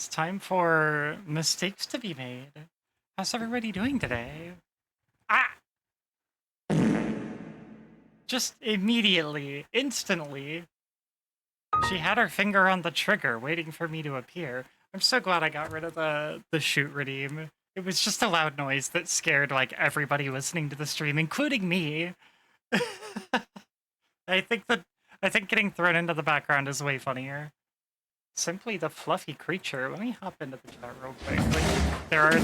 it's time for mistakes to be made. How's everybody doing today? Ah! Just immediately, instantly, she had her finger on the trigger, waiting for me to appear. I'm so glad I got rid of the shoot redeem. It was just a loud noise that scared, like, everybody listening to the stream, including me. I think getting thrown into the background is way funnier. Simply the fluffy creature. Let me hop into the chat real quick. Like, there are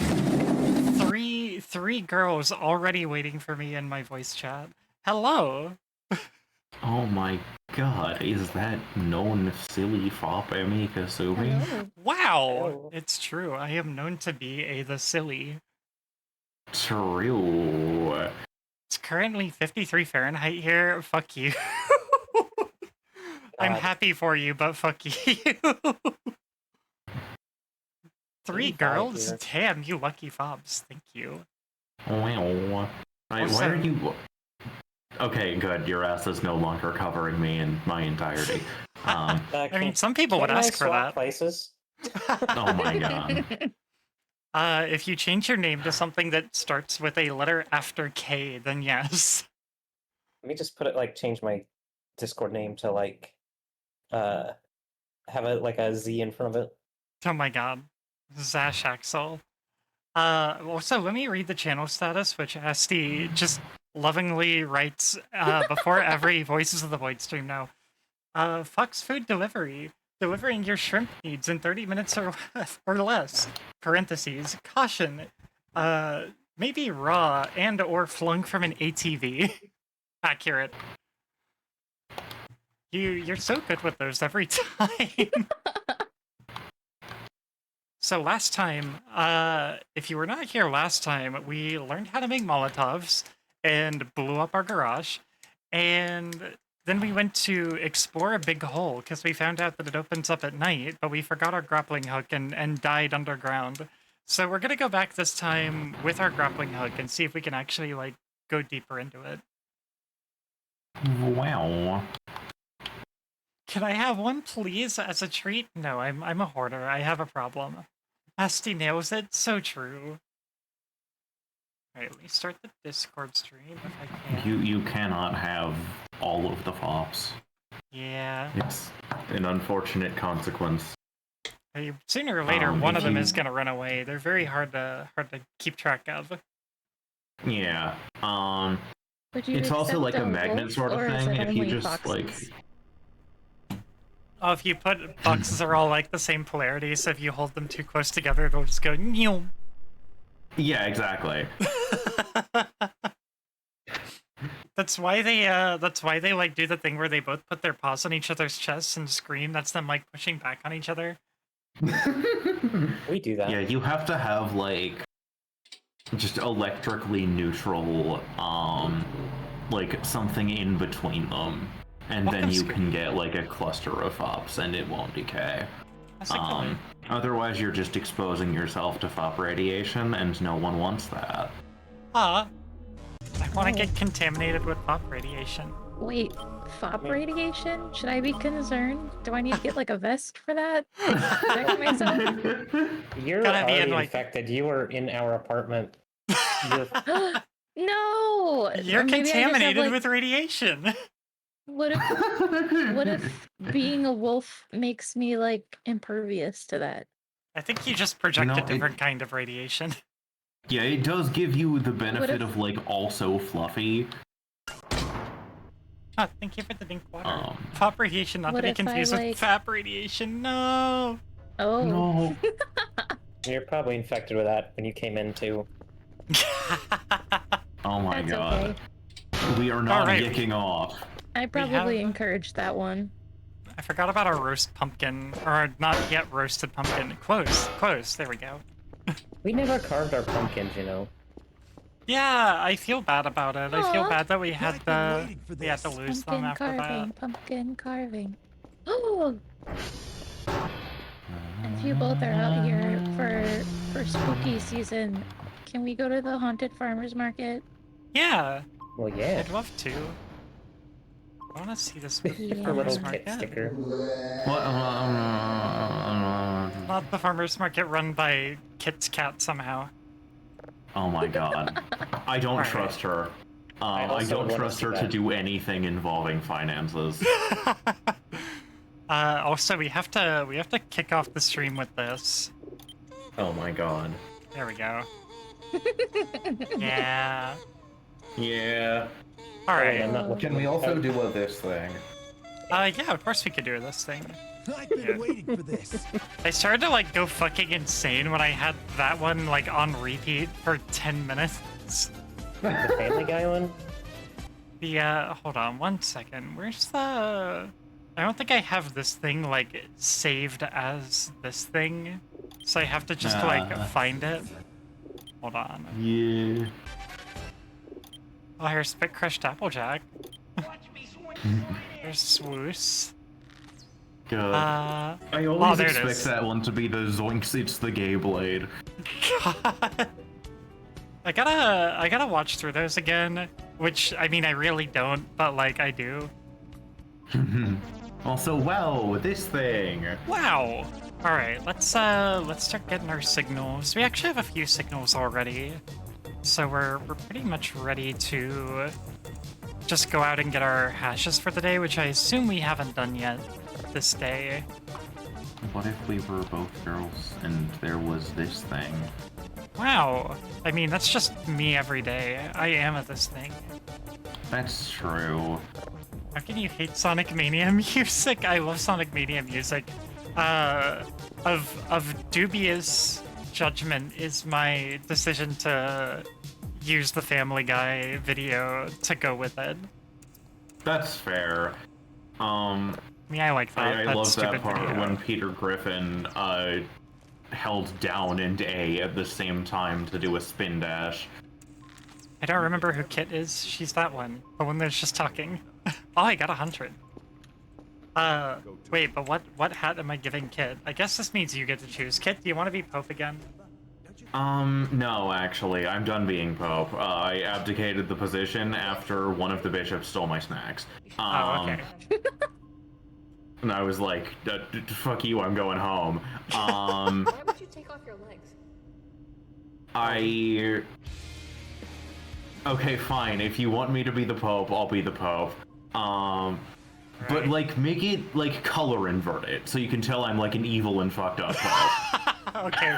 three girls already waiting for me in my voice chat. Hello! Oh my god, is that known silly fop Emi Kasumi? Hello. Wow! Hello. It's true. I am known to be the silly. True. It's currently 53 Fahrenheit here. Fuck you. I'm happy for you, but fuck you. Three girls? here. Damn, you lucky fobs. Thank you. Wow. Why are you... Okay, good. Your ass is no longer covering me in my entirety. I mean, some people would ask for that. Places? Oh my god. If you change your name to something that starts with a letter after K, then yes. Let me just put it like change my Discord name to like have it like a Z in front of it. Oh my god. Zash Axel. Also, let me read the channel status, which Asti just lovingly writes before every Voices of the Void stream now. Fox Food Delivery. Delivering your shrimp needs in 30 minutes or less. Parentheses. Caution. Maybe raw and or flung from an ATV. Accurate. You're so good with those every time. So last time, if you were not here last time, we learned how to make Molotovs and blew up our garage. And then we went to explore a big hole because we found out that it opens up at night, but we forgot our grappling hook and died underground. So we're going to go back this time with our grappling hook and see if we can actually, like, go deeper into it. Wow. Can I have one, please, as a treat? No, I'm a hoarder. I have a problem. Asti nails it. So true. Alright, let me start the Discord stream if I can. You cannot have all of the fops. Yeah. It's an unfortunate consequence. Sooner or later, one of them is gonna run away. They're very hard to keep track of. Yeah. Would you It's also like a magnet wolf, sort of or is thing. it If you only just foxes? like... Oh, if you put boxes are all like the same polarity, so if you hold them too close together, they'll just go meow. Yeah, exactly. That's why they like do the thing where they both put their paws on each other's chests and scream. That's them like pushing back on each other. We do that. Yeah, you have to have like just electrically neutral like something in between them. And then you can get like a cluster of fops and it won't decay. Otherwise you're just exposing yourself to fop radiation and no one wants that. I want to get contaminated with fop radiation. Wait, fop radiation? Should I be concerned? Do I need to get like a vest for that? Protect myself? You're Gotta be already in, like... infected. You were in our apartment. No! You're Or maybe I just have, contaminated like... with radiation. What if being a wolf makes me like impervious to that? I think you just project a different kind of radiation. Yeah, it does give you the benefit of like also fluffy. Oh, thank you for the pink water. Fop radiation, not to be confused with FAP radiation. No. Oh. No. You're probably infected with that when you came in too. Oh my That's god. Okay. We are not yicking off. I probably encouraged that one. I forgot about our roast pumpkin, or not yet roasted pumpkin. Close. There we go. We never carved our pumpkins, you know. Yeah, I feel bad about it. I feel bad that we had to lose them after that. Pumpkin carving. Oh. If you both are out here for spooky season, can we go to the haunted farmers market? Yeah. Well, yeah. I'd love to. I want to see this little farmers kit market. sticker. What? not the farmer's market run by Kit's cat somehow. Oh my god. I don't Alright. trust her. I also don't wanna trust see her to that. do anything involving finances. Also, we have to kick off the stream with this. Oh my god. There we go. Yeah. Yeah. All I'm right. not looking Can we at- also do this thing? Yeah, of course we could do this thing. I've been waiting for this. I started to like go fucking insane when I had that one like on repeat for 10 minutes. the Family Guy one? The hold on one second. Where's the? I don't think I have this thing like saved as this thing, so I have to just like find it. Hold on. Yeah. Oh, here's Spit Crushed Applejack. There's Swoosh. Good. I I always there it expect is. that one to be the Zoinks, it's the gay blade. God. I gotta watch through those again, which I mean I really don't, but like I do. Also, wow, this thing. Wow. All right, let's start getting our signals. We actually have a few signals already, so we're pretty much ready to just go out and get our hashes for the day, which I assume we haven't done yet this day. What if we were both girls and there was this thing? Wow. I mean, that's just me every day. I am at this thing. That's true. How can you hate Sonic Mania music? I love Sonic Mania music. Of dubious judgment is my decision to use the Family Guy video to go with it. That's fair. I mean, I like that. I that love stupid that part video. when Peter Griffin held down and A at the same time to do a spin dash. I don't remember who Kit is. She's that one. The one that's just talking. Oh, I got 100. Wait, but what hat am I giving Kit? I guess this means you get to choose. Kit, do you want to be Pope again? No, actually, I'm done being Pope. I abdicated the position after one of the bishops stole my snacks. Oh, okay. And I was like, fuck you, I'm going home. Why would you take off your legs? Okay, fine, if you want me to be the Pope, I'll be the Pope. But, like, make it, like, color invert it, so you can tell I'm, like, an evil and fucked up Pope. Okay,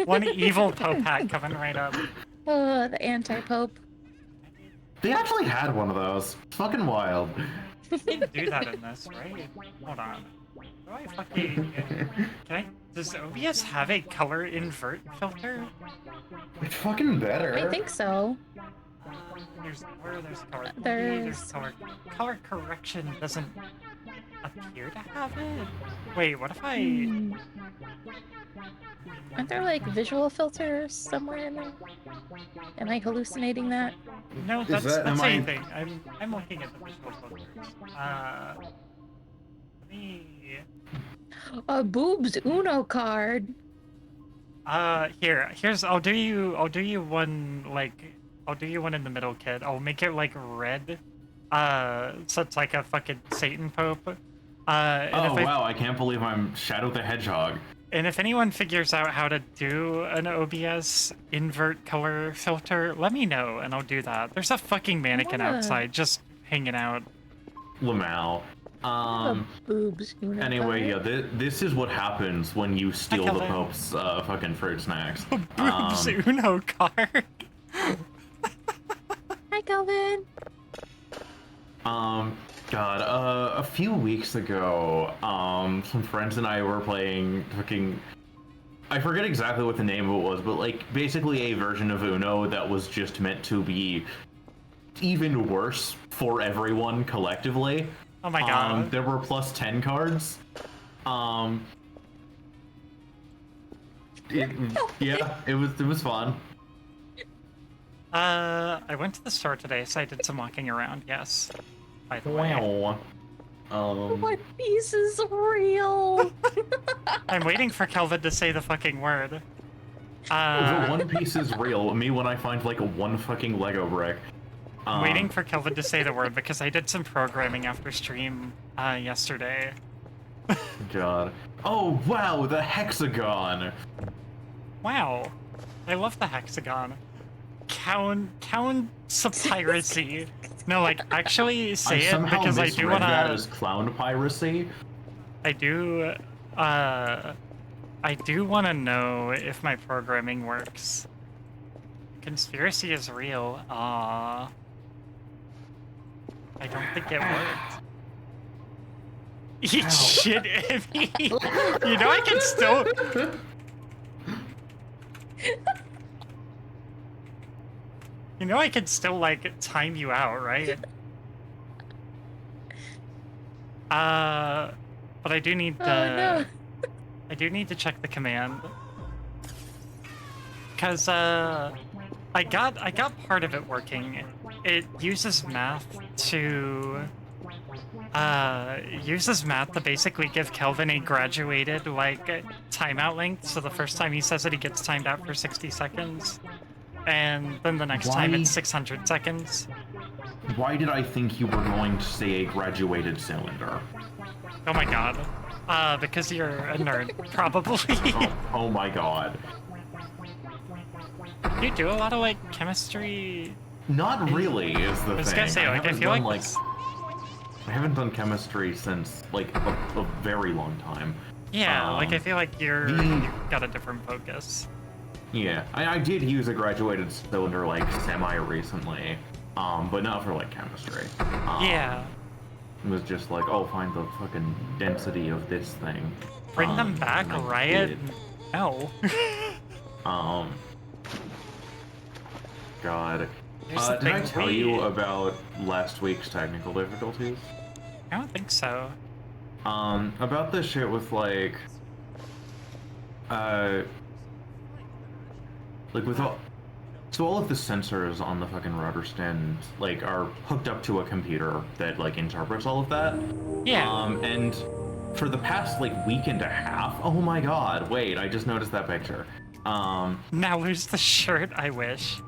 one evil Pope hat coming right up. Oh, the anti-pope. They actually had one of those. It's fucking wild. You can do that in this, right? Hold on. Do I fucking... Does OBS have a color invert filter? It's fucking better. I think so. There's color. There's- Color correction doesn't appear to have it. Wait, what if I? Hmm. Aren't there like visual filters somewhere in there? Am I hallucinating that? No, Is that's that- am that's I- anything. I'm looking at the visual filters. Let me. A boobs Uno card. Here's I'll do you one like I'll do you one in the middle, kid. I'll make it like red. So it's like a fucking Satan Pope. And Oh if wow, I can't believe I'm Shadow the Hedgehog. And if anyone figures out how to do an OBS invert color filter, let me know and I'll do that. There's a fucking mannequin wanna- outside just hanging out. Lamau. A boobs Uno Anyway, card. yeah, this is what happens when you steal the Kelvin. Pope's fucking fruit snacks. Boobs Uno card. Hi, Calvin. God, a few weeks ago, some friends and I were playing fucking... I forget exactly what the name of it was, but like basically a version of Uno that was just meant to be even worse for everyone collectively. Oh my god. There were plus 10 cards. Yeah, it was fun. I went to the store today, so I did some walking around, yes. By the way. Wow. What piece is real? I'm waiting for Kelvin to say the fucking word. The One Piece is real. Me when I find like a one fucking Lego brick. I'm waiting for Kelvin to say the word because I did some programming after stream yesterday. God. Oh wow, the hexagon. Wow. I love the hexagon. Count piracy. No, like actually say I it somehow because I do misread that wanna. as clown piracy. I do. I do wanna know if my programming works. Conspiracy is real. I don't think it worked. Eat Ow. shit, Emmy. You know I can still. You know I can still like time you out, right? But I do need Oh, to. no. I do need to check the command. Cause I got part of it working. It uses math to basically give Kelvin a graduated like timeout length. So the first time he says it, he gets timed out for 60 seconds, and then the next time Why? it's 600 seconds. Why did I think you were going to say a graduated cylinder? Oh my god. Because you're a nerd, probably. Oh my god. You do a lot of like chemistry. Not really is the I was thing. gonna say, like, I haven't feel done, like I haven't done chemistry since like a very long time. yeah, like I Um, feel like you've got a different focus. Yeah, I did use a graduated cylinder like semi-recently, but not for like chemistry. Yeah. It was just like, oh, find the fucking density of this thing. Bring them back, and I Riot. did. No. God. Here's the Did I thing, tell you about last week's technical difficulties? I don't think so. About this shit with like with all, so all of the sensors on the fucking router stand like are hooked up to a computer that like interprets all of that. Yeah. And for the past like week and a half, oh my god, wait, I just noticed that picture. Now lose the shirt, I wish.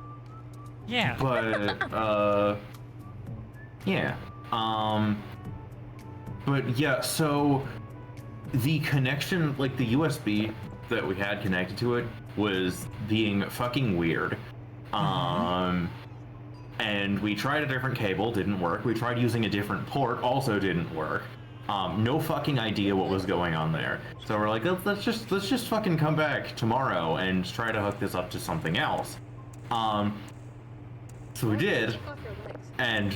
Yeah. But yeah. But yeah, so the connection, like the USB that we had connected to it was being fucking weird. And we tried a different cable, didn't work. We tried using a different port, also didn't work. No fucking idea what was going on there. So we're like, let's just fucking come back tomorrow and try to hook this up to something else. So we did, and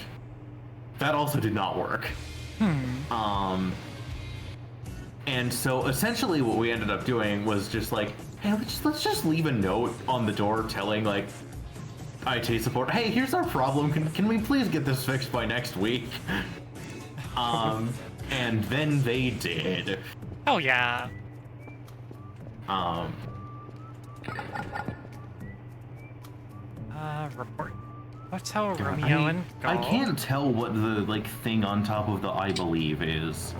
that also did not work. And so essentially what we ended up doing was just like, hey, let's just leave a note on the door telling like IT support, hey, here's our problem. Can we please get this fixed by next week? And then they did. Oh yeah. Report. Hotel Romeo and I Golf. can't tell what the like thing on top of the I believe is.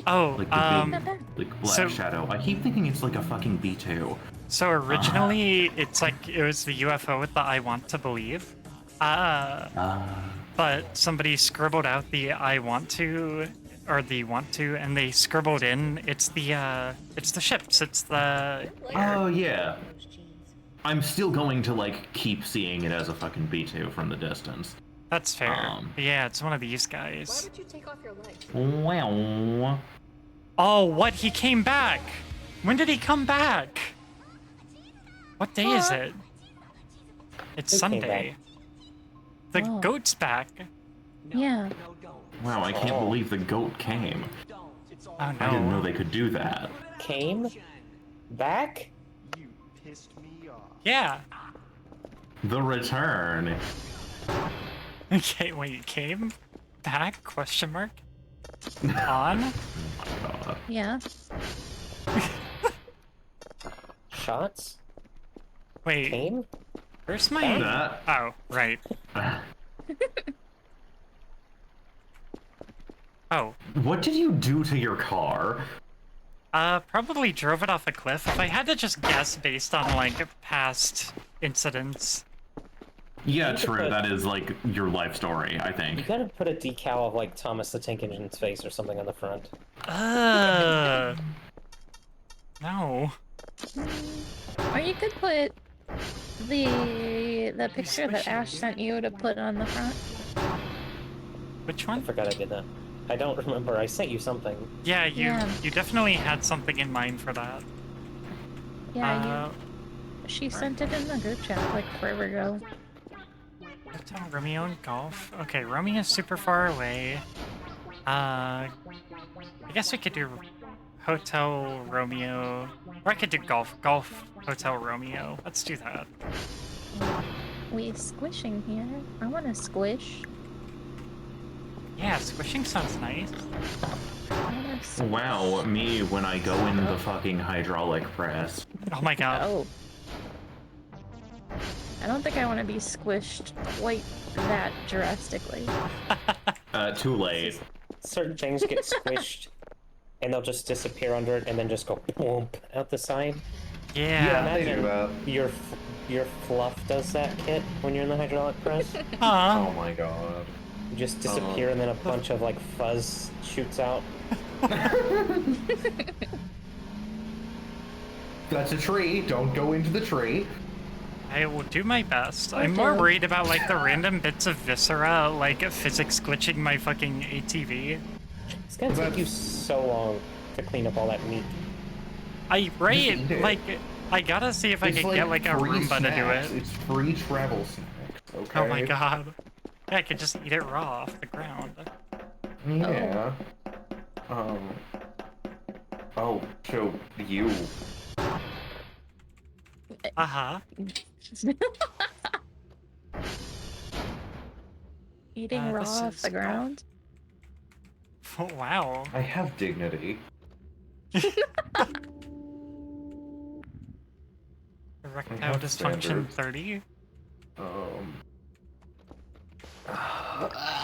Oh, Like the big, Not bad. like black so- shadow. I keep thinking it's like a fucking B2. so originally it's like it was the UFO with the I want to believe. But somebody scribbled out the I want to or the want to, and they scribbled in it's the ships. It's the Oh yeah. I'm still going to like keep seeing it as a fucking B2 from the distance. that's fair. Yeah, it's one of these guys. Why would you take off your legs? Wow. Oh, what? He came back. When did he come back? What day is it? It's Who came Sunday. The Oh. goat's back. Yeah. Wow, I can't believe the goat came. Oh I didn't know no. they could do that. Came back? Yeah. The return. Okay, wait, came back? Question mark? On? God. Yeah. Shots? Wait, Came? where's my... That. Oh, right. Oh. What did you do to your car? Probably drove it off a cliff. If I had to just guess based on, like, past incidents, Yeah, You could true. put- That is like your life story, I You think. gotta put a decal of like Thomas the Tank Engine's face or something on the front. No. Or you could put the picture that Ash squishy. sent you to put on the front. Which I one? forgot I did that. I don't remember. I sent you something. Yeah, you Yeah. you definitely had something in mind for that. Yeah, she sent it in the group chat like forever ago. Hotel Romeo and Golf. Okay, Romeo's super far away. I guess we could do Hotel Romeo. Or I could do Golf. Golf Hotel Romeo. Let's do that. We squishing here. I want to squish. Yeah, squishing sounds nice. I wanna squish. Wow, me when I go in the fucking hydraulic press. Oh my god. Oh. I don't think I want to be squished quite that drastically. Too late. Certain things get squished, and they'll just disappear under it, and then just go boom out the side. Yeah. they do that. Your fluff does that, Kit, when you're in the hydraulic press. Huh. Oh my god. You just disappear, and then a bunch of like fuzz shoots out. That's a tree. Don't go into the tree. I will do my best. I'm Okay. more worried about like the random bits of viscera, like physics glitching my fucking ATV. It's gonna take you so long to clean up all that meat. Right, eat it. like, I gotta see if I It's can get like a free Roomba to do snacks. it. It's free travel snacks. Okay. Oh my god. Yeah, I could just eat it raw off the ground. Yeah. Oh, so you. Uh-huh. Eating raw this off is the golf. ground? Oh, wow. I have dignity. Erectile have dysfunction standards. 30?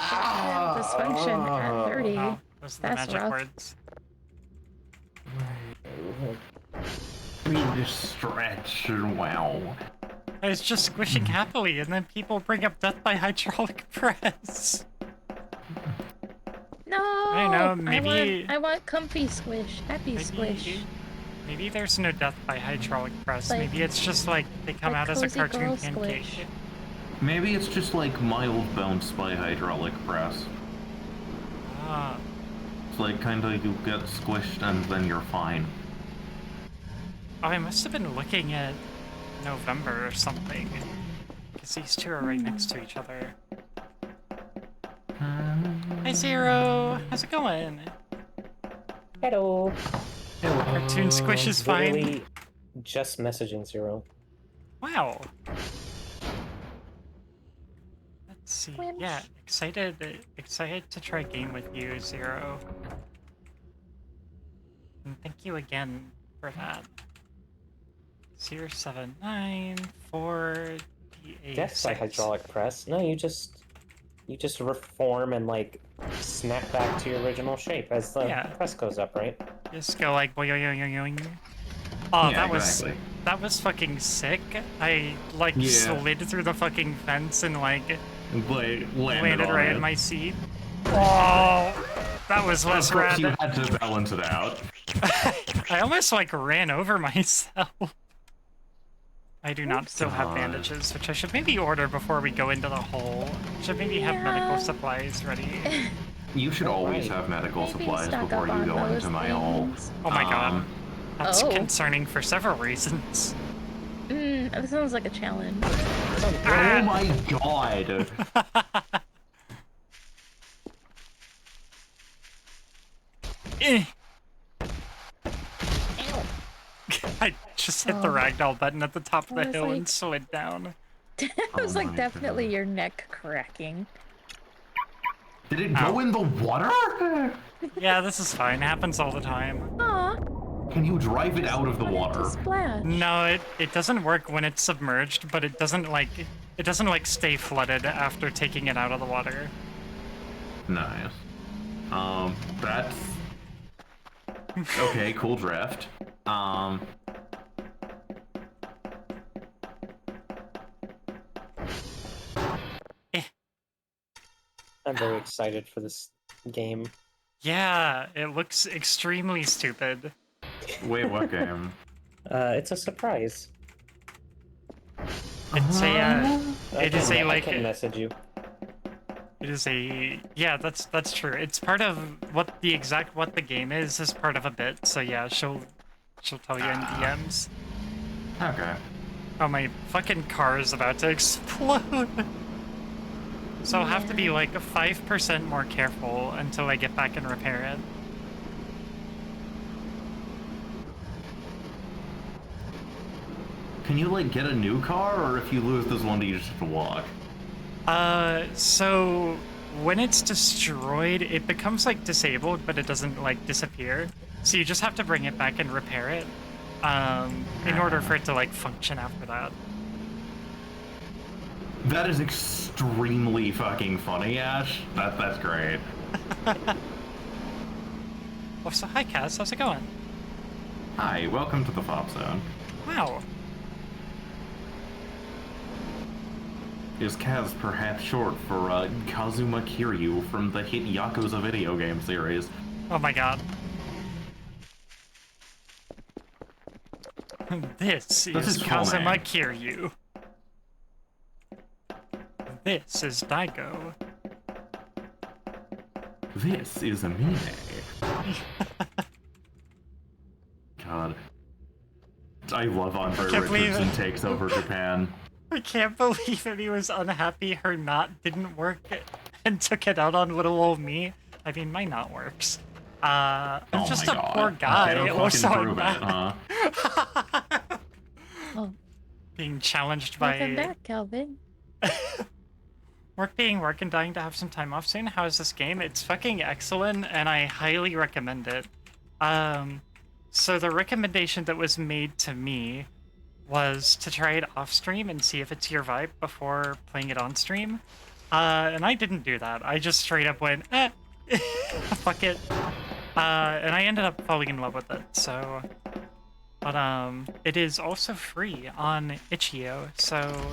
Dysfunction at 30. Oh, those are the That's magic rough. words. We just stretch. Wow. I was just squishing happily, and then people bring up death by hydraulic press. No! I know, maybe- I want comfy squish. Happy squish. Maybe there's no death by hydraulic press. Like- Maybe it's just like they come like out as a cozy cartoon girl pancake. squish. Maybe it's just like mild bounce by hydraulic press. Ah, It's like kinda you get squished and then you're fine. oh, I must have been looking at November or something. Because these two are right next to each other. Hi, Zero! How's it going? Hello. Cartoon squish is fine. Literally just messaging Zero. Wow. Let's see. Squish. Yeah, excited to try game with you, Zero. And thank you again for that. 0794D8. Death by hydraulic press. No, you just reform and like snap back to your original shape as the Yeah. press goes up, right? Just go like boing. Oh, Yeah, that was fucking sick. I like Yeah. slid through the fucking fence and like Landed landed on right it. in my seat. Oh, that was Of less course, rad. you had to balance it out. I almost like ran over myself. I do not still have God. bandages, which I should maybe order before we go into the hole. Should maybe have medical Yeah. supplies ready. You should always Right. have medical Maybe supplies stock before up you on go those into my hole. things. Oh my god. That's Oh. concerning for several reasons. That sounds like a challenge. Oh my god! Eh. I just hit the Oh. ragdoll button at the top of I the was hill and like- slid down. It was Oh like my definitely God. your neck cracking. Did it go in the water? Yeah, this is fine. Happens all the time. Aw, Can you drive it out of the wanted to water? splash. No, it doesn't work when it's submerged, but it doesn't like stay flooded after taking it out of the water. Nice. That's okay. Cool draft. I'm very excited for this game. Yeah, it looks extremely stupid. Wait, what game? It's a surprise. It's a, it is a, I like, can message you. it is a, yeah, that's true. It's part of what the game is part of a bit, so yeah, she'll tell you in DMs. Okay. Oh, my fucking car is about to explode. So I'll have to be like 5% more careful until I get back and repair it. Can you, like, get a new car, or if you lose this one, do you just have to walk? So when it's destroyed, it becomes like disabled, but it doesn't like disappear. So you just have to bring it back and repair it, in order for it to like function after that. That is extremely fucking funny, Ash. That's great. Oh, so hi, Kaz. How's it going? Hi, welcome to the Fop Zone. Wow. Is Kaz perhaps short for Kazuma Kiryu from the hit Yakuza video game series? Oh my god. This That's is his full Kazuma name. Kiryu. This is Daigo. This is Amine. God. I love Andre Can't believe Richardson it. takes over Japan. I can't believe that he was unhappy her knot didn't work and took it out on little old me. I mean, my knot works. I'm Oh just my a God. poor guy. They don't Or fucking so I'm prove it, not. huh? Oh, Being challenged welcome by back, Calvin. work being work and dying to have some time off soon. How is this game? It's fucking excellent, and I highly recommend it. So the recommendation that was made to me was to try it off stream and see if it's your vibe before playing it on stream. And I didn't do that. I just straight up went, fuck it. And I ended up falling in love with it, so... But, it is also free on itch.io, so,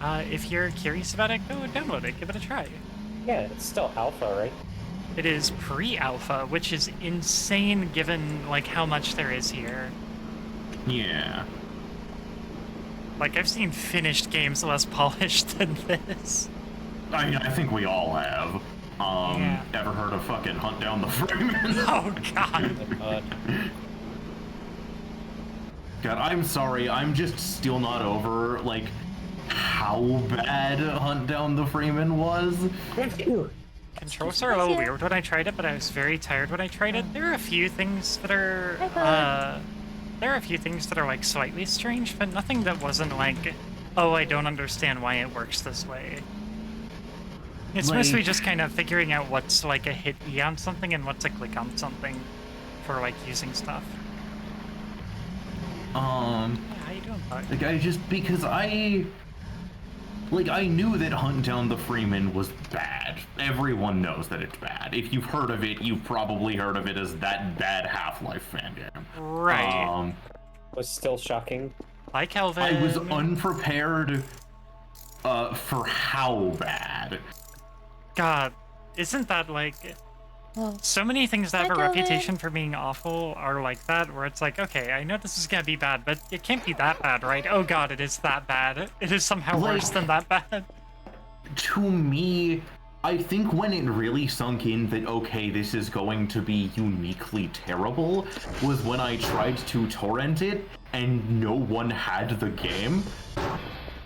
if you're curious about it, go download it, give it a try. Yeah, it's still alpha, right? It is pre-alpha, which is insane given, like, how much there is here. Yeah. Like, I've seen finished games less polished than this. I mean, I think we all have. Yeah. Ever heard of fucking Hunt Down the Freeman? Oh, God. God, I'm sorry, I'm just still not over, like, how bad Hunt Down the Freeman was. Controls are a little weird when I tried it, but I was very tired when I tried it. There are a few things that are, like, slightly strange, but nothing that wasn't like, oh, I don't understand why it works this way. It's mostly Like- just kind of figuring out what's, like, a hit E on something and what to click on something for, like, using stuff. Yeah, how you doing, bud? Like, because I knew that Hunt Down the Freeman was bad. Everyone knows that it's bad. If you've heard of it, you've probably heard of it as that bad Half-Life fan game. Right. Was still shocking. Hi, Kelvin. I was unprepared for how bad. God, isn't that, like... Well, So many things that have a Hi, Kelvin. reputation for being awful are like that, where it's like, okay, I know this is gonna be bad, but it can't be that bad, right? Oh god, it is that bad. It is somehow worse Like- than that bad. To me, I think when it really sunk in that, okay, this is going to be uniquely terrible, was when I tried to torrent it and no one had the game.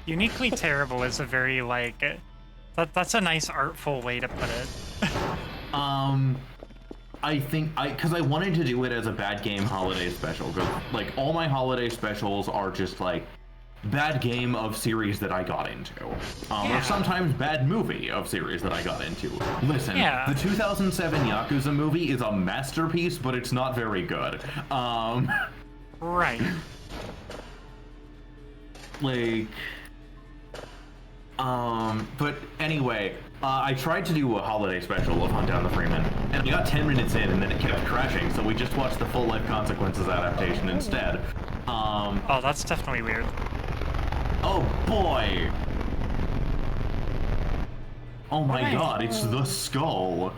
Uniquely terrible is a very, like... That's a nice artful way to put it. I think because I wanted to do it as a bad game holiday special. 'Cause, like, all my holiday specials are just like bad game of series that I got into, Yeah. or sometimes bad movie of series that I got into. Listen, Yeah. the 2007 Yakuza movie is a masterpiece, but it's not very good. Right. Like, but anyway, I tried to do a holiday special of Hunt Down the Freeman, and we got 10 minutes in, and then it kept crashing, so we just watched the Full Life Consequences adaptation instead. Oh, that's definitely weird. Oh boy! Oh my Right. god, it's the skull.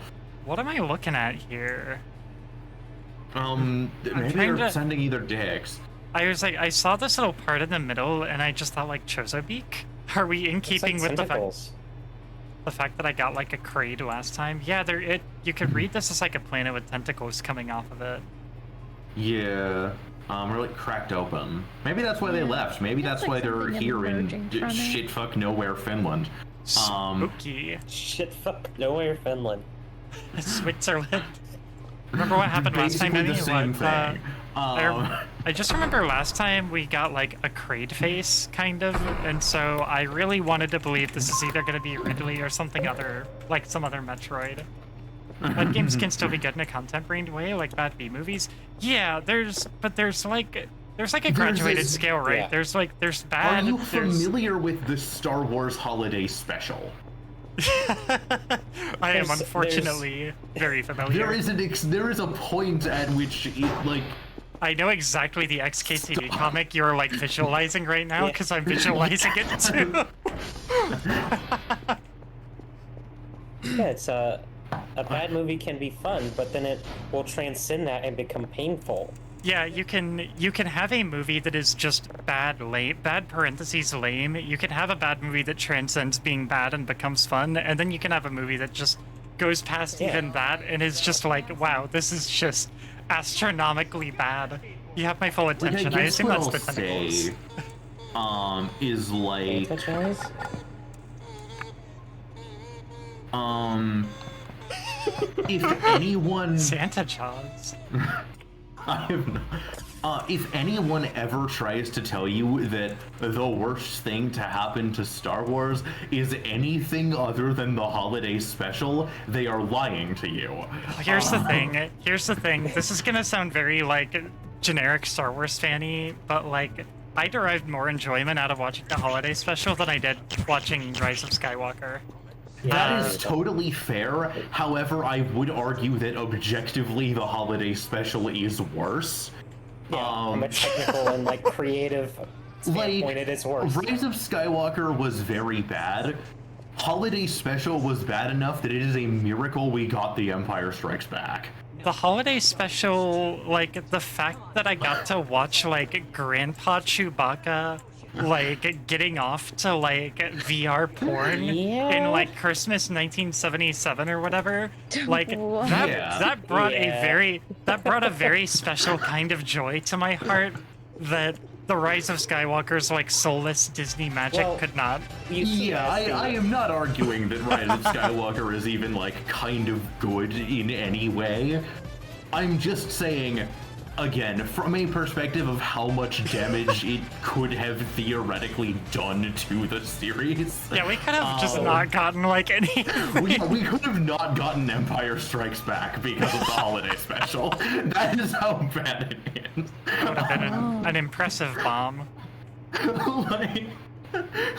What am I looking at here? Maybe trying they're to- sending either dicks. I was like, I saw this little part in the middle, and I just thought, like, Chozobeak? Are we in It's keeping like with tentacles. the fact that I got, like, a Kraid last time? Yeah, you could read this as, like, a planet with tentacles coming off of it. Yeah. Or like cracked open. Maybe that's why they left. Maybe That's that's like why they're something here in emerging from it. shitfuck nowhere Finland. Spooky. Shit, fuck, nowhere, Finland. Switzerland. Remember what happened last time, Basically Emmy? the same What, thing. I just remember last time we got like a Kraid face, kind of, and so I really wanted to believe this is either going to be Ridley or something other, like some other Metroid. But games can still be good in a content-brained way, like bad B movies. Yeah, there's like a graduated this- scale, right? yeah. There's Are bad. you there's... familiar with the Star Wars Holiday Special? I am There's- unfortunately very familiar. There is a point at which it like I know exactly the XKCD comic you're like visualizing right now Yeah. because I'm visualizing it too. Yeah, it's a bad movie can be fun, but then it will transcend that and become painful. Yeah, you can have a movie that is just bad parentheses lame. You can have a bad movie that transcends being bad and becomes fun, and then you can have a movie that just goes past Yeah. even that and is just like, wow, this is just astronomically bad. You have my full Like, attention. I assume that's the tentacles. say, is like, Touch eyes? if anyone, Santa Jaws. I have no, if anyone ever tries to tell you that the worst thing to happen to Star Wars is anything other than the holiday special, they are lying to you. Here's the thing. Here's the thing. This is gonna sound very like generic Star Wars fanny, but like I derived more enjoyment out of watching the holiday special than I did watching Rise of Skywalker. That is totally fair. However, I would argue that objectively the holiday special is worse. Yeah, from a technical and like creative standpoint, it is worse. Rise of Skywalker was very bad. Holiday special was bad enough that it is a miracle we got The Empire Strikes Back. The holiday special, like the fact that I got to watch like Grandpa Chewbacca like getting off to like VR porn Yeah. in like Christmas 1977 or whatever, like What? that Yeah. that brought Yeah. that brought a very special kind of joy to my heart that the Rise of Skywalker's like soulless Disney magic Well, could not. You see, Yeah, Asti, I am not arguing that Rise of Skywalker is even like kind of good in any way. I'm just saying, again, from a perspective of how much damage it could have theoretically done to the series. Yeah, we could have just not gotten like any. We could have not gotten Empire Strikes Back because of the holiday special. That is how bad it is. Would have been an impressive bomb.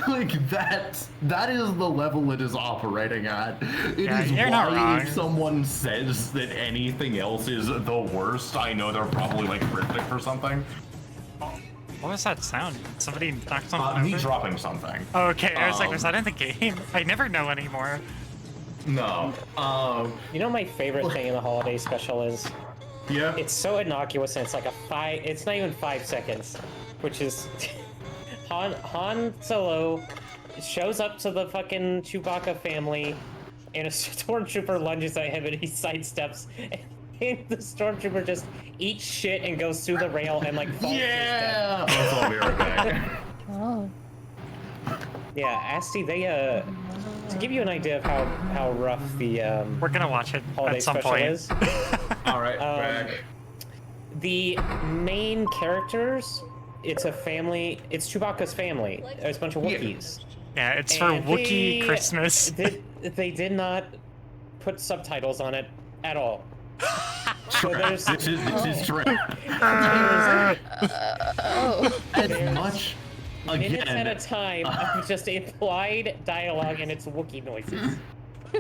like that is the level it is operating at. It Yeah, is you're why not wrong. if someone says that anything else is the worst, I know they're probably like cryptic or something. What was that sound? Did somebody knock something Me over? dropping something. Oh, okay, I was like, Um, was that in the game? I never know anymore. No. You know my favorite thing in the holiday special is Yeah. it's so innocuous and it's like it's not even 5 seconds, which is Han Solo shows up to the fucking Chewbacca family and a stormtrooper lunges at him and he sidesteps and the stormtrooper just eats shit and goes through the rail and like falls to his death. Yeah. That's all we were back. Oh. Yeah, Asti, they to give you an idea of how rough the We're gonna watch it holiday at some special point. is. All right, back. The main characters, it's a family. It's Chewbacca's family. There's a bunch of Wookiees. Yeah, it's for And Wookiee Christmas. They did not put subtitles on it at all. So there's This is true. Oh. As much minutes at a again, time of just implied dialogue and it's Wookiee noises.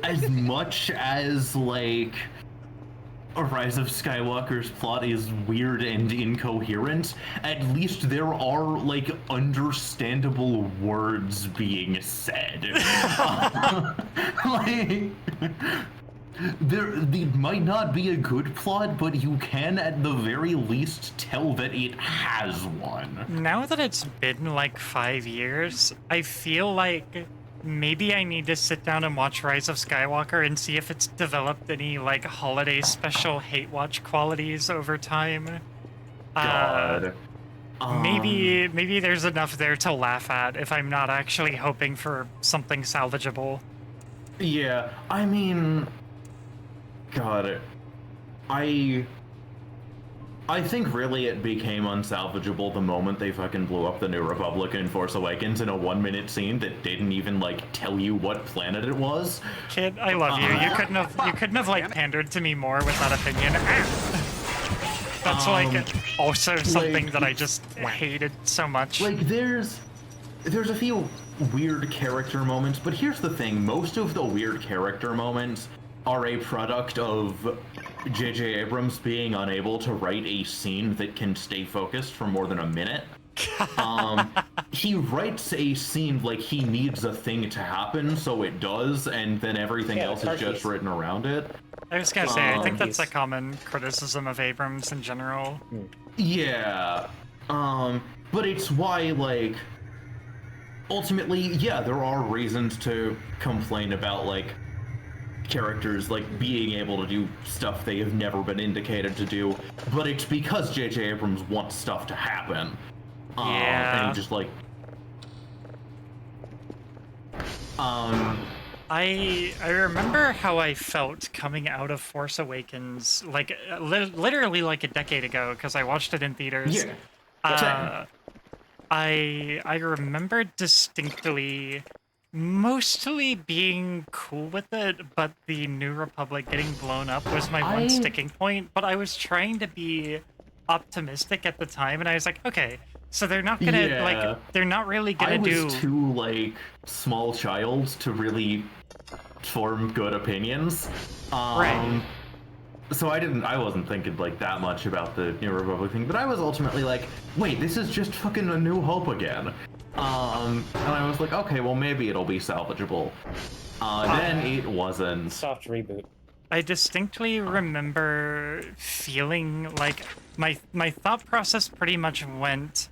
as much as like Rise of Skywalker's plot is weird and incoherent, at least there are, like, understandable words being said. Like, there might not be a good plot, but you can, at the very least, tell that it has one. Now that it's been like 5 years, I feel like maybe I need to sit down and watch Rise of Skywalker and see if it's developed any like holiday special hate watch qualities over time. God. Maybe there's enough there to laugh at if I'm not actually hoping for something salvageable. Yeah, I mean, God, I think really it became unsalvageable the moment they fucking blew up the New Republic in Force Awakens in a 1-minute scene that didn't even like tell you what planet it was. Kid, I love you. You couldn't have like pandered to me more with that opinion. That's like also something that I just hated so much. Like there's a few weird character moments, but here's the thing, most of the weird character moments are a product of J.J. Abrams being unable to write a scene that can stay focused for more than a minute. He writes a scene like he needs a thing to happen, so it does, and then everything else is just written around it. I was gonna say, I think that's a common criticism of Abrams in general. Yeah. But it's why, like, ultimately, yeah, there are reasons to complain about, like, characters like being able to do stuff they have never been indicated to do, but it's because J.J. Abrams wants stuff to happen. And he just like I remember how I felt coming out of Force Awakens, like literally like a decade ago, because I watched it in theaters. Yeah. I remember distinctly mostly being cool with it, but the New Republic getting blown up was my one sticking point. But I was trying to be optimistic at the time, and I was like, okay, so they're not gonna like, they're not really gonna do. I was too like small child to really form good opinions. Right. So I wasn't thinking like that much about the New Republic thing, but I was ultimately like, wait, this is just fucking A New Hope again. And I was like, okay, well maybe it'll be salvageable. Then it wasn't. Soft reboot. I distinctly remember feeling like my thought process pretty much went,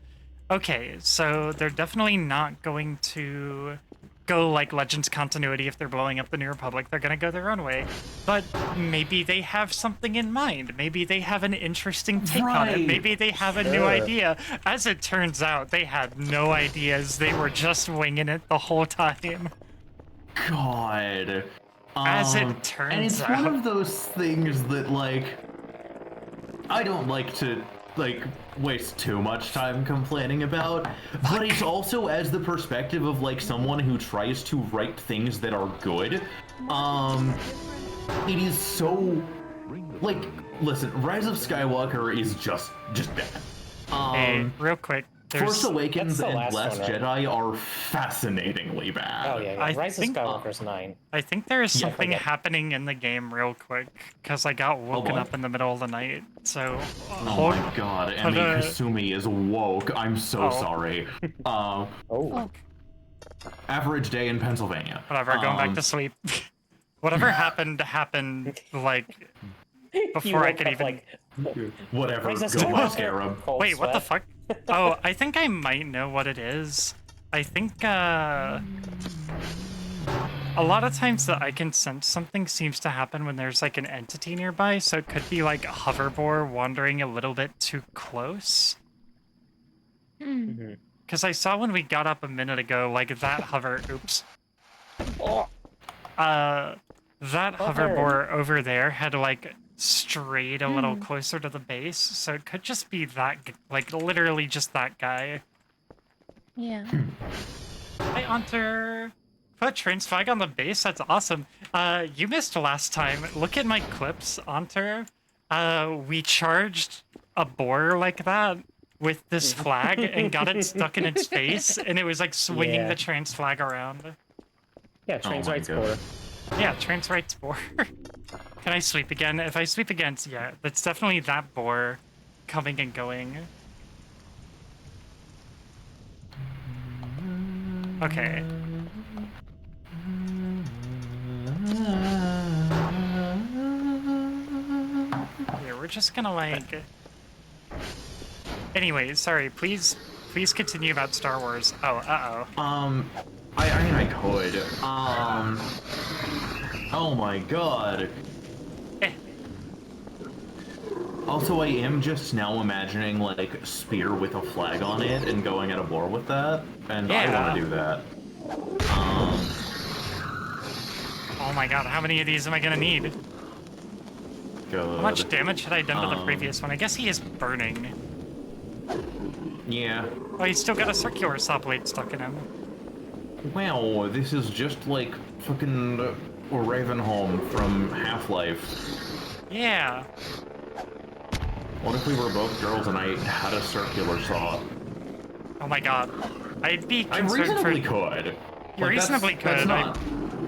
okay, so they're definitely not going to go like Legends continuity if they're blowing up the New Republic. They're gonna go their own way. But maybe they have something in mind. Maybe they have an interesting take on it. Maybe they have a new idea. As it turns out, they had no ideas. They were just winging it the whole time. God. As it turns out. And it's one of those things that, like, I don't like to, like, waste too much time complaining about, but it's also as the perspective of, like, someone who tries to write things that are good. It is so, like, listen, Rise of Skywalker is just bad. Hey, real quick. Force Awakens and Last one, right? Jedi are fascinatingly bad. Oh yeah, I Rise think- of Skywalker's 9. I think there is something forget. happening in the game real quick, because I got woken what? up in the middle of the night, so... Oh my god, Emi Kasumi is woke. I'm so Oh. sorry. Oh. Average day in Pennsylvania. Whatever, going back to sleep. Whatever happened, like, You before I woke could up even... like, Whatever, Rise of go on, Skywalker. Scarab. Cold Wait, what the sweat. fuck? Oh, I think I might know what it is. I think, a lot of times that I can sense something seems to happen when there's, like, an entity nearby, so it could be, like, a hoverboard wandering a little bit too close. Because I saw when we got up a minute ago, like, that hover... Oops. That hoverboard over there had, like, strayed a little closer to the base, so it could just be that, like, literally just that guy. Yeah. Hi, Hunter! Put Transfag on the base? That's awesome. You missed last time. Look at my clips, Hunter. We charged a boar like that with this flag and got it stuck in its face, and it was, like, swinging the trans flag around. Yeah, trans my rights God. border. Yeah, trans rights boar. Can I sleep again? If I sleep again, yeah, that's definitely that boar coming and going. Okay. Yeah, we're just gonna like... Anyways, sorry, please continue about Star Wars. Oh, uh-oh. I mean, I could. Oh my god. Eh. Also, I am just now imagining, like, spear with a flag on it and going at a war with that, and I Yeah. want to do that. Oh my god, how many of these am I gonna need? Good. How much damage had I done to the previous one? I guess he is burning. Yeah. Oh, he's still got a circular saw blade stuck in him. Wow, this is just like fucking Ravenholm from Half-Life. Yeah. What if we were both girls and I had a circular saw? Oh my god. I'd be I concerned reasonably for... could. You Like, reasonably that's could. not...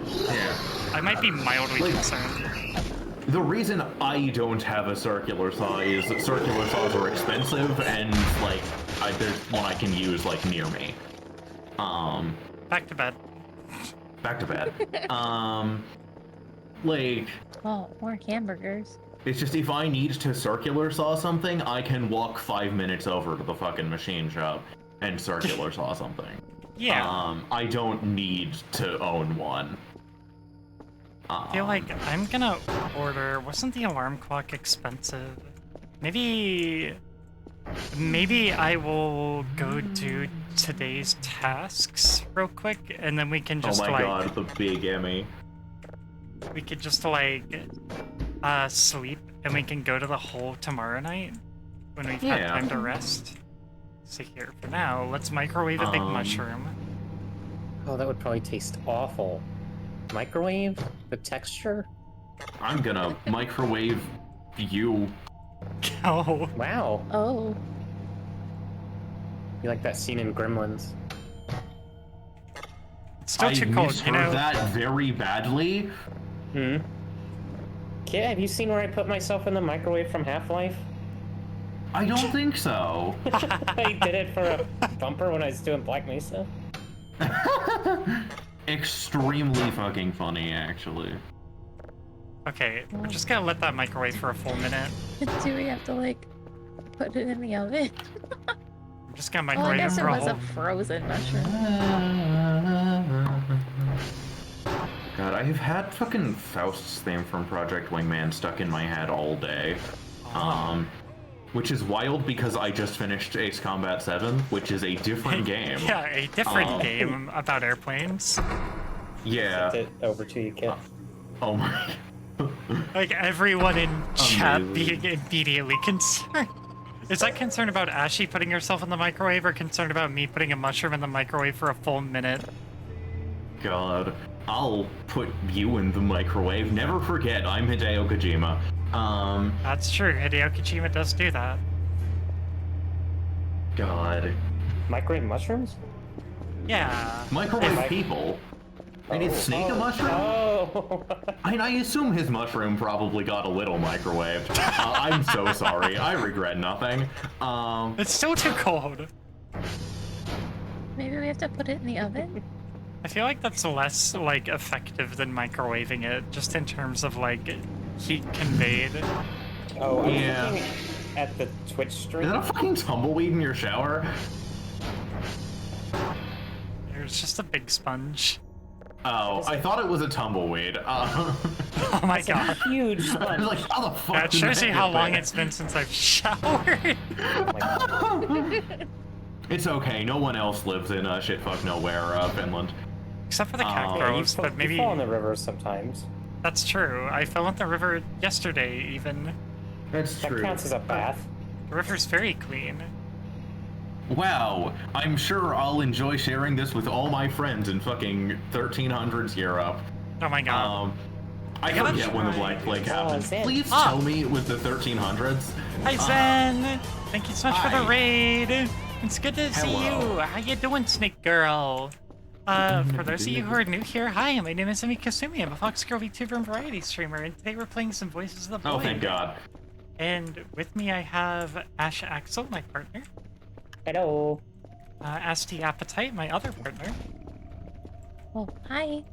Yeah. I might be mildly Like- concerned. The reason I don't have a circular saw is that circular saws are expensive and, like, there's one I can use, like, near me. Back to bed. Back to bed. Like, Oh, more hamburgers. it's just if I need to circular saw something, I can walk 5 minutes over to the fucking machine shop and circular saw something. Yeah. I don't need to own one. I feel like I'm gonna order... Wasn't the alarm clock expensive? Maybe I will go do today's tasks real quick, and then we can just oh my like... god, the big Emmy. We could just like sleep, and we can go to the hole tomorrow night when we've had Yeah. time to rest. So here, for now, let's microwave a big mushroom. Oh, that would probably taste awful. Microwave? The texture? I'm gonna microwave you. Oh, Wow. Oh, You like that scene in Gremlins? it's still I too cold, misheard you know? that very badly. Hmm? Kid, have you seen where I put myself in the microwave from Half-Life? I don't think so. I did it for a bumper when I was doing Black Mesa. Extremely fucking funny, actually. Okay, we're just gonna let that microwave for a full minute. do we have to like put it in the oven? I'm just gonna Oh, I microwave it guess it for a was whole... a frozen mushroom. God, I have had fucking Faust's theme from Project Wingman stuck in my head all day. Which is wild because I just finished Ace Combat 7, which is a different game. Yeah, a different game about airplanes. Yeah. Sent it over to you, kid. Oh my. Like, everyone in chat Amazing. being immediately concerned. Is that concern about Ashy putting herself in the microwave, or concerned about me putting a mushroom in the microwave for a full minute? God. I'll put you in the microwave. Never forget, I'm Hideo Kojima. That's true, Hideo Kojima does do that. God. Microwave mushrooms? Yeah. Microwave Hey, people. And is Snake a mushroom? Oh! I mean, I assume his mushroom probably got a little microwaved. I'm so sorry. I regret nothing. It's still too cold. Maybe we have to put it in the oven? I feel like that's less, like, effective than microwaving it, just in terms of, like, heat conveyed. Oh, I'm Yeah. looking at the Twitch Is stream. that a fucking tumbleweed in your shower? There's just a big sponge. Oh, I thought it was a tumbleweed. Oh my god. Huge I was sponge. like, how the fuck That did shows you get how long there? it's been since I've showered. Oh my God. It's okay, no one else lives in shitfuck nowhere, Finland. Except for the cat Oh. Yeah, girls, but you maybe... fall in the river sometimes. That's true. I fell in the river yesterday, even. That's That counts as a bath. The river's very clean. Wow, I'm sure I'll enjoy sharing this with all my friends in fucking 1300s Europe. Oh my god. I gotta forget when the try- Black Plague happened. Zen. Please Ah. tell me it was the 1300s. Hi, Zen! Thank you so much for the hi. raid! It's good to see Hello. you! How you doing, Snake Girl? For those of you who are new here, hi, my name is Emi Kasumi. I'm a Fox Girl VTuber and variety streamer, and today we're playing some Voices of the Void. Oh, thank God. And with me I have Ash Axel, my partner. Hello. Asti Appetite, my other partner. Oh, hi.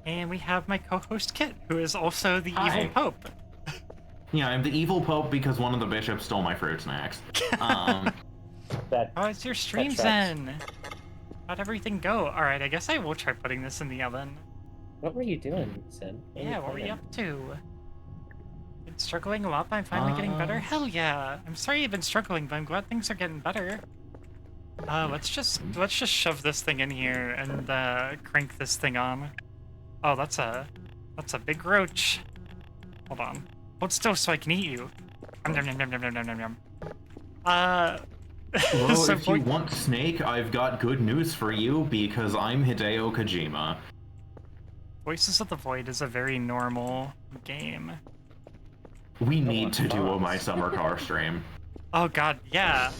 And we have my co-host Kit, who is also the Hi. evil Pope. Yeah, I'm the evil pope because one of the bishops stole my fruit snacks. That How is your stream, tracks. Zen? How'd everything go? Alright, I guess I will try putting this in the oven. what were you doing, Sid? Yeah, what were you up to? Been struggling a lot, but I'm finally getting better? Hell yeah! I'm sorry you've been struggling, but I'm glad things are getting better. Let's just shove this thing in here and crank this thing on. Oh, that's a big roach. Hold on. Hold still so I can eat you. Nom, nom, nom, nom, nom, nom, nom, nom. Well, So if you want snake, I've got good news for you because I'm Hideo Kojima. Voices of the Void is a very normal game. We need to do a My Summer Car stream. Oh god, yeah.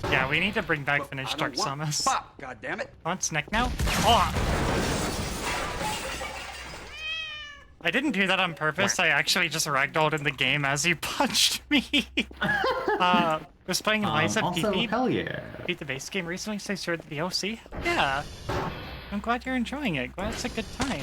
Yeah, we need to bring back Finished Dark Summers. God damn it. Want snack now? Oh! I didn't do that on purpose. I actually just ragdolled in the game as you punched me. Was playing Liza Also, PP. hell yeah. Beat the base game recently, so I started the DLC. Yeah. I'm glad you're enjoying it. Glad it's a good time.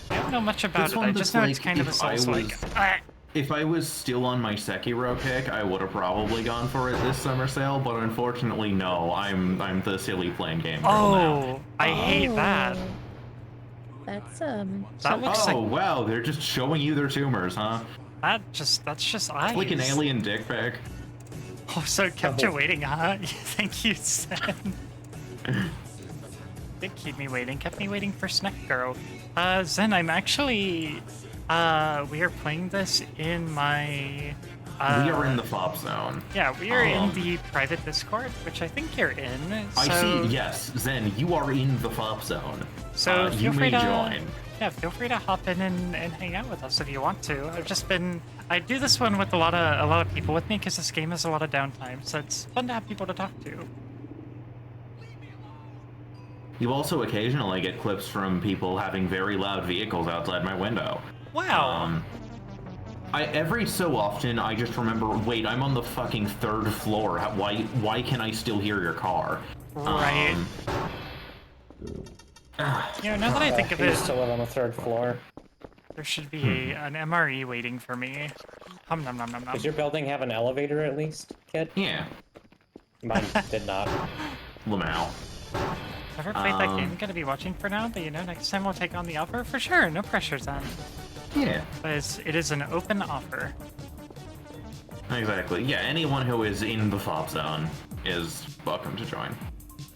I don't know much about This it. one I just looks know like it's kind of a if I Souls-like. was- If I was still on my Sekiro kick, I would have probably gone for it this summer sale, but unfortunately, no. I'm the silly playing game girl now. Oh, I hate that. That's That looks Oh like wow, they're just showing you their tumors, huh? that's just eyes. It's like an alien dick pic. Oh, so it kept you waiting, huh? Thank you, Sen. Did keep me waiting. Kept me waiting for Snack Girl. Zen, I'm actually we are playing this in my We are in the FOP zone. Yeah, we are in the private Discord, which I think you're in. So, I see, yes, Zen, you are in the FOP zone. So you feel free may to join. Yeah, feel free to hop in and hang out with us if you want to. I do this one with a lot of people with me because this game has a lot of downtime, so it's fun to have people to talk to. You also occasionally get clips from people having very loud vehicles outside my window. Wow. Every so often, I just remember, wait, I'm on the fucking 3rd floor. Why can I still hear your car? Right. You know, now that I think of I it, used to live on the 3rd floor. there should be an MRE waiting for me. Hum nom nom nom nom. Does your building have an elevator at least, kid? Yeah, Mine did not. Lamau. Never played that game. Gonna be watching for now, but you know, next time we'll take on the offer for sure. No pressures on. Yeah, But it is an open offer. exactly. Yeah, anyone who is in the FOP zone is welcome to join.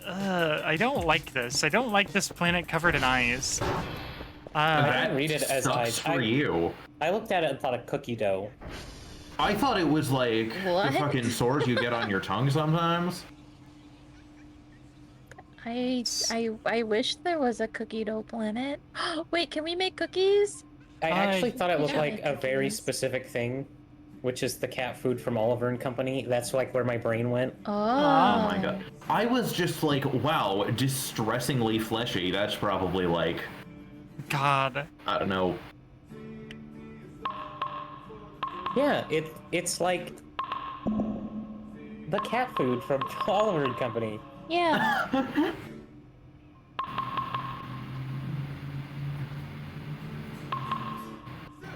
I don't like this. I don't like this planet covered in eyes. That didn't read it as sucks eyes. for you. I looked at it and thought of cookie dough. I thought it was like What? the fucking sores you get on your tongue sometimes. I wish there was a cookie dough planet. Wait, can we make cookies? I actually thought it looked Yeah. like a very specific thing, which is the cat food from Oliver and Company. That's like where my brain went. Oh, Oh my god. I was just like, wow, distressingly fleshy. That's probably like, God. I don't know. Yeah, it's like the cat food from Oliver and Company. Yeah.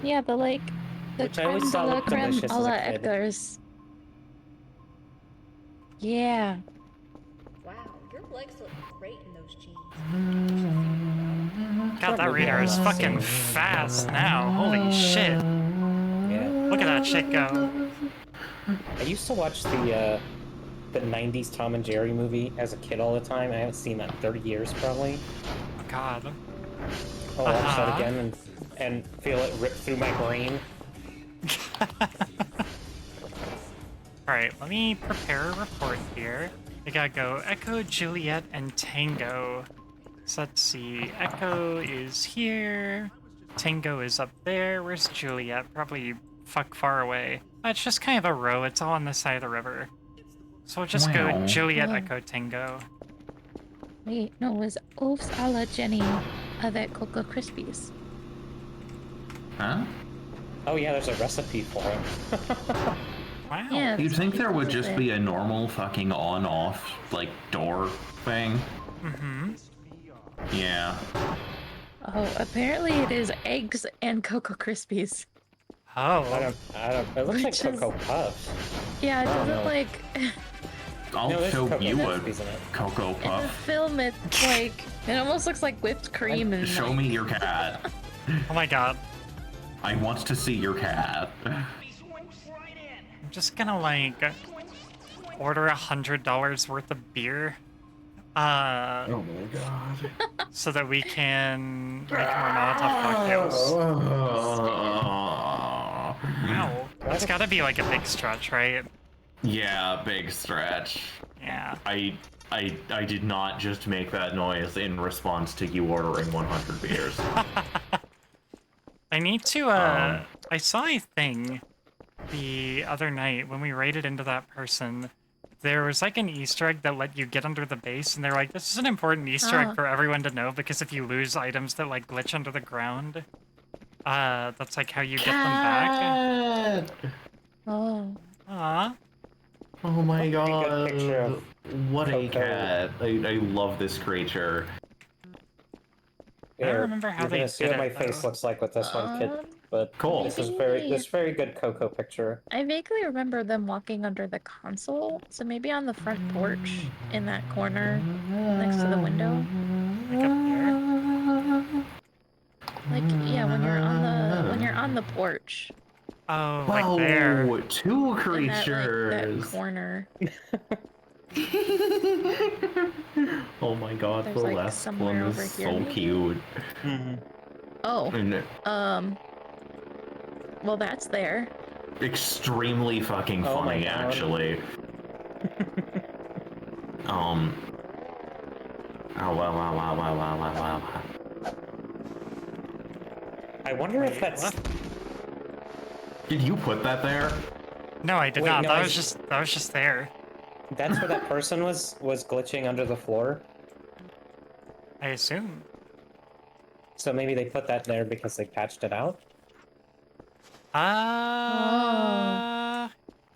Yeah, the Which I always creme de thought la looked creme delicious a as a la kid. Edgar's. Yeah. Wow, your legs look great in those jeans. God, that reader is fucking fast now. Holy shit. Yeah. Look at that shit go. I used to watch the 90s Tom and Jerry movie as a kid all the time. I haven't seen that in 30 years probably. Oh, God. I'll watch that Uh-huh. again and feel it rip through my brain. Alright, let me prepare a report here. I gotta go Echo, Juliet, and Tango. So let's see. Echo is here. Tango is up there. Where's Juliet? Probably fuck far away. It's just kind of a row. It's all on the side of the river. So we'll just Wow. go Juliet, Oh. Echo, Tango. Wait, no, it was Oafs a la Jenny avec Cocoa Krispies. Huh? Oh yeah, there's a recipe for it. Wow. Yeah, You'd that's think what there she would says just it. be a normal fucking on-off, like, door thing. Mm-hmm. Yeah. Oh, apparently it is eggs and Cocoa Krispies. Oh. I don't. It looks like Which is- Cocoa Puffs. Yeah, it Oh, doesn't no. like I'll No, there's show Cocoa you a Krispies in it. Cocoa in the Puff. film. It's like it almost looks like whipped cream and Show like, me your cat. Oh my god. I want to see your cat. I'm just gonna like order $100 worth of beer. Oh my god. So that we can make more Molotov cocktails. Wow. That's gotta be like a big stretch, right? Yeah, big stretch. Yeah. I did not just make that noise in response to you ordering 100 beers. I need to, I saw a thing the other night when we raided into that person. There was like an Easter egg that let you get under the base, and they're like, this is an important Easter egg Oh. for everyone to know, because if you lose items that like glitch under the ground, that's like how you get them back. oh, Aw. Oh my Pretty good picture god. of What a Coco. cat. I love this creature. I don't remember how you're they gonna see did what my it, face though. looks like with this one, kid. But Cool. this is Maybe- very good Coco picture. I vaguely remember them walking under the console, so maybe on the front porch in that corner next to the window. Like up here. Like yeah, when you're on the porch Oh, like there. Whoa, two in that creatures. corner. Oh my god, There's, the like, last somewhere one is over here, so maybe? cute. Oh, And well that's there. extremely fucking Oh my funny, God. actually. Oh wow. I wonder if Wait, that's what? Did you put that there? No, I did Wait, not. no, that I- was just there. that's where that person was glitching under the floor. I assume. So maybe they put that there because they patched it out.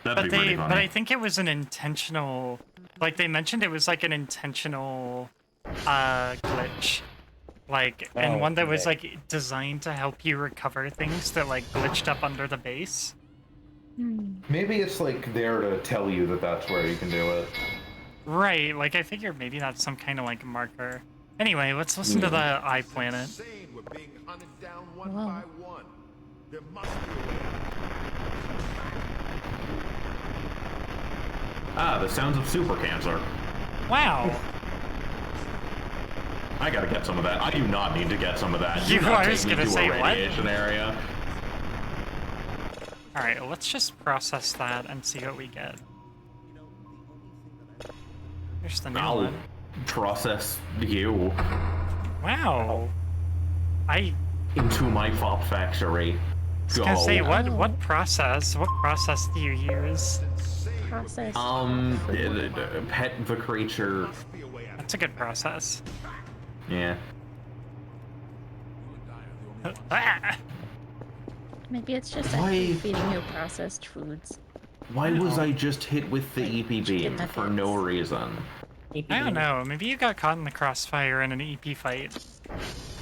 That'd be pretty but funny. I think it was an intentional. Like they mentioned, it was like an intentional glitch. Like, and Oh, one that was okay. like designed to help you recover things that like glitched up under the base. Maybe it's like there to tell you that that's where you can do it. Right. Like I figured maybe that's some kind of like marker. Anyway, let's listen to the Eye Planet. Insane, we're being hunted down one Whoa. by one. There must be a way. Ah, the sounds of super cancer. Wow. I gotta get some of that. I do not need to get some of that. You Do not I take was me gonna to say, a what? radiation area. All right. Let's just process that and see what we get. Here's the new I'll one. process you Wow. I into my pop factory. was gonna say, Go. what process? What process do you use? Process. Pet the creature. Must be a way out. That's a good process. Yeah. Ah! Maybe it's just Why- actually feeding you processed foods. Why was I just hit with the EP beam Chicken for no nuggets. reason? I don't know. Maybe you got caught in the crossfire in an EP fight.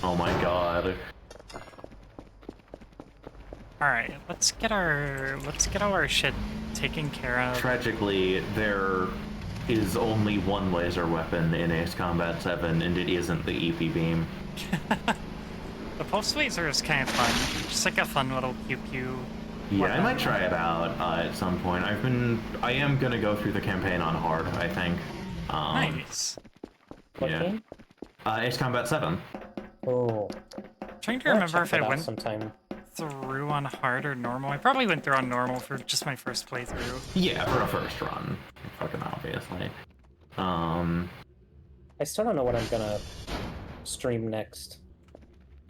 Oh my god. All right, let's get all our shit taken care of. Tragically, there is only one laser weapon in Ace Combat 7, and it isn't the EP beam. The pulse laser is kind of fun. Just like a fun little pew pew. Yeah, I might try it out at some point. I am gonna go through the campaign on hard, I think. Nice. What Yeah. game? Ace Combat 7. Oh, Trying to I'll remember check if it I out went sometime. through on hard or normal. I probably went through on normal for just my first playthrough. Yeah, for a first run. Fucking obviously. I still don't know what I'm gonna stream next.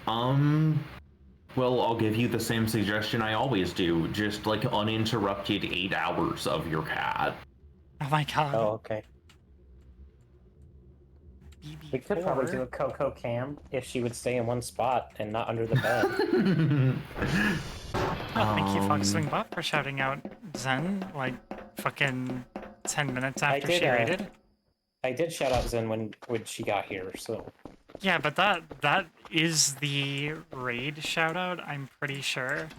Well, I'll give you the same suggestion I always do. Just, like, uninterrupted 8 hours of your cat. Oh my god. Oh, okay. BB4. We could probably do a Coco cam if she would stay in one spot and not under the bed. Oh, thank you, Foxwingbot, for shouting out Zen, like, fucking 10 minutes after she raided. I did shout out Zen when she got here, so... Yeah, but that is the raid shoutout, I'm pretty sure.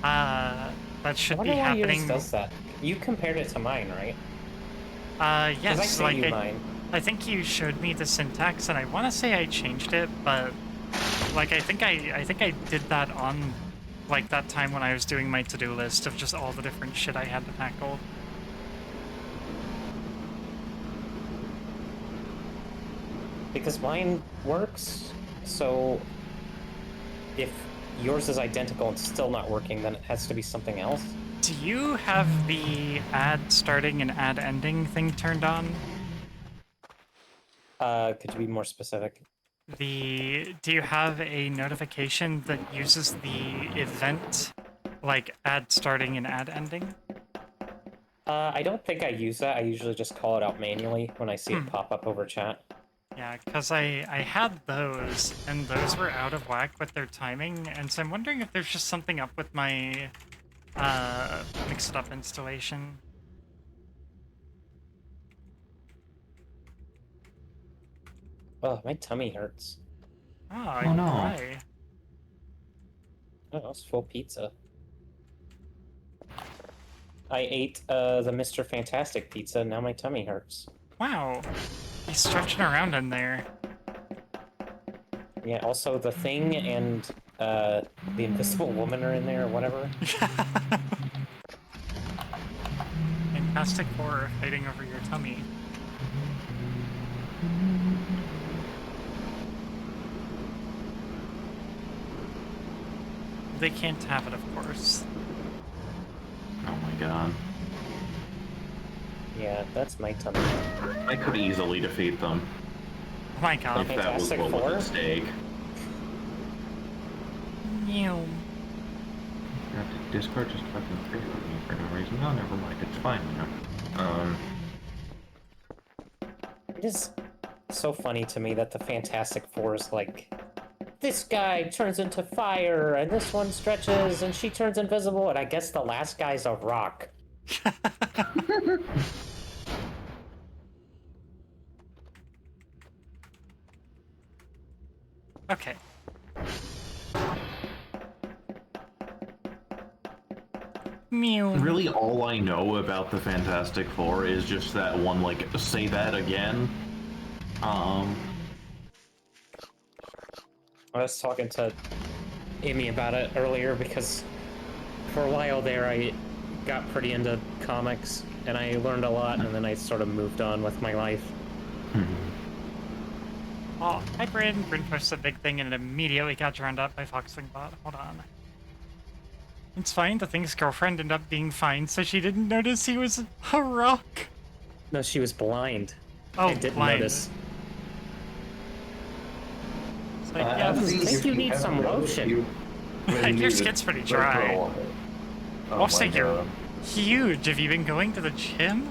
That should be I wonder why happening. yours does that. You compared it to mine, right? Yes, I sent you mine. I think you showed me the syntax, and I want to say I changed it, but like I think I did that on like that time when I was doing my to-do list of just all the different shit I had to tackle. Because mine works, so if yours is identical and still not working, then it has to be something else. Do you have the ad starting and ad ending thing turned on? Could you be more specific? Do you have a notification that uses the event, like ad starting and ad ending? I don't think I use that. I usually just call it out manually when I see it pop up over chat. Yeah, because I had those, and those were out of whack with their timing, and so I'm wondering if there's just something up with my mix-it-up installation. Oh, my tummy hurts. Oh no. why? Oh, it's full pizza. I ate the Mr. Fantastic pizza, and now my tummy hurts. Wow, he's stretching around in there. Yeah, also the Thing and the Invisible Woman are in there, or whatever. Fantastic Four fighting over your tummy. They can't have it, of course. Oh my god. Yeah, that's my tummy. I could easily defeat them. Oh my god. If that was Fantastic what was Four? at stake. Meow. Discord just fucking crazy with me for no reason. No, never mind. It's fine now. It is so funny to me that the Fantastic Four is like, this guy turns into fire, and this one stretches, and she turns invisible, and I guess the last guy's a rock. Okay. Meow. Really, all I know about the Fantastic Four is just that one, like, say that again. I was talking to Amy about it earlier because for a while there I got pretty into comics and I learned a lot and then I sort of moved on with my life. Oh, hi Bryn. Bryn posted a big thing and it immediately got drowned out by Foxwingbot. Hold on. It's fine. The Thing's girlfriend ended up being fine, so she didn't notice he was a rock. No, she was blind. Oh, I didn't blind. notice. It's like, yeah, I think you need some lotion. Your skin's pretty dry. Oh Also, my you're God. huge. Have you been going to the gym?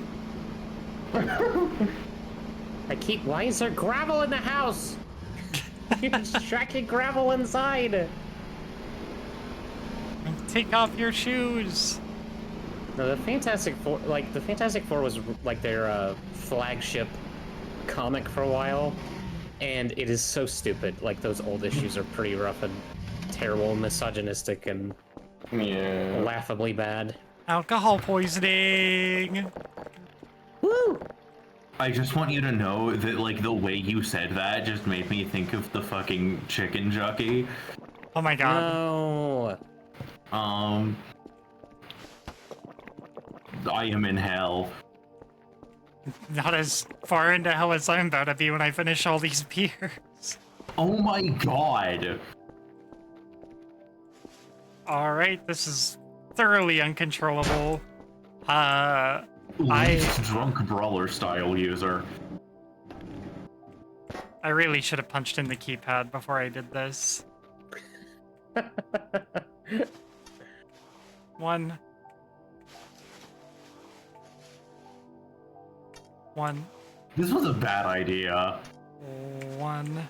Why is there gravel in the house? You're extracting gravel inside. Take off your shoes. No, the Fantastic Four, the Fantastic Four was like their flagship comic for a while, and it is so stupid. Like those old issues are pretty rough and terrible, and misogynistic, and laughably bad. Alcohol poisoning. Woo! I just want you to know that, like, the way you said that just made me think of the fucking chicken jockey. Oh my god. No. I am in hell. Not as far into hell as I'm about to be when I finish all these beers. Oh my god! Alright, this is thoroughly uncontrollable. Drunk brawler style user. I really should have punched in the keypad before I did this. One. This was a bad idea. 1.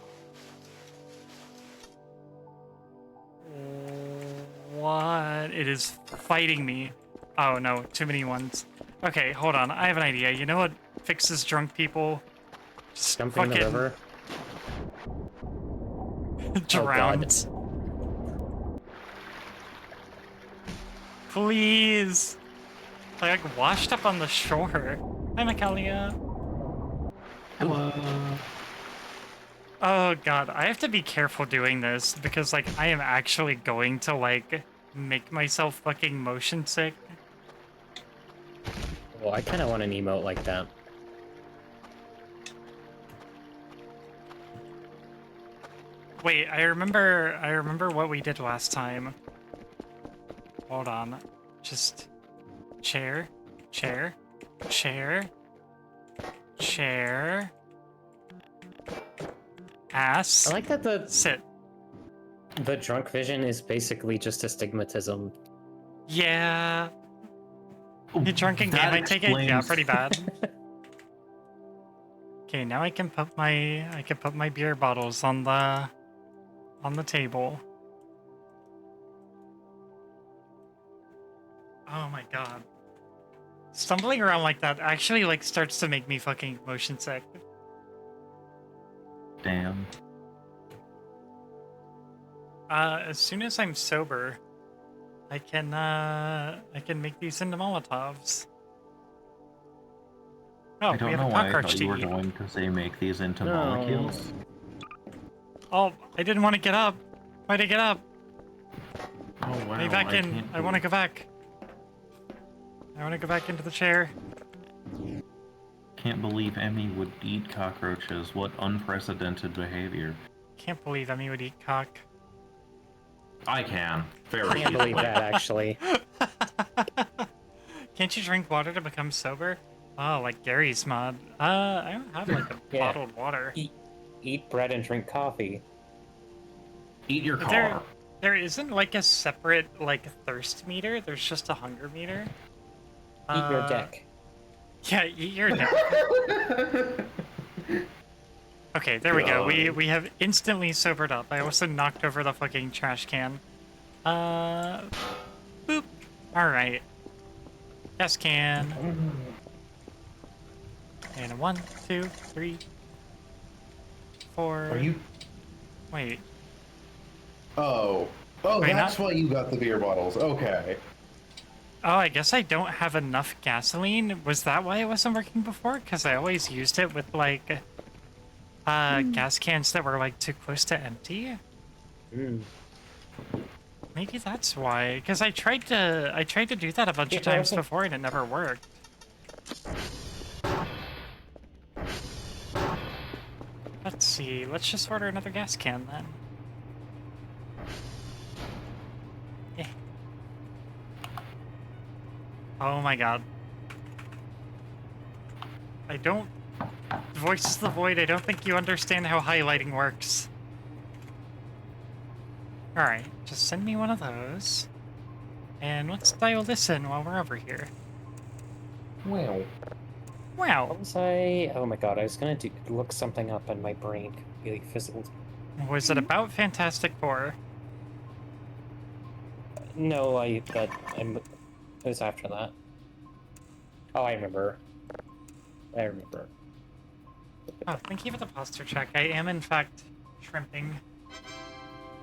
What? It is fighting me. Oh no, too many ones. Okay, hold on. I have an idea. You know what fixes drunk people? Just Jumping in the fucking river. drowned. Please. I like washed up on the shore. Hi, Michaelia. Hello. Oh god, I have to be careful doing this because like I am actually going to like make myself fucking motion sick. Well, I kind of want an emote like that. Wait, I remember what we did last time. Hold on. Just chair, chair, chair, chair. Ass. I like that Sit. the drunk vision is basically just astigmatism. Yeah. You drunk in game, I take it? Yeah, pretty bad. Okay, now I can put my beer bottles on the table. Oh my god. Stumbling around like that actually like starts to make me fucking motion sick. Damn. As soon as I'm sober, I can make these into Molotovs. Oh, I we don't have know a why I cockroach thought to you were eat. going to say make these into No. molecules. Oh, I didn't want to get up. Why'd I get up? Oh wow. Hey, back in. can't I want to go back. I want to go back into the chair. Can't believe Emmy would eat cockroaches. What unprecedented behavior. Can't believe Emmy would eat cock. I can. Very I can't believe easily. that, actually. Can't you drink water to become sober? Oh, like Gary's mod. I don't have like a Yeah. bottled water. Eat bread and drink coffee. Eat your There, car. there isn't like a separate like thirst meter. There's just a hunger meter. Eat your dick. Yeah, eat your dick. Okay, there we go. We have instantly sobered up. I also knocked over the fucking trash can. Boop. All right. Gas can. And a 1, 2, 3, 4. Are you? Wait. Oh, Wait, that's not- why you got the beer bottles. Okay. Oh, I guess I don't have enough gasoline. Was that why it wasn't working before? Because I always used it with like gas cans that were like too close to empty. Mm. Maybe that's why. Because I tried to do that a bunch of times before and it never worked. Let's see. Let's just order another gas can then. Eh. Oh my god. I don't... Voices of the Void, I don't think you understand how highlighting works. Alright, just send me one of those. And let's dial this in while we're over here. Wow. Wow. What was I? Oh my god, I was gonna look something up and my brain completely fizzled. Was it about Fantastic Four? No, it was after that. Oh, I remember. I remember. Oh, thank you for the posture check. I am, in fact, shrimping.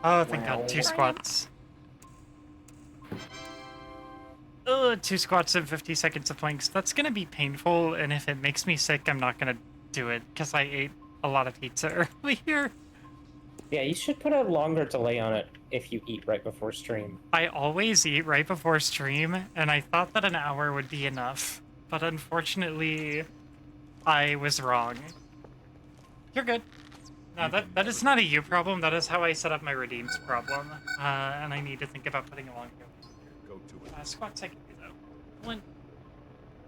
Oh, thank god. 2 squats. Ugh, 2 squats and 50 seconds of planks. That's gonna be painful, and if it makes me sick, I'm not gonna do it, because I ate a lot of pizza earlier. Yeah, you should put a longer delay on it if you eat right before stream. I always eat right before stream, and I thought that an hour would be enough. But unfortunately, I was wrong. You're good. No, that is not a you problem. That is how I set up my redeems problem. And I need to think about putting a long Go to it. squats I can do though. 1,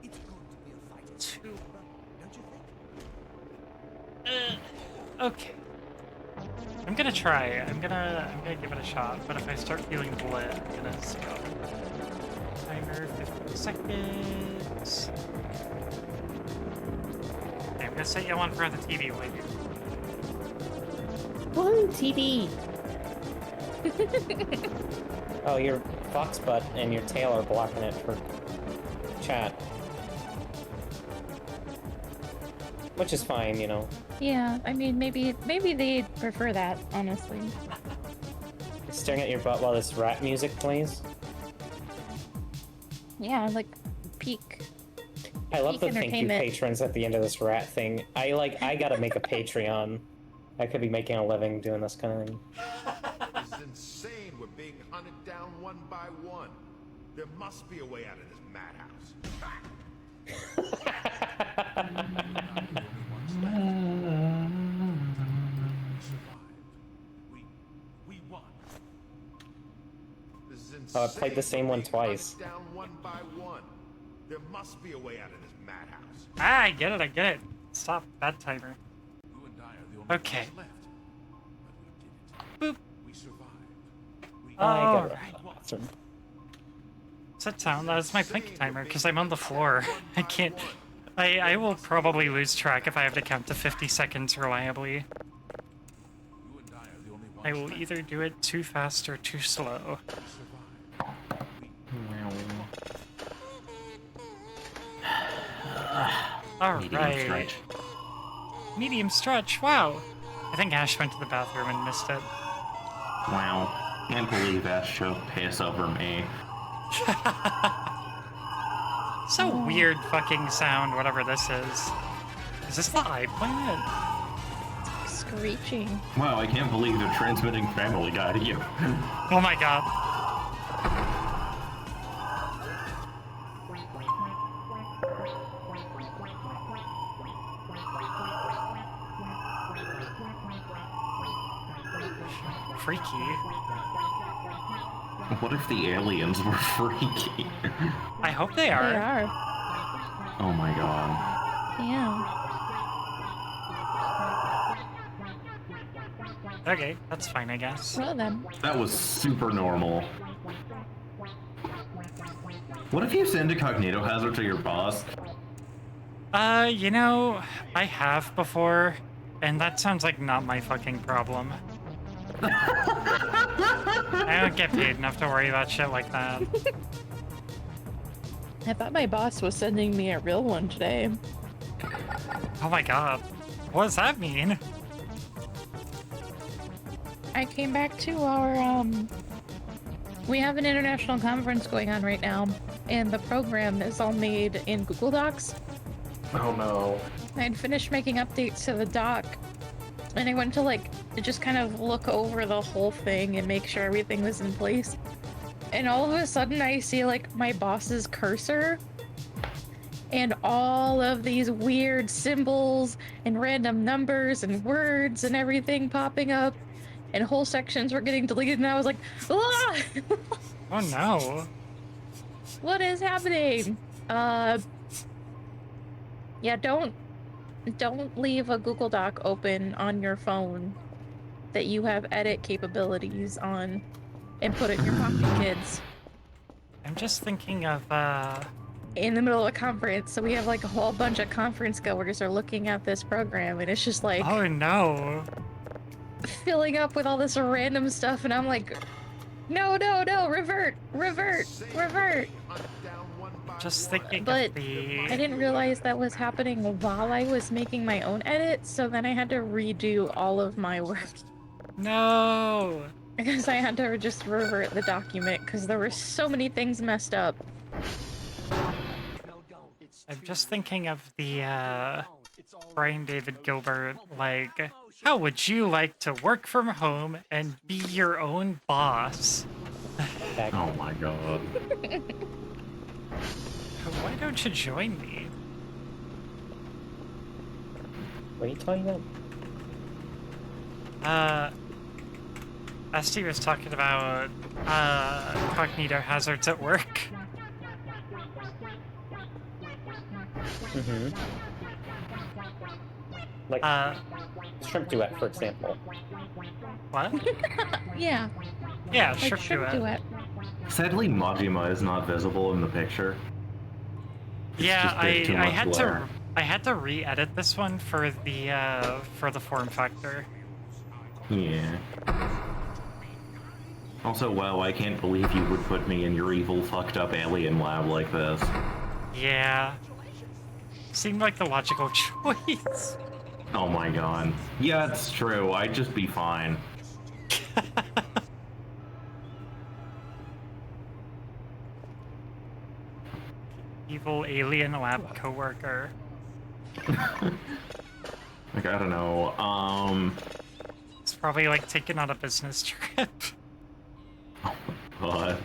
It's going to be a fight. 2. Don't you think? Okay. I'm gonna try. I'm gonna give it a shot. But if I start feeling lit, I'm gonna stop. Timer 15 seconds. Okay, I'm gonna set you on front of the TV while you. Ooh, TV. Oh, your fox butt and your tail are blocking it for chat. Which is fine, you know. Yeah, I mean, maybe they prefer that, honestly. Staring at your butt while this rap music plays. Yeah, like peak. I love the Peak thank you entertainment. patrons at the end of this rat thing. I gotta make a Patreon. I could be making a living doing this kind of thing. This is insane. We're being hunted down one by one. There must be a way out of this madhouse. We won. This is insane. Oh, I played the same We're one being twice. hunted down one by one. There must be a way out of this madhouse. Ah, I get it. Stop, bad timer. You and I are the only Okay. ones left. But we did it. Boop. We survived. We I gotta Alright. go to the bathroom. Sit down, that's my pink timer, because I'm on the floor. I can't... I will probably lose track if I have to count to 50 seconds reliably. You and I are the only ones I will left. either do it too fast or too slow. We survived. Medium Alright. stretch. Medium stretch, wow. I think Ash went to the bathroom and missed it. Wow. Can't believe Ash chose piss over me. So weird fucking sound, whatever this is. Is this the eye planet? Screeching. Wow, I can't believe they're transmitting Family Guy to you. Oh my god. Freaky. What if the aliens were freaky? I hope they They are. are. Oh my god. Yeah. Okay, that's fine, I guess. Well then. That was super normal. What if you send a cognito hazard to your boss? You know, I have before, and that sounds like not my fucking problem. I don't get paid enough to worry about shit like that. I thought my boss was sending me a real one today. Oh my god. What does that mean? I came back to our, we have an international conference going on right now, and the program is all made in Google Docs. Oh no. I'd finished making updates to the doc, and I went to, like, just kind of look over the whole thing and make sure everything was in place. And all of a sudden I see, like, my boss's cursor, and all of these weird symbols and random numbers and words and everything popping up, and whole sections were getting deleted, and I was like, ah! Oh no. What is happening? Yeah, don't leave a Google Doc open on your phone that you have edit capabilities on and put it in your pocket, kids. I'm just thinking of, In the middle of a conference, so we have like a whole bunch of conference goers are looking at this program, and it's just like oh no. filling up with all this random stuff, and I'm like, no, revert. Just thinking But of the... I didn't realize that was happening while I was making my own edits, so then I had to redo all of my work. No. Because I had to just revert the document, because there were so many things messed up. I'm just thinking of the, Brian David Gilbert, like, how would you like to work from home and be your own boss? Oh my god. Why don't you join me? What are you talking about? Esty was talking about, cognito hazards at work. Mm-hmm. Like shrimp duet, for example. What? Yeah, Yeah, like sure, shrimp duet. Sadly, Majima is not visible in the picture. Yeah, just there's too much glare. I had to re-edit this one for the form factor. Yeah. Also, wow, I can't believe you would put me in your evil, fucked up alien lab like this. Yeah. Seemed like the logical choice. Oh my god. Yeah, it's true. I'd just be fine. Evil alien lab coworker. Like, I don't know, It's probably like taken on a business trip God.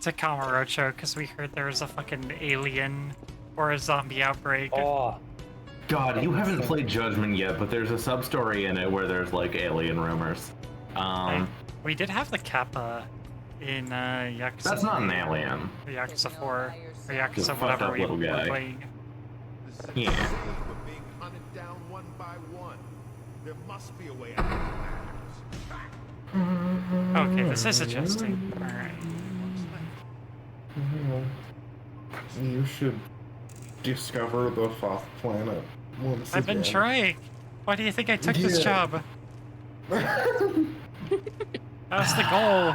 to Kamurocho because we heard there was a fucking alien or a zombie outbreak. Oh, God, you haven't played Judgment yet, but there's a sub-story in it where there's, like, alien rumors. We did have the Kappa in Yakuza. That's not an alien. Or Yakuza 4. Or Just Yakuza fucked whatever up we little were guy. playing. This is Yeah. insane. We're being hunted down one by one. There must be a way out of this. Okay, this is adjusting. Alright. You should discover the fourth planet once I've been again. trying. Why do you think I took this Yeah. job? That's the goal.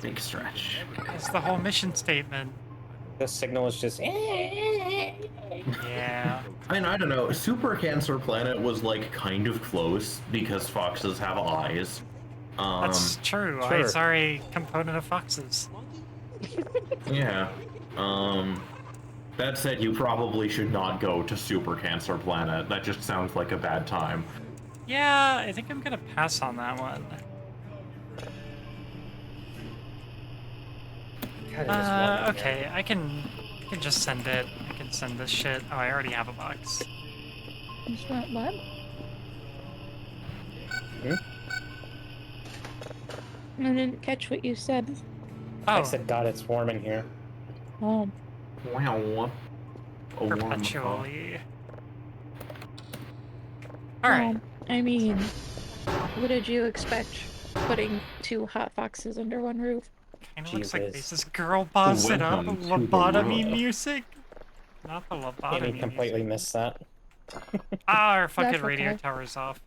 Big stretch. That's the whole mission statement. the signal is just. Yeah. I mean, I don't know. Super Cancer Planet was, like, kind of close because foxes have eyes. That's true. sure. Eyes are a component of foxes. Yeah. That said, you probably should not go to Super Cancer Planet. That just sounds like a bad time. Yeah, I think I'm gonna pass on that one. Okay, I can just send it. I can send this shit. Oh, I already have a box. Just what? I didn't catch what you said. I Oh, said, God, it's warm in here. Oh, Wow. perpetually. Alright. I mean, what did you expect putting two hot foxes under one roof? Kinda looks like Jesus. this girl boss it up. Welcome to the Lobotomy world. music. Not the lobotomy Amy completely missed that. Ah, our fucking That's radio okay. tower's off.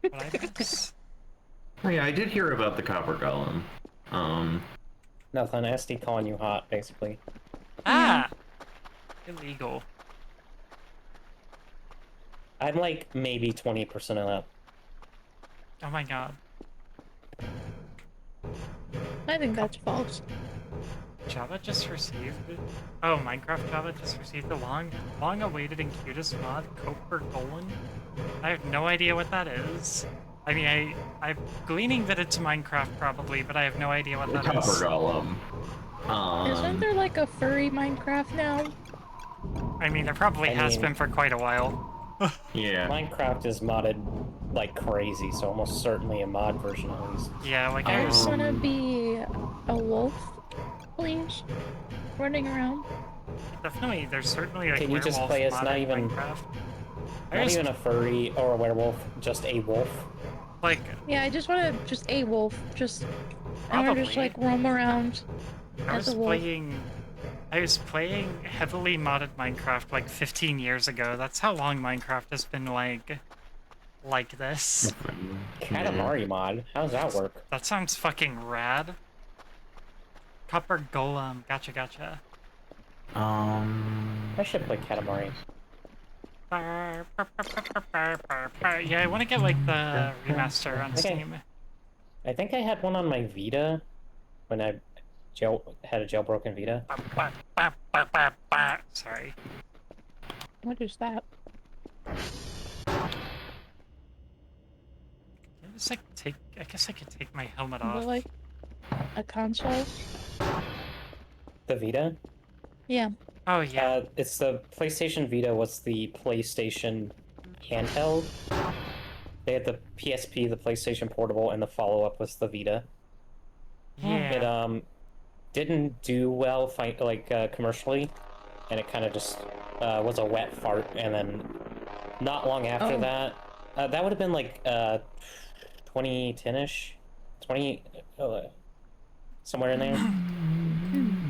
What I miss? Oh, yeah, I did hear about the Copper Golem. Nothing. SD calling you hot, basically. Ah! Illegal. I'm like maybe 20% of that. Oh my god. I think that's false. Java just received it. Oh, Minecraft Java just received the long-awaited and cutest mod, Copper Golem. I have no idea what that is. I mean, I'm gleaning that it's Minecraft probably, but I have no idea what The that Copper is. Golem. Isn't there like a furry Minecraft now? I mean, there probably I has mean- been for quite a while. Yeah. Minecraft is modded like crazy, so almost certainly a mod version at least. Yeah, like I I was... want to be a wolf, please. Running around. Definitely, there's certainly like Can you just werewolf play as mod not in even- Minecraft. I Not just, even a furry or a werewolf, just a wolf. like, Yeah, I just want to just a wolf. I want to just Probably. like roam around I as was a wolf. I was playing heavily modded Minecraft like 15 years ago. That's how long Minecraft has been like this. Katamari mod. How does that work? That sounds fucking rad. Copper Golem. Gotcha. I should play Katamari. Yeah, I want to get like the remaster on Okay. Steam. I think I had one on my Vita when I had a jailbroken Vita. Sorry. What is that? I guess I could take my helmet Is it off. like a console? The Vita? Yeah. Oh yeah. It's the PlayStation Vita was the PlayStation handheld. They had the PSP, the PlayStation Portable, and the follow-up was the Vita. Yeah. It didn't do well commercially, and it kind of just was a wet fart. And then not long after Oh. that would have been like 2010ish, somewhere in there.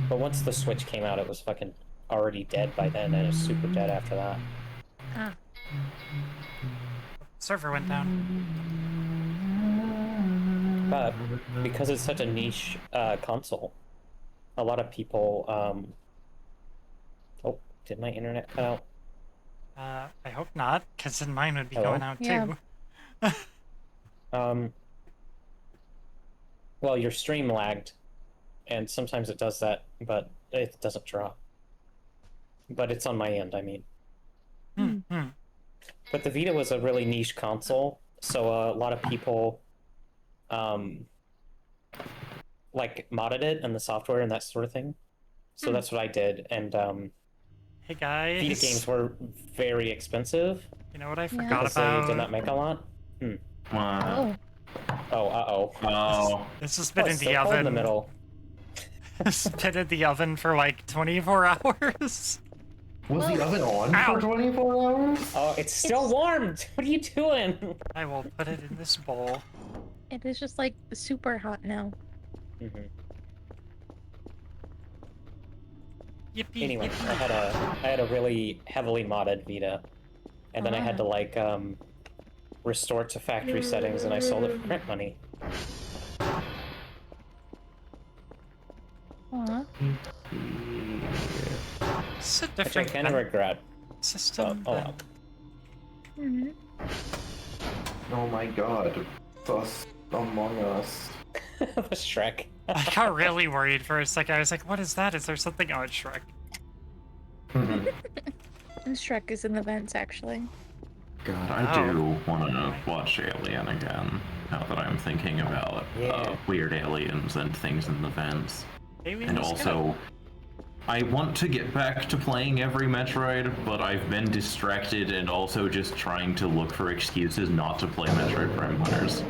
But once the Switch came out, it was fucking already dead by then, and it was super dead after that. Server went down. But because it's such a niche console, a lot of people. Oh, did my internet cut out? I hope not, because then mine would be Hello? going out Yeah. too. Well, your stream lagged, and sometimes it does that, but it doesn't drop. But it's on my end, I mean. Hmm. But the Vita was a really niche console, so a lot of people, like modded it and the software and that sort of thing. So that's what I did, and Hey guys. Vita games were very expensive You know what I Yeah. forgot because they did about? not make a lot. Oh. Oh, uh-oh. Oh. This has Oh, been it's in the still cold in oven. the middle. It's been in the oven for like 24 hours. Was the oven on Ow. for 24 hours? Oh, it's still warm! What are you doing? I will put it in this bowl. It is just like super hot now. Yippee! Anyway, yippee. I had a really heavily modded Vita, and then I had to like restore it to factory settings, and I sold it for rent money. Aw. It's a Which I different kind of regret. system. Oh, than- Mhm. Oh my god. Us Among Us. the Shrek. I got really worried for a second. I was like, what is that? Is there something? Oh, it's Shrek. And Shrek is in the vents, actually. God, I do want to watch Alien again. Now that I'm thinking about Yeah. weird aliens and things in the vents. Alien And is also, I want to get back to playing every Metroid, but I've been distracted and also just trying to look for excuses not to play Metroid Prime Hunters.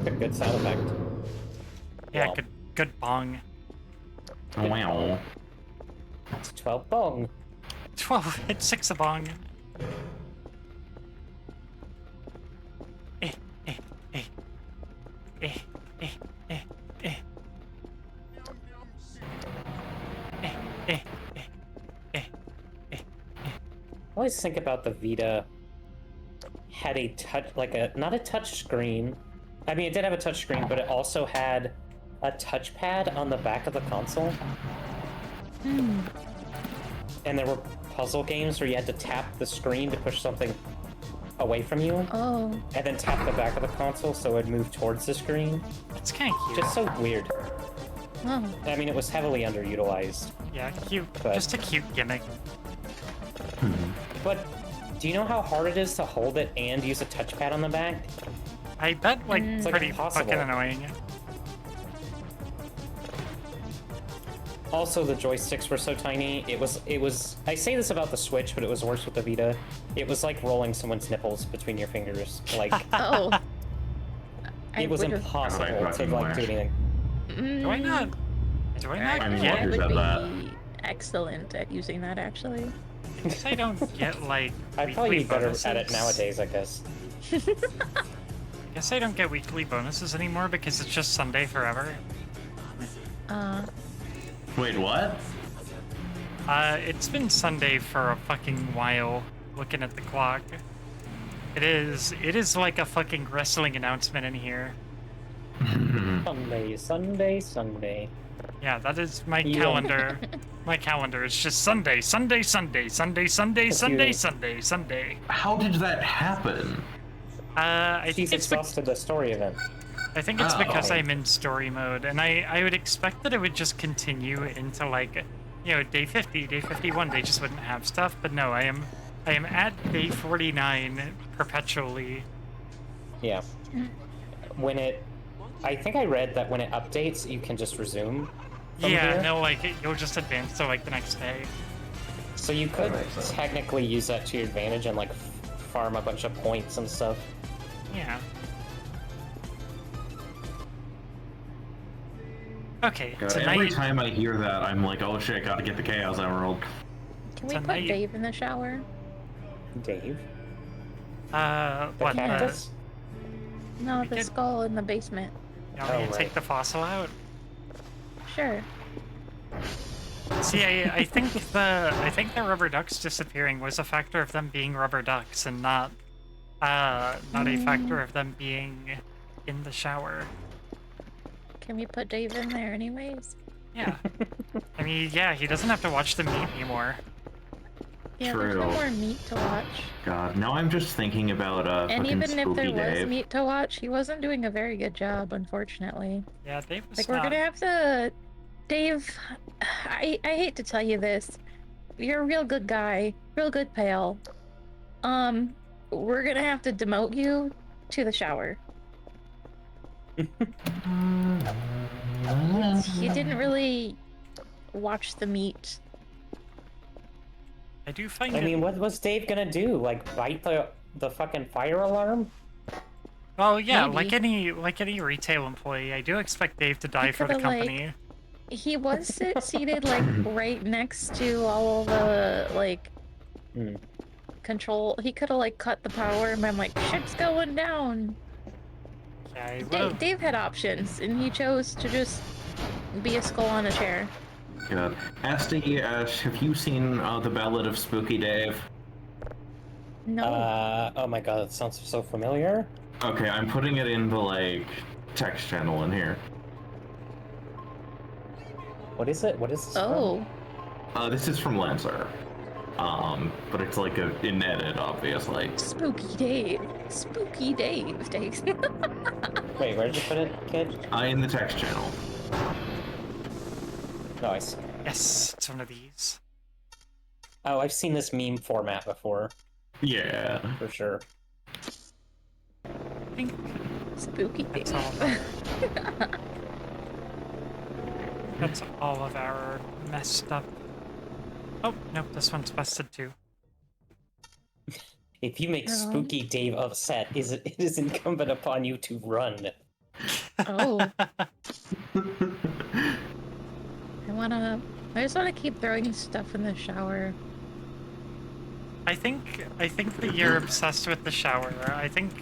A good sound effect. good. Yeah, Wow. good bong. Wow. It's 12 bong. 12. It's 6 a bong. Eh, eh, eh. Eh, eh, eh, eh. Eh, eh, eh, eh, eh. I always think about the Vita had a touch, like a, not a touch screen. I mean, it did have a touch screen, but it also had a touchpad on the back of the console. And there were puzzle games where you had to tap the screen to push something away from you, Oh. and then tap the back of the console so it would move towards the screen. It's kind of cute. Just so weird. Oh. I mean, it was heavily underutilized. Yeah, cute. But- Just a cute gimmick. But do you know how hard it is to hold it and use a touchpad on the back? I bet, like, It's like pretty impossible. fucking annoying. Also, the joysticks were so tiny. It was. I say this about the Switch, but it was worse with the Vita. It was like rolling someone's nipples between your fingers. Like Oh. I it was would've- impossible I to fucking like do wish. anything. Do I not? Do I not I mean, get? what is would be that? excellent at using that, actually. I guess I don't get, like, I'd probably be weekly better bonuses. at it nowadays, I guess. I guess I don't get weekly bonuses anymore because it's just Sunday forever. Wait, what? It's been Sunday for a fucking while, looking at the clock. It is like a fucking wrestling announcement in here. Sunday, Sunday, Sunday. Yeah, that is my Yeah. calendar. My calendar is just Sunday, Sunday, Sunday, Sunday, Sunday, If Sunday, you- Sunday, Sunday. How did that happen? I She's think it's exhausted the story event. I think it's because Oh. I'm in story mode, and I would expect that it would just continue into, like, you know, day 50, day 51. They just wouldn't have stuff, but no, I am at day 49 perpetually. Yeah. When it, I think I read that when it updates, you can just resume. From Yeah, here. no, like you'll just advance to like the next day. So you could makes sense. technically use that to your advantage and like farm a bunch of points and stuff. Yeah. Okay, God, tonight. every time I hear that, I'm like, oh shit, gotta get the Chaos Emerald. Can we Tonight- put Dave in the shower? Dave, Uh, the what? cactus. No, We the could- skull in the basement. You want me Oh, to right. take the fossil out? Sure. See, I think the rubber ducks disappearing was a factor of them being rubber ducks and not not a factor of them being in the shower. Can we put Dave in there anyways? Yeah. I mean, yeah, he doesn't have to watch the meat anymore. Yeah, there's no True. more meat to watch. God, now I'm just thinking about And fucking even if there Spooky was Dave. meat to watch, he wasn't doing a very good job, unfortunately. Yeah, Dave was Like, we're not... gonna have to... Dave, I hate to tell you this. You're a real good guy. Real good pal. We're gonna have to demote you to the shower. You didn't really watch the meat. I do find I it... mean, what was Dave gonna do? Like, bite the fucking fire alarm? Well, yeah, Maybe. like any retail employee, I do expect Dave to die for the coulda, like, company. He was seated, like, right next to all the, like, control. He could have, like, cut the power and been like, shit's going down. Yeah, he would've... Dave had options, and he chose to just be a skull on a chair. God. Asti, have you seen The Ballad of Spooky Dave? No. Oh my god, that sounds so familiar. Okay, I'm putting it in the, like, text channel in here. What is it? What is this Oh. This is from Lancer. But it's like an edit, obviously. Spooky Dave. Spooky Dave. Takes. from? Wait, where did you put it, kid? In the text channel. Nice. Yes, it's one of these. Oh, I've seen this meme format before, Yeah. for sure. I think Spooky that's Dave. that's all of our messed up... Oh, nope, this one's busted too. If you make Spooky Dave upset, it is incumbent upon you to run. Oh. I just wanna keep throwing stuff in the shower. I think that you're obsessed with the shower. I think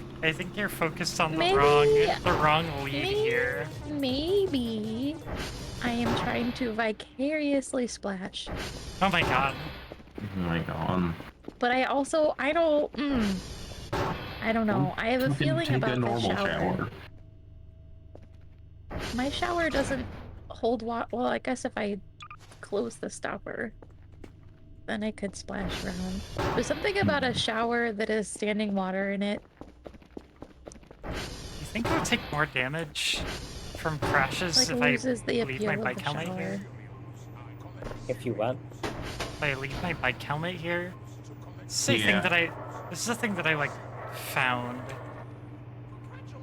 you're focused on the Maybe- wrong lead here. Maybe I am trying to vicariously splash. Oh my god. Oh my god. But I don't know. I have a Fucking feeling take about a the normal shower. My shower doesn't hold water. Well, I guess if I close the stopper, then I could splash around. There's something about a shower that has standing water in it. You think I would take more damage from crashes Like, if I loses the leave my appeal of bike the helmet shower. here? If you want. If I leave my bike helmet here? This is a thing Yeah. that this is a thing that I like found.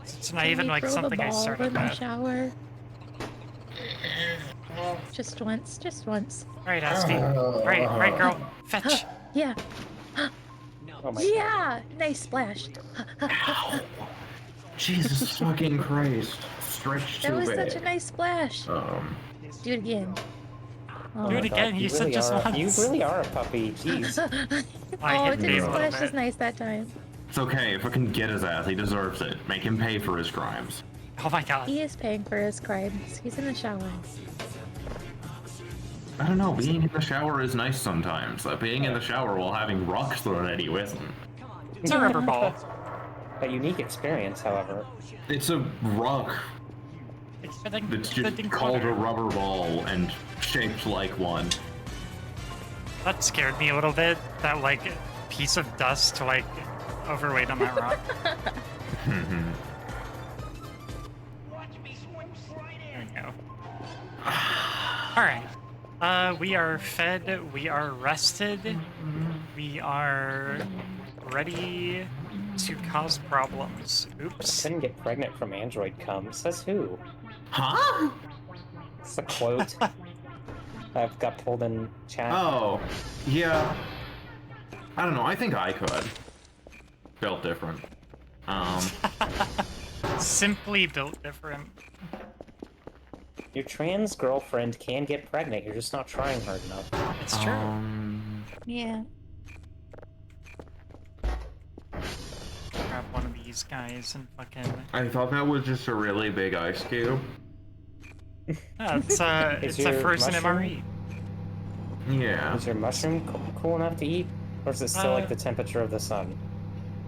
It's not Can even we like throw the something I ball started in the with. shower? Just once, just once. Right, Asti. Right, girl. Fetch. Yeah. Oh my Yeah! Nice splash. Jesus fucking Christ. Stretch too That was big. such a nice splash. Do it again. Oh. Do it God, again, you said just once. You really are a puppy, jeez. I Oh, hit it Dave didn't a little splash bit. as nice that time. It's okay, if I can get his ass, he deserves it. Make him pay for his crimes. Oh my god. He is paying for his crimes. He's in the shower. I don't know, being in the shower is nice sometimes. Being in the shower while having rocks thrown at you isn't. It's a rubber ball. A unique experience, however. It's a rock It's that's just called a rubber ball and shaped like one. That scared me a little bit. That like piece of dust like overweight on that rock. There we go. Alright. We are fed, we are rested, we are ready to cause problems. Oops. Couldn't get pregnant from android cum. Says who? Huh? It's a quote. I've got pulled in chat. Oh, yeah. I don't know, I think I could. Felt different. Simply built different. Your trans girlfriend can get pregnant, you're just not trying hard enough. It's true. Yeah. Grab one of these guys and fucking... I thought that was just a really big ice cube. Yeah, it's Is it's a your frozen mushroom- MRE. Yeah. Is your mushroom cool enough to eat? Or is it still like the temperature of the sun?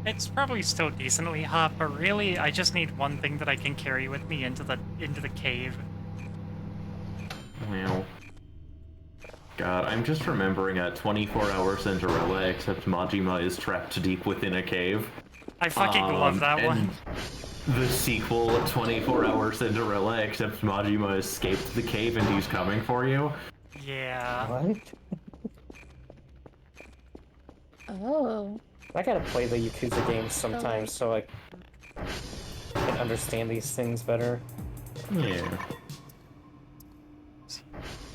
It's probably still decently hot, but really, I just need one thing that I can carry with me into the cave. Well, God, I'm just remembering a 24-hour Cinderella, except Majima is trapped deep within a cave. I fucking love that and one. The sequel, 24-hour Cinderella, except Majima escaped the cave and he's coming for you. Yeah. What? Oh. I gotta play the Yakuza games sometimes so I can understand these things better. Yeah.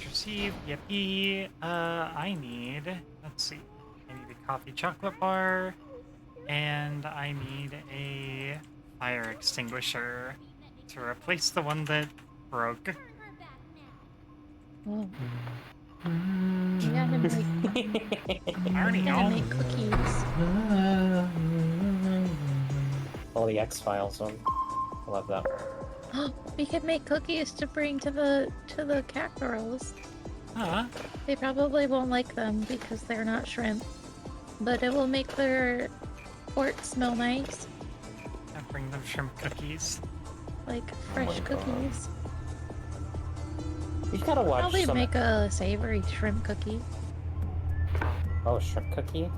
Receive, yippee. I need, let's see. I need a coffee chocolate bar, and I need a fire extinguisher to replace the one that broke. Oh. You gotta make cookies. All the X-Files one. I love that. We could make cookies to bring to the cat girls. Huh? They probably won't like them because they're not shrimp, but it will make their port smell nice, I bring them shrimp cookies. like fresh cookies. You gotta watch Probably some... make a savory shrimp cookie. Oh, shrimp cookie?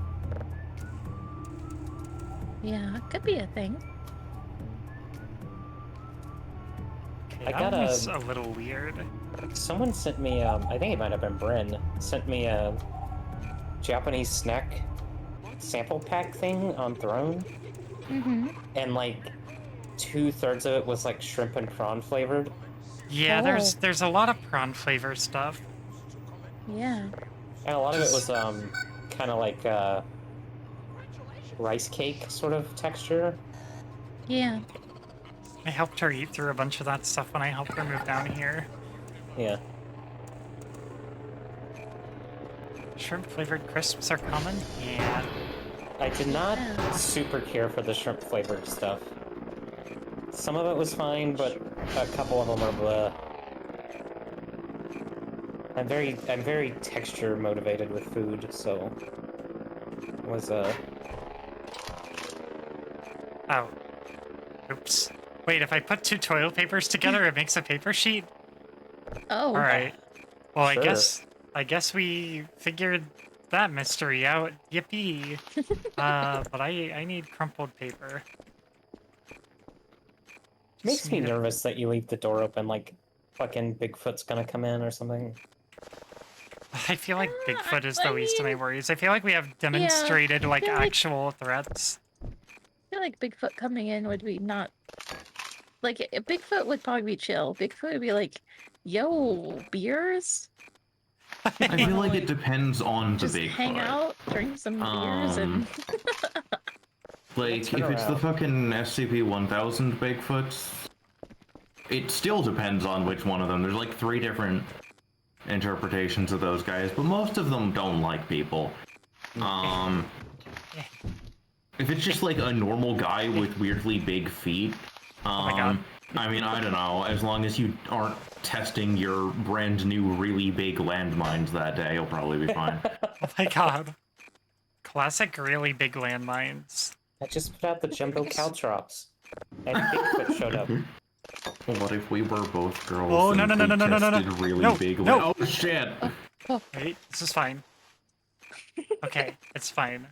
Yeah, it could be a thing. Okay, I that got was a little weird. Someone sent me, I think it might have been Bryn, sent me a Japanese snack sample pack thing on Throne. Mm-hmm. And like 2/3 of it was like shrimp and prawn flavored. Yeah, Oh. there's a lot of prawn flavor stuff. Yeah. And a lot of it was kind of like rice cake sort of texture. Yeah. I helped her eat through a bunch of that stuff when I helped her move down here. Yeah. Shrimp flavored crisps are common? Yeah. I did not Yeah. super care for the shrimp flavored stuff. Some of it was fine, but a couple of them are bleh. I'm very texture motivated with food, so it was Oh. Oops. Wait, if I put two toilet papers together, it makes a paper sheet? Oh. Alright. Well, Sure. I guess we figured that mystery out. Yippee. But I need crumpled paper. makes Just me need a- nervous that you leave the door open like fucking Bigfoot's gonna come in or something. I feel like Bigfoot is the I least of my mean- worries. I feel like we have demonstrated like feel like- actual threats. I feel like Bigfoot coming in would be not like Bigfoot would probably be chill. Bigfoot would be like, "Yo, beers." I feel like it depends on the Just Bigfoot. hang out, drink some beers, and Like, if it's the fucking SCP-1000 Bigfoots, it still depends on which one of them. There's like 3 different interpretations of those guys, but most of them don't like people. If it's just like a normal guy with weirdly big feet, my God. I mean, I don't know, as long as you aren't testing your brand new really big landmines that day, you'll probably be fine. Oh my god. Classic really big landmines. I just put out the jumbo caltrops, and Bigfoot showed up. What if we were both girls Oh, no, and no, no, we no, no, no, no, no. tested really No, big no. Oh shit! Wait, this is fine. Okay, it's fine.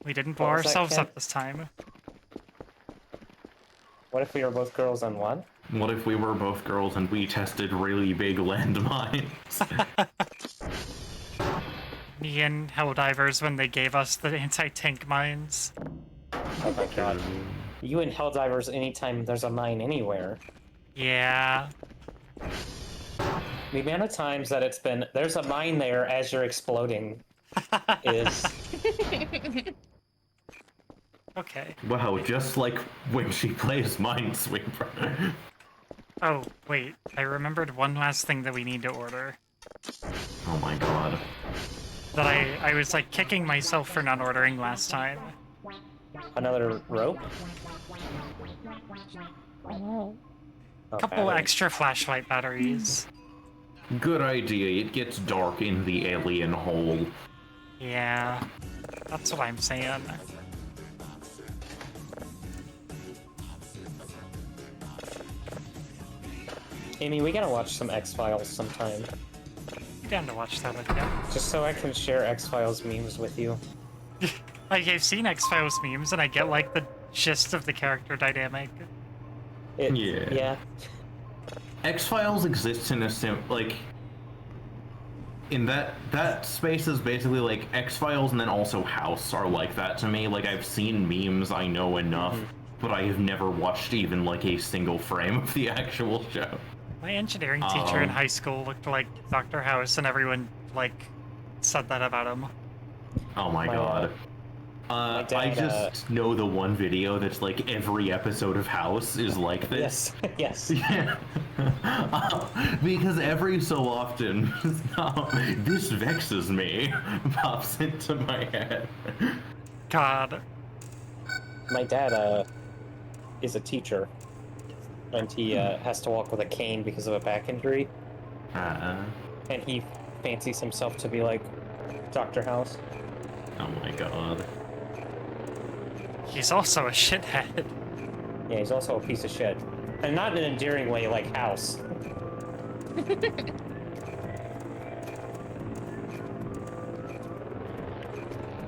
We didn't blow What was that, ourselves Ken? up this time. What if we were both girls and what? What if we were both girls and we tested really big landmines? Me and Helldivers when they gave us the anti-tank mines. Oh my god. You and Helldivers anytime there's a mine anywhere. Yeah. The amount of times that it's been, there's a mine there as you're exploding is... Okay. Wow, just like when she plays Minesweeper. Oh, wait. I remembered one last thing that we need to order. Oh my god. That I was like kicking myself for not ordering last time. Another rope? oh, Oh, Couple battery. extra flashlight batteries. Good idea, it gets dark in the alien hole. Yeah. That's what I'm saying. Amy, we gotta watch some X-Files sometime. I'm down to watch that with you. Just so I can share X-Files memes with you. Like, I've seen X-Files memes, and I get, like, the gist of the character dynamic. Yeah. X-Files exists in a like in that space is basically like X-Files and then also House are like that to me. Like I've seen memes, I know enough, but I have never watched even like a single frame of the actual show. My engineering teacher in high school looked like Dr. House, and everyone, like, said that about him. Oh my god. my dad, I just know the one video that's like every episode of House is like this. Yes. Yeah. Because every so often, this vexes me, pops into my head. God. My dad, is a teacher. And he, has to walk with a cane because of a back injury. And he fancies himself to be like Dr. House. Oh my god. He's also a shithead. Yeah, he's also a piece of shit. And not in an endearing way like House.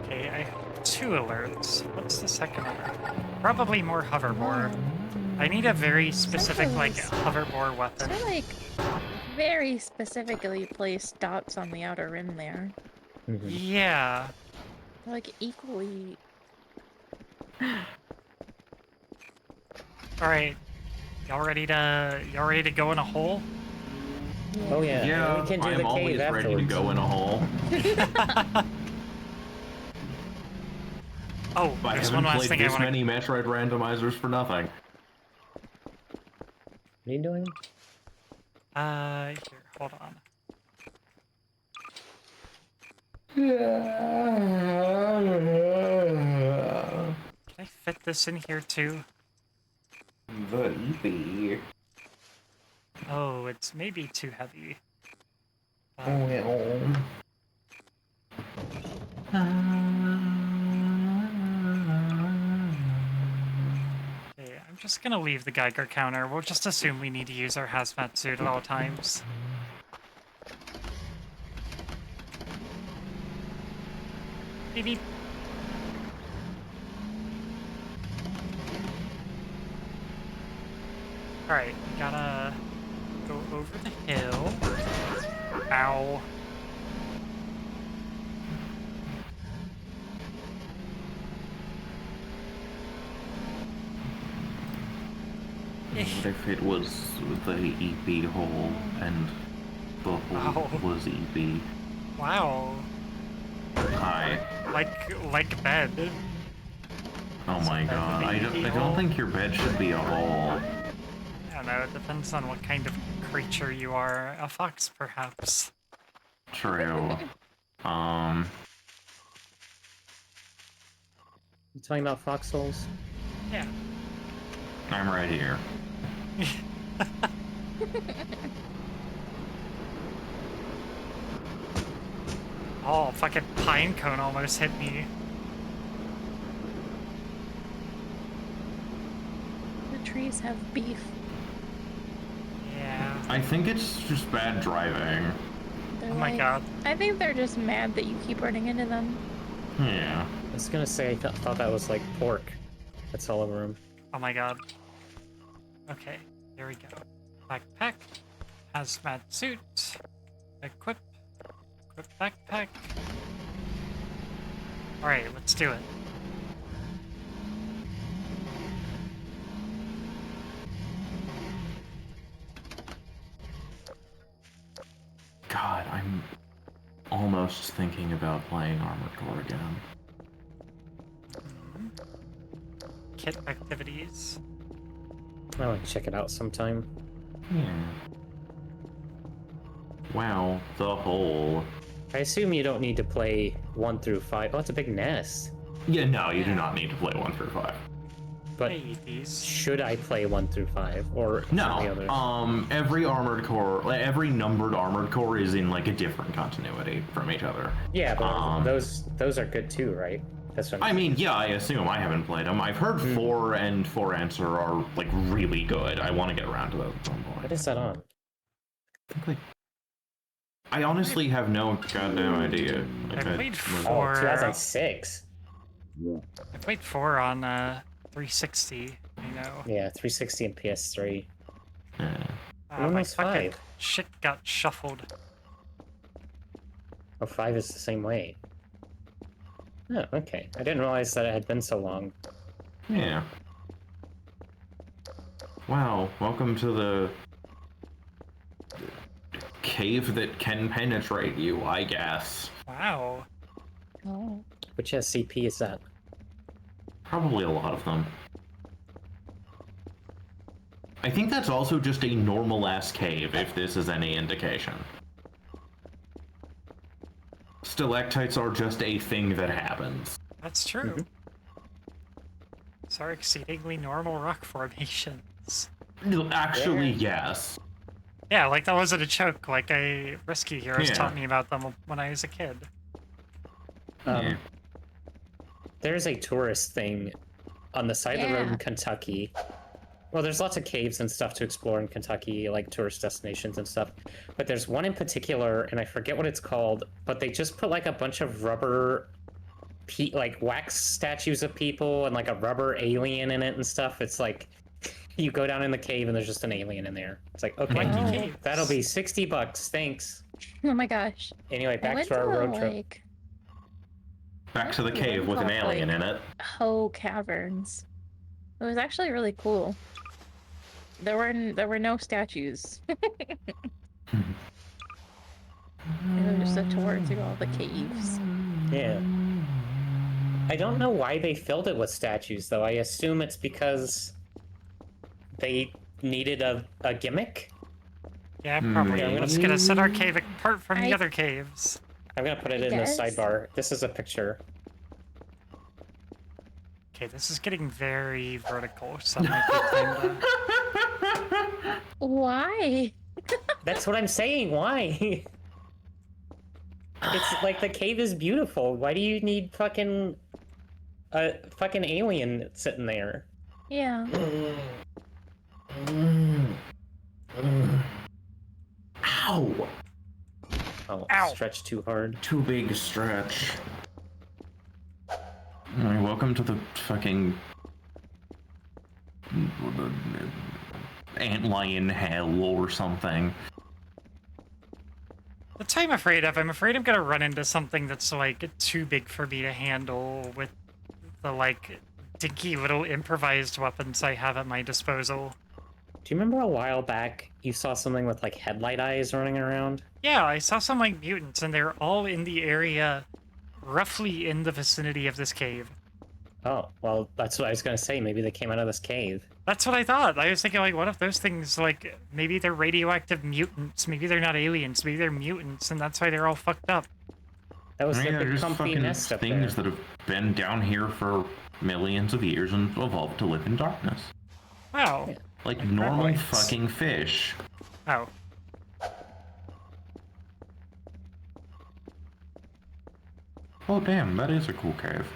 Okay, I have 2 alerts. What's the second alert? Probably more hoverboard. I need a very specific, like, hoverboard weapon. They're like very specifically placed dots on the outer rim there. Yeah. They're like equally. Alright. Y'all ready to go in a hole? Oh yeah. Yeah, we can do I'm the always cave ready to afterwards. go in a hole. Oh, I there's haven't one last played thing I this want to... many Metroid randomizers for nothing. What are you doing? Here, hold on. Can I fit this in here too? The EP. Oh, it's maybe too heavy. Well. Okay, I'm just gonna leave the Geiger counter. We'll just assume we need to use our hazmat suit at all times. Beep beep. Alright, we gotta go over the hill. Ow. What if it was the EP hole and the hole Oh. was EP? Wow. Hi. Like bed. Oh my god. I don't think your bed should be a hole. I don't know, it depends on what kind of creature you are. A fox, perhaps. True. You talking about foxholes? Yeah. I'm right here. Oh, fucking pine cone almost hit me. The trees have beef. Yeah. I think it's just bad driving. They're Oh my like- god. I think they're just mad that you keep running into them. Yeah. I was gonna say, I thought that was like pork. That's all over him. Oh my god. Okay, here we go. Backpack. Hazmat suit. Equip. Equip backpack. Alright, let's do it. God, I'm almost thinking about playing Armored Core again. Kit activities. I want to check it out sometime. Yeah. Wow, the hole. I assume you don't need to play 1 through 5. Oh, it's a big nest. Yeah, no, you do not need to play 1 through 5. But Hey, these. should I play 1 through 5 or some of the others? No, every Armored Core, like, every numbered Armored Core is in, like, a different continuity from each other. Yeah, but those are good too, right? That's what I mean, yeah, I assume. I haven't played them. I've heard 4 and 4 Answer are, like, really good. I want to get around to those at some point. What is that on? think, like, I honestly have no goddamn idea. Like, I played Oh, 4. 2006. I played 4 on 360. You know. Yeah, 360 and PS3. When My was fucking 5? shit got shuffled. Oh, 5 is the same way. Oh, okay. I didn't realize that it had been so long. Yeah. Wow, welcome to the cave that can penetrate you, I guess. Wow. Oh. Which SCP is that? Probably a lot of them. I think that's also just a normal-ass cave, if this is any indication. Stalactites are just a thing that happens. That's true. These are exceedingly normal rock formations. Actually, yes. Yeah, like that wasn't a joke. Like Rescue Heroes Yeah. taught me about them when I was a kid. Yeah. There's a tourist thing on the side of the road in Yeah. Kentucky. Well, there's lots of caves and stuff to explore in Kentucky, like tourist destinations and stuff. But there's one in particular, and I forget what it's called, but they just put like a bunch of rubber, like wax statues of people and like a rubber alien in it and stuff. It's like you go down in the cave and there's just an alien in there. It's like, okay, Like Oh. caves. that'll be $60. Thanks. Oh my gosh. Anyway, I back went to our to road trip. like Back to the cave with an alien in it. Ho Caverns. It was actually really cool. There were no statues. It was just a tour to all the caves. Yeah. I don't know why they filled it with statues, though. I assume it's because they needed a gimmick. Yeah, probably. Yeah, I'm gonna- It's gonna set our cave apart from the I- other caves. I'm gonna put it I in the guess. sidebar. This is a picture. Okay, this is getting very vertical, so I might be kinda... Why? That's what I'm saying. Why? It's like the cave is beautiful. Why do you need fucking a fucking alien sitting there? Yeah. Ow! Oh, Ow. stretch too hard. Too big a stretch. Alright, welcome to the fucking antlion hell or something. That's what I'm afraid of. I'm afraid I'm gonna run into something that's like too big for me to handle with the like dinky little improvised weapons I have at my disposal. Do you remember a while back you saw something with like headlight eyes running around? Yeah, I saw some like mutants and they're all in the area roughly in the vicinity of this cave. Oh, well, that's what I was gonna say. Maybe they came out of this cave. That's what I thought. I was thinking like what if those things like maybe they're radioactive mutants, maybe they're not aliens, maybe they're mutants and that's why they're all fucked up. That was Yeah, the they're big just comfy fucking nest up there. things that have been down here for millions of years and evolved to live in darkness. Wow. Yeah. Like Like normal graboids. fucking fish. Oh. Oh damn, that is a cool cave.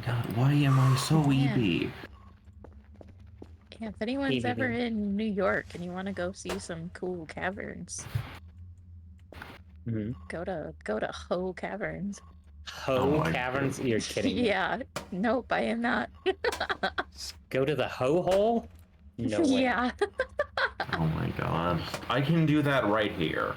God, why am I so Yeah. EB? Yeah, if anyone's ABB. ever in New York and you want to go see some cool caverns, Mhm. go to Ho Caverns. Ho Oh my Caverns? You're kidding me. Yeah. Nope, I am not. Go to the Ho Hole? No way. Yeah. Oh my god. I can do that right here.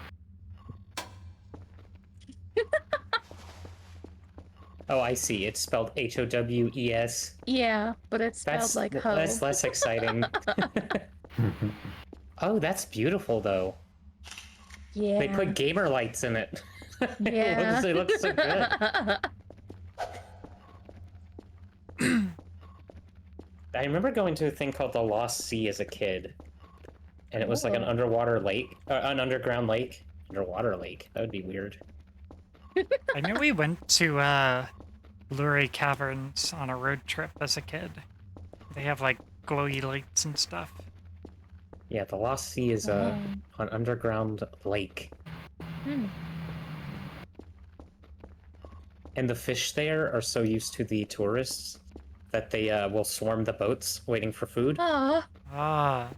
Oh, I see. It's spelled Howes. Yeah, but it's spelled That's like ho. that's less exciting. Oh, that's beautiful though. Yeah. They put gamer lights in it. Yeah. It looks so good. I remember going to a thing called the Lost Sea as a kid, and it was like an Oh. underwater lake, an underground lake, underwater lake. That would be weird. I knew we went to Luray Caverns on a road trip as a kid. They have like glowy lights and stuff. Yeah, the Lost Sea is an underground lake, Hmm. and the fish there are so used to the tourists that they will swarm the boats waiting for food. Aw, Ah,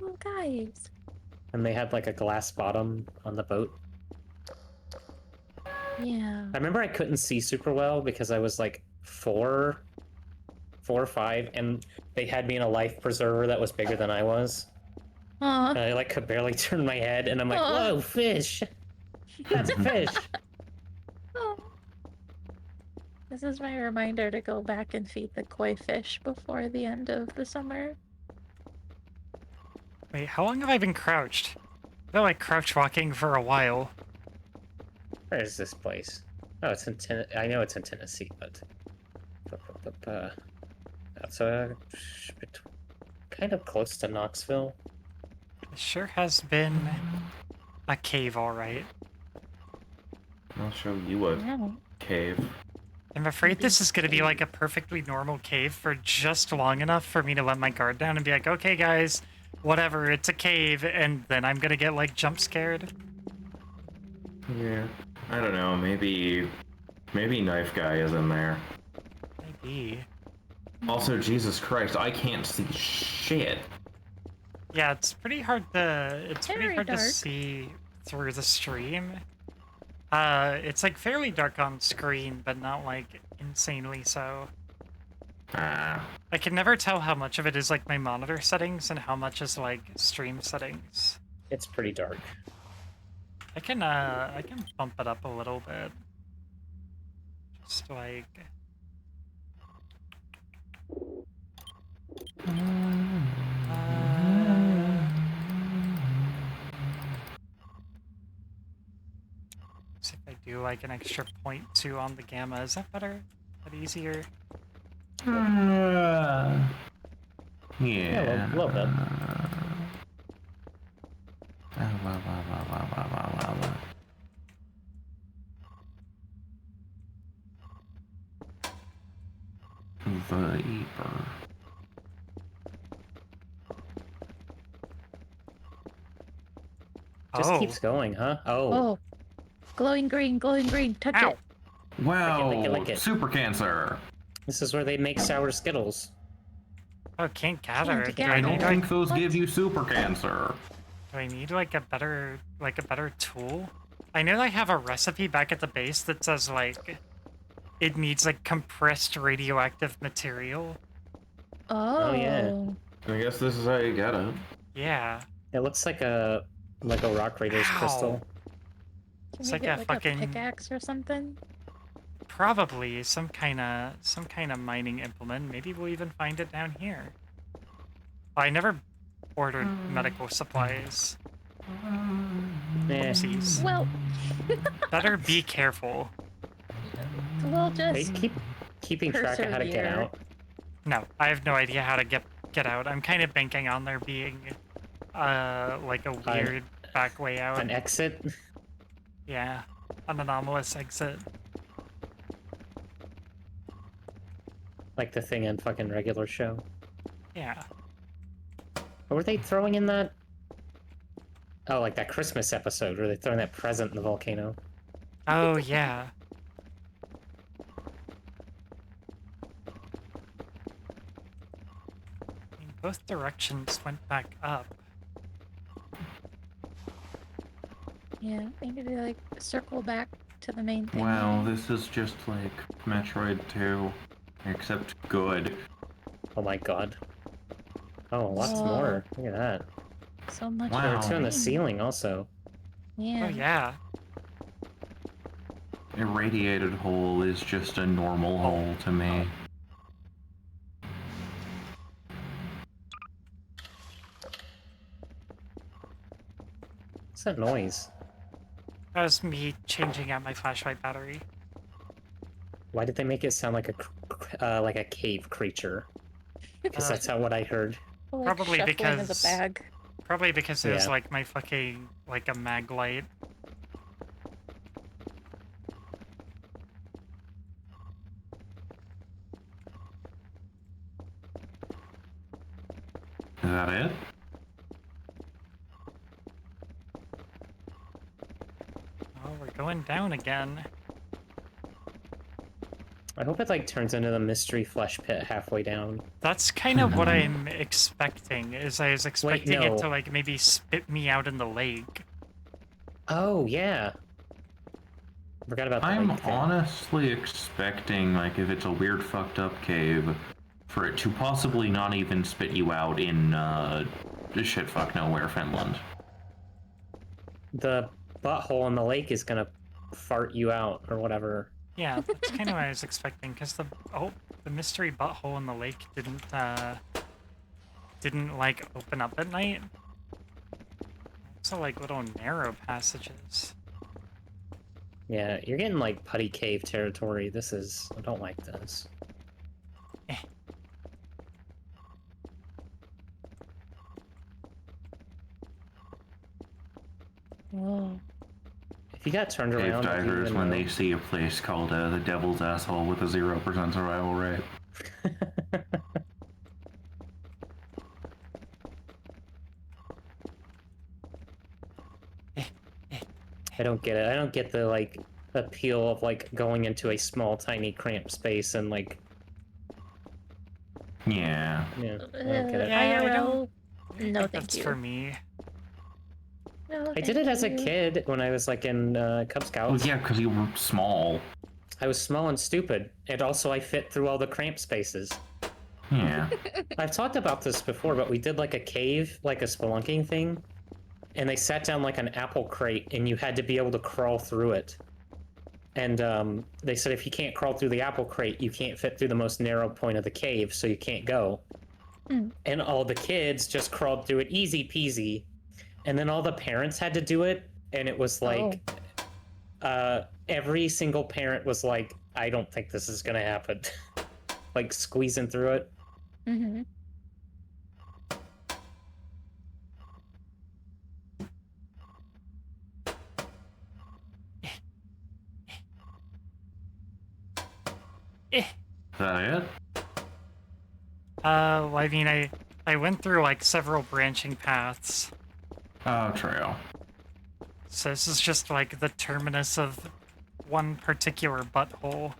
oh guys. And they had like a glass bottom on the boat. Yeah. I remember I couldn't see super well because I was like four or five, and they had me in a life preserver that was bigger than I was. Aw. And I like could barely turn my head, and I'm like, Aw. whoa, fish! That's a fish! Aw. This is my reminder to go back and feed the koi fish before the end of the summer. wait, how long have I been crouched? I feel like crouch walking for a while. Where is this place? Oh, it's in I know it's in Tennessee, but that's kind of close to Knoxville. It sure has been a cave, alright. I'll show you a Yeah. cave. I'm afraid this is gonna be like a perfectly normal cave for just long enough for me to let my guard down and be like, okay guys, whatever, it's a cave, and then I'm gonna get like jump scared. Yeah. I don't know, maybe Knife Guy is in there. Maybe. Also, Jesus Christ, I can't see shit. Yeah, it's pretty hard to Very to dark. see through the stream. It's like fairly dark on screen, but not like insanely so. Ah. I can never tell how much of it is like my monitor settings and how much is like stream settings. It's pretty dark. I can bump it up a little bit. Just like see if I do like an extra 0.2 on the gamma. Is that better? Is that easier? Yeah. Yeah, a little bit. Vapor. Just Oh. keeps going, huh? Oh. Oh. Glowing green, touch Ow. it. Wow, Lick it. super cancer. This is where they make sour Skittles. Oh, can't gather. Can't Do gather. I I need don't like, think those What? give you super cancer. do I need like a better tool? I know I have a recipe back at the base that says like it needs like compressed radioactive material. Oh. yeah. I guess this is how you get it. Yeah. It looks like a Rock Raiders Ow. crystal. Can It's we like get a like fucking- a pickaxe or something? Probably some kind of mining implement. Maybe we'll even find it down here. I never ordered medical supplies. Eh. Oopsies. Well, Better be careful. we'll They just keep keeping track of how to get persevere. out. No, I have no idea how to get out. I'm kind of banking on there being like a weird back way out. An exit. Yeah, an anomalous exit. Like the thing in fucking regular show. Yeah. What were they throwing in that? Oh, like that Christmas episode where they throwing that present in the volcano. Oh yeah. I mean, both directions went back up. Yeah, maybe they like circle back to the main thing. Wow, this is just like Metroid 2, except good. Oh my god. Oh, lots Whoa. more. Look at that. So much. Wow. There are two in the green. ceiling also. Yeah. Oh yeah. Irradiated hole is just a normal hole to me. What's that noise? That was me changing out my flashlight battery. Why did they make it sound like a cave creature? Because that's how what I heard. Like Probably shuffling because- as a bag. Probably because it was Yeah. like my fucking like a mag light. Is that it? Oh, we're going down again. I hope it like turns into the mystery flesh pit halfway down. That's kind of what I'm expecting, is I was expecting it no. to, like, maybe spit me out in the lake. Oh, yeah. Forgot about the I'm lake thing. honestly expecting, like, if it's a weird fucked up cave, for it to possibly not even spit you out in, shitfuck nowhere, Finland. The butthole in the lake is gonna fart you out or whatever. Yeah, that's kind of what I was expecting, because the mystery butthole in the lake didn't, like, open up at night. So, like, little narrow passages. Yeah, you're getting like putty cave territory. I don't like this. Eh. Whoa. If you got turned Cave around, would you divers, even when know? they see a place called the Devil's Asshole with a 0% survival rate. I don't get it. I don't get the like appeal of like going into a small, tiny, cramped space and like. Yeah. Yeah, I don't get it. Yeah, I IRL. don't No, think thank that's you. for me. No, I did it thank as a you. kid when I was like in Cub Well, Scouts. yeah, because you were small. I was small and stupid, and also I fit through all the cramped spaces. Yeah. I've talked about this before, but we did like a cave, like a spelunking thing, and they sat down like an apple crate, and you had to be able to crawl through it. And they said if you can't crawl through the apple crate, you can't fit through the most narrow point of the cave, so you can't go. Mm. And all the kids just crawled through it easy peasy, and then all the parents had to do it, and it was like every single parent was like, I don't think this is gonna happen. Like squeezing through it. Mm-hmm. Eh. Is that it? Well, I mean, I went through, like, several branching paths. Oh, trail. So this is just, like, the terminus of one particular butthole.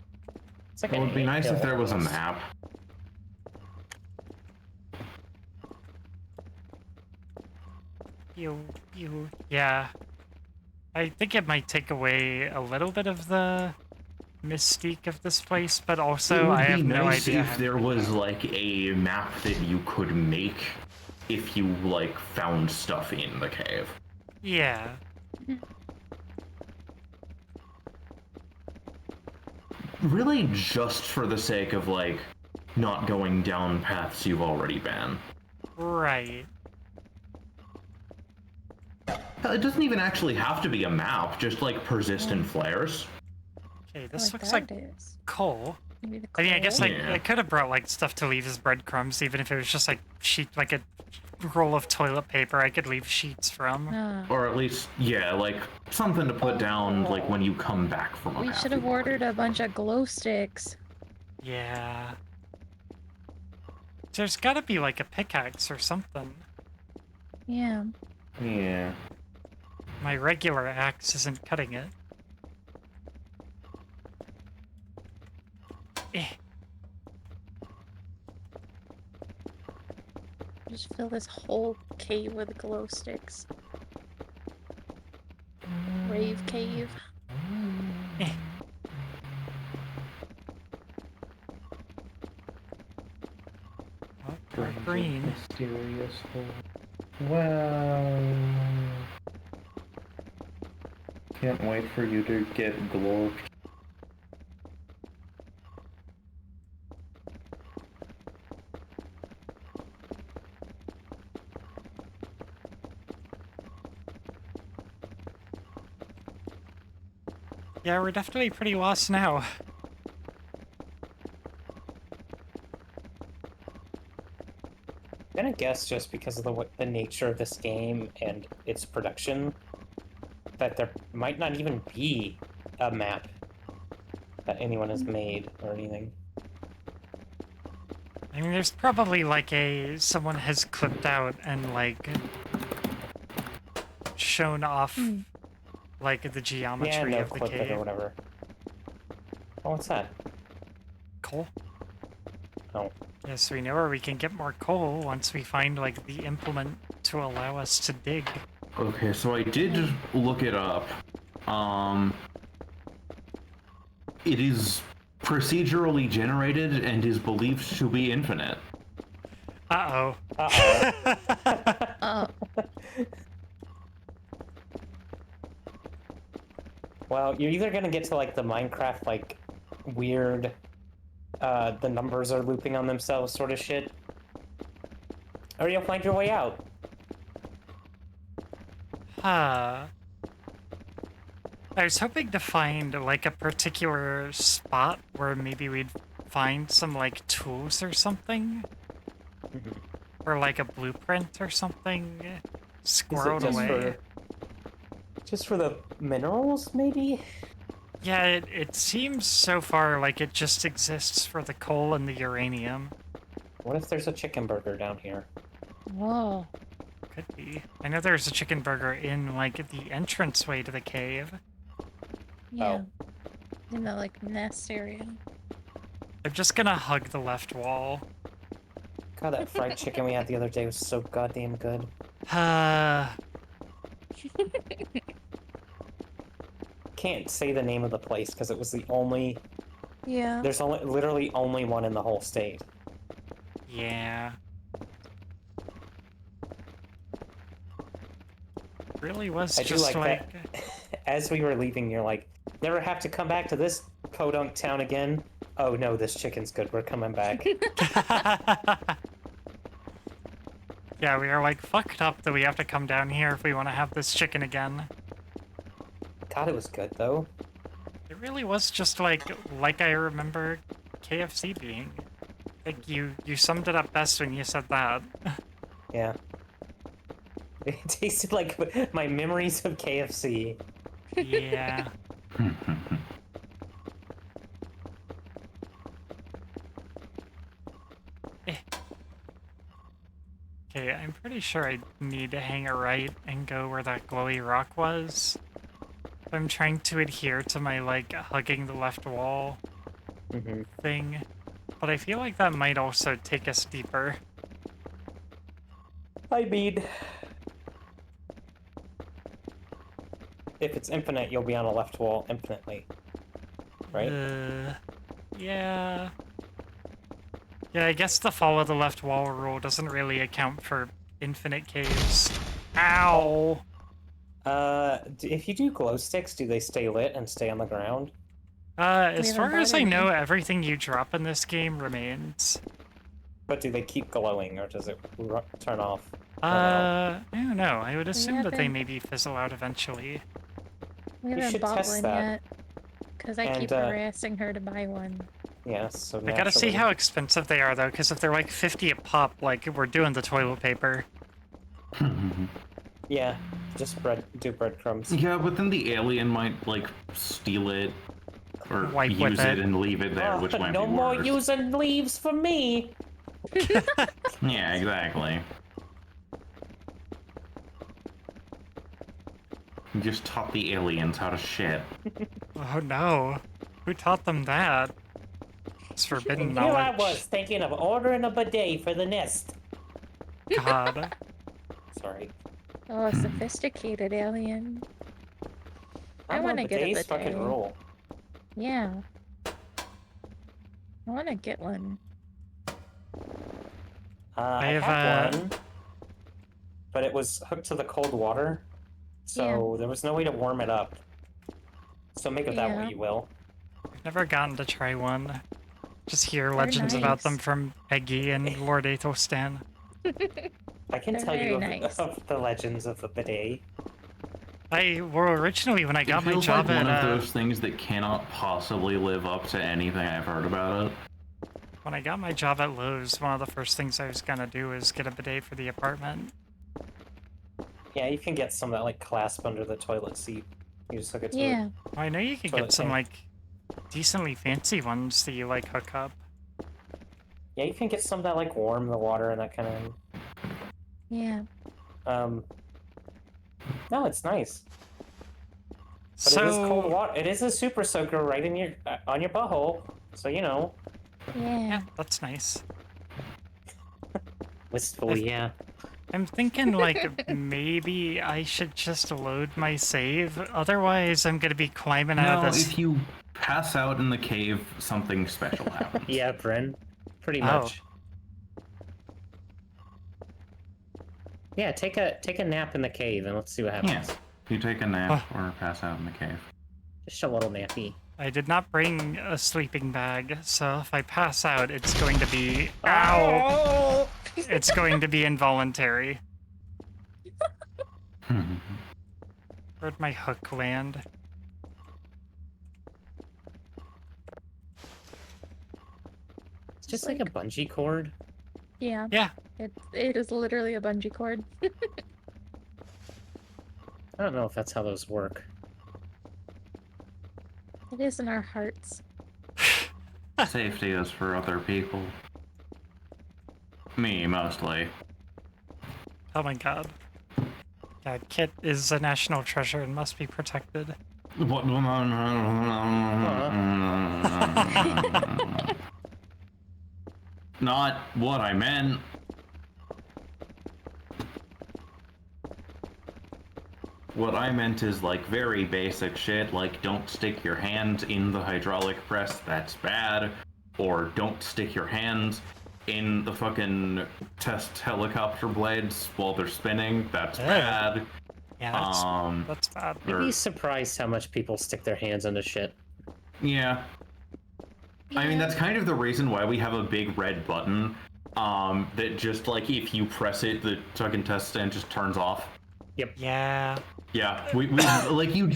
It's like It would be nice if there was a almost. map. Yeah. I think it might take away a little bit of the mystique of this place, but It also would I be have no nice idea. if there was like a map that you could make if you like found stuff in the cave. Yeah. Really just for the sake of like not going down paths you've already been. Right. Hell, it doesn't even actually have to be a map, just like persistent flares. Okay, this looks that like it is. coal. Maybe the I mean, I guess like Yeah. I could have brought like stuff to leave as breadcrumbs, even if it was just like like a roll of toilet paper I could leave sheets from. Or at least, yeah, like something to put down like when you come back from a We path should have you've already ordered a bunch of glow sticks. Yeah. There's gotta be like a pickaxe or something. Yeah. Yeah. My regular axe isn't cutting it. Eh. Just fill this whole cave with glow sticks. Rave cave. Eh. Oh, dark green. Mysterious hole. Wow. Can't wait for you to get glorped. Yeah, we're definitely pretty lost now. I'm gonna guess just because of the nature of this game and its production that there might not even be a map that anyone has made or anything. I mean, there's probably like someone has clipped out and like shown off like the geometry Yeah, no, of the clip it or cave. whatever. Oh, what's that? coal. Oh. Yes, we know where we can get more coal once we find, like, the implement to allow us to dig. Okay, so I did look it up. It is procedurally generated and is believed to be infinite. Uh-oh. Uh-oh. Oh, Well, you're either gonna get to, like, the Minecraft, like, weird, the numbers are looping on themselves sort of shit, or you'll find your way out. Huh. I was hoping to find, like, a particular spot where maybe we'd find some, like, tools or something. Or, like, a blueprint or something squirreled away. Just for the minerals, maybe? Yeah, it seems so far like it just exists for the coal and the uranium. What if there's a chicken burger down here? whoa. Could be. I know there's a chicken burger in, like, the entranceway to the cave. Yeah. In the, like, nest area. I'm just gonna hug the left wall. God, that fried chicken we had the other day was so goddamn good. Can't say the name of the place because it was the only. Yeah. There's only literally only one in the whole state. Yeah. Really was I do just like that. As we were leaving, you're like, never have to come back to this podunk town again. Oh no, this chicken's good. We're coming back. Yeah, we are like fucked up that we have to come down here if we want to have this chicken again. God, it was good though. It really was just like I remember KFC being. Like you summed it up best when you said that. Yeah. It tasted like my memories of KFC. Yeah. Okay, I'm pretty sure I need to hang a right and go where that glowy rock was. I'm trying to adhere to my, like, hugging the left wall thing. But I feel like that might also take us deeper. I mean, if it's infinite, you'll be on a left wall infinitely. Right? Yeah. Yeah, I guess the follow the left wall rule doesn't really account for infinite caves. Ow! If you do glow sticks, do they stay lit and stay on the ground? As They far don't as I bother know, me. everything you drop in this game remains. But do they keep glowing, or does it turn off? I don't know. I would assume that they haven't- maybe fizzle out eventually. We You haven't should bought test one that. yet. Because I And, keep harassing her to buy one. Yes, so I gotta see naturally- how expensive they are, though, because if they're like 50 a pop, like, we're doing the toilet paper. Yeah, just do breadcrumbs. Yeah, but then the alien might, like, steal it or Wipe with use it it. and leave it there, which might no be more worse. using leaves for me. Yeah, exactly. You just taught the aliens how to shit. Oh no. Who taught them that? It's forbidden And here I knowledge. was thinking of ordering a bidet for the nest. God. Sorry. Oh, a sophisticated alien. I don't know, wanna get a bidets fucking bidet. rule. Yeah. I want to get one. I have, have one, but it was hooked to the cold water, so there was no way to warm it up. So make of that Yeah. what you will. I've never gotten to try one. Just hear They're legends about them nice. from Peggy and Lord Athelstan. I can They're tell you very nice. of the legends of the bidet. Well, originally when I got It my feels job like one at, of those things that cannot possibly live up to anything I've heard about it. when I got my job at Lowe's, one of the first things I was gonna do was get a bidet for the apartment. Yeah, you can get some that like clasp under the toilet seat. You just hook it to Yeah. Well, I know you could Toilet get some, tank. like, decently fancy ones that you, like, hook up. Yeah, you can get some that like warm the water and that kind of. Yeah. No, it's nice. But So, it is cold water. It is a super soaker right in your on your butthole. So you know. Yeah. That's nice. Wistful, I've- yeah. I'm thinking like maybe I should just load my save. Otherwise, I'm gonna be climbing out No, of this. if you pass out in the cave, something special happens. Yeah, Bren. Pretty Oh. much. Yeah, take a nap in the cave and let's see what happens. Yeah. You take a nap or pass out in the cave. Just a little nappy. I did not bring a sleeping bag, so if I pass out, it's going to be ow. Oh! It's going to be involuntary. Where'd my hook land? It's just like a bungee cord. Yeah. Yeah. It is literally a bungee cord. I don't know if that's how those work. It is in our hearts. Safety is for other people. Me, mostly. Oh my god. Yeah, Kit is a national treasure and must be protected. What? Not what I meant. What I meant is like very basic shit, like don't stick your hand in the hydraulic press, that's bad. Or don't stick your hand in the fucking test helicopter blades while they're spinning, that's bad. Yeah, that's bad. You'd Or- be surprised how much people stick their hands into shit. Yeah. I mean, that's kind of the reason why we have a big red button. That just like if you press it, the fucking test stand just turns off. Yeah. Yeah, we like you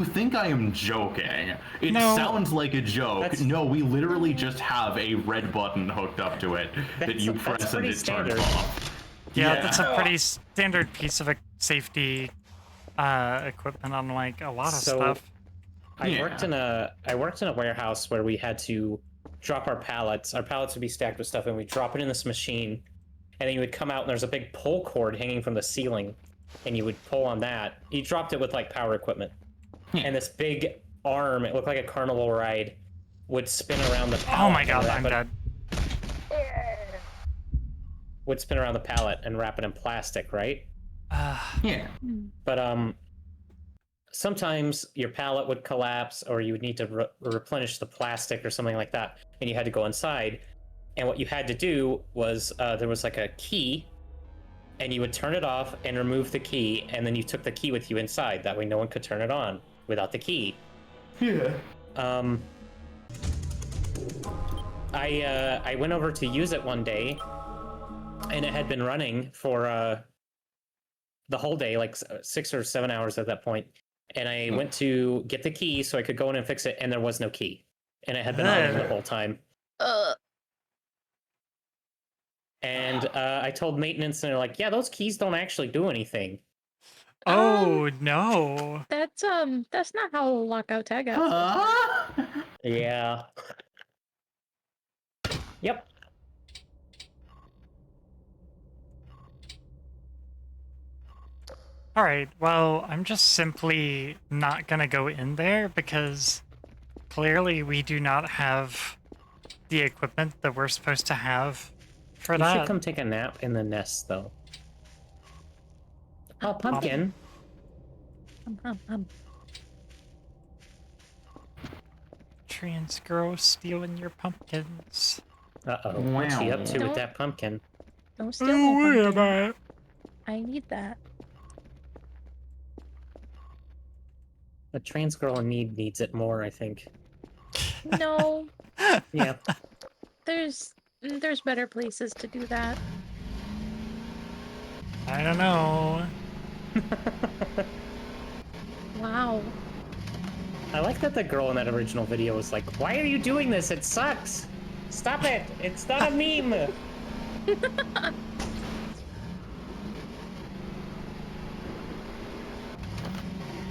think I am joking. It No. sounds like a joke. That's- No, we literally just have a red button hooked up to it that you That's press and pretty it standard. turns off. Yeah, that's a pretty standard piece of safety equipment on like a lot of So- stuff. I worked in a warehouse where we had to drop our pallets. Our pallets would be stacked with stuff, and we'd drop it in this machine, and then you would come out, and there's a big pull cord hanging from the ceiling, and you would pull on that. You dropped it with like power equipment, and this big arm, it looked like a carnival ride, would spin around the pallet. Oh my god, and I'm wrap dead. Would spin around the pallet and wrap it in plastic, right? Yeah. But sometimes your pallet would collapse, or you would need to replenish the plastic or something like that, and you had to go inside. And what you had to do was there was like a key, and you would turn it off and remove the key, and then you took the key with you inside. That way, no one could turn it on without the key. Yeah. I went over to use it one day, and it had been running for the whole day, like 6 or 7 hours at that point. And I went to get the key so I could go in and fix it, and there was no key, and it had been on the whole time. And I told maintenance, and they're like, "Yeah, those keys don't actually do anything." Oh no. That's not how lockout tagout. Yeah. Yep. Alright, well, I'm just simply not gonna go in there because clearly we do not have the equipment that we're supposed to have for You that. should come take a nap in the nest, though. Oh, pumpkin. Trans girl stealing your pumpkins. Uh-oh. What's she up to Wow. with that pumpkin? Don't steal my Wait a pumpkin. minute. I need that. A trans girl in need needs it more, I think. No, Yeah. there's better places to do that. I don't know. Wow. I like that the girl in that original video was like, "Why are you doing this? It sucks. Stop it. It's not a meme."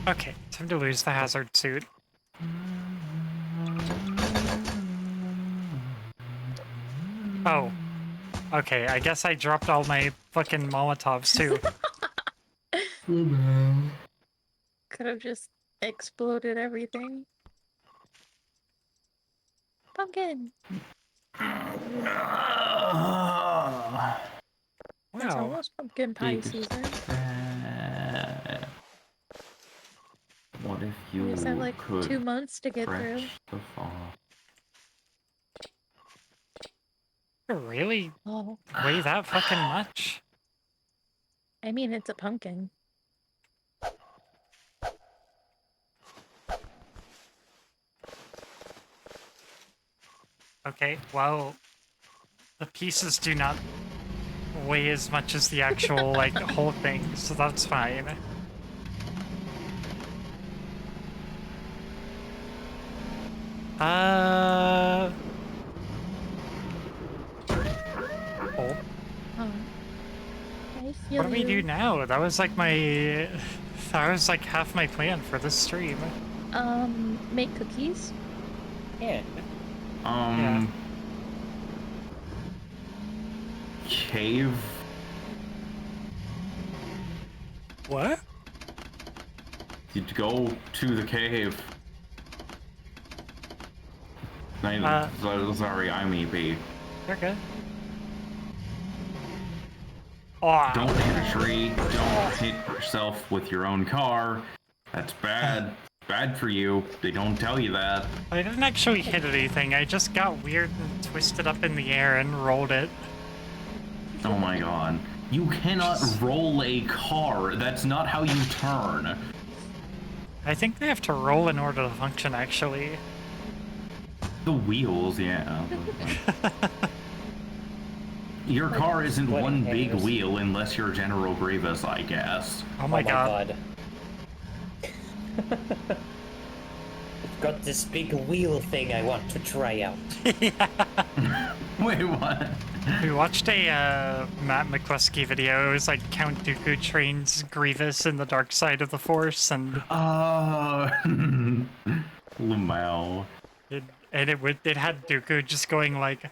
Okay, time to lose the hazard suit. Oh. Okay, I guess I dropped all my fucking Molotovs too. Could have just exploded everything. Pumpkin. It's Wow. almost pumpkin pie Big season. What if We you just have like could 2 months to get through. stretch the fall? Really Oh, weigh that fucking much? I mean, it's a pumpkin. Okay, well, the pieces do not weigh as much as the actual, like, whole thing, so that's fine. Oh. Oh, I feel What do we do you. now? That was like my... That was like half my plan for this stream. Make cookies. Yeah. Yeah. Cave. What? You'd go to the cave. Sorry, I'm EP. You're good. Oh, Don't hit a tree. Don't hit yourself with your own car. That's bad. Bad for you. They don't tell you that. I didn't actually hit anything. I just got weird and twisted up in the air and rolled it. Oh my god. You cannot roll a car. That's not how you turn. I think they have to roll in order to function, actually. The wheels, yeah. Your car isn't splitting one big hairs. wheel unless you're General Grievous, I guess. Oh my god. I've got this big wheel thing I want to try out. Wait, what? We watched a Matt McCluskey video. It was like Count Dooku trains Grievous in the dark side of the Force, and Lamau. it had Dooku just going like,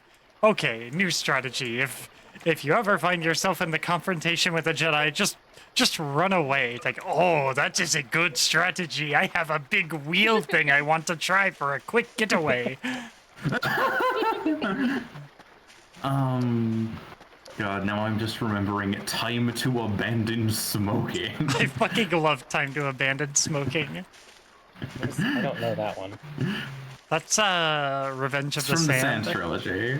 "Okay, new strategy. If you ever find yourself in the confrontation with a Jedi, just run away." It's like, "Oh, that is a good strategy. I have a big wheel thing I want to try for a quick getaway." God, now I'm just remembering Time to Abandon Smoking. I fucking love Time to Abandon Smoking. I don't know that one. That's Revenge of It's the from the Sand. Sand trilogy.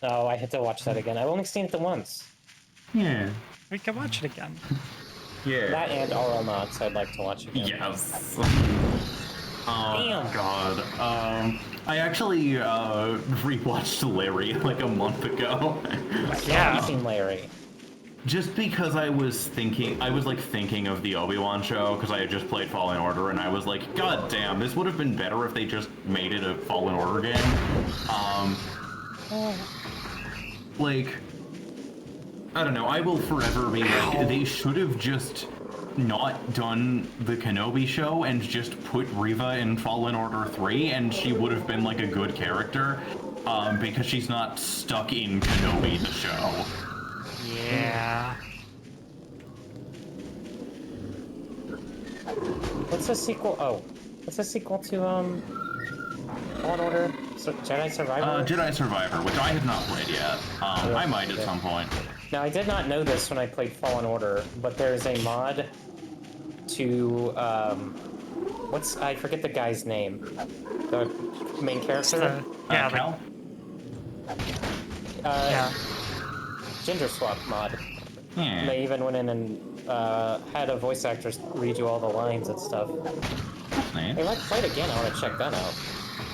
Oh, I had to watch that again. I've only seen it the once. Yeah. We can watch it again. Yeah. That and Oral Knots I'd like to watch again. Yes. Damn. God. I actually rewatched Larry like a month ago. Yeah. I've seen Larry. Just because I was thinking of the Obi-Wan show, because I had just played Fallen Order, and I was like, God damn, this would have been better if they just made it a Fallen Order game. Like, I don't know, I will forever be like, they should have just not done the Kenobi show and just put Reva in Fallen Order 3, and she would have been like a good character, because she's not stuck in Kenobi the show. Yeah. What's the sequel? Oh, what's the sequel to Fallen Order? Jedi Survivor? Jedi Survivor, which I have not played yet. I might at some point. Now I did not know this when I played Fallen Order, but there's a mod to I forget the guy's name. The main character? Yeah, Cal? yeah. Gender swap mod. Yeah. They even went in and had a voice actor read you all the lines and stuff. Hey, let's play it again. I want to check that out.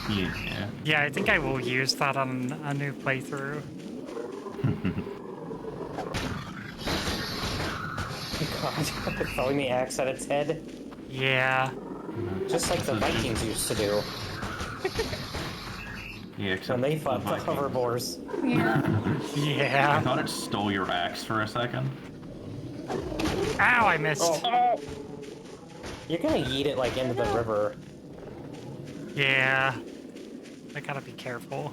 Yeah. Yeah, I think I will use that on a new playthrough. God, throwing the axe at its head. Yeah. Just like the Vikings used to do Yeah, when they fought the hoverboars. Yeah. I Yeah. thought it stole your axe for a second. Ow, I missed. Oh. You're gonna yeet it like into the river. Yeah. I gotta be careful.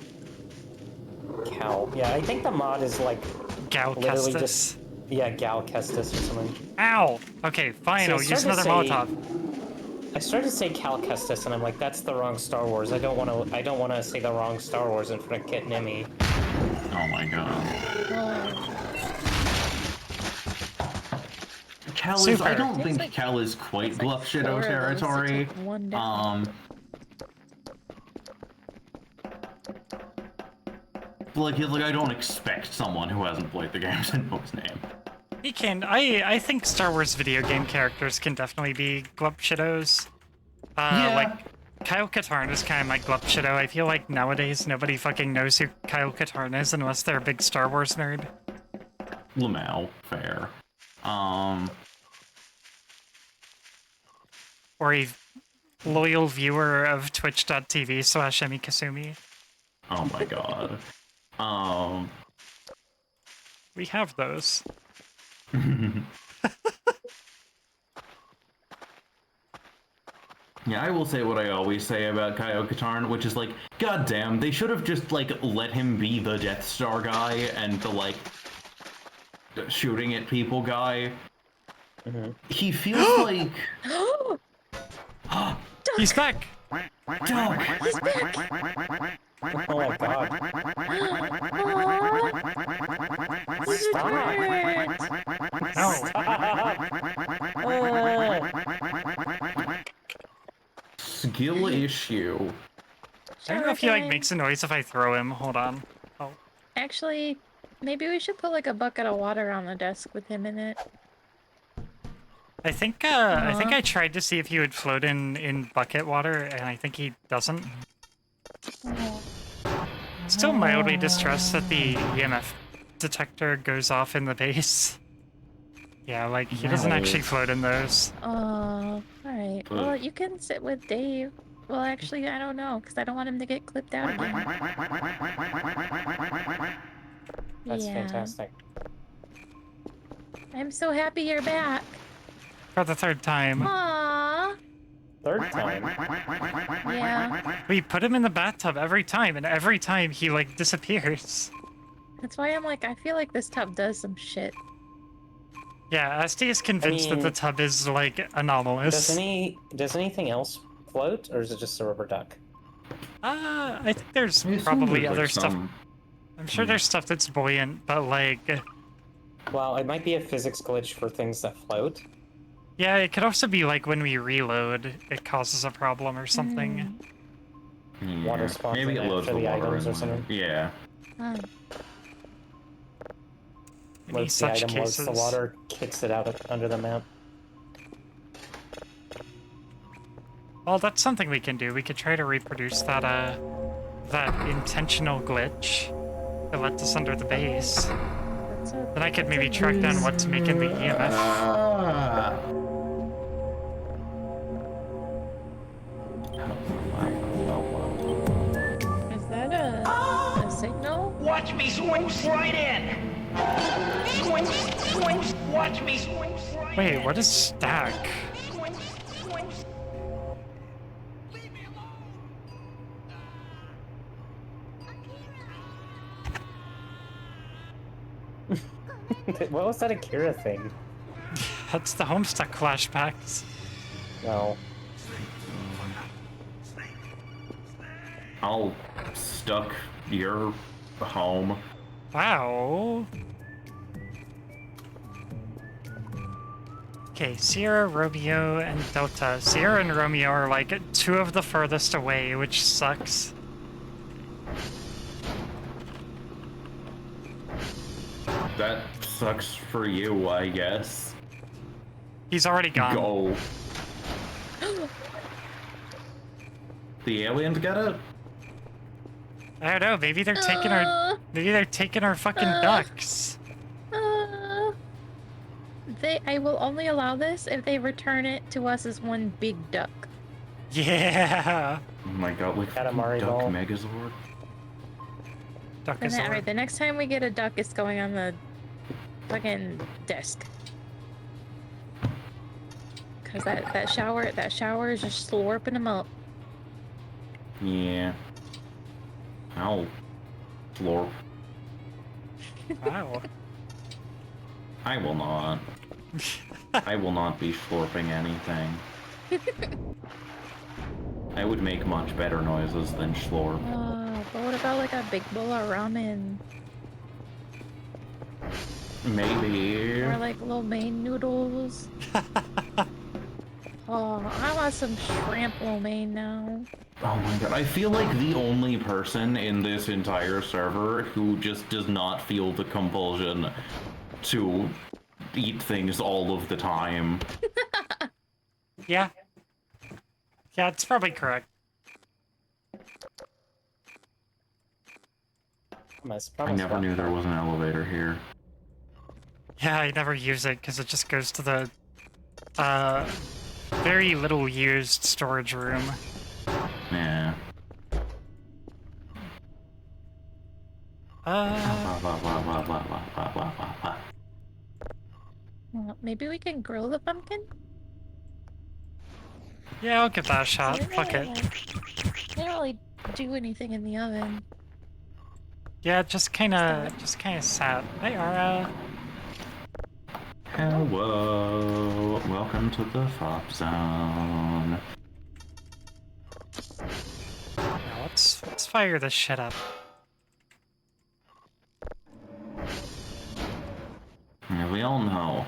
Cow. Yeah, I think the mod is like Gal literally Kestis. just Gal Kestis or something. Ow! Okay, fine, So I'll it's use hard another to say- Molotov. I started to say Cal Kestis, and I'm like, that's the wrong Star Wars. I don't want to say the wrong Star Wars in front of Kit and Emmy. Oh my god. Cal is. I Super. don't Takes think like- Cal is quite takes like Glup Shadow 4 of those to territory. take one down. Like I don't expect someone who hasn't played the game to know his name. He can. I think Star Wars video game characters can definitely be Glup Shadows. Yeah. Like, Kyle Katarn is kind of my Glup Shadow. I feel like nowadays nobody fucking knows who Kyle Katarn is unless they're a big Star Wars nerd. Lamau, fair. Or a loyal viewer of twitch.tv/Emi Kasumi. Oh my god. We have those. Yeah, I will say what I always say about Kyle Katarn, which is like, goddamn, they should have just like let him be the Death Star guy and the like shooting at people guy. He feels like He's back! Dog. Oh my god. Skill issue. I don't know if he like Okay. makes a noise if I throw him. Hold on. Oh. Actually, maybe we should put like a bucket of water on the desk with him in it. I think I tried to see if he would float in bucket water, and I think he doesn't. Oh. Still mildly distressed that the EMF detector goes off in the base. Yeah, like, he doesn't No. actually float in those. Alright. Well, you can sit with Dave. Well, actually, I don't know, because I don't want him to get clipped out again. That's Yeah. fantastic. I'm so happy you're back. For the third time. Aww. Third time. Yeah. We put him in the bathtub every time, and every time he, like, disappears. That's why I'm like, I feel like this tub does some shit. Yeah, Asti is convinced that the mean- tub is, like, anomalous. Does anything else float, or is it just a rubber duck? I think there's I assume probably there's, other like, stuff. some- I'm sure there's stuff that's buoyant, but, like... Well, it might be a physics glitch for things that float. Yeah, it could also be, like, when we reload, it causes a problem or something. Yeah, Water spawns maybe in it loads after the the water items in or something. Yeah. Oh. In Loads the such item, loads cases. the water, kicks it out under the map. Well, that's something we can do. We could try to reproduce that, that intentional glitch that left us under the base. Then I could maybe track down what's making the EMF. Is that a signal? Watch me swoosh right in! Swoosh, swoosh, watch me swoosh right in! Wait, what is stack? Swoosh, swoosh. Leave me alone! What was that Akira thing? That's the Homestuck flashbacks. No. I'll stuck your home. Wow. Okay, Sierra, Romeo, and Delta. Sierra and Romeo are like two of the furthest away, which sucks. That sucks for you, I guess. He's already gone. Go. The aliens get it? I don't know, maybe they're taking our fucking ducks. I will only allow this if they return it to us as one big duck. Yeah. Oh my god, like Katamari Duck ball. Megazord? Duck And is that, right, the next time we get a duck, it's going on the fucking desk. Cause that shower is just slurping them up. Yeah. Ow. Florp. Wow. I will not. I will not be slurping anything. I would make much better noises than Schlorp. But what about like a big bowl of ramen? Maybe. Or like lo mein noodles? Oh, I want some shrimp lo mein now. Oh my god, I feel like the only person in this entire server who just does not feel the compulsion to eat things all of the time. Yeah. Yeah, it's probably correct. I never knew there was an elevator here. Yeah, I never use it because it just goes to the very little used storage room. Yeah. Well, maybe we can grill the pumpkin? Yeah, I'll give that a shot. We Fuck really, it. like, can't really do anything in the oven. Yeah, just kind of sat. Hey, Ara. Hello. Welcome to the Fop Zone. Now let's fire this shit up. Yeah, we all know.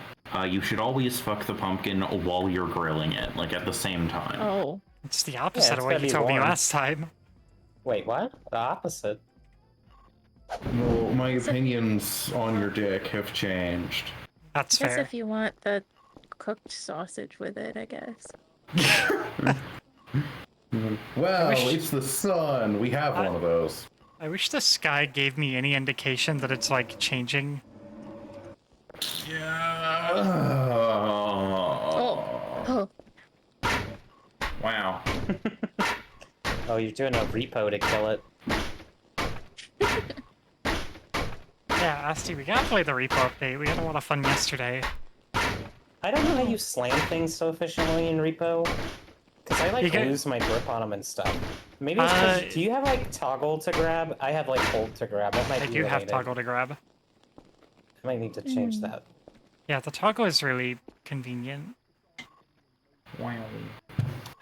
You should always fuck the pumpkin while you're grilling it, like at the same time. Oh. It's the opposite it's of what gotta you be told me warm. last time. Wait, what? The opposite. Well, my opinions on your dick have changed. That's I guess fair. if you want the cooked sausage with it, I guess. Well, wish- it's the sun. We have one of those. I wish the sky gave me any indication that it's like changing. Yeah. Oh. Wow. Oh, you're doing a repo to kill it. Yeah, Asti, we gotta play the repo update. We had a lot of fun yesterday. I don't know how you slam things so efficiently in repo. Because I like You lose my grip on them and stuff. Maybe it's 'cause- do you have like toggle to grab? I have like hold to grab. That might I be do have related. toggle to grab. I might need to change that. Yeah, the toggle is really convenient. Wow.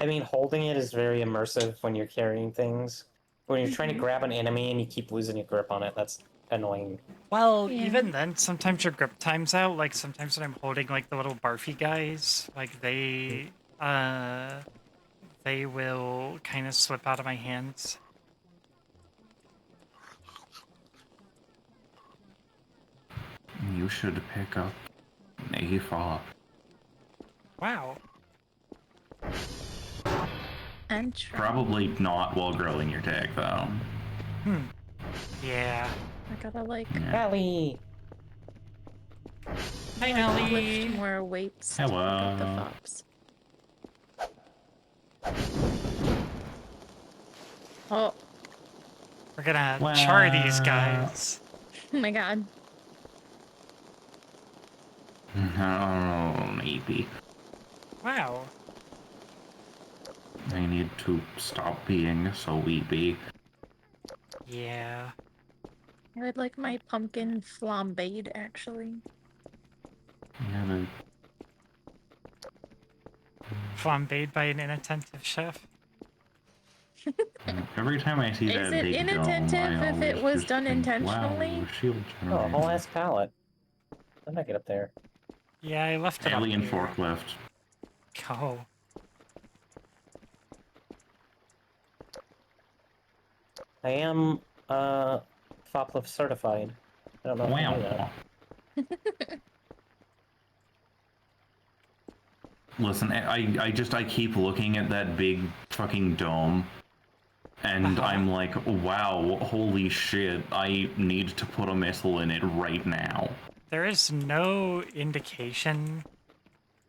I mean, holding it is very immersive when you're carrying things. When you're trying to grab an enemy and you keep losing your grip on it, that's annoying. Well, Yeah. even then, sometimes your grip time's out. Like, sometimes when I'm holding, like, the little barfy guys, like, they will kind of slip out of my hands. You should pick up a fop. Wow. And try. Probably not while grilling your dick, though. Yeah. I gotta like Ellie! Hi, lift Ellie. more weights to Hello. pick up the fops. Oh. We're gonna char these guys. Oh my god. Oh, maybe. Wow. I need to stop being so weepy. Yeah. I would like my pumpkin flambéed, actually. Yeah, Flambéed by an inattentive chef. every time I see Is that it big dome, inattentive I if it always was just done think, intentionally? Wow, shield Oh, a generator. whole ass pallet. How did I get up there? Yeah, I left it Alien up here. forklift. Oh. I am, Foplift certified. I don't know if you knew that. Wow. Listen, I keep looking at that big fucking dome, and I'm like, wow, holy shit, I need to put a missile in it right now. There is no indication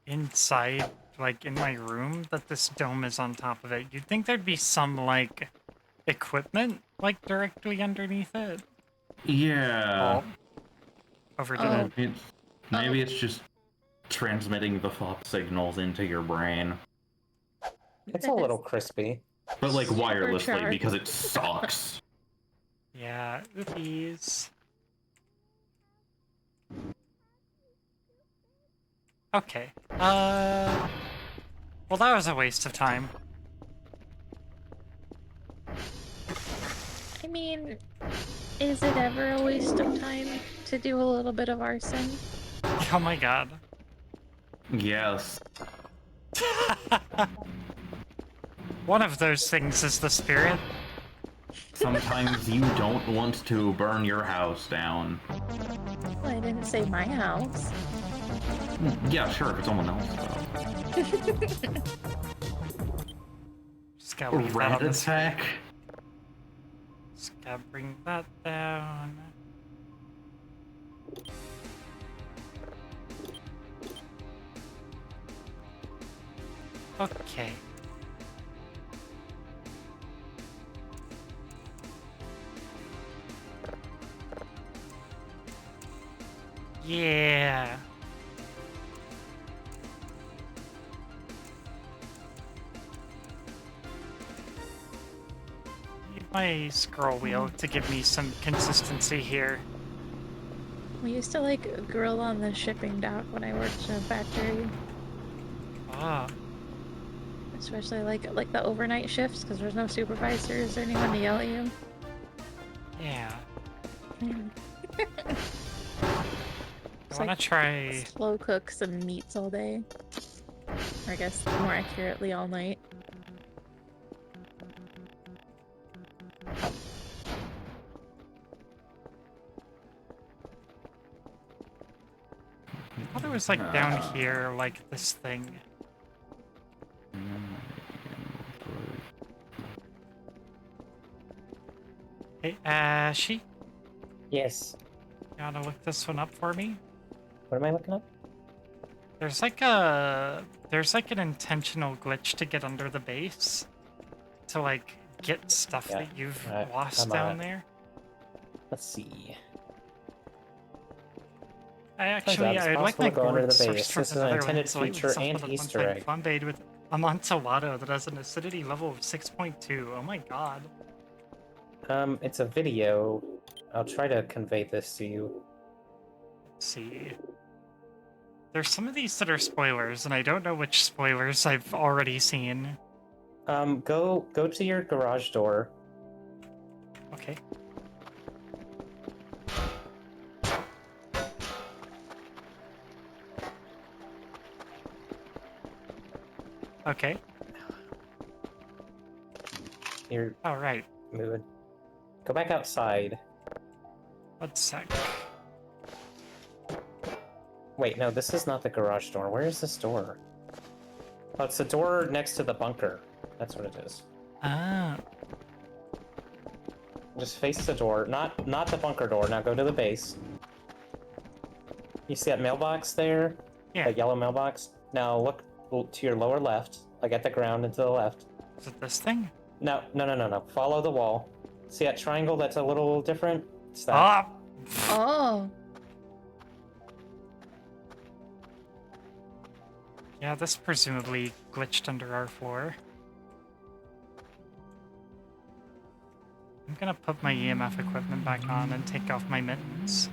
inside, like, in my room that this dome is on top of it. You'd think there'd be some, like, equipment, like, directly underneath it. Yeah. Overdid Oh. it. Maybe it's just transmitting the FOP signals into your brain. It's a little crispy. But like wirelessly, Supercharged. because it sucks. Yeah, oopies. Okay. Well, that was a waste of time. I mean, is it ever a waste of time to do a little bit of arson? Oh my god. Yes. One of those things is the spirit. Sometimes you don't want to burn your house down. Well, I didn't say my house. Yeah, sure, if it's someone else, though. Just gotta leave that Rat on the attack? Just gotta bring that down. Okay. Yeah. Need my scroll wheel to give me some consistency here. We used to like grill on the shipping dock when I worked in a factory, Ah, especially like the overnight shifts because there's no supervisors or anyone to yell at you. yeah. It's I wanna like try. slow cook some meats all day. Or I guess more accurately all night. I thought it was like down here, like this thing. Hey, Ashy, Yes. you wanna look this one up for me? What am I looking up? There's like an intentional glitch to get under the base to like get stuff Yeah, that you've alright, lost I'm down on it. there. Let's see. I Turns out it's would like possible my to go under gourd the sourced base. from This is the an Netherlands intended to light feature myself and with a Easter one-time egg. flambéed with amontillado that has an acidity level of 6.2. Oh my god. It's a video. I'll try to convey this to you. Let's see. There's some of these that are spoilers, and I don't know which spoilers I've already seen. Go to your garage door. Okay. Okay. You're Alright. moving. Go back outside. One sec. Wait, no, this is not the garage door. Where is this door? Oh, it's the door next to the bunker. That's what it is. Ah. Just face the door, not the bunker door. Now go to the base. You see that mailbox there? Yeah. That yellow mailbox? Now look to your lower left, like at the ground and to the left. Is it this thing? No. Follow the wall. See that triangle that's a little different? It's that. Ah! Oh, Yeah, this presumably glitched under our floor. I'm gonna put my EMF equipment back on and take off my mittens.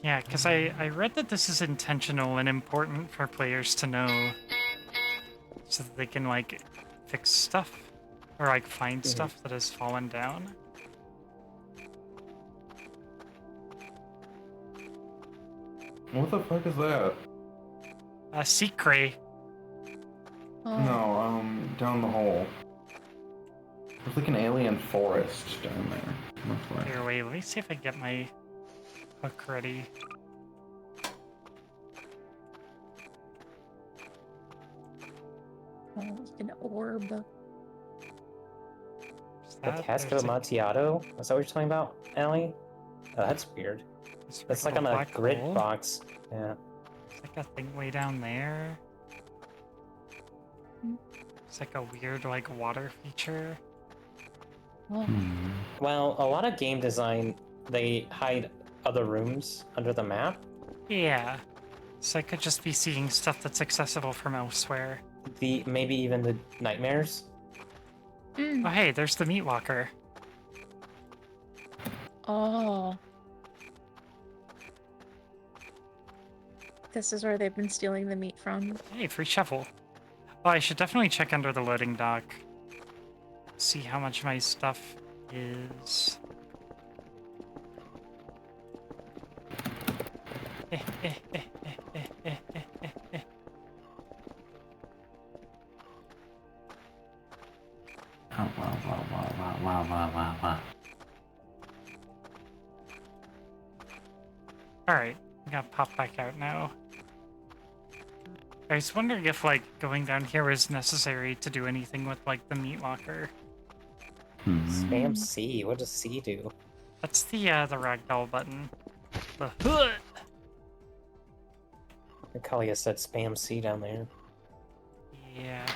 Yeah, because I read that this is intentional and important for players to know so that they can, like, fix stuff or, like, find stuff that has fallen down. What the fuck is that? Secret. oh. No, down the hole. There's like an alien forest down there. That's why. Here, wait, let me see if I get my hook ready. Oh, it's an orb. Is The that- Casco there's, like, Amontillado? Is that what you're talking about, Allie? Oh, that's weird. this That's like little on a black grid hole. box. Yeah. It's like a thing way down there. It's like a weird, like, water feature. Oh, Well, a lot of game design, they hide other rooms under the map. Yeah. So I could just be seeing stuff that's accessible from elsewhere. Maybe even the nightmares. Oh, hey, there's the meat walker. Oh. This is where they've been stealing the meat from. Hey, free shovel. Well, I should definitely check under the loading dock. See how much my stuff is. Oh, wow. Alright, I'm gonna pop back out now. I was wondering if, like, going down here was necessary to do anything with, like, the meat locker. Spam C. What does C do? That's the ragdoll button. The hood! Kalia said spam C down there. Yeah.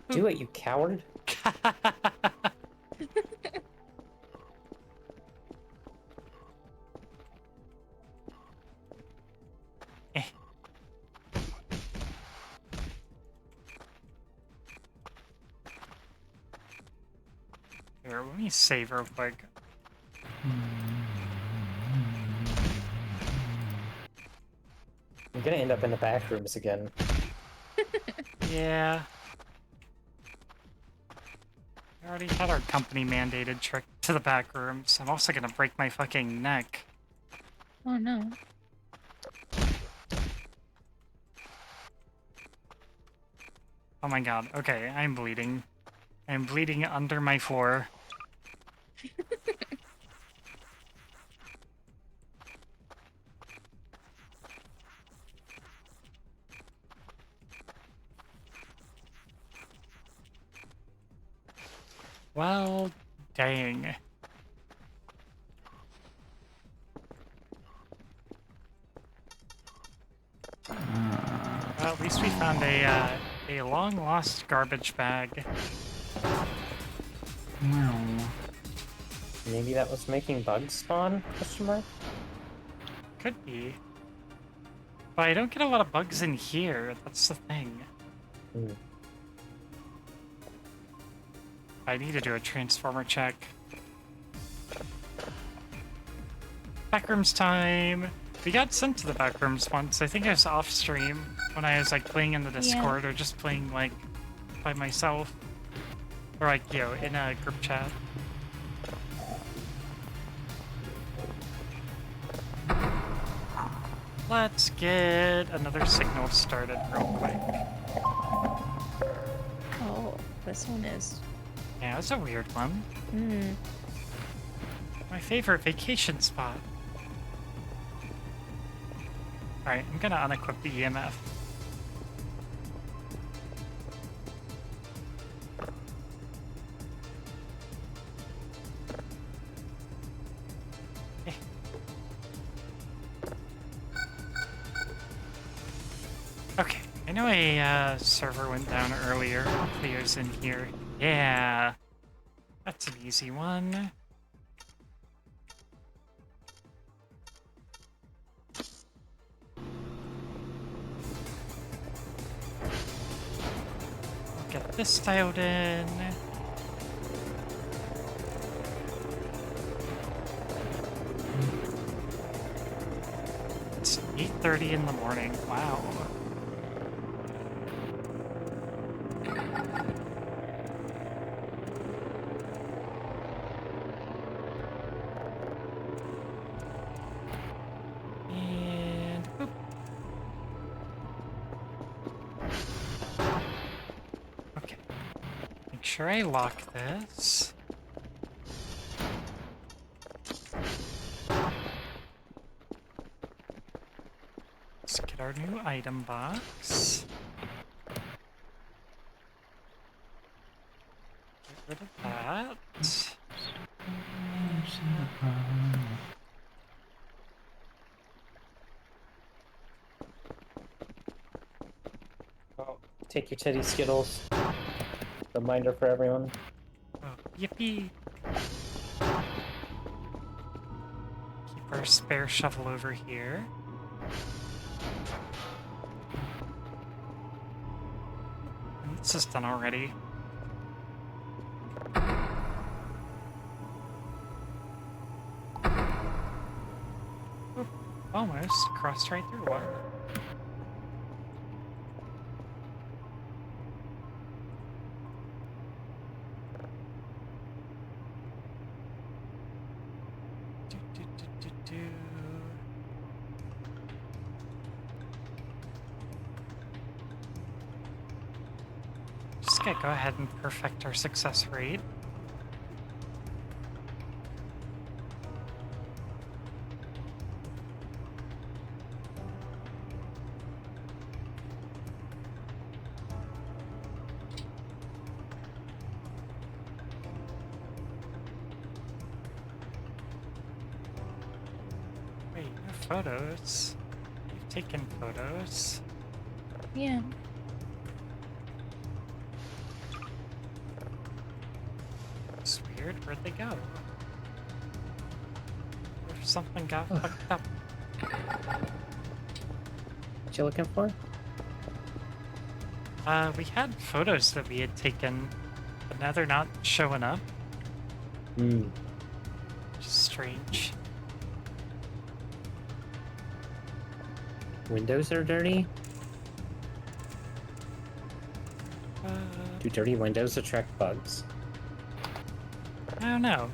Do it, you coward. Here, let me save real quick. I'm gonna end up in the back rooms again. Yeah. We already had our company mandated trip to the back rooms. I'm also gonna break my fucking neck. Oh no. Oh my god. Okay, I'm bleeding. I'm bleeding under my floor. Well, dang. Well, at least we found a long-lost garbage bag. Maybe that was making bugs spawn? Question mark? Could be. But I don't get a lot of bugs in here. That's the thing. Hmm. I need to do a transformer check. Backrooms time! We got sent to the backrooms once. I think I was off stream when I was like playing in the Discord or just playing like by myself. Or like, you know, in a group chat. Let's get another signal started real quick. Oh, this one is. Yeah, it's a weird one. Hmm. My favorite vacation spot. Alright, I'm gonna unequip the EMF. Okay, I know a server went down earlier. Hopefully it was in here. Yeah, that's an easy one. Get this dialed in. It's 8:30 in the morning. Wow. And boop. Okay. Make sure I lock this. Let's get our new item box. Get rid of that. Oh, take your titty Skittles. Reminder for everyone. Oh, yippee! Keep our spare shovel over here. And this is done already. Almost crossed right through one. Do. Just gonna go ahead and perfect our success rate. Wait, no photos. We've taken photos. Yeah. It's weird. Where'd they go? Or something got fucked up. What you looking for? We had photos that we had taken, but now they're not showing up. Hmm. Which is strange. Windows are dirty? Do dirty windows attract bugs? I don't know.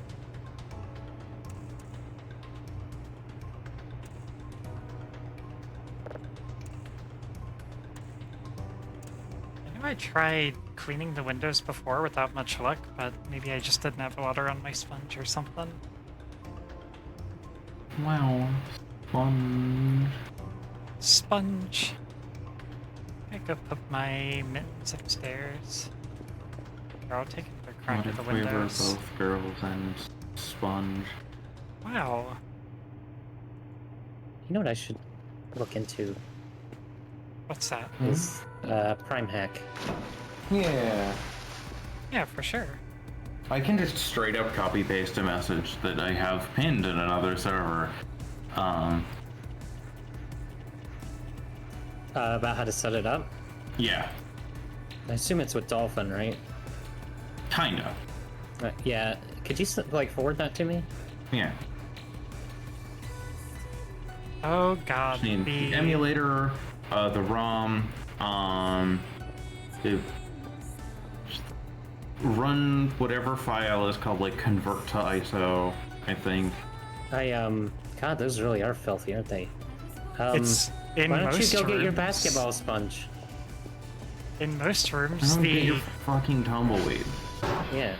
I know I tried cleaning the windows before without much luck, but maybe I just didn't have water on my sponge or something. Wow. Fun. Sponge. I go put my mittens upstairs. They're all taking their crack What at the if we were windows. both girls and sponge? Wow. You know what I should look into? What's that? Is Prime Hack. Yeah. Yeah, for sure. I can just straight up copy paste a message that I have pinned in another server. About how to set it up? Yeah. I assume it's with Dolphin, right? Kinda. Yeah. Could you like forward that to me? Yeah. Oh god, I mean, the emulator, the ROM, it, run whatever file is called like convert to ISO, I think. God, those really are filthy, aren't they? It's in Why don't you most go get your rooms- basketball sponge? In most I rooms, don't get your the fucking tumbleweed. Yeah.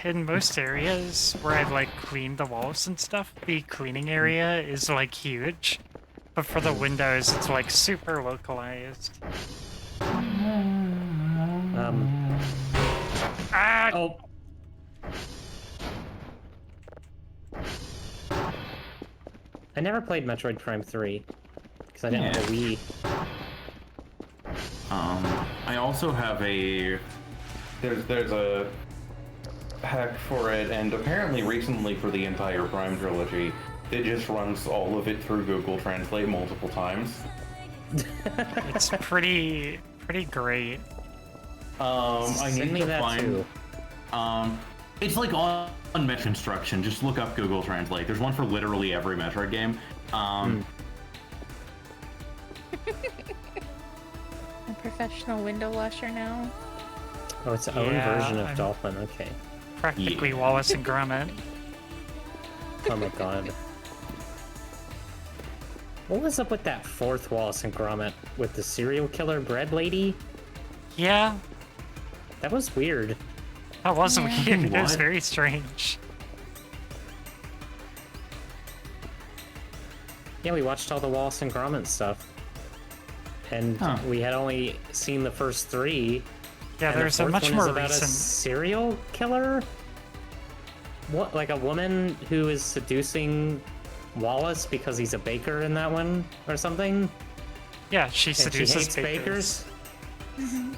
in most areas where I've like cleaned the walls and stuff, the cleaning area is like huge, but for the windows, it's like super localized. Ah! Oh. I never played Metroid Prime 3 because I didn't have a Wii. I also have a there's a hack for it, and apparently recently for the entire Prime trilogy, it just runs all of it through Google Translate multiple times. It's pretty great. I Send need me to that find. too. It's like on Metroid Construction. Just look up Google Translate. There's one for literally every Metroid game. A professional window washer now. Oh, it's its own Yeah, version of I'm- Dolphin. Okay. Practically Yeah. Wallace and Gromit. Oh my god. What was up with that fourth Wallace and Gromit with the serial killer bread lady? Yeah, That was weird. that was Yeah. weird. It was What? very strange. Yeah, we watched all the Wallace and Gromit stuff. And Huh. we had only seen the first three. Yeah, and the there's a fourth much one more is about a recent. serial killer? What, like a woman who is seducing Wallace because he's a baker in that one or something? Yeah, she And she seduces hates bakers. bakers?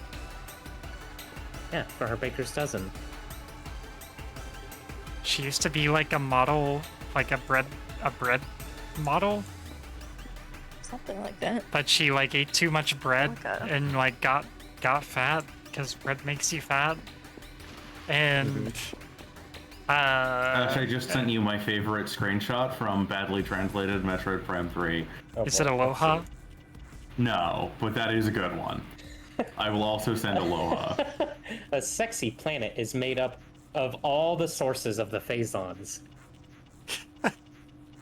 Yeah, for her baker's dozen. She used to be like a model, like a bread model, Something like that. but she like ate too much bread Okay. and like got fat because bread makes you fat, and Ash, I just sent you my favorite screenshot from badly translated Metroid Prime 3. Oh, Is boy. it Aloha? No, but that is a good one. I will also send Aloha. A sexy planet is made up of all the sources of the phasons.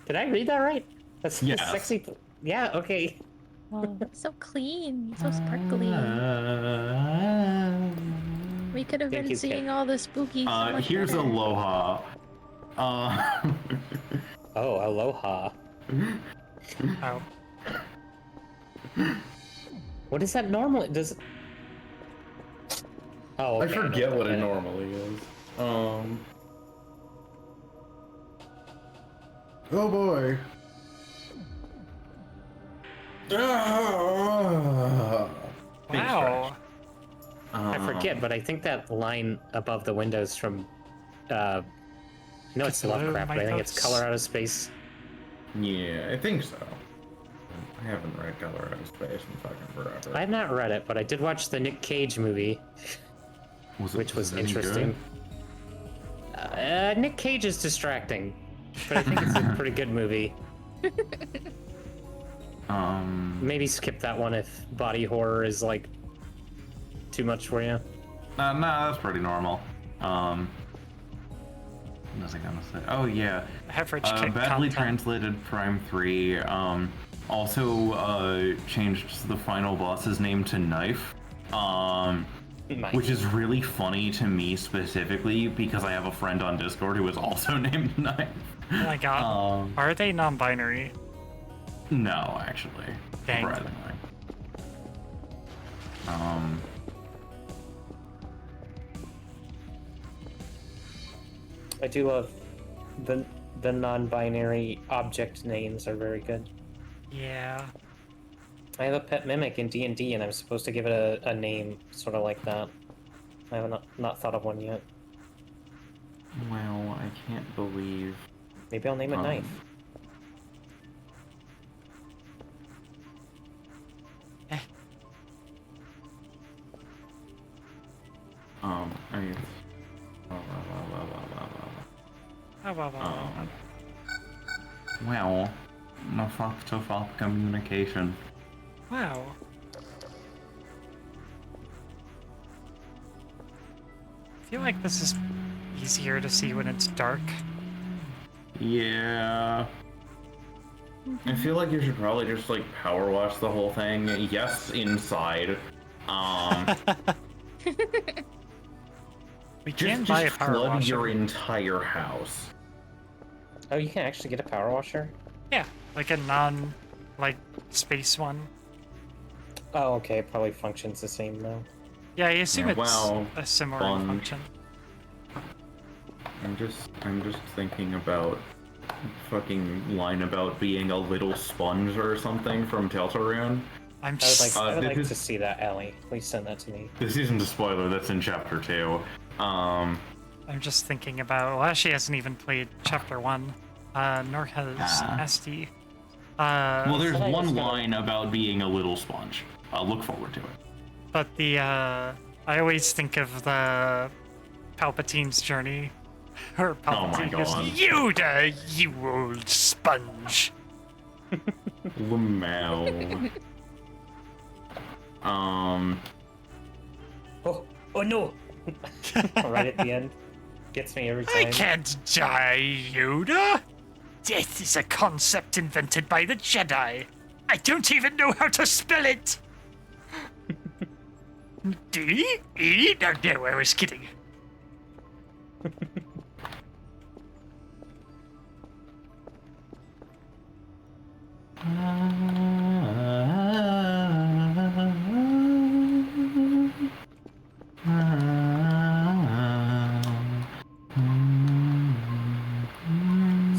Did I read that right? That's Yes. sexy. Yeah. Okay. Oh, so clean, so sparkly. We could have Thank been you, seeing Kit. all the spooky so much Here's better. Aloha. Oh, aloha. Oh. What is that normally? Does? Oh, I okay, forget what it okay. normally is. Oh boy. Wow. I forget, but I think that line above the windows from, no, it's Cthulhu Lovecraft, but I think it's Mythos? Color Out of Space. Yeah, I think so. I haven't read Color Out of Space in fucking forever. I have not read it, but I did watch the Nick Cage movie, which was any interesting. Nick Cage is distracting, but I think it's a pretty good movie. good? Maybe skip that one if body horror is like too much for you. Nah, that's pretty normal. What was I gonna say? Oh yeah. Average Badly content. translated Prime 3 also changed the final boss's name to Knife. Nice. Which is really funny to me specifically because I have a friend on Discord who is also named Knife. Oh my god. Are they non-binary? No, actually. Dang. Surprisingly. I do love the non-binary object names are very good. Yeah. I have a pet mimic in D&D, and I'm supposed to give it a name sort of like that. I have not thought of one yet. Well, I can't believe. Maybe I'll name it Knife. I mean. Well, no fuck to fuck communication. Wow. I feel like this is easier to see when it's dark. Yeah. I feel like you should probably just like power wash the whole thing. Yes, inside. We can buy a power flood washer. your entire house. Oh, you can actually get a power washer? Yeah, like a space one. Oh, okay. It probably functions the same though. Yeah, I assume Yeah, it's wow, a similar fun. function. I'm just thinking about fucking line about being a little sponge or something from Deltarune. I'm I would just like because- to see that, Allie. Please send that to me. This isn't a spoiler, that's in chapter 2. I'm just thinking about. Well, Ashley hasn't even played chapter 1, nor has SD. Well, there's I one just gotta- line about being a little sponge. Look forward to it. But I always think of the Palpatine's journey. Or Oh my Palpatine goes, God. Yoda, you old sponge. Lamau. Oh no! Right at the end. Gets me every I time. can't die, Yoda. Death is a concept invented by the Jedi. I don't even know how to spell it. D-E? No, I was kidding.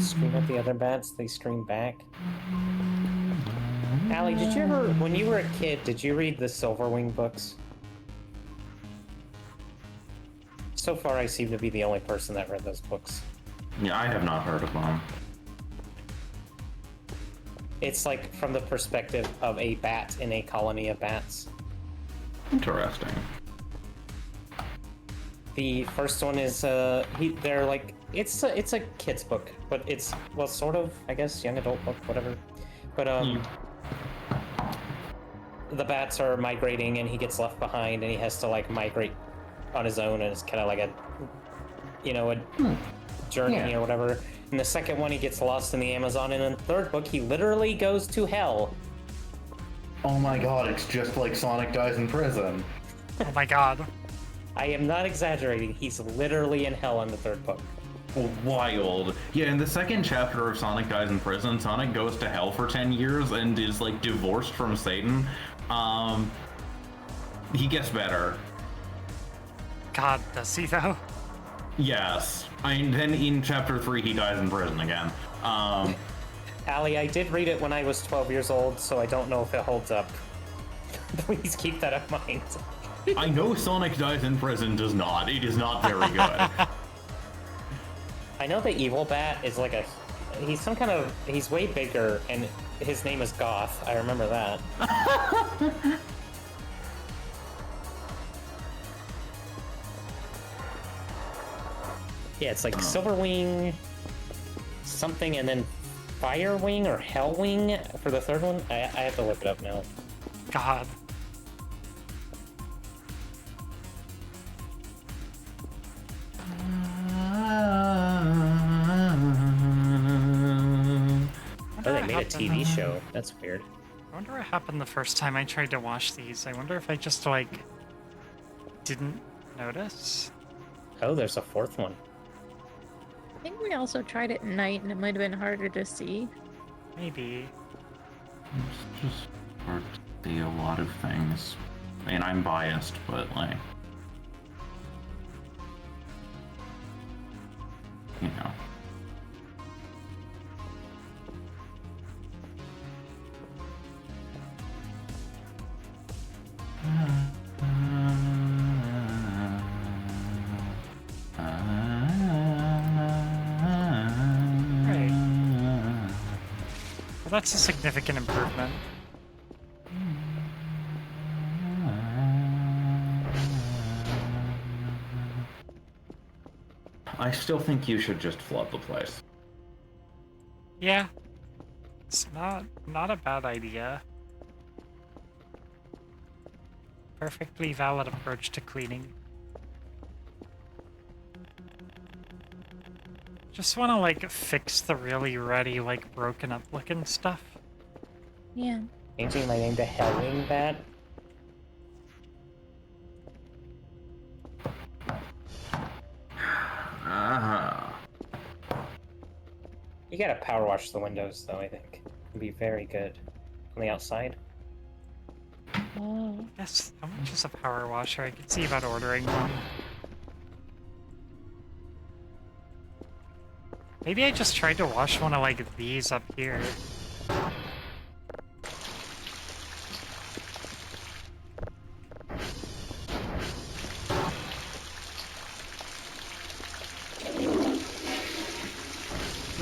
Scream at the other bats, they scream back. Allie, did you ever, when you were a kid, did you read the Silverwing books? So far, I seem to be the only person that read those books. Yeah, I have not heard of them. It's like from the perspective of a bat in a colony of bats. Interesting. The first one is they're like it's a kid's book, but it's well sort of I guess young adult book, whatever. But the bats are migrating and he gets left behind and he has to like migrate on his own and it's kind of like a journey or whatever. In the second one he gets lost in the Amazon, and in the third book he literally goes to hell. Oh my god, it's just like Sonic dies in prison. Oh my god. I am not exaggerating. He's literally in hell in the third book. Wild. Yeah, in the second chapter of Sonic Dies in Prison, Sonic goes to hell for 10 years and is like divorced from Satan. He gets better. God, does he though? Yes. Then in chapter 3 he dies in prison again. Allie, I did read it when I was 12 years old, so I don't know if it holds up. Please keep that in mind. I know Sonic Dies in Prison does not. It is not very good. I know the evil bat is like he's way bigger, and his name is Goth. I remember that. Yeah, it's like Silverwing something, and then Firewing or Hellwing for the third one. I have to look it up now. God. Oh, they made a TV show. That's weird. I wonder what happened the first time I tried to watch these. I wonder if I just, like, didn't notice. Oh, there's a fourth one. I think we also tried it at night and it might have been harder to see. Maybe. It's just hard to see a lot of things. I mean, I'm biased, but like... You know. Well, that's a significant improvement. I still think you should just flood the place. Yeah. It's not a bad idea. Perfectly valid approach to cleaning. Just want to, like, fix the really ruddy, like, broken up looking stuff. Yeah. Changing my name to Hellwing Bat. You gotta power wash the windows, though, I think. It'd be very good. On the outside. Oh. Yes, how much is a power washer? I could see about ordering one. Maybe I just tried to wash one of, like, these up here.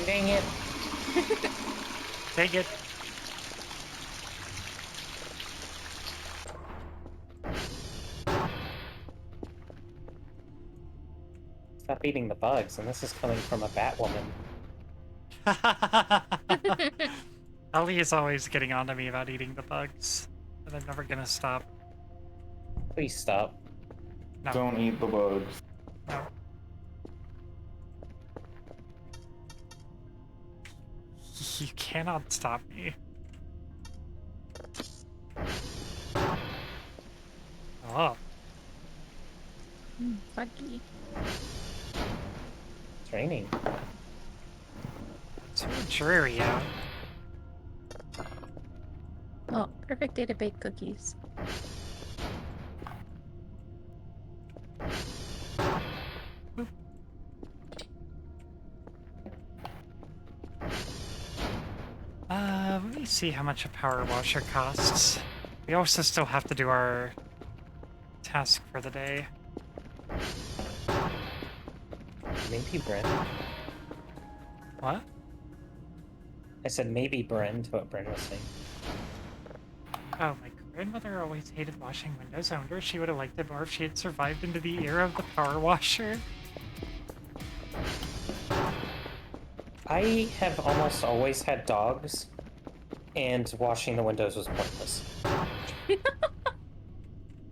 Dang it. Take it. Stop eating the bugs, and this is coming from a Batwoman. Ellie is always getting on to me about eating the bugs, and I'm never gonna stop. Please stop. No. Don't eat the bugs. No. You cannot stop me. Oh. Buggy. It's raining. It's really dreary out. Oh, perfect day to bake cookies. Let me see how much a power washer costs. We also still have to do our task for the day. Maybe Bryn. What? I said maybe Bryn to what Bryn was saying. Oh my grandmother always hated washing windows. I wonder if she would have liked it more if she had survived into the era of the power washer. I have almost always had dogs, and washing the windows was pointless.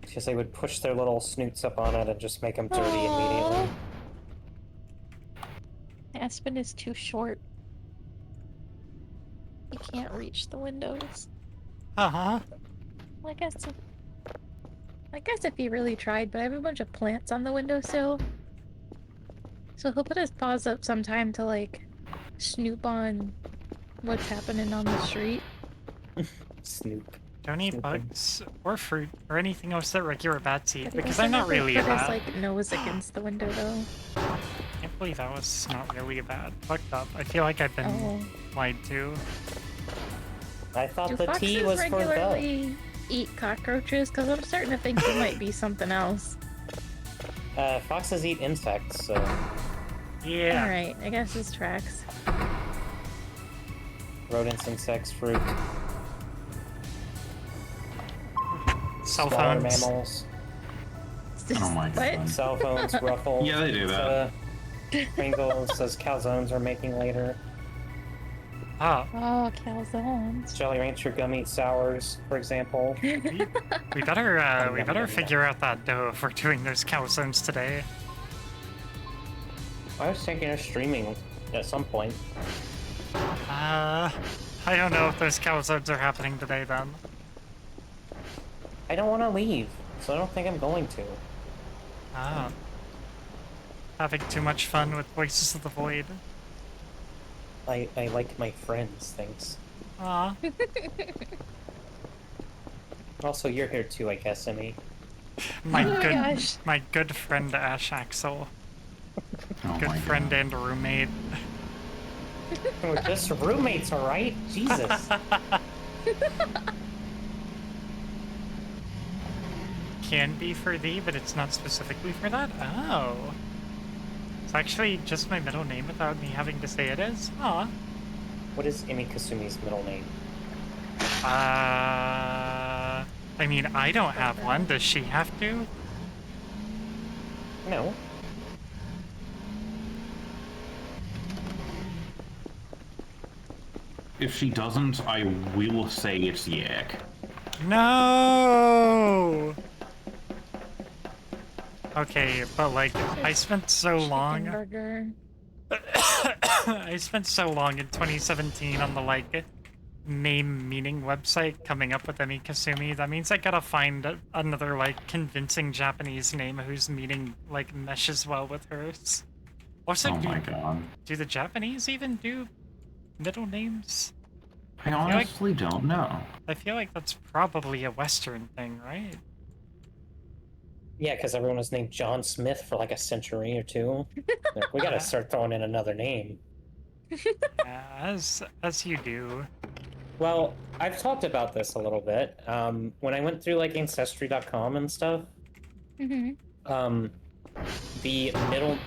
Because they would push their little snoots up on it and just make them dirty immediately. Aspen is too short. You can't reach the windows. Uh-huh. Well, I guess if he really tried, but I have a bunch of plants on the windowsill. So he'll put his paws up sometime to, like, snoop on what's happening on the street. Snoop. Don't eat bugs or fruit or anything else that regular bats eat, But he because doesn't I'm not ever really a put his, bat. like, nose against the window, though. I can't believe that was not really a bat. Fucked up. I feel like I've been lied to. I thought Do the T foxes was for the. regularly eat cockroaches? Because I'm starting to think it might be something else. Foxes eat insects, so. Yeah. Alright, I guess this tracks. Rodents, insects, fruit. Cell Smaller phones. mammals. Oh my god. What? Cell phones, ruffles. Yeah, they do that. Pringles, says calzones are making later. Oh, Oh, calzones. Jolly Rancher gummy sours, for example. we better figure out that dough if we're doing those calzones today. I was thinking of streaming at some point. I don't know if those calzones are happening today then. I don't want to leave, so I don't think I'm going to. Oh. Having too much fun with Voices of the Void. I like my friends, thanks. Aw. Also, you're here too, I guess, Emmy. My Oh my good gosh. my good friend Ash Axel. Oh Good my friend god. and roommate. We're just roommates, alright? Jesus. Can be for thee, but it's not specifically for that? Oh. It's actually just my middle name without me having to say it is? Aw. What is Emmy Kasumi's middle name? I mean, I don't have one. Does she have to? No. If she doesn't, I will say it's Yak. No! Okay, but like, I spent so long... Burger. I spent so long in 2017 on the, like, name meaning website coming up with Emi Kasumi. That means I gotta find another, like, convincing Japanese name whose meaning, like, meshes well with hers. Also, Oh my god. do the Japanese even do middle names? I honestly don't know. I feel like that's probably a Western thing, right? Yeah, because everyone was named John Smith for like a century or two. Like, we gotta start throwing in another name. Yeah, as you do. Well, I've talked about this a little bit. When I went through like Ancestry.com and stuff, Mm-hmm. the middle...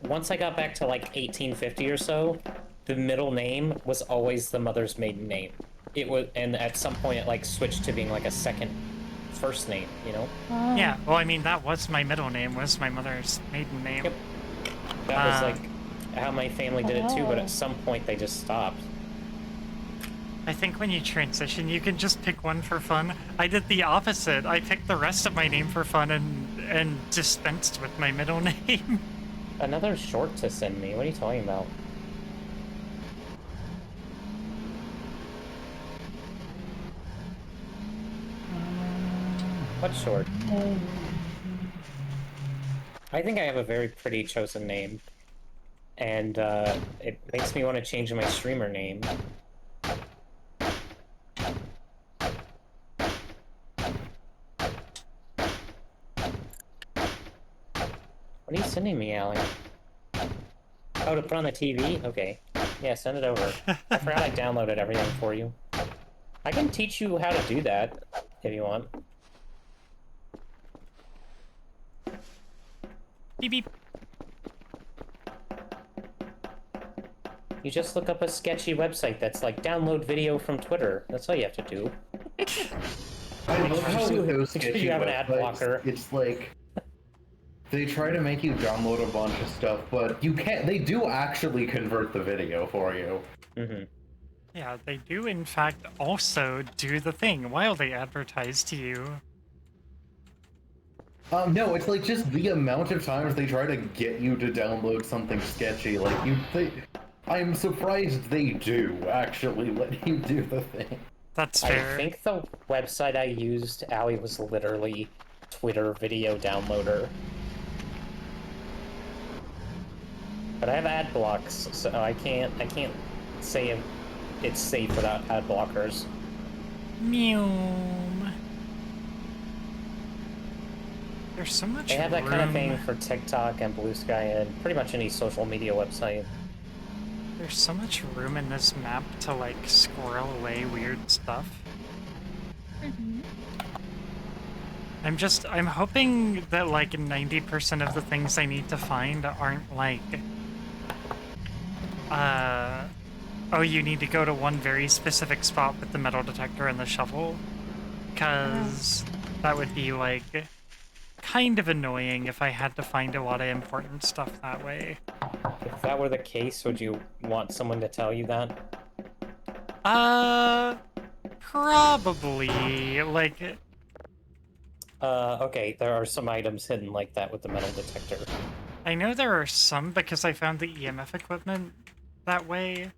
Once I got back to like 1850 or so, the middle name was always the mother's maiden name. It was, and at some point it like switched to being like a second first name, you know? Oh. Yeah, well, I mean, that was my middle name, was my mother's maiden name. Yep. That was like how my family did it too, but at some point they just stopped. I think when you transition, you can just pick one for fun. I did the opposite. I picked the rest of my name for fun and dispensed with my middle name. Another short to send me. What are you talking about? What short? I think I have a very pretty chosen name. And it makes me want to change my streamer name. What are you sending me, Allie? Oh, to put on the TV? Okay. Yeah, send it over. I forgot I downloaded everything for you. I can teach you how to do that, if you want. Beep beep. You just look up a sketchy website that's like, download video from Twitter. That's all you have to do. I love how You sketchy have an ad websites, blocker. it's like they try to make you download a bunch of stuff, but you can't. They do actually convert the video for you. Mm-hmm. Yeah, they do in fact also do the thing while they advertise to you. No, it's like just the amount of times they try to get you to download something sketchy. I'm surprised they do actually let you do the thing. That's I fair. think the website I used, Allie, was literally Twitter video downloader. But I have ad blocks, so I can't say if it's safe without ad blockers. Mew. There's so much They have that kind of room. thing for TikTok and Blue Sky and pretty much any social media website. There's so much room in this map to like squirrel away weird stuff. I'm hoping that like 90% of the things I need to find aren't like, oh, you need to go to one very specific spot with the metal detector and the shovel, because that would be like kind of annoying if I had to find a lot of important stuff that way. If that were the case, would you want someone to tell you that? Probably, like... Okay, there are some items hidden like that with the metal detector. I know there are some because I found the EMF equipment that way,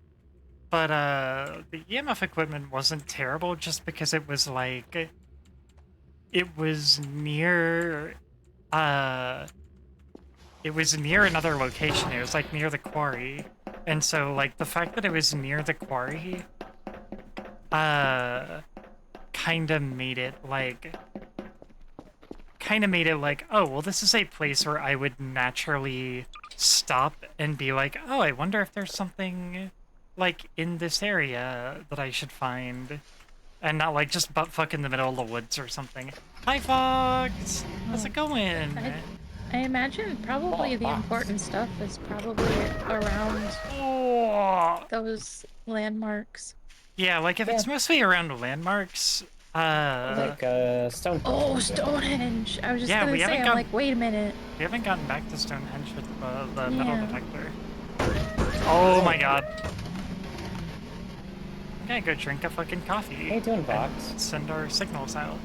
but, the EMF equipment wasn't terrible just because it was, like... It was near, it was near another location. It was, like, near the quarry. And so, like, the fact that it was near the quarry, kinda made it, like... oh, well, this is a place where I would naturally stop and be like, oh, I wonder if there's something, like, in this area that I should find. And not, like, just butt-fuck in the middle of the woods or something. Hi, Fox! How's it going? I imagine probably the important stuff is probably around those landmarks. Yeah, like, if it's mostly around landmarks, like, Stonehenge. Oh, Stonehenge! I was just yeah, gonna we say, haven't I'm like, wait a minute. We haven't gotten back to Stonehenge with the metal detector. Oh my god. I'm gonna go drink a fucking coffee. How you doing, Vox? Send our signals out.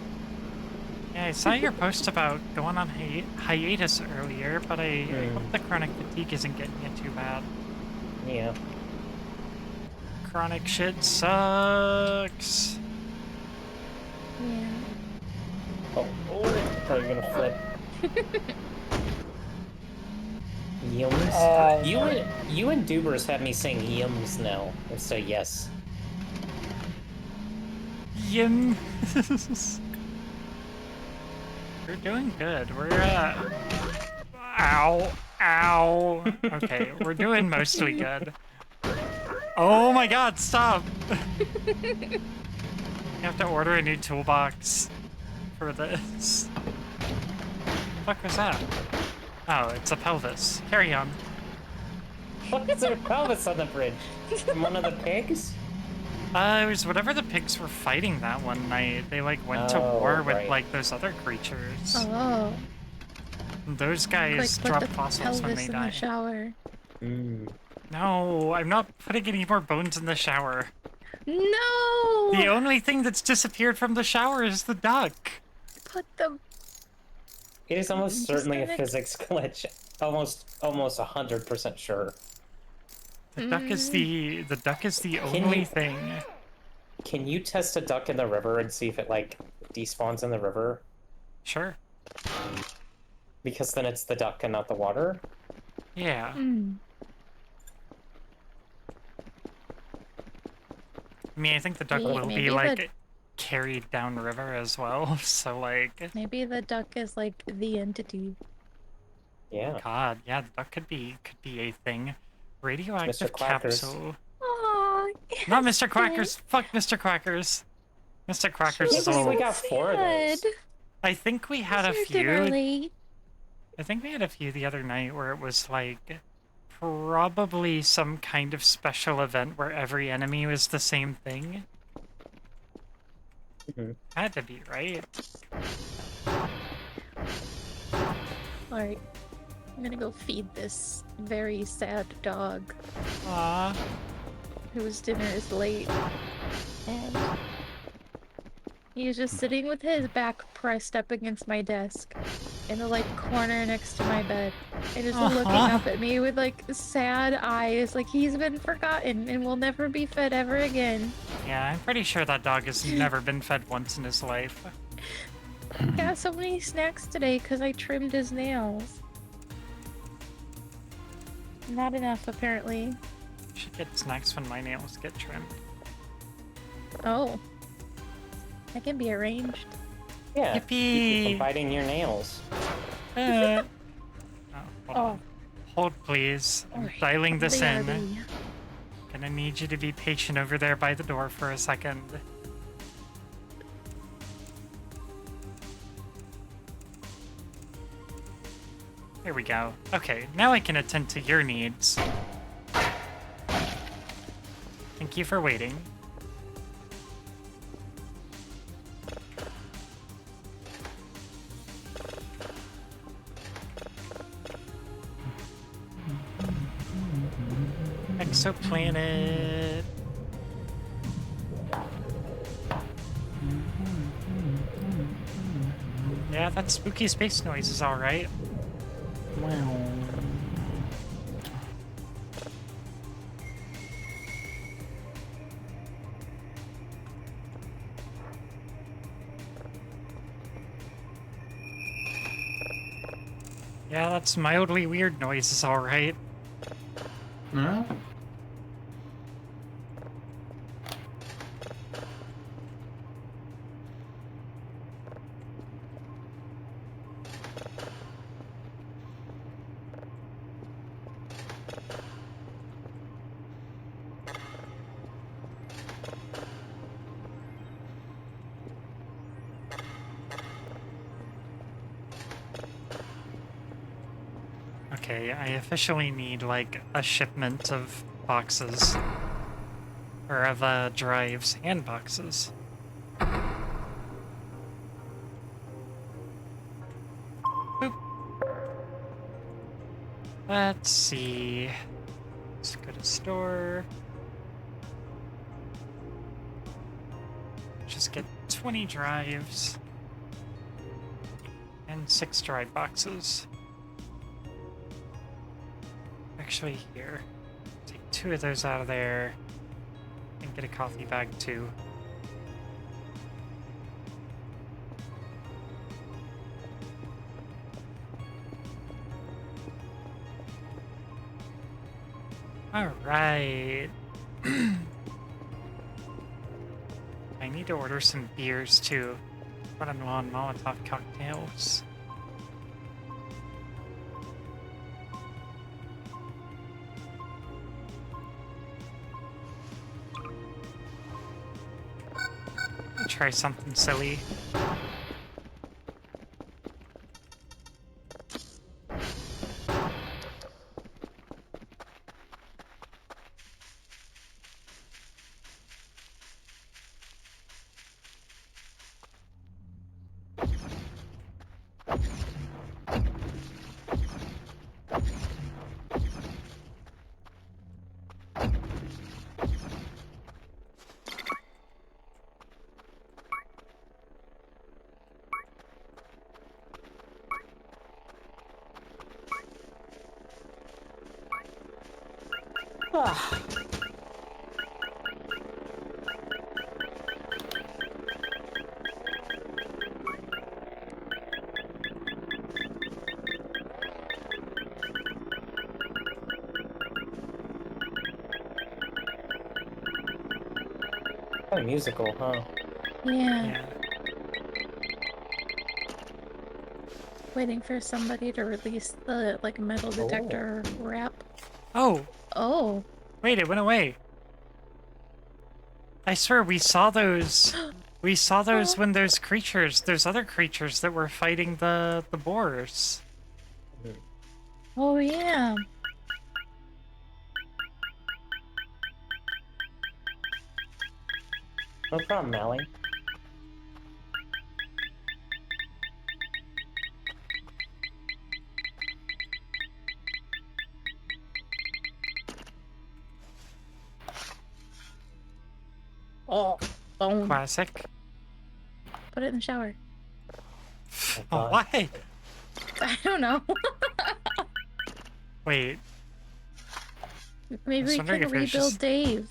Yeah, I saw your post about going on hiatus earlier, but I hope the chronic fatigue isn't getting you too bad. Yeah. Chronic shit sucks. Yeah. Oh, I thought you were gonna flip. Yums? You and Dubers have me saying yums now. So yes. Yum. We're doing good. We're, ow. Ow. Okay, we're doing mostly good. Oh my god, stop! You have to order a new toolbox for this. What the fuck was that? Oh, it's a pelvis. Carry on. What is there a pelvis on the bridge? From one of the pigs? It was whatever the pigs were fighting that one night. They, like, went to war with, like, those other creatures. Oh. Those guys drop fossils when they die. In the shower. No, I'm not putting any more bones in the shower. No! The only thing that's disappeared from the shower is the duck. Put them. It is almost certainly a physics glitch. Almost 100% sure. The duck is the only thing. Can you test a duck in the river and see if it, like, despawns in the river? Sure. Because then it's the duck and not the water? Yeah. I mean, I think the duck will be, like, carried downriver as well, so, like... Maybe the duck is, like, the entity. Yeah. God, yeah, the duck could be a thing. Radioactive capsule. Aww, Not Mr. Quackers! Fuck Mr. Quackers! Mr. Quackers is We old. got 4 of those. I think we had a few... Early. I think we had a few the other night where it was, like... Probably some kind of special event where every enemy was the same thing. Mhm. Had to be, right? Alright. I'm gonna go feed this very sad dog Aww. whose dinner is late. And he's just sitting with his back pressed up against my desk in the like corner next to my bed. And just looking up at me with like sad eyes, like he's been forgotten and will never be fed ever again. Yeah, I'm pretty sure that dog has never been fed once in his life. Got so many snacks today because I trimmed his nails. Not enough, apparently. Should get snacks when my nails get trimmed. Oh. That can be arranged. Yeah. Keep you Yippee! from biting your nails. Oh, hold Oh. on. Hold, please. I'm Alright, dialing this in. BRB. Gonna need you to be patient over there by the door for a second. There we go. Okay, now I can attend to your needs. Thank you for waiting. Exoplanet. Yeah, that spooky space noise is alright. Yeah, that's mildly weird noise is alright. Yeah. Okay, I officially need, like, a shipment of boxes. Or of, drives and boxes. Boop. Let's see. Let's go to store. Just get 20 drives. And 6 drive boxes. Actually, here. Take 2 of those out of there. And get a coffee bag, too. Alright. I need to order some beers, too. Running low on Molotov cocktails. Try something silly. Oh, musical, huh? Yeah. Yeah. Waiting for somebody to release the like metal detector wrap. Oh! Oh. Wait, it went away. I swear we saw those. We saw those when those other creatures that were fighting the boars. Oh yeah. No problem, Allie. Oh, phone. Classic. Put it in the shower. Oh, why? I don't know. Wait. Maybe was we wondering can if it was rebuild just- Dave.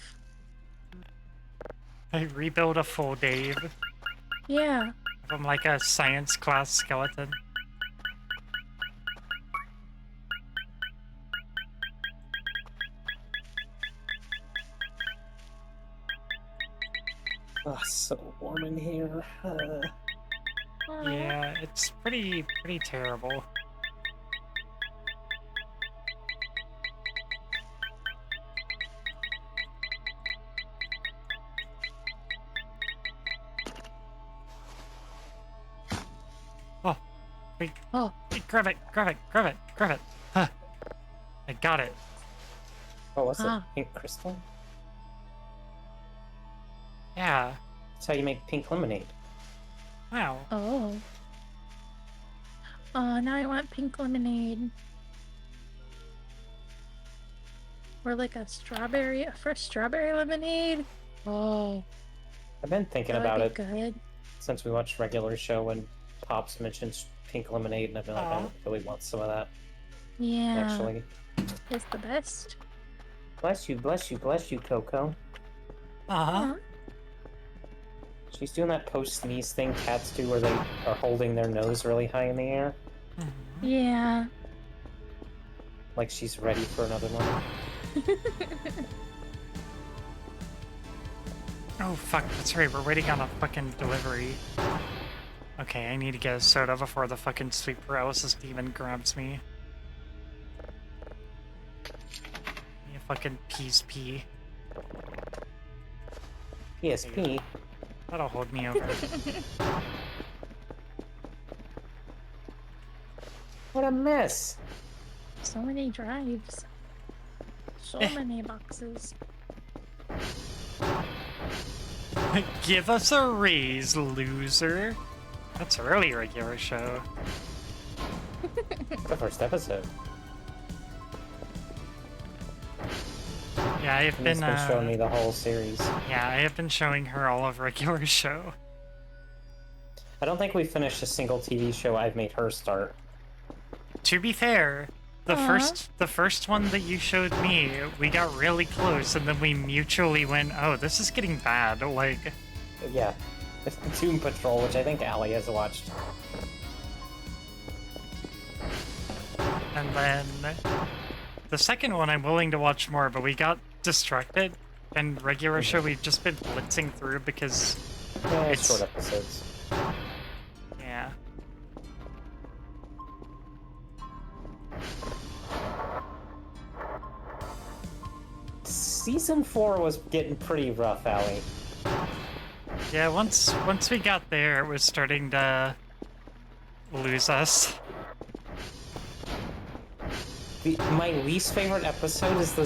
I rebuild a full Dave. Yeah. If I'm like a science class skeleton. Oh, so warm in here. Yeah, it's pretty terrible. Oh, wait. Oh. Wait, grab it. Huh. I got it. Oh, what's it? Ah. Pink crystal? Yeah. That's how you make pink lemonade. Wow. Oh. Oh, now I want pink lemonade. Or like a fresh strawberry lemonade. Oh, I've been thinking that about would it be good. since we watched regular show and Pops mentioned pink lemonade, and I've been like, I Aw. really want some of that. Yeah, Actually, it's the best. bless you, Coco. Uh-huh. She's doing that post sneeze thing cats do, where they are holding their nose really high in the air, Yeah. like she's ready for another one. Oh, fuck. That's right. We're waiting on a fucking delivery. Okay, I need to get a soda before the fucking sleep paralysis demon grabs me. You fucking peas pee. PSP. That'll hold me over. What a mess. So many drives. So many boxes. Give us a raise, loser. That's a really regular show. The first episode. Yeah, I've And he's been, been showing me the whole series. yeah, I have been showing her all of regular show. I don't think we finished a single TV show I've made her start. To be fair, the Aw. first one that you showed me, we got really close, and then we mutually went, "Oh, this is getting bad." Like, Yeah. Doom Patrol, which I think Allie has watched. and then the second one I'm willing to watch more, but we got distracted, and regular show we've just been blitzing through because, Yeah, It's- short episodes. yeah. Season 4 was getting pretty rough, Allie. Yeah, once we got there, it was starting to lose us. My least favorite episode is the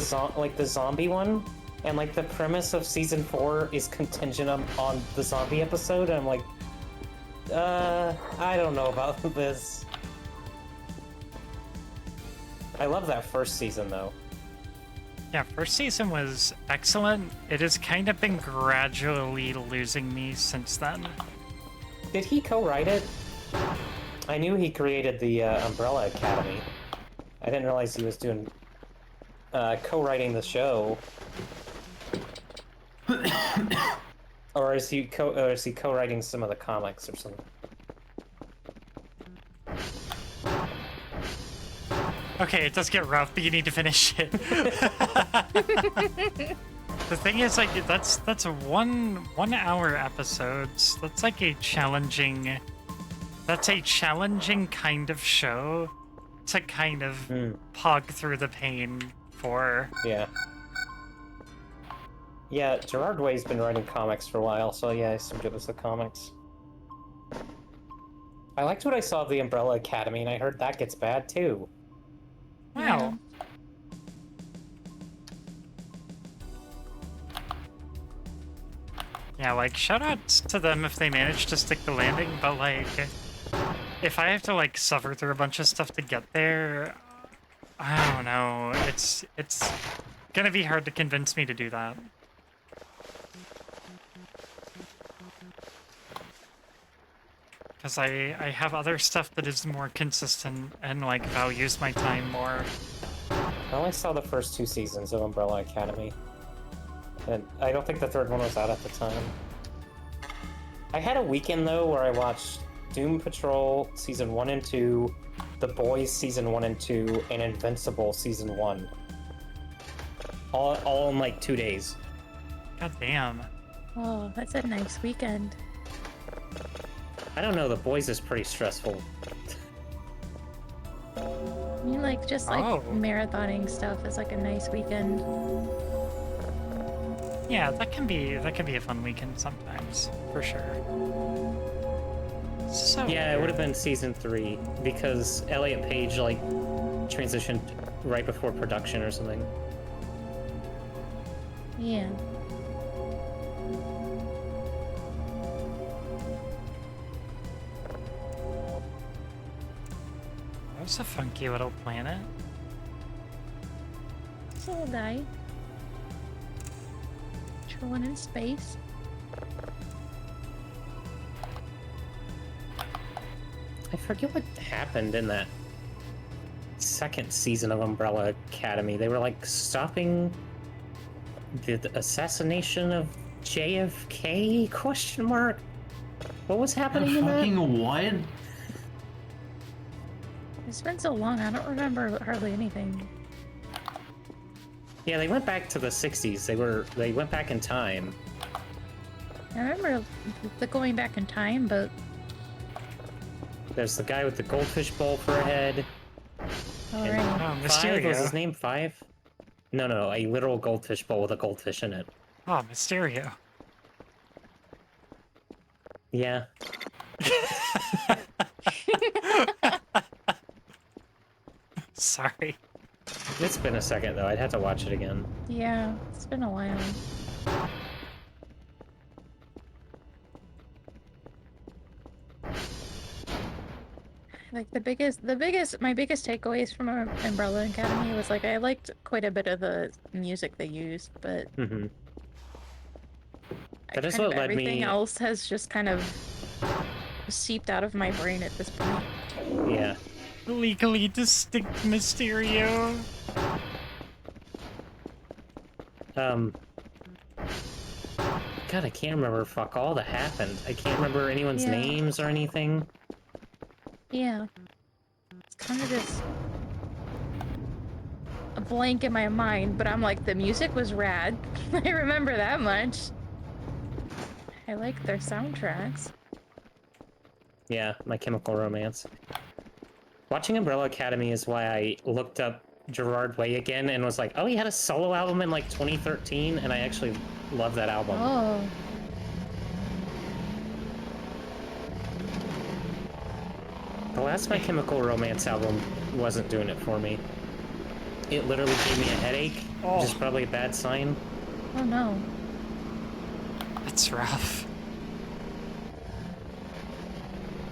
zombie one, and like the premise of season 4 is contingent on the zombie episode. And I'm like, I don't know about this. I love that first season though. Yeah, first season was excellent. It has kind of been gradually losing me since then. Did he co-write it? I knew he created the Umbrella Academy. I didn't realize he was doing co-writing the show. Or is he co-writing some of the comics or something? Okay, it does get rough, but you need to finish it. The thing is, like, that's a 1 hour episodes. That's like a challenging. That's a challenging kind of show to kind of pug through the pain for. Yeah. Yeah, Gerard Way's been writing comics for a while, so yeah, I assumed it was the comics. I liked what I saw of the Umbrella Academy, and I heard that gets bad too. Wow. Yeah, like, shoutouts to them if they manage to stick the landing, but, like, if I have to, like, suffer through a bunch of stuff to get there, I don't know. It's gonna be hard to convince me to do that. because I have other stuff that is more consistent and like values my time more. I only saw the first 2 seasons of Umbrella Academy. And I don't think the third one was out at the time. I had a weekend, though, where I watched Doom Patrol Season 1 and 2, The Boys Season 1 and 2, and Invincible Season 1. All in, like, 2 days. God damn. Oh, that's a nice weekend. I don't know, The Boys is pretty stressful. You like just like marathoning stuff is like a nice weekend. Yeah, that can be a fun weekend sometimes, for sure. So Yeah, it would have been Season 3, because Elliot Page, like, transitioned right before production or something. Yeah. That was a funky little planet. It's a little guy. Trolling in space. I forget what happened in that second season of Umbrella Academy. They were like stopping the assassination of JFK? Question mark. What was happening in that? Fucking what? It's been so long, I don't remember hardly anything. Yeah, they went back to the 60s. They went back in time. I remember the going back in time, but There's the guy with the goldfish bowl for a head. alright. Oh, Five was Mysterio. his name? Five? No, a literal goldfish bowl with a goldfish in it. Oh, Mysterio. Yeah. Sorry. It's been a second though. I'd have to watch it again. Yeah, it's been a while. Like my biggest takeaways from Umbrella Academy was like I liked quite a bit of the music they used, but Mm-hmm. That is kind of what led everything me. else has just kind of seeped out of my brain at this point. Yeah. Legally distinct Mysterio. God, I can't remember fuck all that happened. I can't remember anyone's Yeah. names or anything. Yeah. It's kind of just a blank in my mind, but I'm like, the music was rad. I remember that much. I like their soundtracks. Yeah, My Chemical Romance. Watching Umbrella Academy is why I looked up Gerard Way again and was like, oh, he had a solo album in like 2013, and I actually love that album. Oh. The last My Chemical Romance album wasn't doing it for me. It literally gave me a headache, which is probably a bad sign. Oh no. That's rough.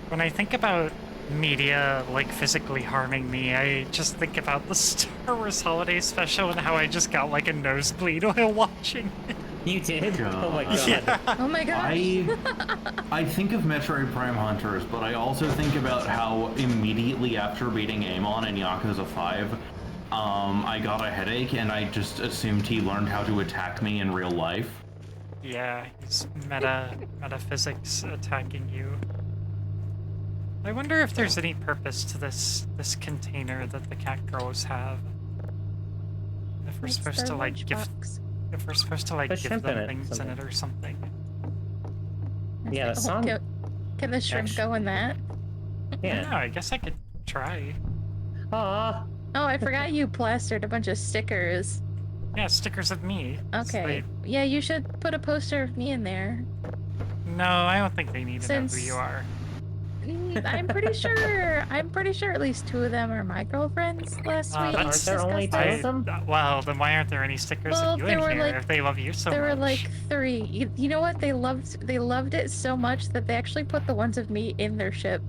When I think about media, like, physically harming me, I just think about the Star Wars Holiday Special and how I just got, like, a nosebleed while watching it. You did? God. Oh my god. Yeah. Oh my gosh. I think of Metroid Prime Hunters, but I also think about how immediately after beating Amon in Yakuza 5, I got a headache and I just assumed he learned how to attack me in real life. Yeah, he's metaphysics attacking you. I wonder if there's any purpose to this container that the cat girls have. If we're It's supposed their to like give lunchbox. if we're supposed to like Put give shrimp in them it, things in something. it or something. Yeah, the Oh, song. can the shrimp Actu- go in that? I don't know, Yeah. I guess I could try. Aw. Oh, I forgot you plastered a bunch of stickers. Yeah, stickers of me. Okay. Yeah, you should put a poster of me in there. No, I don't think they need to know who Since- you are. I'm pretty sure at least 2 of them are my girlfriends last week. Aren't there discussed only two this. of them? Well, then why aren't there any stickers Well, of you there in were, here like- if they love you so There much? were like 3. You know what? They loved it so much that they actually put the ones of me in their ship.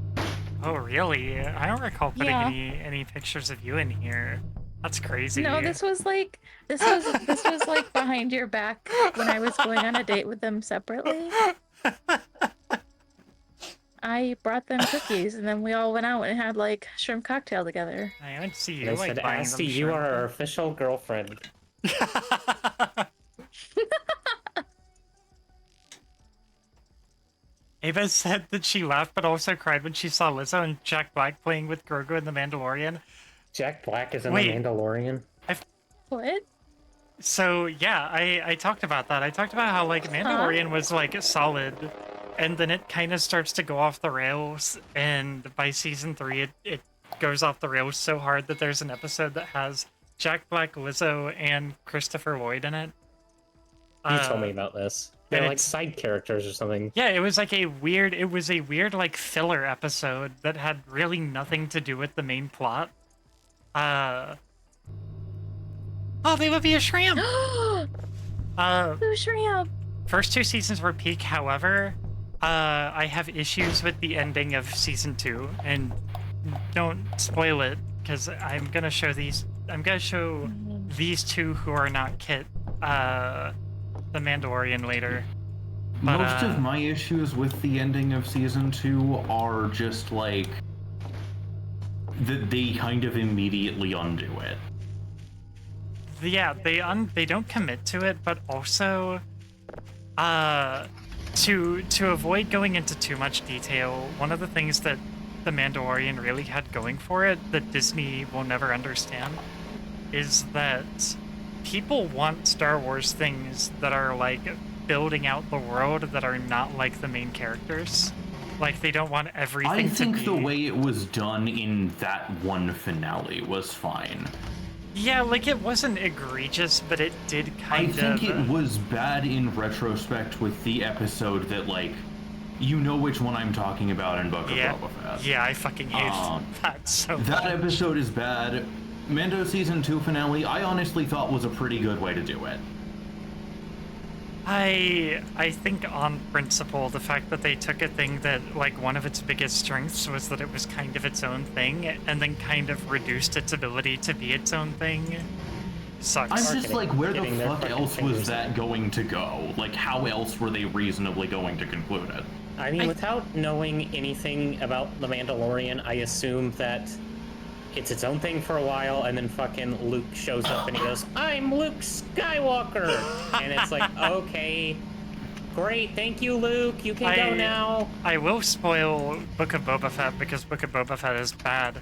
Oh, really? I don't recall putting Yeah. any pictures of you in here. That's crazy. No, this was like behind your back when I was going on a date with them separately. I brought them cookies, and then we all went out and had like shrimp cocktail together. I would see And you I like said, buying Asti, them you are our shrimp. official girlfriend. Ava said that she laughed but also cried when she saw Lizzo and Jack Black playing with Grogu in The Mandalorian. Jack Black is in Wait. The Mandalorian. What? So yeah, I talked about that. I talked about how like Mandalorian was like solid, and then it kind of starts to go off the rails, and by season 3 it goes off the rails so hard that there's an episode that has Jack Black, Lizzo, and Christopher Lloyd in it. You told me about this. They're and like it's- side characters or something. Yeah, it was a weird like filler episode that had really nothing to do with the main plot. Oh, they would be a shrimp. Blue shrimp. First 2 seasons were peak. However, I have issues with the ending of season 2, and don't spoil it because I'm gonna show these. I'm gonna show these two who are not Kit, the Mandalorian later. But, Most of my issues with the ending of season 2 are just like that they kind of immediately undo it. Yeah, they don't commit to it, but also, to avoid going into too much detail, one of the things that The Mandalorian really had going for it that Disney will never understand is that people want Star Wars things that are like building out the world that are not like the main characters. Like they don't want everything I think to be... the way it was done in that one finale was fine. Yeah, like it wasn't egregious, but it did kind of... I think it was bad in retrospect with the episode that, like, you know which one I'm talking about in Book of Boba Fett. Yeah, I fucking hate that so much. That episode is bad. Mando Season 2 finale, I honestly thought was a pretty good way to do it. I think on principle, the fact that they took a thing that, like, one of its biggest strengths was that it was kind of its own thing, and then kind of reduced its ability to be its own thing, sucks. I'm just like, where the Getting their fuck fucking else fingers was that going to go? Like, how else were they reasonably going to conclude it? I mean, without knowing anything about The Mandalorian, I assume that it's its own thing for a while, and then fucking Luke shows up and he goes, "I'm Luke Skywalker!" And it's like, okay, great, thank you, Luke, you can go now. I will spoil Book of Boba Fett because Book of Boba Fett is bad.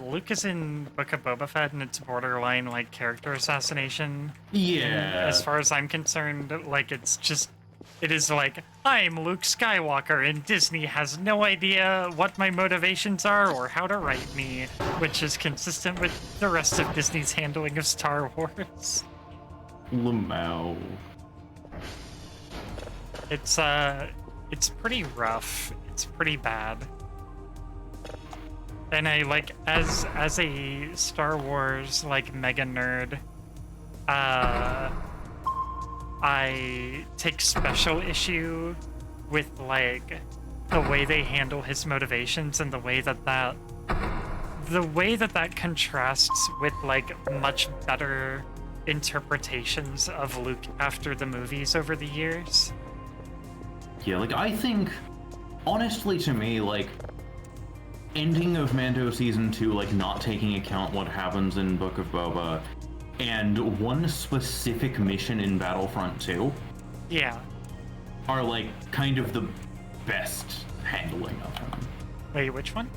Luke is in Book of Boba Fett and it's borderline, like, character assassination. Yeah. And as far as I'm concerned, like, it is like, I'm Luke Skywalker, and Disney has no idea what my motivations are or how to write me, which is consistent with the rest of Disney's handling of Star Wars. Lamau. It's pretty rough. It's pretty bad. And I, like, as a Star Wars, like, mega nerd, I take special issue with, like, the way they handle his motivations and the way that contrasts with, like, much better interpretations of Luke after the movies over the years. Yeah, like, I think, honestly, to me, like, ending of Mando Season 2, like, not taking account what happens in Book of Boba, and one specific mission in Battlefront 2 Yeah. are, like, kind of the best handling of him. Wait, which one?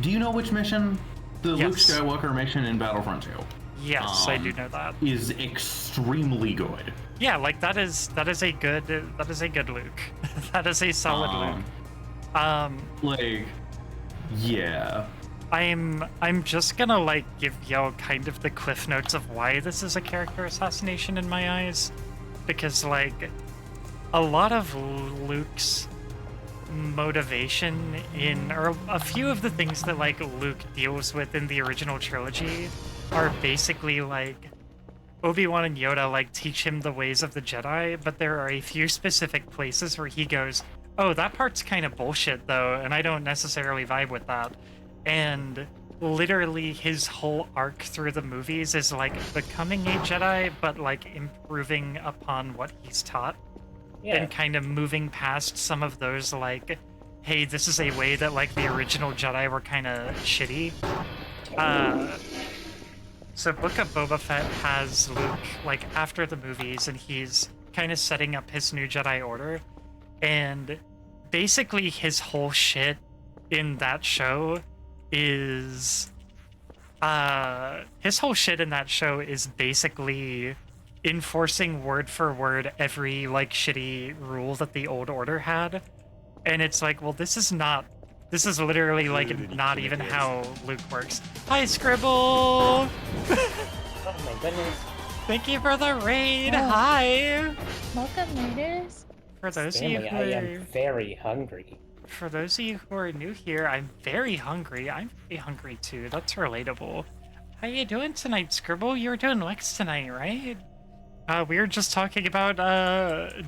Do you know which mission? The Luke Yes. Skywalker mission in Battlefront 2. Yes, I do know that. Is extremely good. Yeah, like that is a good Luke. That is a solid Luke. Like, yeah. I'm just gonna, like, give y'all kind of the cliff notes of why this is a character assassination in my eyes, because, like, a lot of Luke's motivation or a few of the things that, like, Luke deals with in the original trilogy are basically, like, Obi-Wan and Yoda, like, teach him the ways of the Jedi, but there are a few specific places where he goes, oh, that part's kind of bullshit, though, and I don't necessarily vibe with that. And literally his whole arc through the movies is, like, becoming a Jedi, but, like, improving upon what he's taught. Yeah. and kind of moving past some of those, like, hey, this is a way that, like, the original Jedi were kind of shitty. So Book of Boba Fett has Luke, like, after the movies, and he's kind of setting up his new Jedi Order. And basically his whole shit in that show is... his whole shit in that show is basically enforcing word for word every, like, shitty rule that the old order had. And it's like, well, this is literally, like, not even how Luke works. Hi, Scribble! Oh my goodness. Thank you for the raid! Oh. Hi! Welcome, raiders. For those Stanley, of you I who am very hungry. For those of you who are new here, I'm very hungry. I'm very hungry too. That's relatable. How you doing tonight, Scribble? You were doing Lex tonight, right? We were just talking about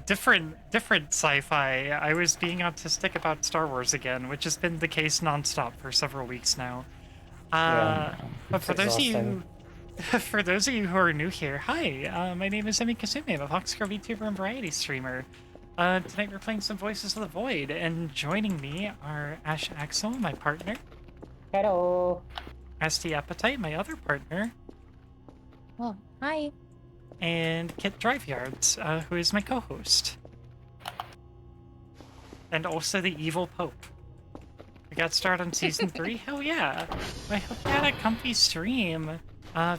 different sci-fi. I was being autistic about Star Wars again, which has been the case nonstop for several weeks now. But for those of you for those of you who are new here, hi. My name is Emi Kasumi. I'm a Foxcrow VTuber and variety streamer. Tonight we're playing some Voices of the Void, and joining me are Ash Axel, my partner. Hello. Asti Appetite, my other partner. Oh, hi. And Kit Driveyards, who is my co-host. And also the evil Pope. We got started on Season 3? Hell yeah! I hope you had a comfy stream.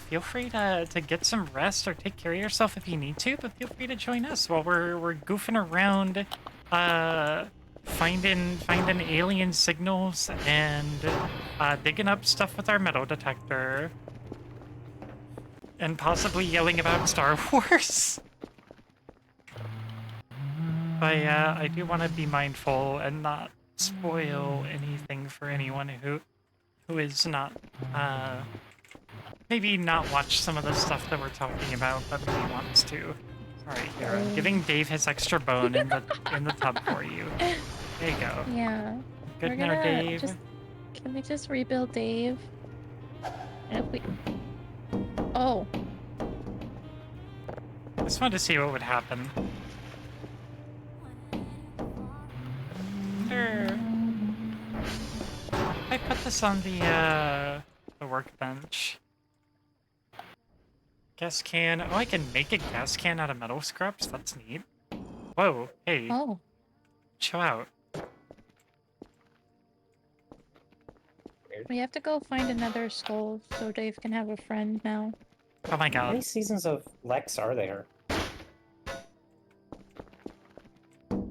Feel free to get some rest or take care of yourself if you need to, but feel free to join us while we're goofing around, finding alien signals and digging up stuff with our metal detector. And possibly yelling about Star Wars. But yeah, I do want to be mindful and not spoil anything for anyone who is not, maybe not watch some of the stuff that we're talking about, but maybe wants to. Alright, here, I'm giving Dave his extra bone in the tub for you. There you go. Yeah. Good We're now, gonna Dave. Can we just rebuild Dave? And if we... Oh. Just wanted to see what would happen. Sure. I put this on the workbench. Gas can. Oh, I can make a gas can out of metal scraps? That's neat. Whoa, hey. Oh. Chill out. We have to go find another skull so Dave can have a friend now. Oh my How god. many seasons of Lex are there? What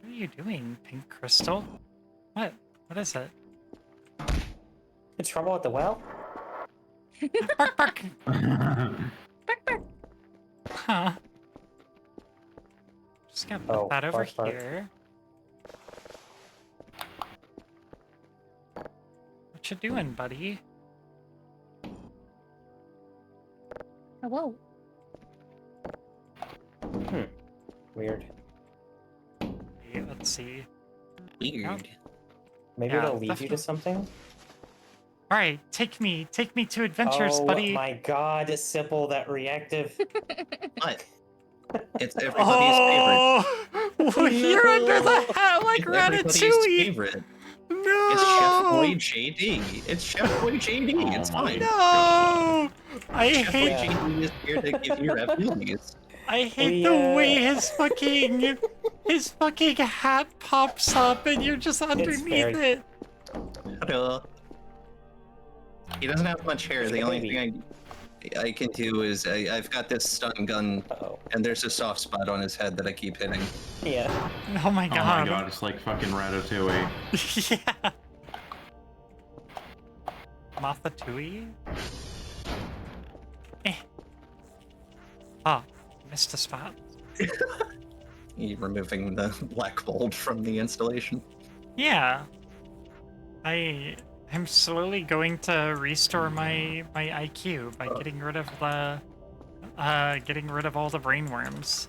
are you doing, Pink Crystal? What? What is it? The trouble at the well? Bark, bark! Huh. Just gonna put that over bark, bark. here. What you doing, buddy? Hello. Weird. Okay, let's see. Weird. Maybe Yeah, it'll lead you definitely. to something? Alright, take me to adventures, oh buddy. my god, Sybil, that reactive. What? It's everybody's favorite. Oh, you're under the hat like It's everybody's Ratatouille. favorite. No, It's Chef Boy JD. It's Chef Boy JD. Oh It's my fine. no. I Chef Boy hate JD is here to give you raviolis. I hate We, the way his fucking hat pops up and you're just underneath very- it. Hello. He doesn't have much hair. He's The a only baby. thing I can do is I've got this stun gun, Uh-oh. and there's a soft spot on his head that I keep hitting. Yeah. Oh my Oh my god. god, it's like fucking Ratatouille. Yeah. Mathatui? Eh. Oh, missed a spot. You removing the black mold from the installation. Yeah. I'm slowly going to restore my IQ by getting rid of the all the brainworms.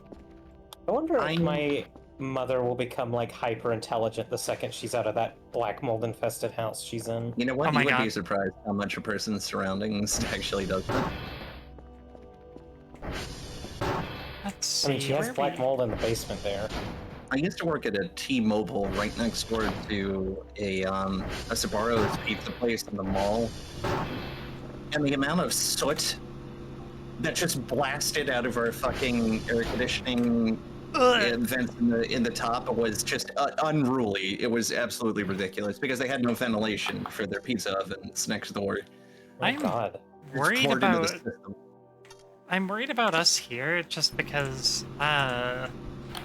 I wonder if I'm- my mother will become like hyper intelligent the second she's out of that black mold infested house she's in. You know what? Oh my You would God. be surprised how much a person's surroundings actually does that. God Let's I mean, see, she has where black we- mold in the basement there. I used to work at a T-Mobile right next door to a Sbarro's pizza place in the mall, and the amount of soot that just blasted out of our fucking air conditioning vents in the top was just unruly. It was absolutely ridiculous because they had no ventilation for their pizza ovens next door. Oh I'm God. It's worried poured into the about system. I'm worried about us here just because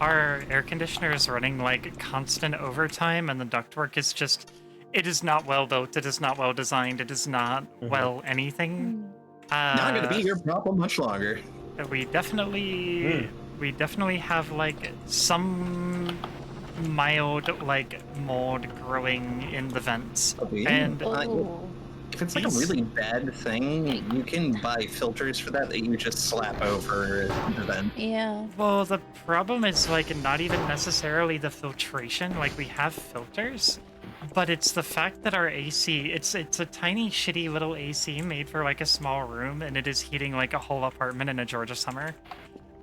our air conditioner is running like constant overtime and the ductwork is just it is not well built, it is not well designed, it is not well anything. Not going to be your problem much longer. We definitely have like some mild like mold growing in the vents. Okay. And Oh. If it's like a really bad thing, you can buy filters for that you just slap over the vent. Yeah. well, the problem is like not even necessarily the filtration. Like we have filters, but it's the fact that our AC, it's a tiny shitty little AC made for like a small room, and it is heating like a whole apartment in a Georgia summer.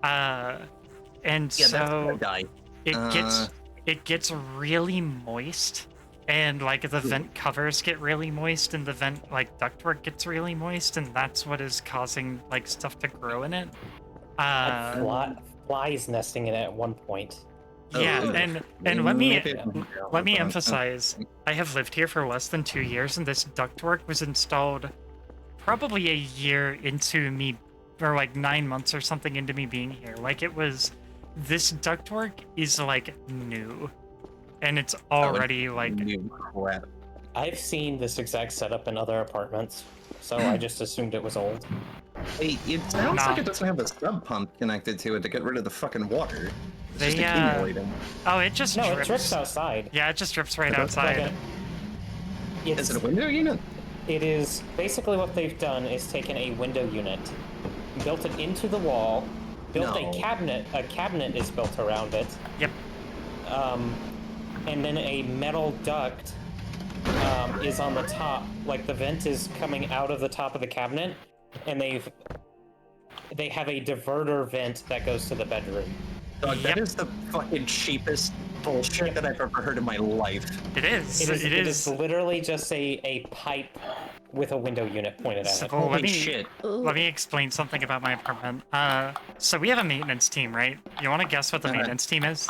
And Yeah, that's so gonna die. it gets really moist, and like the vent covers get really moist, and the vent like ductwork gets really moist, and that's what is causing like stuff to grow in it. Flies nesting in it at one point. Yeah, Oh, and let me let me emphasize, I have lived here for less than 2 years, and this ductwork was installed probably a year into me, or like 9 months or something into me being here. Like this ductwork is like new, and it's already like New crap. I've seen this exact setup in other apartments, so I just assumed it was old. Hey, it sounds Nah. like it doesn't have a sub pump connected to it to get rid of the fucking water. It's just They, accumulating. oh, it just No, drips. it drips outside. Yeah, it just drips right It does? outside. Is it a window unit? It is basically what they've done is taken a window unit, built it into the wall, built No. a cabinet. A cabinet is built around it, Yep. and then a metal duct is on the top. Like the vent is coming out of the top of the cabinet, and they have a diverter vent that goes to the bedroom. Dog, Yep. that is the fucking cheapest bullshit that I've ever heard in my life. It is. It is literally just a pipe with a window unit pointed at it. Well, Holy shit. let me explain something about my apartment. So we have a maintenance team, right? You want to guess what the maintenance team is?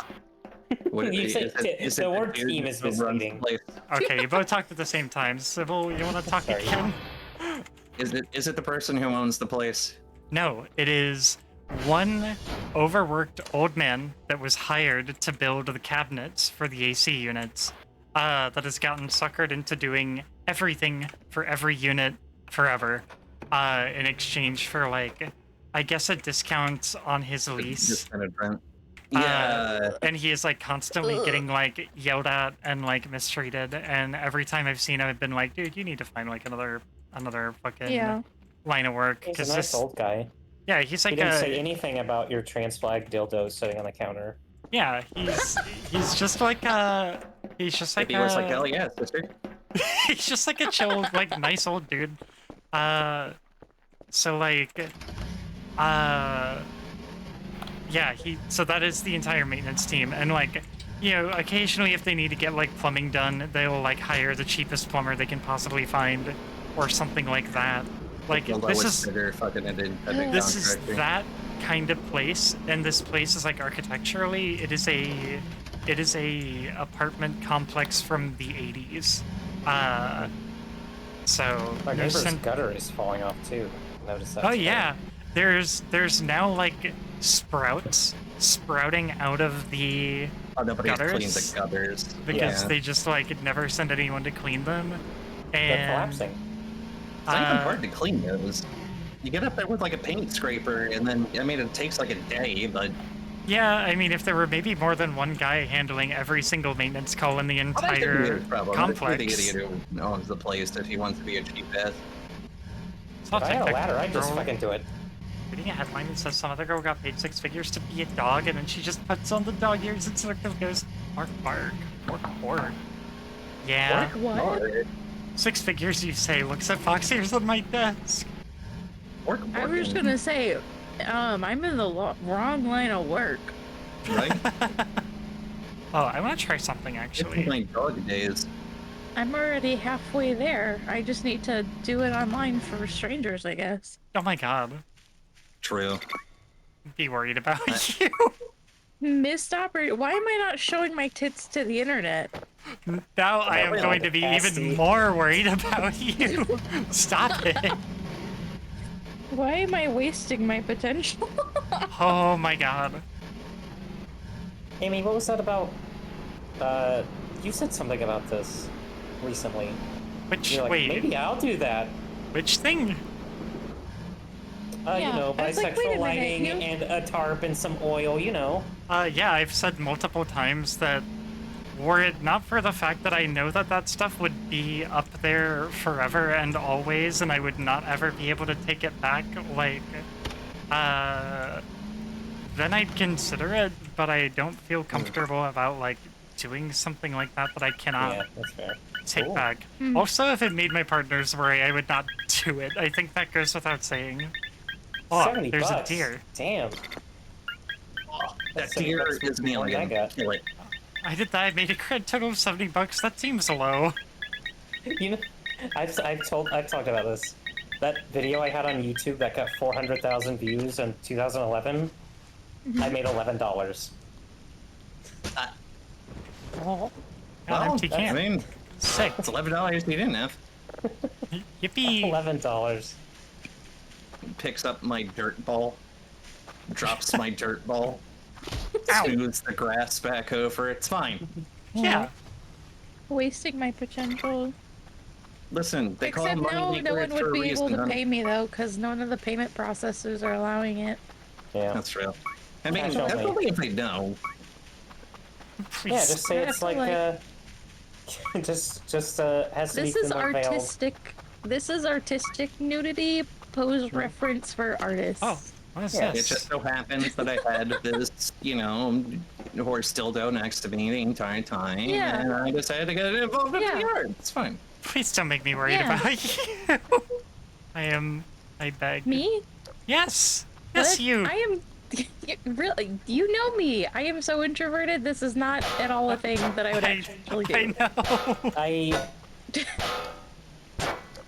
What, You say is the it word dude team is who runs misleading. the place? Okay, you both talked at the same time. Sybil, you want to talk Sorry. again? Is it the person who owns the place? No, it is one overworked old man that was hired to build the cabinets for the AC units, that has gotten suckered into doing everything for every unit forever, in exchange for, like, I guess a discount on his lease. Discounted rent. Yeah. And he is, like, constantly getting, like, yelled at and, like, mistreated, and every time I've seen him, I've been like, dude, you need to find, like, another fucking line of work. He's 'cause a nice this, old guy. yeah, he's He like didn't say anything about your trans flag dildos sitting on the counter. yeah, he's just like he's just like He was like, hell yeah, sister. he's just like a chill, like nice old dude. So like, yeah, so that is the entire maintenance team, and like, you know, occasionally if they need to get like plumbing done, they'll like hire the cheapest plumber they can possibly find, or something like that. Like The this lowest is bidder fucking independent this is contractor. that kind of place, and this place is like architecturally, it is a apartment complex from the 80s. So My there's neighbor's some- gutter is falling off too. Notice that. oh today. yeah, there's now like sprouts sprouting out of the Oh, nobody gutters? cleans the gutters. because Yeah. they just like never send anyone to clean them, They're and collapsing. It's not even uh, hard to clean those. You get up there with like a paint scraper, and then I mean it takes like a day, but yeah, I mean, if there were maybe more than one guy handling every single maintenance call in the well, that could be entire his problem. complex, That could be the idiot who owns the place if he wants to be a cheap ass. it's not If I had a like ladder, I'd just girl fucking do it. reading a headline that says some other girl got paid 6 figures to be a dog, and then she just puts on the dog ears and sort of goes, bark, bark, bark, bark. Yeah, What? 6 figures, you say, looks at fox ears on my desk. Work, I was just gonna say, I'm in the wrong line of work. Right? Oh, I want to try something It's actually. my dog days. I'm already halfway there. I just need to do it online for strangers, I guess. Oh my god. True. Be worried about I- you. Missed opportunity. Why am I not showing my tits to the internet? Now I am Well, going to be Asti. even more worried about you. Stop it. Why am I wasting my potential? Oh my god. Amy, what was that about? You said something about this recently. Which, You're like, wait, maybe I'll do that. which thing? Yeah, You know, I was like, wait a bisexual minute, lighting you- and a tarp and some oil, you know. Yeah, I've said multiple times that were it not for the fact that I know that that stuff would be up there forever and always, and I would not ever be able to take it back, like, then I'd consider it, but I don't feel comfortable about, like, doing something like that I cannot Yeah, that's fair. take Cool. back. Also, if it made my partners worry, I would not do it. I think that goes without saying. Oh, 70 there's bucks. a deer. Damn. That That's deer 70 bucks is an more than I alien. got. Kill it. I did that. I made a grand total of 70 bucks. That seems low. You know, I've talked about this. That video I had on YouTube that got 400,000 views in 2011, I made $11. Oh, Well, empty I can. mean, Sick. it's $11 you didn't have. Yippee. $11. Picks up my dirt ball, drops my dirt ball, Ow. smooths the grass back over. It's fine. Yeah. Wasting my potential. Listen, they call Except money now, no makers one for would a be able reason. to Huh? pay me though, because none of the payment processors are allowing it. Yeah. That's real. I mean, Cash that's only. only if they know. Please. Yeah, just say I it's feel like, like- just has to This be is more veiled. artistic. This is artistic nudity. Pose reference for artists. Oh, what is Yeah, It this? just so happens that I had this, horse dildo next to me the entire time, Yeah. and I decided to get involved in Yeah. the art. It's fine. Please don't make me worried Yeah. about you. I beg. Me? Yes. Yes, What? you. I am. Really? You know me. I am so introverted. This is not at all a thing that I would actually do. I know. I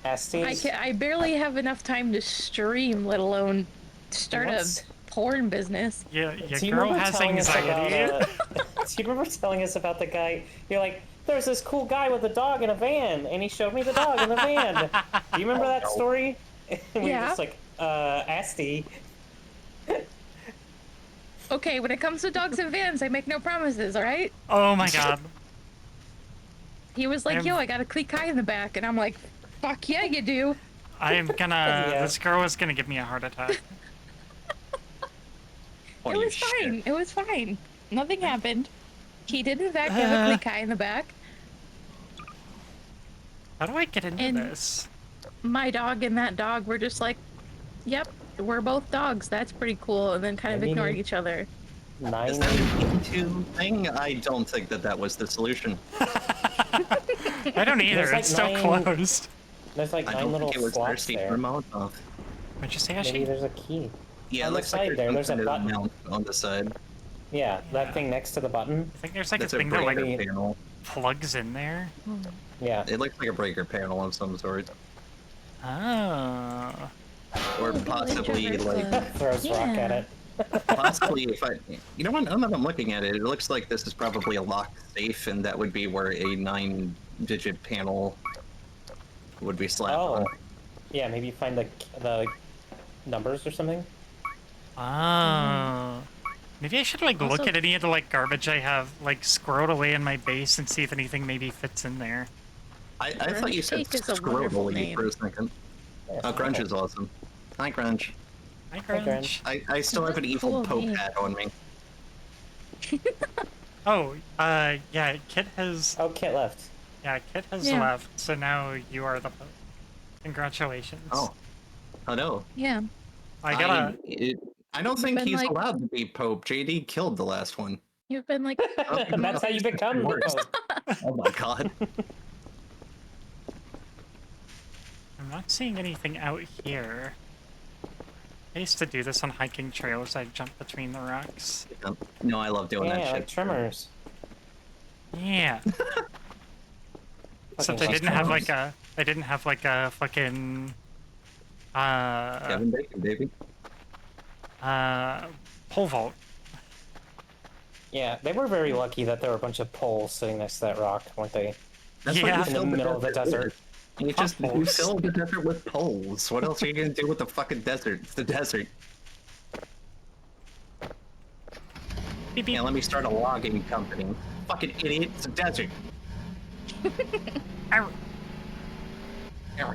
Estes, I barely have enough time to stream, let alone start What's- a porn business. Yeah, your do you girl remember has telling us anxiety. about? Do you remember telling us about the guy? You're like, there's this cool guy with a dog in a van, and he showed me the dog in the van. Do you remember that story? And we were Yeah. just like, Asti. Okay, when it comes to dogs and vans, I make no promises, alright? Oh my god. He was like, I'm- yo, I got a cleat guy in the back, and I'm like, fuck yeah, you do. I am gonna. Yeah. This girl is gonna give me a heart attack. It Holy was shit. fine. It was fine. Nothing happened. He did in fact have a cleat guy in the back. How do I get into And- this? My dog and that dog were just like, yep, we're both dogs. That's pretty cool. And then kind of I mean- ignored each other. Is 9. that an into thing? I don't think that was the solution. I don't either. There's like It's still 9 closed. There's like I 9 don't little think it was slots thirsty there. for Molotov. What'd you say, Maybe Ashi? there's a key. Yeah, it On the looks like side there, there's a some kind of button. mount on the side. Yeah, Yeah. that thing next to the button. I think there's like That's a a thing that breaker like panel. plugs in there. Yeah. It looks like a breaker panel of some sort. Oh. Or Oh, possibly, introvert like, club. Throws rock at Yeah. it. possibly if I... You know what, now that I'm looking at it, it looks like this is probably a locked safe, and that would be where a 9-digit panel would be slapped Oh. on. Yeah, maybe find the numbers or something. Oh. Maybe I should like look Also- at any of the like garbage I have like squirreled away in my base and see if anything maybe fits in there. I thought you said Cake is a wonderful scrotably name. for a second. Yeah, Oh, Grunge is awesome. Hi, Grunge. Hi, Grunge. Grunge. I still have an That's a evil cool Pope name. hat on me. Oh, yeah, Kit has Oh, Kit left. Kit has Yeah. left, so now you are the Pope. Congratulations. Oh. Oh no. Yeah. I gotta I don't think been he's like- allowed to be Pope. JD killed the last one. You've been like, That's how you become the Worst. Pope. Oh my god. I'm not seeing anything out here. I used to do this on hiking trails. I'd jump between the rocks. No, I love doing that Yeah, shit. like trimmers. Yeah. Except I Fucking didn't have like trimmers. a. I didn't have like a fucking. Kevin Bacon, baby. Pole vault. Yeah, they were very lucky that there were a bunch of poles sitting next to that rock, weren't they? That's Yeah. what In you the fill middle of the desert. You just you Poles. fill the desert with poles. What else are you gonna do with the fucking desert? It's the desert. Beep, beep. Yeah, let me start a logging company. Fucking idiot, it's a desert. Arr.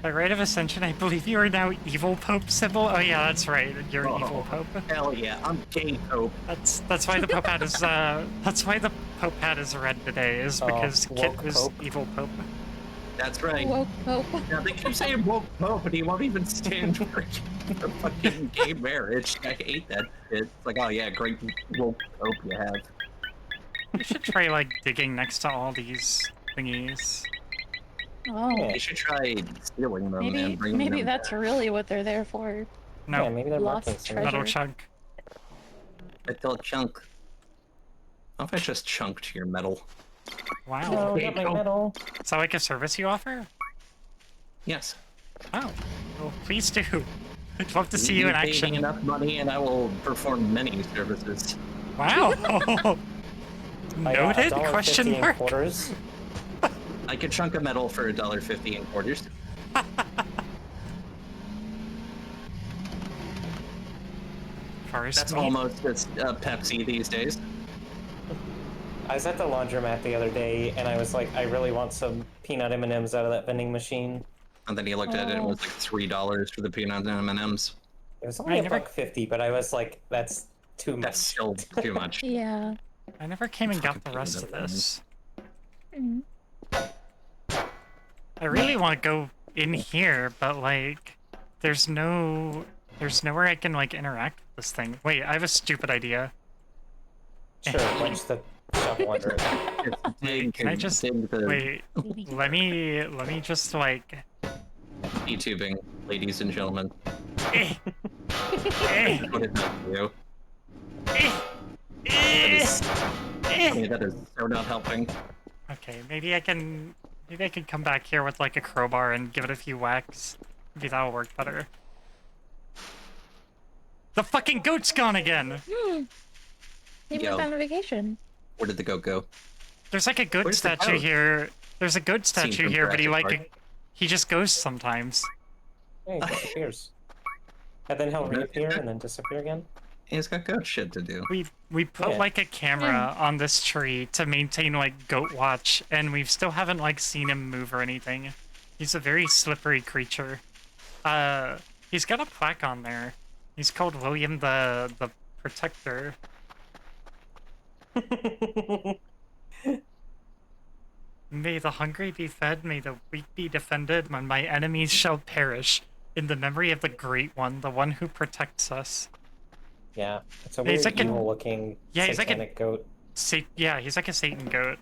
By right of ascension, I believe you are now evil Pope symbol. Oh yeah, that's right. You're evil Pope. Hell yeah, I'm gay Pope. That's why the Pope hat is that's why the Pope hat is red today, is Oh, because Kit woke was Pope. evil Pope. That's right. Woke Pope. Now they keep saying woke Pope, and he won't even stand for fucking gay marriage. I hate that shit. It's like, oh yeah, great woke Pope you have. You should try like digging next to all these thingies. Oh, Yeah. You should try stealing them and maybe bringing them that's back. really what they're there for. No, Yeah, maybe they're Lost marking some. treasure. metal chunk. Metal chunk. How if I just chunked your metal? Wow. No, Hey, not my Pope. metal. Is that like a service you offer? Yes. Oh, well, please do. I'd love to see you in pay me action. enough money, and I will perform many services. Wow. I got Noted? $1.50 Question in mark. quarters. I could chunk a metal for $1.50 in quarters. Forest That's meat. almost as Pepsi these days. I was at the laundromat the other day, and I was like, I really want some peanut M&Ms out of that vending machine. And then he looked at it and it was like $3 for the peanut M&Ms. It was I only never- $1.50, but I was like, that's too much. That's still too much. Yeah. I never came and got the Fucking rest of peanut this. Mm. I really want to go in here, but like, there's nowhere I can like interact with this thing. Wait, I have a stupid idea. Sure, punch the shovel under it. Dig, Can I just dig the wait? Let me just like. YouTubing, ladies and gentlemen. Eh, eh, What is that for you? eh, That eh, is, eh. that is so not helping. Okay, maybe I can come back here with like a crowbar and give it a few whacks. Maybe that'll work better. The fucking goat's gone again! He Yo. went on vacation. Where did the goat go? There's like a goat Where's the statue goat? here. There's a goat Seen statue from here, but he Jurassic like Park. he just goes sometimes. Yeah, he disappears. And then he'll reappear and then disappear again. He's got goat shit to do. We put Yeah. like a camera on this tree to maintain like goat watch, and we still haven't like seen him move or anything. He's a very slippery creature. He's got a plaque on there. He's called William the Protector. May the hungry be fed, may the weak be defended, and my enemies shall perish. In the memory of the Great One, the one who protects us. Yeah, it's a He's weird like an- evil-looking Yeah, he's like a- satanic goat. Yeah, he's like a Satan goat.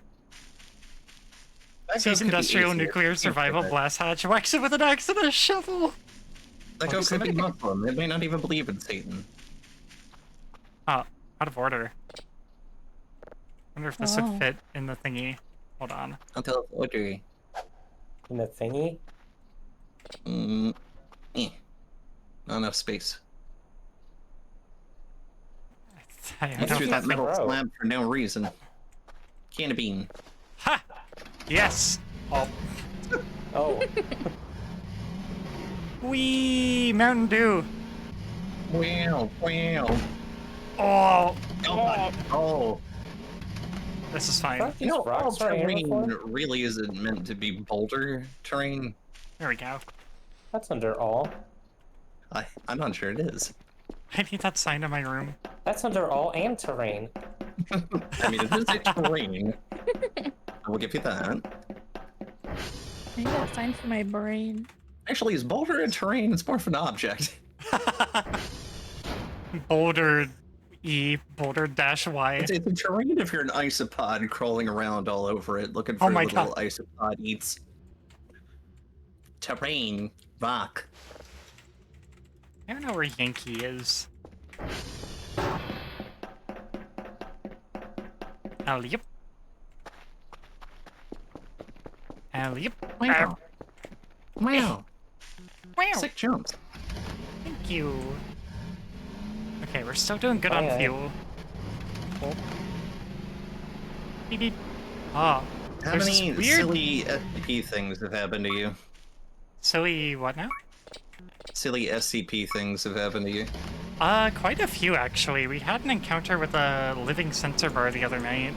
That goat Sees could be industrial easier. nuclear survival That blast hatch, whacks it with an axe and a shovel! goat could be Muslim. It may not even believe in Satan. Oh, out of order. Wonder if this Oh. would fit in the thingy. Hold on. Until Audrey. In the thingy? Not enough space. I I don't threw know. that metal Bro. slab for no reason. Can of bean. Ha! Yes! Oh. Oh, Wee! Mountain Dew! Wow, wow. Oh! Oh, This is fine. fuck, you these know, all rocks are terrain here. really isn't meant to be boulder terrain. There we go. That's under all. I'm not sure it is. I need that sign in my room. That's under all and terrain. I mean, it is a terrain. I will give you that. I need that sign for my brain. Actually, is boulder a terrain? It's more of an object. Boulder E, Boulder dash Y. It's a terrain if you're an isopod crawling around all over it, looking for Oh my little God. isopod eats. Terrain, rock. I don't know where Yankee is. Alley-up. Alley-up. Wow. Wow. Wow. Sick jumps. Thank you. Okay, we're still doing good on Aye, aye. fuel. Oh. Beep, beep. Ah. How There's many this weird... silly SCP things have happened to you? Silly what now? Silly SCP things have happened to you. Quite a few actually. We had an encounter with a living sensor bar the other night.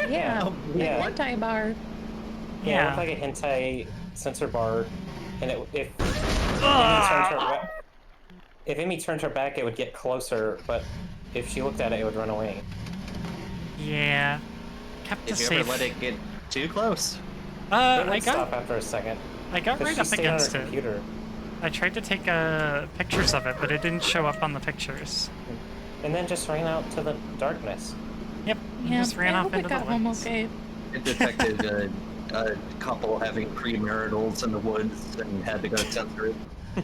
Yeah. Yeah. Hentai bar. Yeah, it Yeah. looked like a hentai sensor bar, and if Amy turned her back, it would get closer, but if she looked at it, it would run away. Yeah. Kept Did us you safe. ever let it get too close? It I would got stop after a second. I got Because right she up stayed on her against it. computer. I tried to take pictures of it, but it didn't show up on the pictures. And then just ran out to the darkness. Yep, Yeah, just ran I off hope it into the got home woods. okay. It detected a couple having premaritals in the woods and had to go censor it.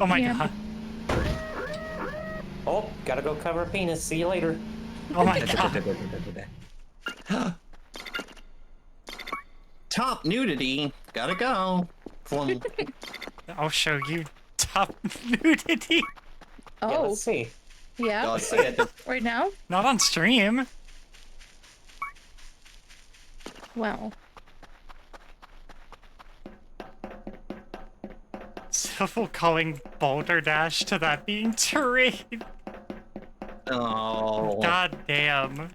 Oh my Yeah. god. Oh, gotta go cover a penis. See you later. Oh my god. Top nudity. Gotta go. From I'll show you top nudity. Yeah, Oh, let's see. yeah. God, I had to Right now? Not on stream. Well, Civil calling Boulder Dash to that being terrain. Oh God damn.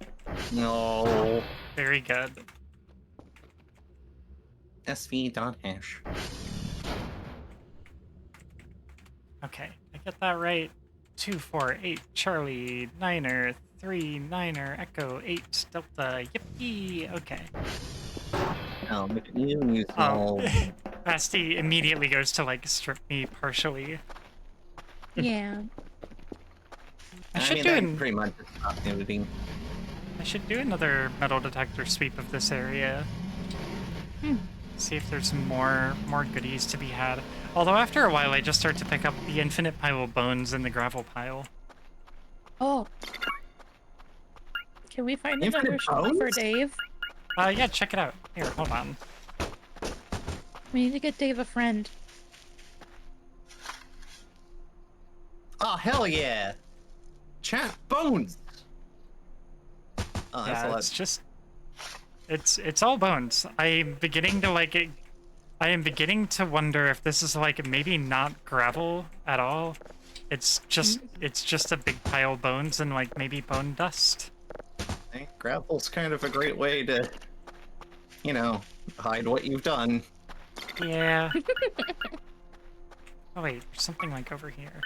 no. Very good. SV.hash. Okay, I get that right. 248 Charlie Niner 3 Niner Echo 8 Delta. Yippee. Okay. Oh, McNew Oh, Basti immediately goes to like strip me partially. yeah. I should mean, do that pretty much is top nudity. I should do another metal detector sweep of this area. Hmm. See if there's more goodies to be had. Although after a while, I just start to pick up the infinite pile of bones in the gravel pile. Oh. Can we find Infinite another shop for bones? Dave? Yeah, check it out. Here, hold on. We need to get Dave a friend. Oh hell yeah! Chat bones. Oh, that's a Yeah, lot. it's just... It's all bones. I'm beginning to like it. I am beginning to wonder if this is like maybe not gravel at all. It's just a big pile of bones and like maybe bone dust. Hey, gravel's kind of a great way to, you know, hide what you've done. Yeah. Oh wait, there's something like over here.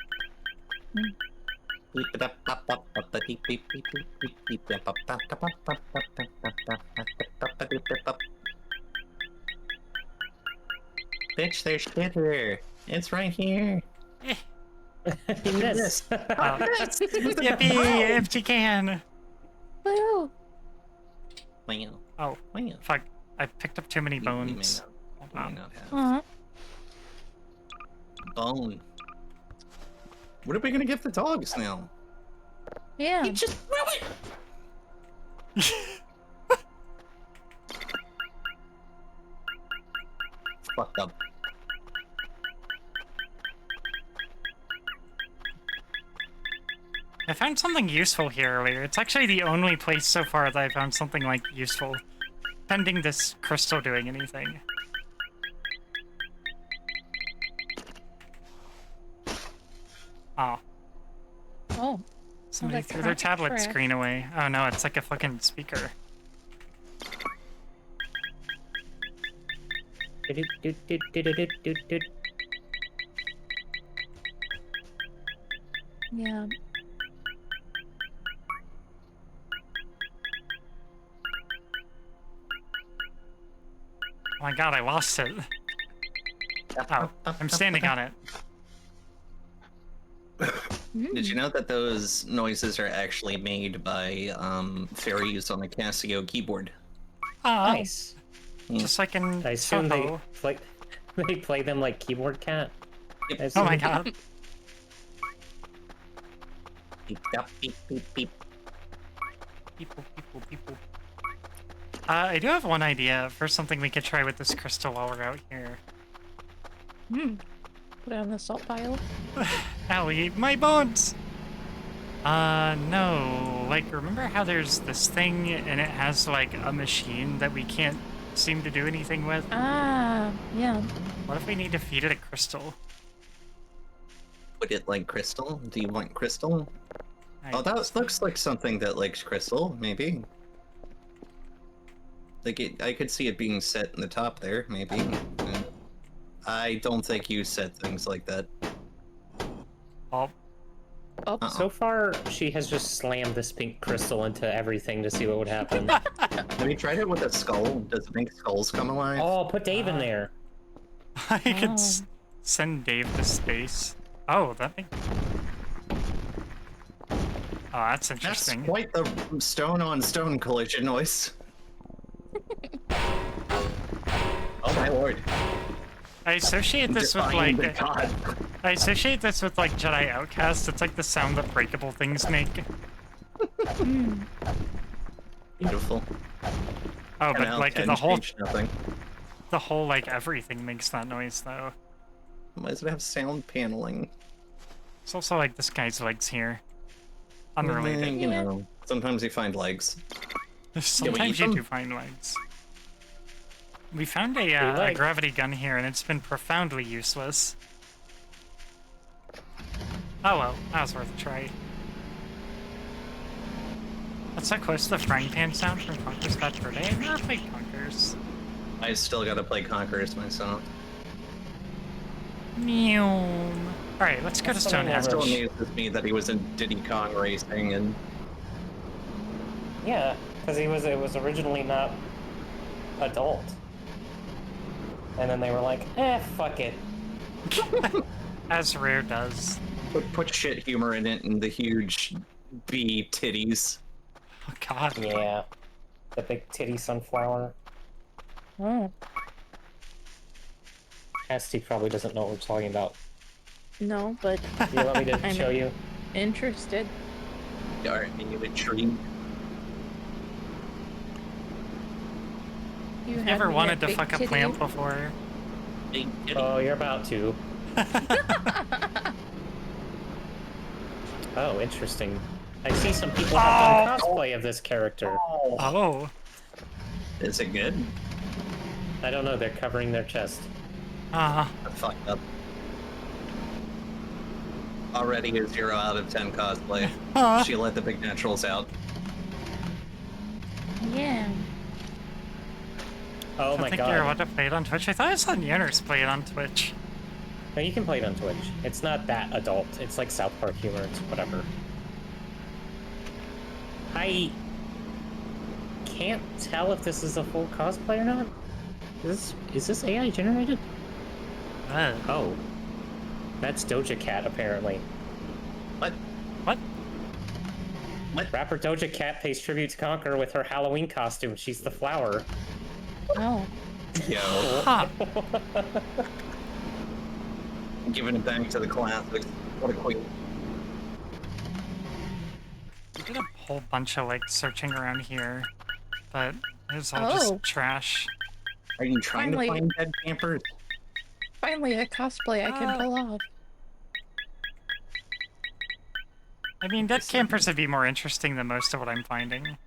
Bitch, there's shit here. It's right here. He missed. Oh. Yippee! Empty can! Woo! Wow. Oh, Wow. fuck. I picked up too many We may bones. not, Hold we may on. not have. Aw. Bone. What are we gonna give the dogs now? Yeah. He just threw it! Fucked up. I found something useful here earlier. It's actually the only place so far that I found something, like, useful. Pending this crystal doing anything. Oh. Oh. Somebody like threw their cracked tablet trash. screen away. Oh no, it's like a fucking speaker. Yeah. Oh my god, I lost it. Oh, I'm standing on it. Did you know that those noises are actually made by fairies on the Casio keyboard? Oh, Nice. just like in I assume they Toho. play them like Keyboard Cat. It's- Oh my god. Beep, beep, beep, beep. People. I do have one idea for something we could try with this crystal while we're out here. Put it on the salt pile. Allie, my bones! No. Like, remember how there's this thing and it has, like, a machine that we can't seem to do anything with? Ah, yeah. What if we need to feed it a crystal? Would it like crystal? Do you want crystal? I Oh, that looks like something that likes crystal, maybe. Like I could see it being set in the top there, maybe. I don't think you said things like that. Oh, So far, she has just slammed this pink crystal into everything to see what would happen. Have you tried it with a skull? Does it make skulls come alive? Oh, put Dave in there. I could send Dave to space. Oh, that thing. Oh, that's That's interesting. quite the stone-on-stone collision noise. Oh my lord. I associate this with Defying like the god. I associate this with like Jedi Outcast. It's like the sound that breakable things make. Beautiful. Oh, And but out like 10 the whole changed nothing. like everything makes that noise though. Why does it have sound paneling? It's also like this guy's legs here. Unrelated. You know, sometimes you find legs. Sometimes eat you them? do find legs. We found a legs. gravity gun here, and it's been profoundly useless. Oh well, that was worth a try. That's so close to the frying pan sound from Conker's Bad Fur Day. I've never played Conker's. I still gotta play Conquerors myself. Meow. Alright, let's go to That's something It still Stonehenge. amuses me that he was in Diddy Kong Racing and Yeah, because it was originally not adult. And then they were like, fuck it. As Rare does. put shit humor in it and the huge bee titties. Oh god. Yeah. The big titty sunflower. Oh, Asti probably doesn't know what we're talking about. no, but Do you want me to I'm show you? interested. Are you intrigued? You You had ever me wanted at to big fuck a titty. plant before? Big titty. Oh, you're about to. Oh, interesting. I see some people have done cosplay of this character. Oh. Is it good? I don't know, they're covering their chest. Ah. That's fucked up. Already a 0 out of 10 cosplay. She let the big naturals out. Yeah. Oh I my think you're god. about to play it on Twitch. I thought I saw Yanners play it on Twitch. No, you can play it on Twitch. It's not that adult. It's like South Park humor. It's whatever. I can't tell if this is a full cosplay or not. Is this AI generated? Oh. That's Doja Cat, apparently. What? What? Rapper Doja Cat pays tribute to Conquer with her Halloween costume. She's the flower. Oh. Yo, Huh. giving it back to the classics. What a queen. We did a whole bunch of like searching around here, but it was all Oh. just trash. Are you trying Finally. to find dead campers? Finally, a cosplay I can pull off. I mean, dead campers would be more interesting than most of what I'm finding.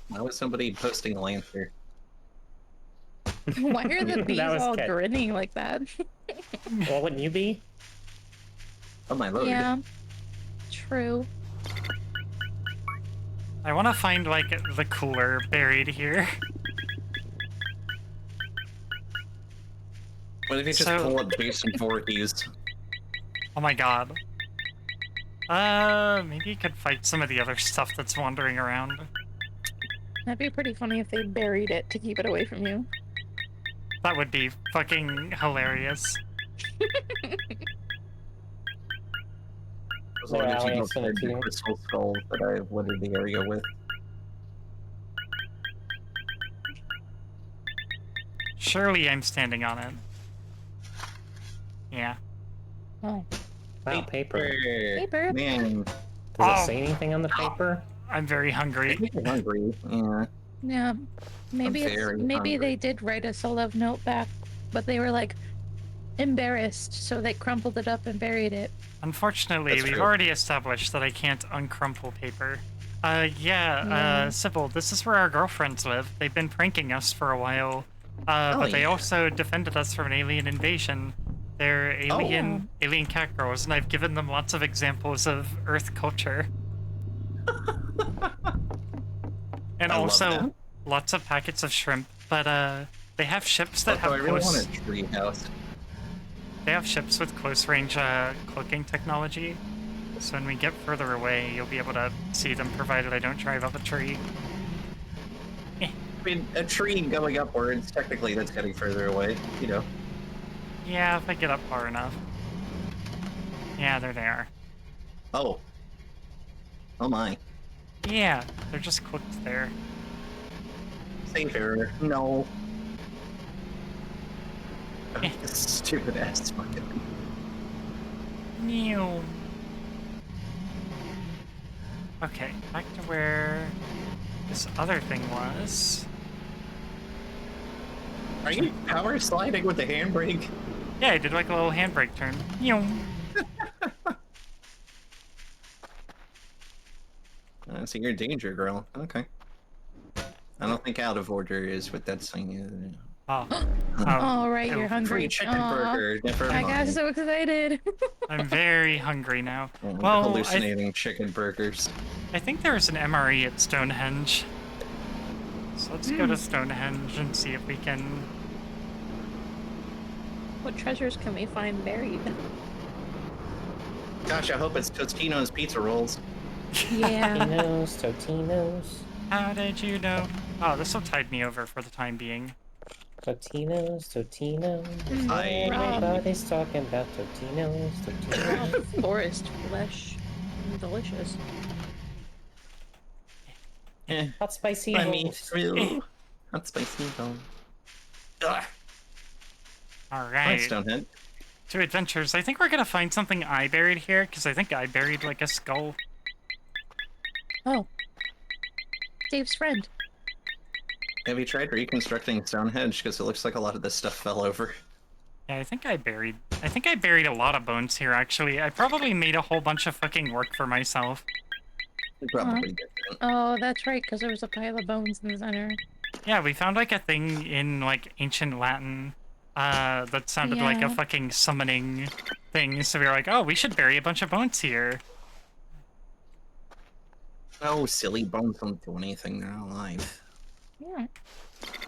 Why was somebody posting a Lancer? Why are the bees That was all Kat. grinning like that? Well, wouldn't you be? Oh my lord. Yeah. True. I want to find like the cooler buried here. What if you just So- pull up Jason Voorhees? Oh my god. Maybe you could fight some of the other stuff that's wandering around. That'd be pretty funny if they buried it to keep it away from you. That would be fucking hilarious. As long Yeah, as you I'll don't send it find to the you. crystal skull that I littered the area with. Surely I'm standing on it. Yeah. Oh. Wow, paper. Paper. Man, Does Oh. it say anything on the paper? I'm very I hungry. think you're hungry. Yeah. Yeah. Maybe very maybe hungry. they did write us a love note back, but they were like embarrassed, so they crumpled it up and buried it. Unfortunately, That's we've true. already established that I can't uncrumple paper. Yeah. Sybil, this is where our girlfriends live. They've been pranking us for a while, but they yeah. also defended us from an alien invasion. They're alien cat girls, and I've given them lots of examples of Earth culture. And I love also that. lots of packets of shrimp, but they have ships that Although I have really close... want a tree house. They have ships with close-range cloaking technology, so when we get further away, you'll be able to see them, provided I don't drive up a tree. I mean, a tree going upwards, technically that's getting further away, you know. Yeah, if I get up far enough. Yeah, there they are. Oh. Oh my. Yeah, they're just cooked there. Save error. No. Stupid ass fucking. Meow. Okay, back to where this other thing was. Are you power sliding with the handbrake? Yeah, I did like a little handbrake turn. Meow. So you're a danger girl. Okay. I don't think out of order is what that's saying. Oh. Oh, right, you're hungry. Free chicken Aw, burger. Never I got mind. so excited. I'm very hungry now. I'm Well, hallucinating chicken burgers. I think there's an MRE at Stonehenge. So let's go to Stonehenge and see if we can... What treasures can we find buried? Gosh, I hope it's Totino's pizza rolls. Yeah. Totinos. How did you know? Oh, this will tide me over for the time being. Totinos. I- Everybody's talking about Totinos. Forest flesh. Delicious. Hot spicy Let me rolls. through. Hot spicy bone. Ugh. Alright. Stonehenge. To adventures. I think we're gonna find something I buried here, because I think I buried like a skull. Oh. Dave's friend. Have you tried reconstructing Stonehenge? Because it looks like a lot of this stuff fell over. Yeah, I think I buried a lot of bones here, actually. I probably made a whole bunch of fucking work for myself. You probably did. Oh, that's right, because there was a pile of bones in the center. Yeah, we found like a thing in like ancient Latin that sounded like a Yeah. fucking summoning thing, so we were like, oh, we should bury a bunch of bones here. Oh, silly bones don't do anything. They're not alive. Yeah. If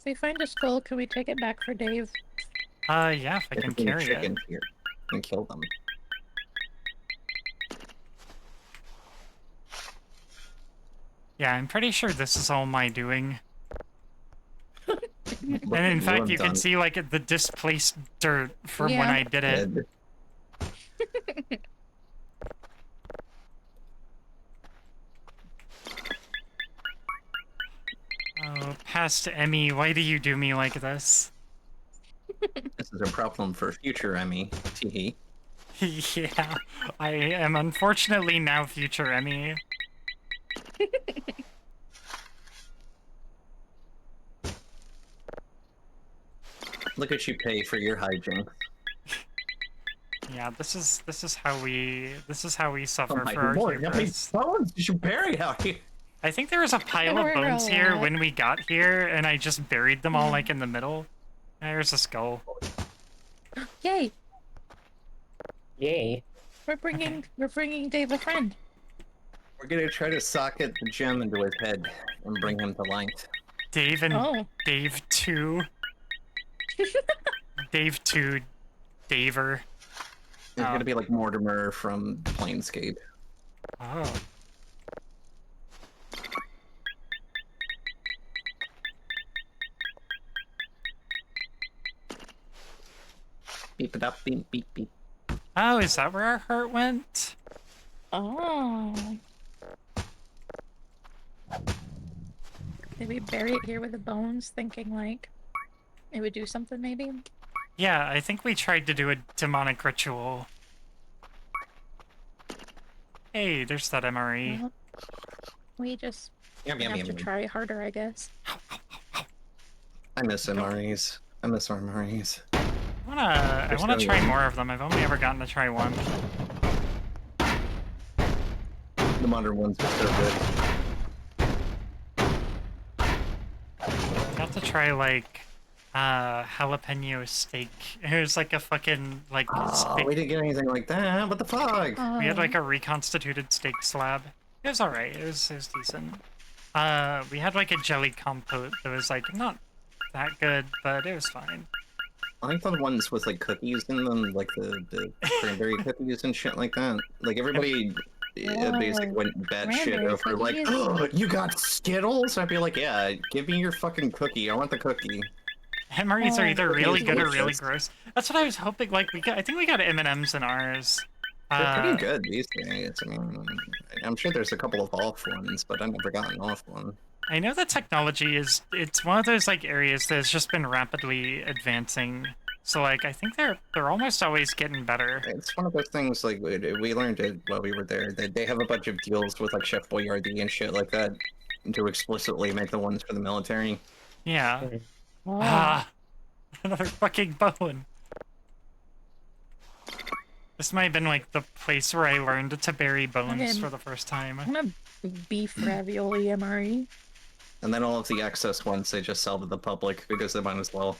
we find a skull, can we take it back for Dave? Yeah, if I can Bring a carry it. chicken here and kill them. Yeah, I'm pretty sure this is all my doing. Look And what in fact, have you can done. see like the displaced dirt from when Yeah. I did it. Dead. Oh, past Emmy, why do you do me like this? This is a problem for future Emmy. Teehee. Yeah, I am unfortunately now future Emmy. Look at you pay for your hijinks. Yeah, this is how we suffer Oh my for our lord, how many hubris. bones did you bury out here? I think there was a pile of There were a bones here lot. when we got here, and I just buried them all like in the middle. There's a skull. Yay! Yay. We're bringing Dave a friend. We're gonna try to socket the gem into his head and bring him to life. Dave and Oh. Dave 2. Dave 2. Daver. He's Oh. gonna be like Mortimer from Planescape. Oh. Beep it up, beep, beep, beep. Oh, is that where our heart went? Oh. Did we bury it here with the bones, thinking like it would do something maybe? Yeah, I think we tried to do a demonic ritual. Hey, there's that MRE. Well, we just Yum, yum, have yum, to yum. try harder, I guess. I miss MREs. I miss MREs. I wanna so try good. more of them. I've only ever gotten to try one. The modern ones are so good. I got to try like jalapeno steak. It was like a fucking like Oh, steak. we didn't get anything like that. What the fuck? We had like a reconstituted steak slab. It was alright. It was decent. We had like a jelly compote that was like not that good, but it was fine. I like the ones with like cookies in them, like the cranberry cookies and shit like that. Like everybody basically went batshit Cranberry over like, cookies? oh, you got Skittles? I'd be like, yeah, give me your fucking cookie. I want the cookie. MREs are either Cookie really is good or really delicious. gross. That's what I was hoping. Like I think we got M&Ms in ours. They're pretty good these days. I mean, I'm sure there's a couple of off ones, but I've never gotten an off one. I know that technology it's one of those like areas that's just been rapidly advancing. So like I think they're almost always getting better. It's one of those things like we learned it while we were there. They have a bunch of deals with like Chef Boyardee and shit like that to explicitly make the ones for the military. Yeah. Oh, Ah, another fucking bone. This might have been like the place where I learned to bury bones Okay. for the first time. I want a beef ravioli MRE. And then all of the excess ones they just sell to the public because they might as well.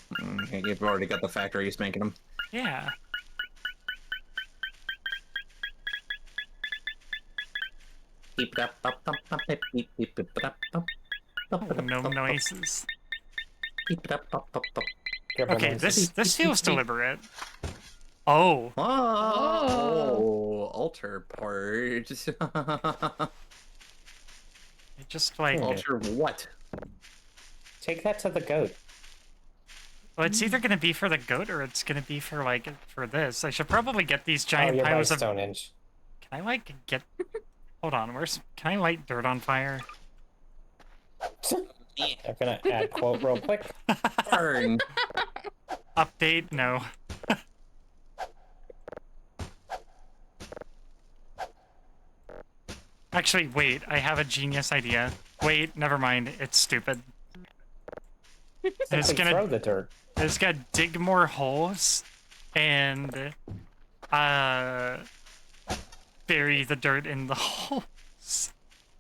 You've already got the factories making them. Yeah. No noises. Okay, this feels deliberate. Oh. Oh, altar part. It just like Altar what? Take that to the goat. well, it's either gonna be for the goat or it's gonna be for like for this. I should probably get these giant you're by piles of. Stonehenge. Can I like get? Hold on, where's? Can I light dirt on fire? I'm gonna add quote real quick. Burn. Update? No. Actually, wait. I have a genius idea. Wait, never mind. It's stupid. Simply throw the dirt. I just gotta dig more holes and bury the dirt in the holes.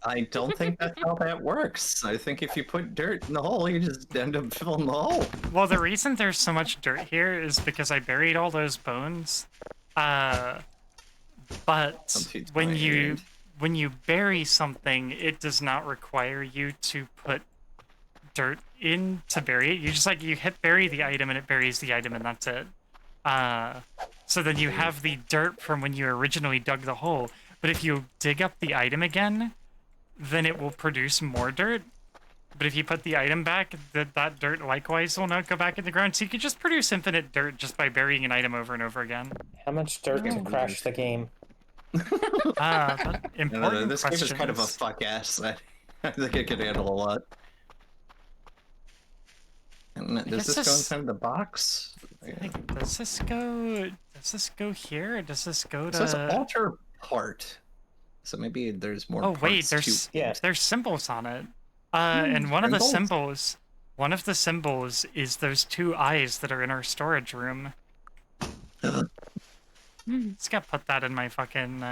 I don't think that's how that works. I think if you put dirt in the hole, you just end up filling the hole. Well, the reason there's so much dirt here is because I buried all those bones. But when you bury something, it does not require you to put dirt in to bury it. You just like you hit bury the item and it buries the item and that's it. So then you have the dirt from when you originally dug the hole. But if you dig up the item again, then it will produce more dirt. But if you put the item back, that dirt likewise will not go back in the ground. So you could just produce infinite dirt just by burying an item over and over again. How much dirt to crash the game? Important This game is questions. kind of a fuck ass. I think it could handle a lot. And does this go inside the box? Like, does this go here? Or does this go It says to? altar part. So maybe there's more. Oh wait, parts there's symbols on it. And one of the symbols? symbols is those two eyes that are in our storage room. Just gotta put that in my fucking.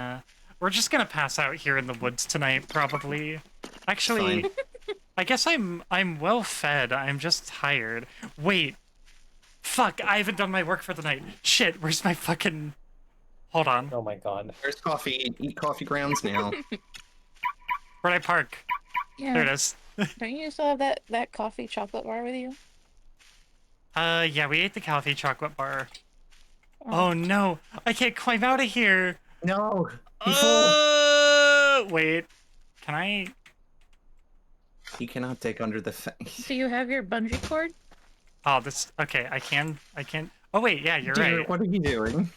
We're just gonna pass out here in the woods tonight, probably. Actually, Fine. I guess I'm well fed. I'm just tired. Wait, fuck! I haven't done my work for the night. Shit, where's my fucking? Hold on. Oh my god. There's coffee. Eat coffee grounds now. Where'd I park? Yeah. There it is. Don't you still have that coffee chocolate bar with you? Yeah, we ate the coffee chocolate bar. Oh no, I can't climb out of here. No. He Wait, can I? You cannot dig under the fence. Do you have your bungee cord? Oh, this. Okay, I can. Oh wait, yeah, you're right. What are you doing?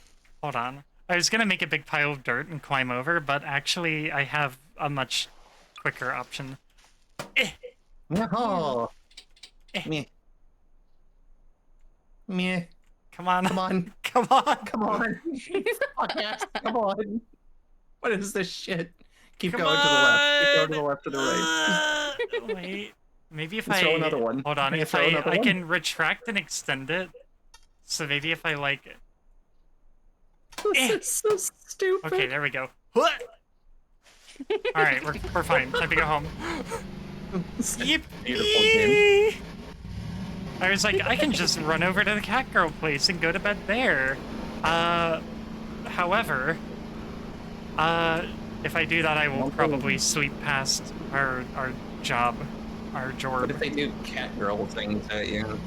Hold on. I was gonna make a big pile of dirt and climb over, but actually I have a much quicker option. No. Eh. Meh. Meh. Come on. Come on. Come on. Come on. Podcast, come on. What is this shit? Keep Come going to the left. Keep going to the left to the right. Wait. Maybe if Throw I another one. hold on, Can you if throw another I one? can retract and extend it. So maybe if I like This is so stupid. okay, there we go. Alright, we're fine. Time to go home. Yep. Beautiful game. I was like, I can just run over to the cat girl place and go to bed there. However, if I do that, I will probably sleep past our job, our What job. if they do cat girl things at you?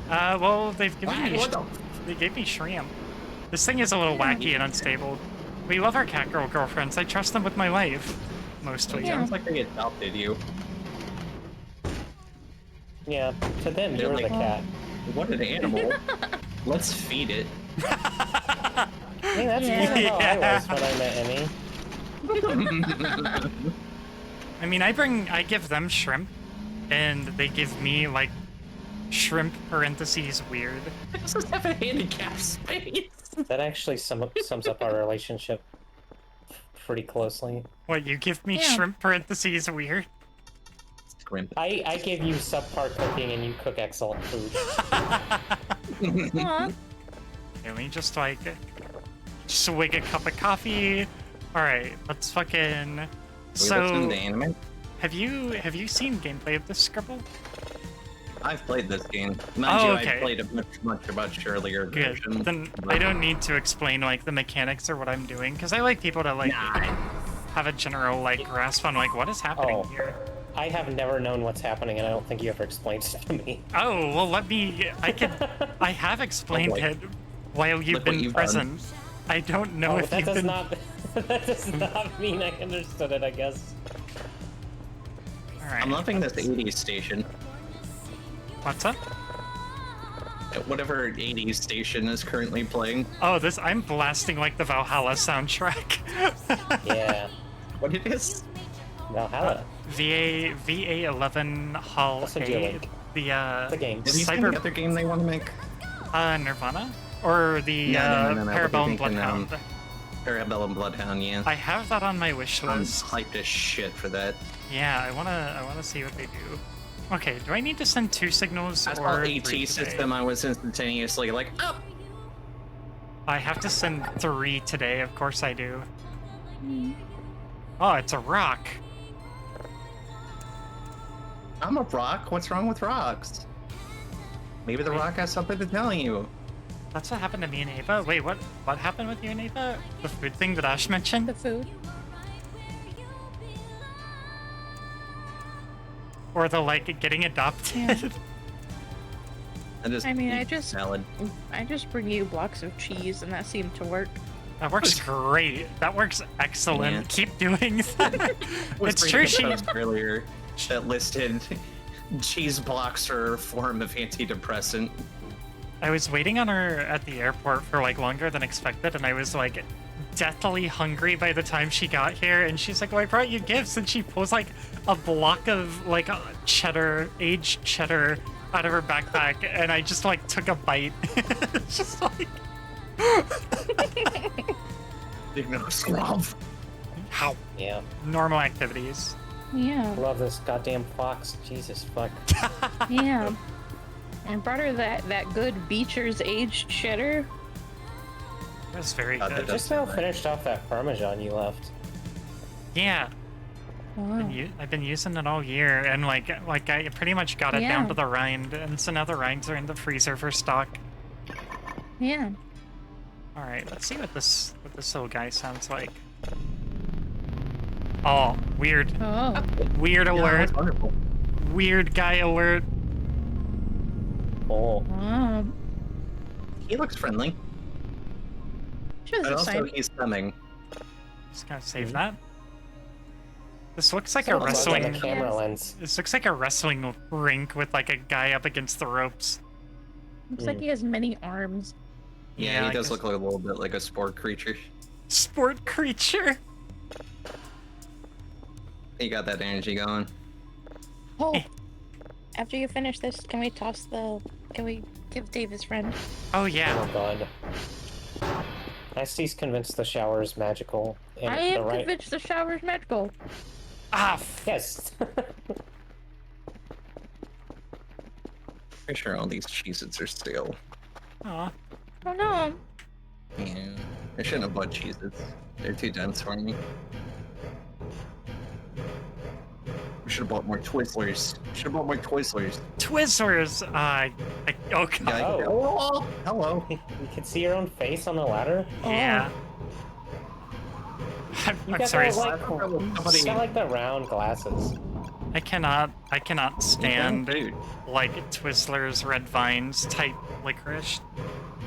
Yeah. Well, they've given me What the? they gave me shrimp. This thing is a little wacky and unstable. We love our cat girl girlfriends. I trust them with my life, mostly. Yeah. Sounds like they adopted you. Yeah, to them, They're you're the like- cat. What an animal. Let's feed it. I mean, that's Yeah. kind of how I Yeah. was when I met Emmy. I mean, I give them shrimp, and they give me like shrimp parentheses weird. It doesn't have a handicap space. That actually sums up our relationship pretty closely. What, you give me Yeah. shrimp parentheses weird? Scrimp. I give you subpar cooking and you cook excellent food. Aw. Can we just like swig a cup of coffee? All right, let's fucking. We So, listen to anime? have you seen gameplay of this Scribble? I've played this game. Mind Oh, you, okay. I played a much earlier Good. version. Then but- I don't need to explain like the mechanics or what I'm doing because I like people to like have a general like grasp on like what is happening Oh. here. I have never known what's happening, and I don't think you ever explained it to me. Oh well, let me. I have explained boy. it while you've Look what been you've done. present. I don't know Oh, if that you've does been. not. That does not mean I understood it. I guess. All right. I'm loving this 80s station. What's up? Whatever 80s station is currently playing. Oh, this I'm blasting like the Valhalla soundtrack. Yeah. What it is? Valhalla. VA11 Hull I'll send you a A, link. the The game. Have you seen Cyber the other game they want to make? Nirvana or the No, what Parabellum they're thinking, Bloodhound. Parabellum Bloodhound, yeah. I have that on my wish I'm list. hyped as shit for that. Yeah, I wanna see what they do. Okay, do I need to send 2 signals That's or all 3 AT today? system, I was instantaneously like, oh! I have to send 3 today, of course I do. Oh, it's a rock. I'm a rock. What's wrong with rocks? Maybe the rock has something to tell you. That's what happened to me and Ava. Wait, what happened with you and Ava? The food thing that Ash mentioned? The food. Or the, like, getting adopted? I mean, I eat just- salad. I just bring you blocks of cheese, and that seemed to work. That works great. That works excellent. Yeah. Keep doing that. Was It's reading true, a she... post earlier that listed cheese blocks are a form of antidepressant. I was waiting on her at the airport for, like, longer than expected, and I was, like, deathly hungry by the time she got here, and she's like, well, I brought you gifts, and she pulls, like, a block of, like, cheddar, aged cheddar, out of her backpack, and I just, like, took a bite. It's just like... How? Yeah. Normal activities. Yeah, Love this goddamn fox. Jesus fuck. yeah. I brought her that good Beecher's aged cheddar. That's very God, that good. does- Just now finished off that Parmesan you left. Yeah, Wow. I've been using it all year, and like I pretty much got it down Yeah. to the rind, and so now the rinds are in the freezer for stock. Yeah. All right, let's see what this little guy sounds like. Oh, weird, Oh. weird Yeah, alert, that's wonderful. weird guy alert. Oh. Wow. He looks friendly, Just but a also sign. he's coming. Just gonna save that. This looks like a Sounds like wrestling. on the camera lens. This looks like a wrestling rink with like a guy up against the ropes. Looks like he has many arms. Yeah, Yeah, he I does guess- look like a little bit like a sport creature. Sport creature. He got that energy going. Oh, Hey. after you finish this, can we toss the? Can we give Dave his friend? Oh Oh yeah. my god. Ice-T's convinced the shower is magical. And I am the right... convinced the shower's magical. Ah. Yes. Pretty sure all these Cheez-Its are stale. Aw. Oh no. Yeah. I shouldn't have bought Cheez-Its. They're too dense for me. We should have bought more Twizzlers. Twizzlers. Oh god. Yeah, Oh. hello. You can see your own face on the ladder? Yeah. You I'm got sorry. that, like, Somebody- you got, like, the round glasses. I cannot stand Dude. like Twizzlers, Red Vines type licorice.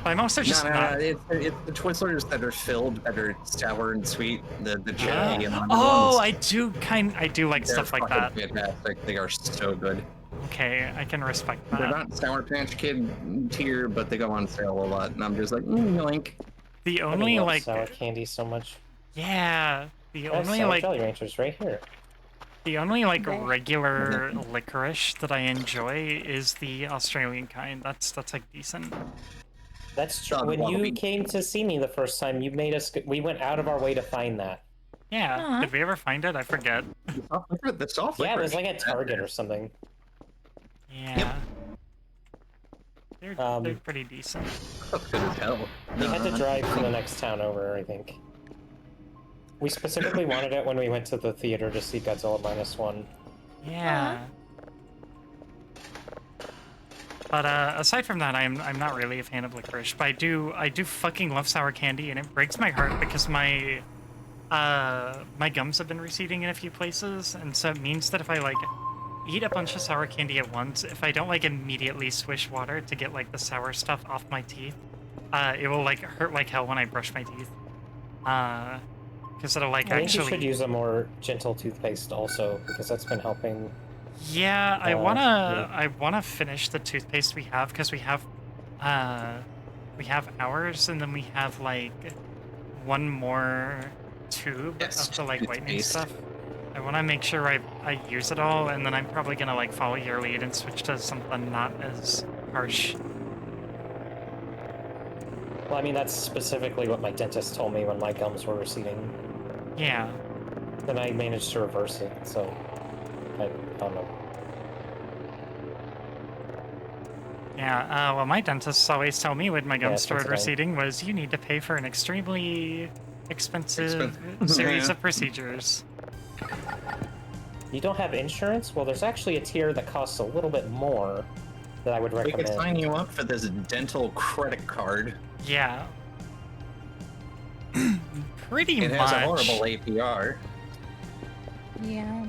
But I'm also just No, not. it's the Twizzlers that are filled, that are sour and sweet. The jelly and lemon Oh, ones. I do like They're stuff like that. fucking fantastic. They are so good. Okay, I can respect They're that. not Sour Patch Kid tier, but they go on sale a lot, and I'm just like, yoink. The I only love like sour candy so much. yeah, the I have only sour like Jolly Ranchers right here. the only like Okay. regular licorice that I enjoy is the Australian kind. That's like decent. That's true. Dog When you wallaby. came to see me the first time, you made us. We went out of our way to find that. Yeah. Aw. Did we ever find it? I forget. The soft Yeah, licorice. there's like a Target or something. Yeah. They're pretty decent. That's good as hell. We had to drive to the next town over, I think. We specifically wanted it when we went to the theater to see Godzilla -1. Yeah. But aside from that, I'm not really a fan of licorice. But I do fucking love sour candy, and it breaks my heart because my gums have been receding in a few places, and so it means that if I like eat a bunch of sour candy at once, if I don't like immediately swish water to get like the sour stuff off my teeth, it will like hurt like hell when I brush my teeth. Because it'll like I think actually. you should use a more gentle toothpaste also, because that's been helping. Yeah, I yeah. wanna finish the toothpaste we have because we have ours, and then we have like one more tube Yes, of the like whitening toothpaste. stuff. I want to make sure I use it all, and then I'm probably gonna like follow your lead and switch to something not as harsh. Well, I mean, that's specifically what my dentist told me when my gums were receding. Yeah. Then I managed to reverse it, so I don't know. Yeah, well, my dentists always tell me when my gums started Cincinnati. receding was you need to pay for an extremely expensive series of procedures. You don't have insurance? Well, there's actually a tier that costs a little bit more that I would We recommend. could sign you up for this dental credit card. Yeah. Pretty It much. has a horrible APR. Yeah.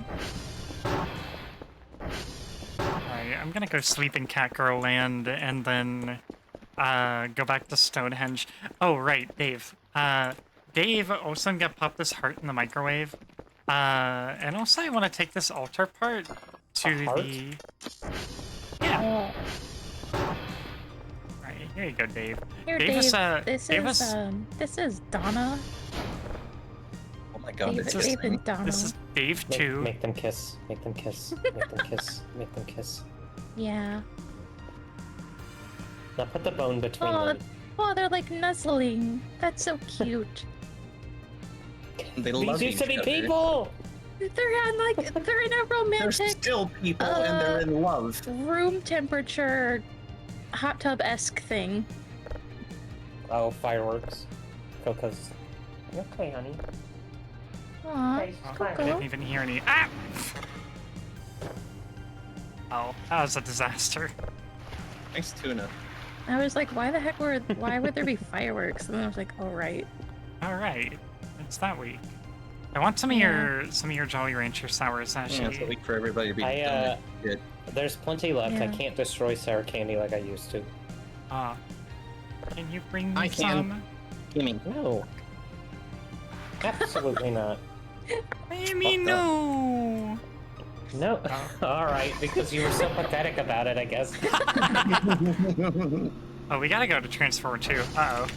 Alright, I'm gonna go sleep in Catgirl Land and then go back to Stonehenge. Oh, right, Dave. Dave also got popped this heart in the microwave. And also I want to take this altar part to A heart? the... Yeah. Oh, Right, here you go, Dave. here, Dave Dave. is, This is Donna. Oh my god, Dave, this Dave thing. and Donna. This is Dave Make, 2. make them kiss. Make them kiss. Make them kiss. Make them kiss. Yeah. Now put the bone between Oh, them. oh, they're like nuzzling. That's so cute. They These love used to each be other. people! They're in a They're romantic still people, and they're in love. room temperature hot tub-esque thing. Oh, fireworks. Coco's. You okay, honey? Aw, Okay, Oh, I Coco. didn't even hear any. Ah! Oh, that was a disaster. Nice tuna. I was like, why would there be fireworks? And then I was like, oh right. All right, it's that week. I want some of your Jolly Rancher sours Yeah, actually. it's a week for everybody to be I, done. Good. There's plenty left. I Yeah. can't destroy sour candy like I used to. Can you bring me I can. some? Gimme. No. Absolutely not. Amy, no. No. Oh. Alright, because you were so pathetic about it, I guess. Oh, we gotta go to Transformer 2. Uh-oh.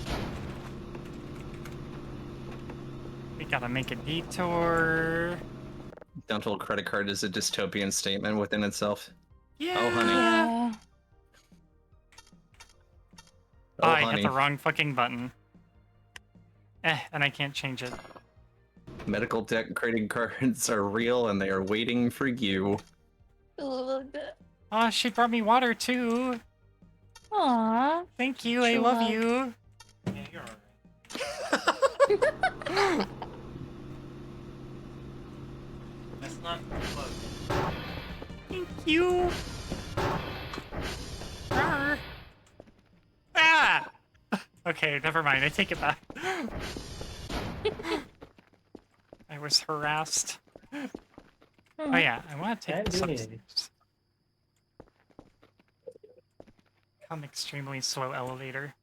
We gotta make a detour. dental credit card is a dystopian statement within itself. Yeah. Oh, honey. Yeah. Oh, I honey. hit the wrong fucking button. And I can't change it. Medical debt credit cards are real and they are waiting for you. Oh, She brought me water too. Aw. Thank you, I True love love. you. Yeah, you're alright. That's not close. Thank you. Rawr. Ah! Okay, never mind. I take it back. I was harassed. Oh yeah, I want to I take this do need upstairs. Come extremely slow elevator.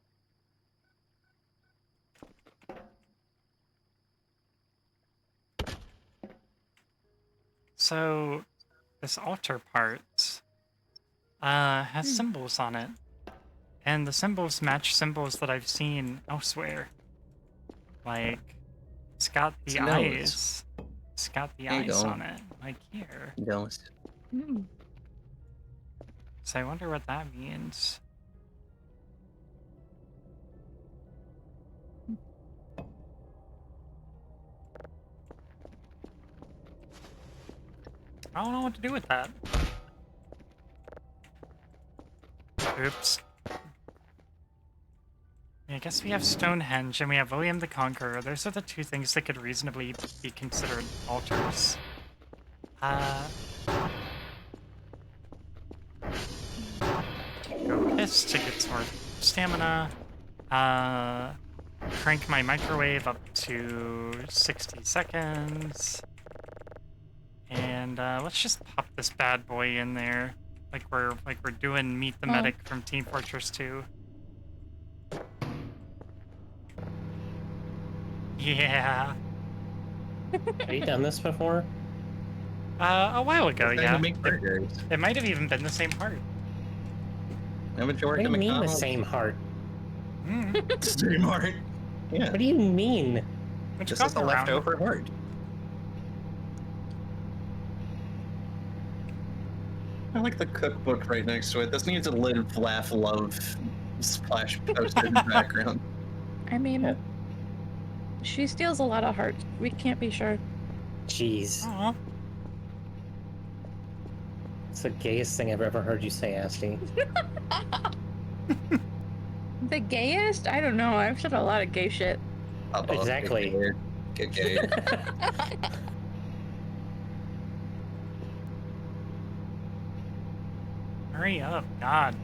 So, this altar part has symbols on it. And the symbols match symbols that I've seen elsewhere. Like, it's got the It's a nose. eyes. It's got the There you eyes go. on it. Like here. Nose. Mm. So I wonder what that means. I don't know what to do with that. Oops. I guess we have Stonehenge and we have William the Conqueror. Those are the two things that could reasonably be considered altars. Go piss to get some more stamina. Crank my microwave up to 60 seconds. And let's just pop this bad boy in there. Like we're doing Meet the Medic from Team Fortress 2. Yeah. Have you done this before? A while ago, It's time yeah. to make burgers. It might have even been the same part. Haven't you What worked do at you mean the McDonald's? same heart? Same heart. Yeah. What do you mean? Which Just as got a around. leftover heart. I like the cookbook right next to it. This needs a live, laugh, love splash poster in the background. I mean, Yeah. she steals a lot of hearts. We can't be sure. Jeez. Aw. It's the gayest thing I've ever heard you say, Asti. The gayest? I don't know. I've said a lot of gay shit. Uh-oh, Exactly. Get gay. Hurry up, God.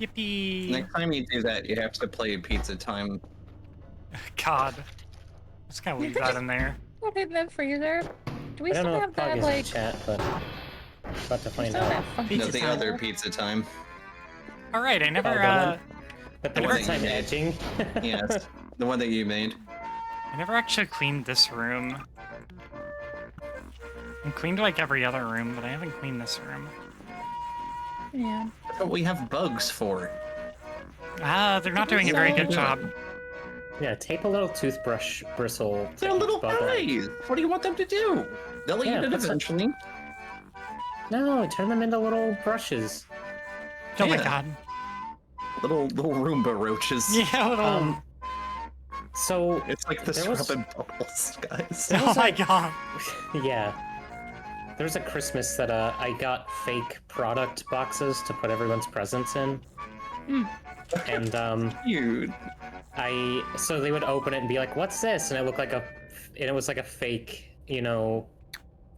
Yippee! Next time you do that, you have to play Pizza Time. God. Just gonna leave that in there. Put it in the freezer. Do we I don't still know have if that, Froggy's like... in chat, but about to we find still have out. that funky No, the Time. other Pizza Time. Alright, I never, Oh, that one? But the The one one that time you made. edging. Yes, the one that you made. I never actually cleaned this room. I cleaned like every other room, but I haven't cleaned this room. Yeah. That's what we have bugs for. Ah, they're not doing a very good job. Yeah, tape a little toothbrush bristle. to They're each little bug leg. guys. What do you want them to do? They'll Yeah, eat it that's eventually. No, turn them into little brushes. Oh my Yeah. god. Little Roomba roaches. Yeah, little... So, It's like the There was- scrubbing bubbles, guys. oh my god. yeah. There was a Christmas that I got fake product boxes to put everyone's presents in. And Cute. so they would open it and be like, "What's this?" And it was like a fake, you know,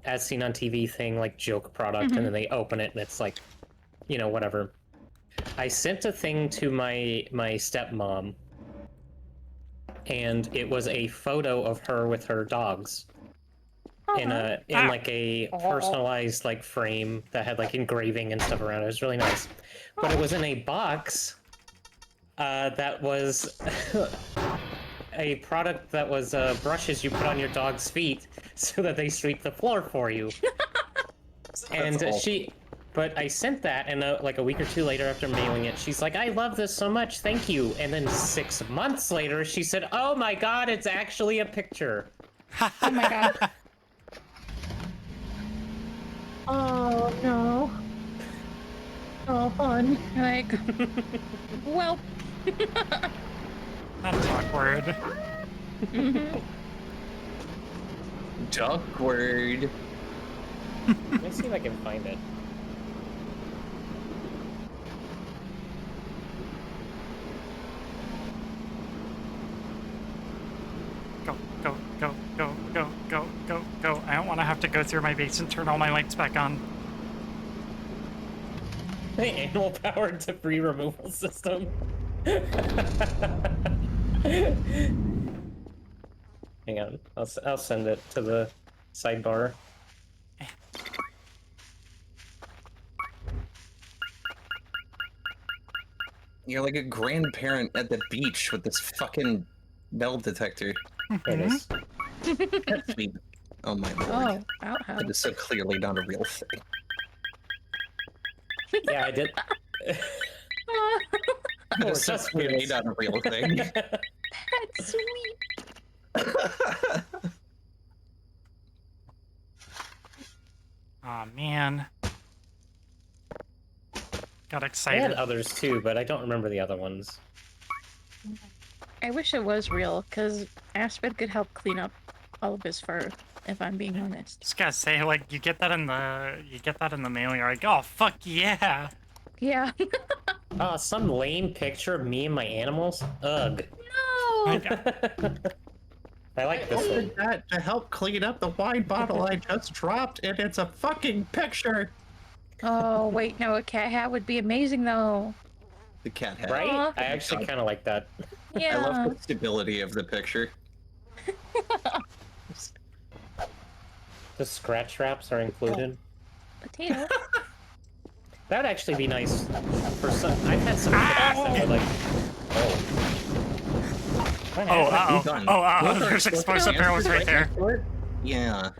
as seen on TV thing, like joke product. And then they open it and it's like, you know, whatever. I sent a thing to my stepmom, and it was a photo of her with her dogs in like a personalized like frame that had like engraving and stuff around it. It was really nice, but it was in a box that was a product that was brushes you put on your dog's feet so that they sweep the floor for you. And all. But I sent that, and like a week or two later after mailing it, she's like, I love this so much, thank you. And then 6 months later, she said, oh my god, it's actually a picture. Oh my god. Oh no. Oh, fun. Like, well. That's awkward. Duckward. Let me see if I can find it. Go, go, go, go, go, go, go, go. I don't want to have to go through my base and turn all my lights back on. The animal-powered debris removal system. Hang on, I'll send it to the sidebar. You're like a grandparent at the beach with this fucking metal detector. There it is. That's sweet. Oh my lord. Oh, outhouse. That is so clearly not a real thing. Yeah, I did. That is so clearly not a real thing. That's sweet. Aw, man. Got I excited. had others too, but I don't remember the other ones. I wish it was real, because Aspen could help clean up all of his fur, if I'm being honest. Just gotta say, like, you get that in the mail, you're like, oh, fuck yeah. Yeah. Some lame picture of me and my animals? Ugh. No! I like this one. That to help clean up the wine bottle I just dropped, and it's a fucking picture. Oh, wait, no, a cat hat would be amazing, though. The cat hat. Right? Aw. I actually kind of like that. Yeah. I love the stability of the picture. The scratch wraps are included. Potato. That would actually be nice for some. I've had some cats that would like. Oh. What Oh, happened? uh-oh. Done. Oh, uh-oh. Look, There's look, explosive look, barrels right there. Yeah.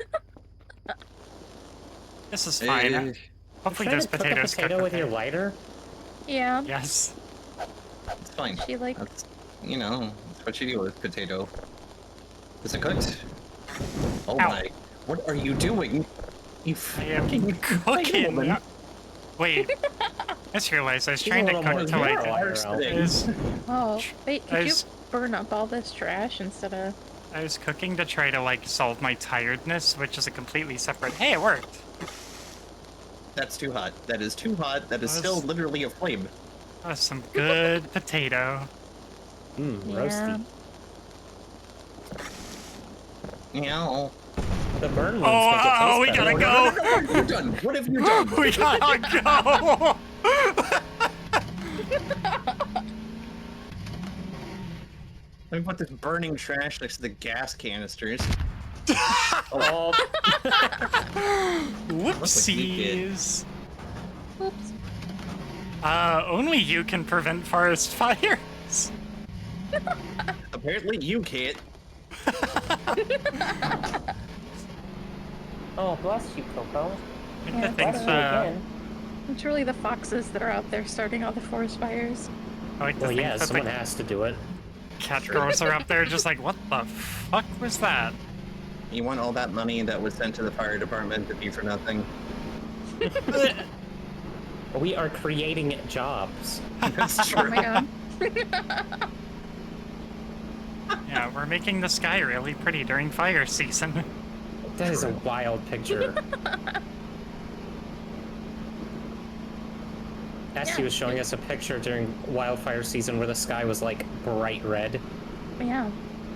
This is fine. Eh, Hopefully Try there's to cook potatoes a potato cooked with your okay. lighter. Yeah. Yes. it's fine. She, like, That's, you know, that's what you do with potato. Is it cooked? Oh Ow. my. What are you doing? You I am fucking cooking. woman. Wait. I just realized I was She's a trying to little more cook to, like, wire out. oh, wait, I could you was- burn up all this trash instead of... I was cooking to try to, like, solve my tiredness, which is a completely separate... Hey, it worked! That's too hot. That is too hot. That is That still was- literally a flame. That was some good potato. Roasty. Meow. The burn ones Oh, make it taste we better. gotta go! What have you done? What have you done? We gotta go! I put this burning trash next to the gas canisters. Oh, Whoopsies! Oops. Only you can prevent forest fires. Apparently you can't. oh, bless you, Coco. I Yeah, think Bless you the, again. It's really the foxes that are out there starting all the forest fires. I like to Well, think yeah, that someone the has to do it. cat girls are up there just like, what the fuck was that? You want all that money that was sent to the fire department to be for nothing? We are creating jobs. That's Oh true. my god. Yeah, we're making the sky really pretty during fire season. That is a wild picture. Esty was showing us a picture during wildfire season where the sky was like bright red. Yeah.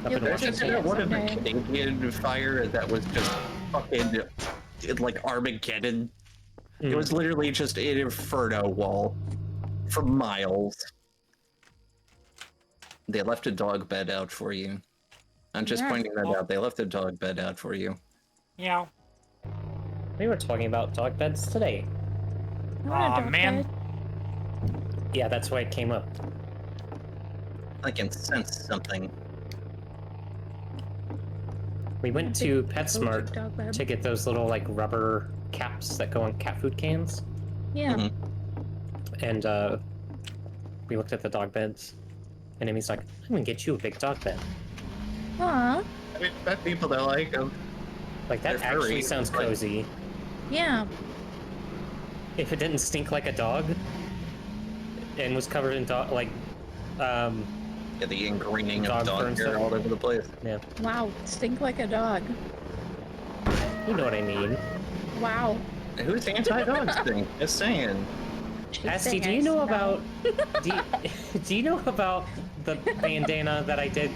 Up You'll in get There's to Washington. see it one of the someday. Canadian fire that was just fucking like Armageddon. It was literally just an inferno wall for miles. They left a dog bed out for you. I'm just Yeah. pointing that out. They left a dog bed out for you. Yeah. We were talking about dog beds today. I want a Aw, dog man. bed. Yeah, that's why it came up. I can sense something. We went to PetSmart Dog bed. to get those little like rubber caps that go on cat food cans. Yeah. Mhm. And we looked at the dog beds, and Amy's like, "I'm gonna get you a big dog bed." Aw. I mean, bet people that like them. Like that They're actually furry, sounds like- cozy. Yeah. If it didn't stink like a dog, and was covered in dog Yeah, the ingraining Dog of dog fur and hair stuff. all over the place. Wow. Stink like a dog. you know what I mean. Wow. Who's anti-dog thing? Just saying. She's Asti, saying do I you know smell. about do you know about the bandana that I did?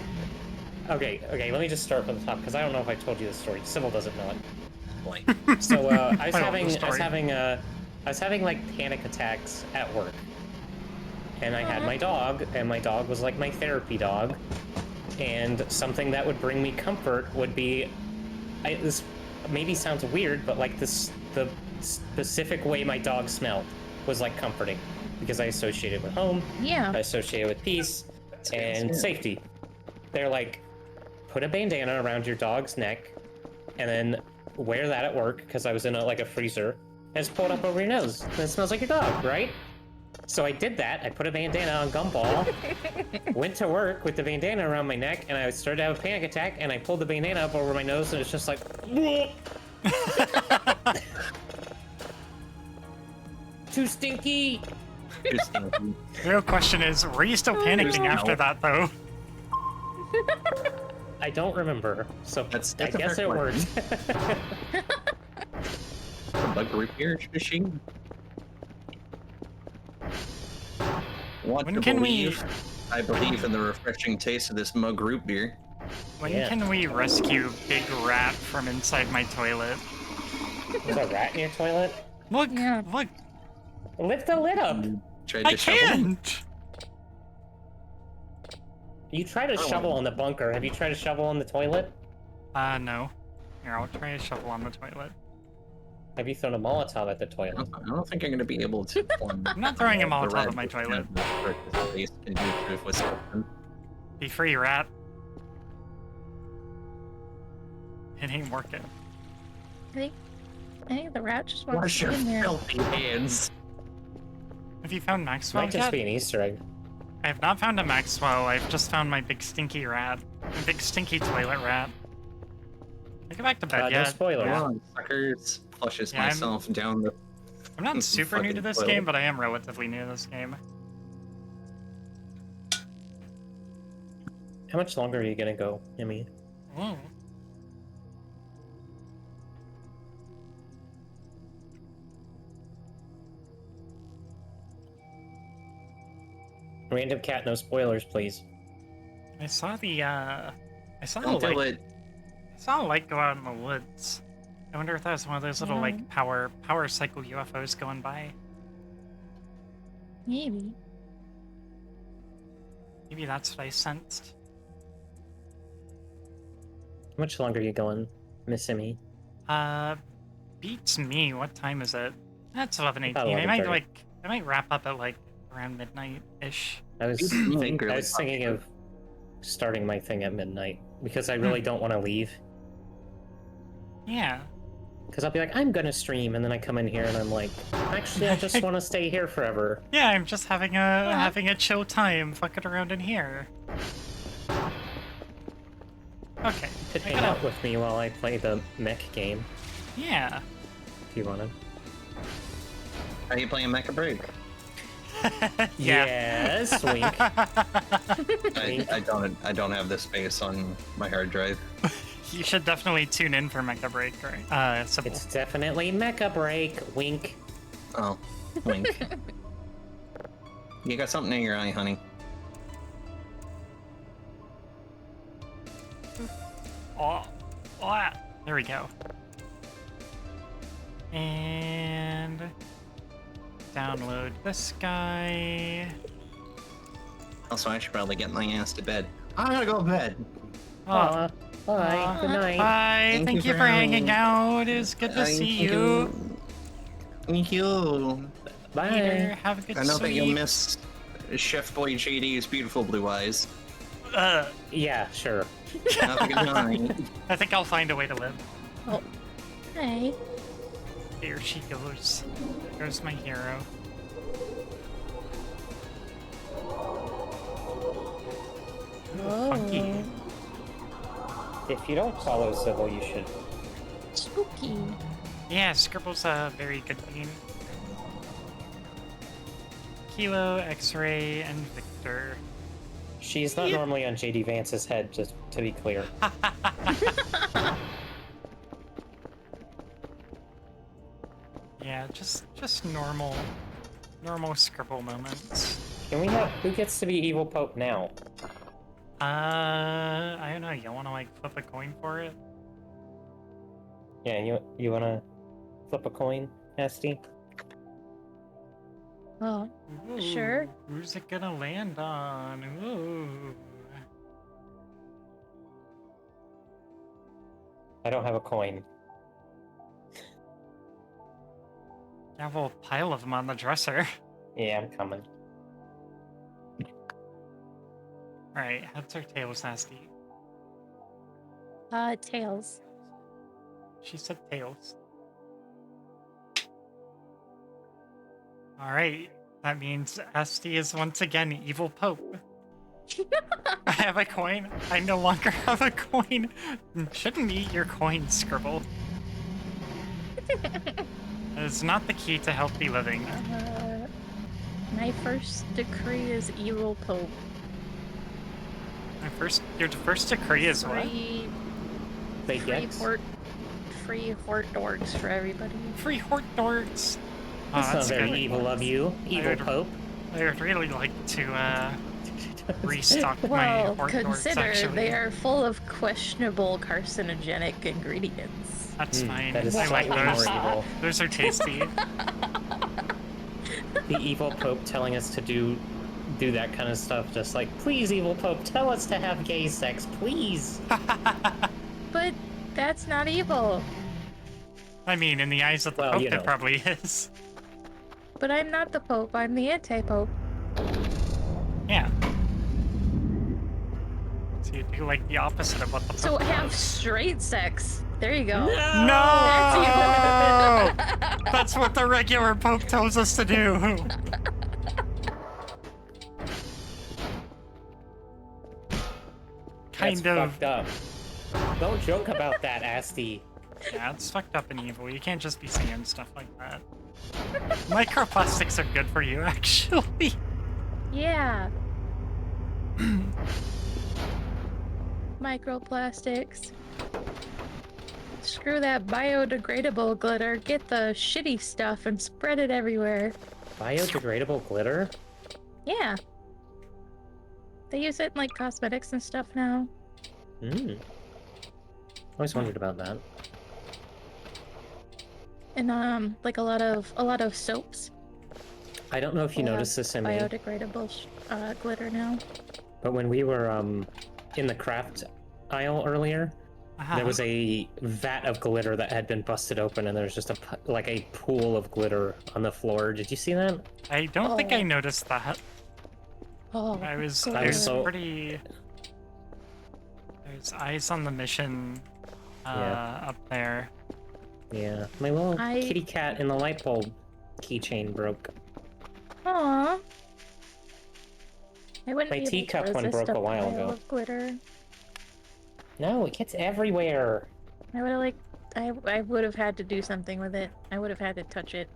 Okay, let me just start from the top because I don't know if I told you this story. Sybil doesn't know it. Like, So I was I know the having story. like panic attacks at work, and I had my dog, and my dog was like my therapy dog, and something that would bring me comfort would be, this maybe sounds weird, but like the specific way my dog smelled was like comforting because I associate it with home, Yeah. I associate it with peace and safety. They're like, put a bandana around your dog's neck, and then wear that at work because I was in a freezer, and just pull it up over your nose, and it smells like your dog, right? So I did that. I put a bandana on Gumball, went to work with the bandana around my neck, and I started to have a panic attack, and I pulled the bandana up over my nose, and it's just like, too stinky. too stinky. The real question is, were you still panicking no. after that, though? I don't remember, so That's I a guess fair it worked. A bug repair machine. Want When to can believe? I believe in the refreshing taste of this mug root beer. When Yeah. can we rescue Big Rat from inside my toilet? There's a rat in your toilet? Look, Yeah. look, Lift the lid up! Tried I to shovel them. can't! You tried to shovel on the bunker. Have you tried to shovel on the toilet? No. Here, I'll try a shovel on the toilet. Have you thrown a Molotov at the toilet? I don't think I'm going to be able to form. I'm not throwing a the Molotov red at my toilet. space to do truth with something. Be free, rat. It ain't working. I think the rat just wants Wash to your be in there. filthy hands. Have you found Maxwell Might just yet? be an Easter egg. I have not found a Maxwell. I've just found my big stinky rat. My big stinky toilet rat. I go back to bed No yet. spoilers. Come on, suckers. Flushes Yeah, I'm- myself down the. I'm not super new to Fucking this toilet. game, but I am relatively new to this game. How much longer are you gonna go, Emmy? Ooh. Random cat, no spoilers, please. I saw the I saw Don't the do light. it. I saw a light go out in the woods. I wonder if that was one of those little like power cycle UFOs going by. Maybe. Maybe that's what I sensed. How much longer are you going, Miss Emmy? Beats me. What time is it? That's 11:18. About I might 11:30. I might wrap up at like around midnight-ish. I was Beats me I angrily. was thinking of starting my thing at midnight because I really don't want to leave. Yeah. Because I'll be like, I'm gonna stream, and then I come in here and I'm like, actually, I just want to stay here forever. Yeah, I'm just having a chill time fucking around in here. Okay. You could I hang gotta- out with me while I play the mech game Yeah. if you wanted. Are you playing Mecha Break? Yeah. Yes, wink. I don't have the space on my hard drive. You should definitely tune in for Mecha Break, right? Sybil. It's definitely mecha break. Wink. Oh, wink. You got something in your eye, honey. Oh, there we go. And download this guy. Also, I should probably get my ass to bed. I'm gonna go to bed. Aw, bye. Good night. Bye. Thank you for hanging having- out. It was good to see you. Thank you. Bye. Peter, have a good I know that you'll sleep. miss Chef Boy JD's beautiful blue eyes. Yeah, sure. Have a good night. I think I'll find a way to live. Hey. There she goes. There's my hero. Ooh, funky. If you don't follow Civil, you should. Spooky. Yeah, Scribble's a very good bean. Kilo, X-Ray, and Victor. She's not normally on JD Vance's head, just to be clear. Yeah, just normal Scribble moments. Can we have who gets to be evil Pope now? I don't know. You want to like flip a coin for it? Yeah, you wanna flip a coin, Nasty? Oh, Ooh, sure. Who's it gonna land on? Ooh. I don't have a coin. You have a whole pile of them on the dresser. Yeah, I'm coming. Alright, heads or tails, Nasty? Tails. She said tails. Alright, that means Esti is once again evil Pope. I have a coin. I no longer have a coin. Shouldn't eat your coin, Scribble. It's not the key to healthy living. My first decree is evil Pope. Your first decree is what? Free, They free get. free hort dorks for everybody. Free hort dorks. Oh, That's not that's very good. evil of you, evil would- Pope. I would really like to restock my Well, hort dorks, consider actually. they are full of questionable carcinogenic ingredients. That's fine. That is I like slightly those. more evil. Those are tasty. The evil Pope telling us to do that kind of stuff, just like, please, evil Pope, tell us to have gay sex, please. But that's not evil. I mean, in the eyes of the Well, Pope, you know. it probably is. But I'm not the Pope, I'm the anti-Pope. Yeah. So you do like the opposite of what the Pope So does. have straight sex. There you go. No! That's evil. That's what the regular Pope tells us to do. That's Kind of. fucked up. Don't joke about that, Asti. Yeah, it's fucked up and evil. You can't just be saying stuff like that. Microplastics are good for you, actually. Yeah. Microplastics. Screw that biodegradable glitter. Get the shitty stuff and spread it everywhere. Biodegradable glitter? Yeah. They use it in like cosmetics and stuff now. Always wondered about that. And like a lot of soaps. I don't know if you will have noticed this in me, biodegradable glitter now. but when we were in the craft aisle earlier, Uh-huh. there was a vat of glitter that had been busted open, and there was just like a pool of glitter on the floor. Did you see that? I don't think I Oh. noticed that. Oh, I was glitter. so- pretty. There's eyes on the mission Yeah. up there. Yeah, my little I- kitty cat in the light bulb keychain broke. Aww. I wouldn't My be able to teacup one resist broke a while pile ago. of glitter. No, it gets everywhere. I would have like, I would have had to do something with it. I would have had to touch it.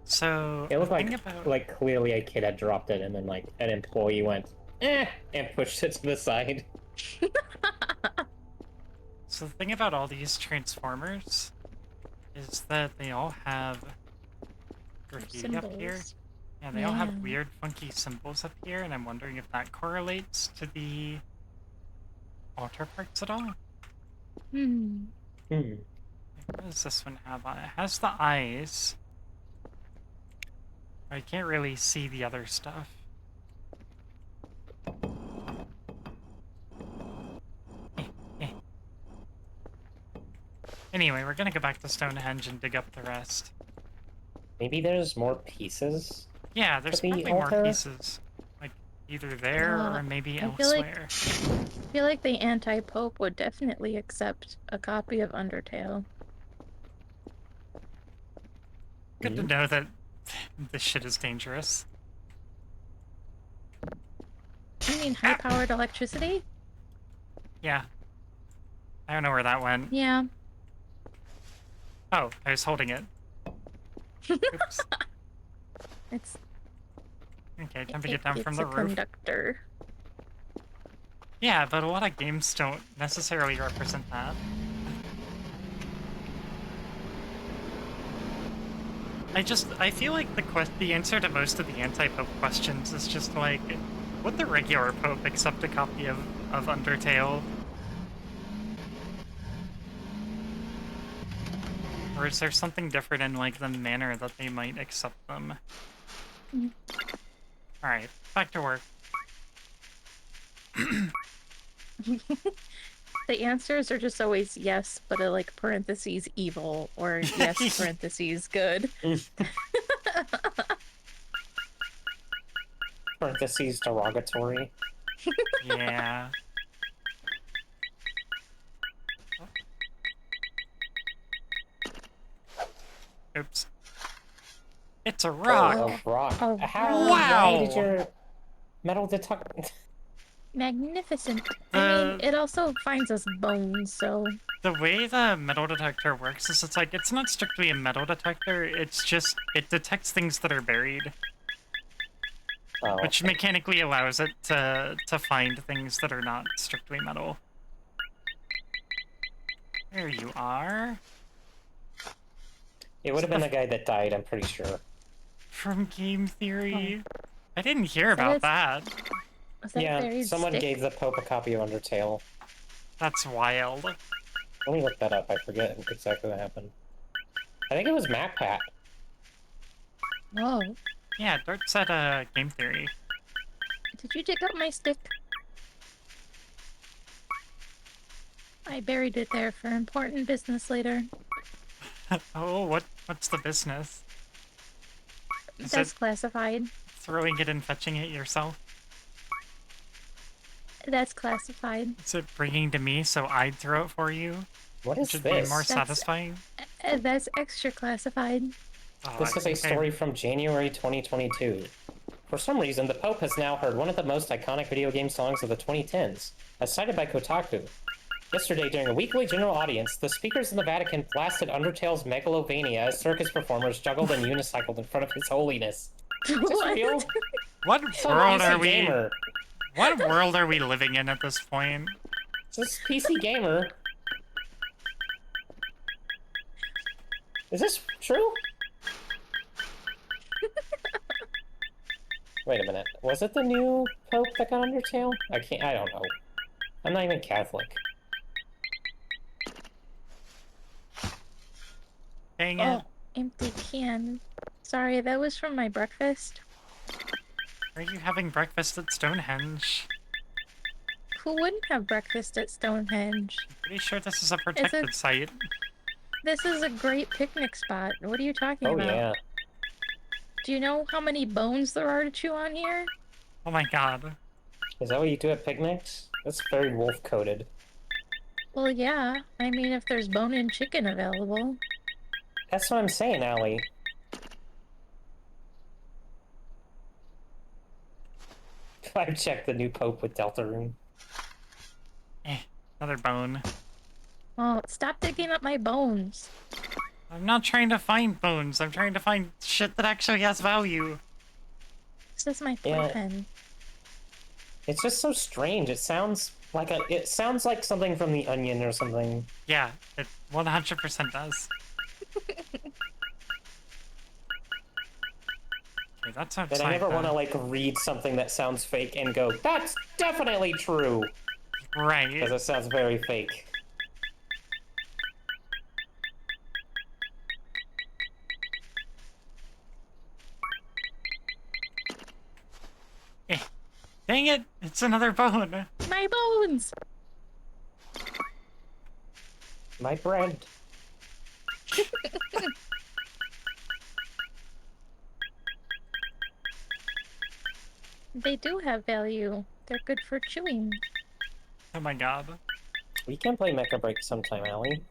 So It looked the like thing about like clearly a kid had dropped it, and then like an employee went, and pushed it to the side. so the thing about all these transformers is that they all have graffiti up here. Symbols. Yeah, they all have Yeah. weird, funky symbols up here, and I'm wondering if that correlates to the altar parts at all. Hmm. What does this one have on it? It has the eyes. I can't really see the other stuff. Anyway, we're gonna go back to Stonehenge and dig up the rest. Maybe there's more pieces. Yeah, there's the probably more altar? pieces. Like, Either there or maybe I feel like- elsewhere. I feel like the anti-pope would definitely accept a copy of Undertale. Good to know that this shit is dangerous. You mean high-powered electricity? Yeah. I don't know where that went. Yeah. Oh, I was holding it. Oops. It's Okay, time to get down from it's the a roof. conductor. Yeah, but a lot of games don't necessarily represent that. I feel like the answer to most of the anti-Pope questions is just like, would the regular Pope accept a copy of Undertale? Or is there something different in like the manner that they might accept them? Alright, back to work. The answers are just always yes, but like parentheses evil, or yes, parentheses good. Parentheses derogatory. Yeah. Oops. It's a rock! Oh, a rock. Oh, How? wow. Why did your metal detector... Magnificent. I mean, The- it also finds us bones, so... The way the metal detector works is it's not strictly a metal detector, it's just, it detects things that are buried. Oh. Which mechanically allows it to find things that are not strictly metal. There you are. It would have been the guy that died, I'm pretty sure. From Game Theory. I didn't hear that about is- that. Was that Yeah, buried someone stick? gave the Pope a copy of Undertale. That's wild. Let me look that up, I forget exactly what happened. I think it was MacPat. Whoa. Yeah, Dart said Game Theory. Did you dig up my stick? I buried it there for important business later. Oh, what's the business? Is That's it classified. throwing it and fetching it yourself? That's classified. Is it bringing to me so I'd throw it for you? What Which is would this? be more That's- satisfying? That's extra classified. Oh, This I is a think I- story from January 2022. For some reason, the Pope has now heard one of the most iconic video game songs of the 2010s, as cited by Kotaku. Yesterday, during a weekly general audience, the speakers in the Vatican blasted Undertale's Megalovania as circus performers juggled and unicycled in front of His Holiness. Is this What? real? What Some world PC are we? gamer. What world are we living in at this point? Is this PC gamer? Is this true? Wait a minute. Was it the new Pope that got Undertale? I don't know. I'm not even Catholic. Dang it. Oh, empty can. Sorry, that was from my breakfast. Are you having breakfast at Stonehenge? Who wouldn't have breakfast at Stonehenge? Pretty sure this is a protected site. This is a great picnic spot. What are you talking Oh about? yeah. Do you know how many bones there are to chew on here? Oh my god. Is that what you do at picnics? That's very wolf-coded. Well, yeah. I mean, if there's bone-in chicken available. That's what I'm saying, Allie. I've checked the new Pope with Deltarune. Another bone. Oh, stop digging up my bones. I'm not trying to find bones. I'm trying to find shit that actually has value. This is my Yeah. playpen. It's just so strange. It sounds like something from The Onion or something. Yeah, it 100% does. Okay, that's outside. But I never want to the- like read something that sounds fake and go, "That's definitely true," Right. because it sounds very fake. Dang it! It's another bone. My bones! My bread. They do have value. They're good for chewing. Oh my god. We can play Mecha Break sometime, Allie.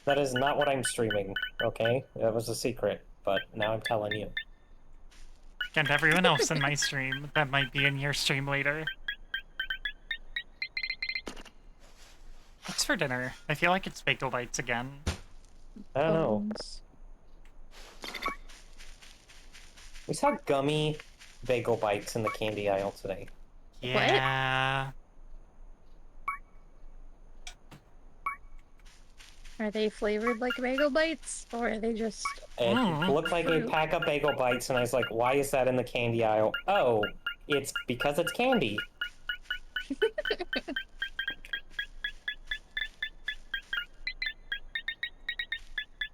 That is not what I'm streaming, okay? That was a secret, but now I'm telling you. And everyone else in my stream that might be in your stream later. What's for dinner? I feel like it's bagel bites again. I don't know. Bones. We saw gummy bagel bites in the candy aisle today. Yeah. Are they flavored like bagel bites, or are they just? It Mm. looked like a Fruit. pack of bagel bites, and I was like, why is that in the candy aisle? Oh, it's because it's candy.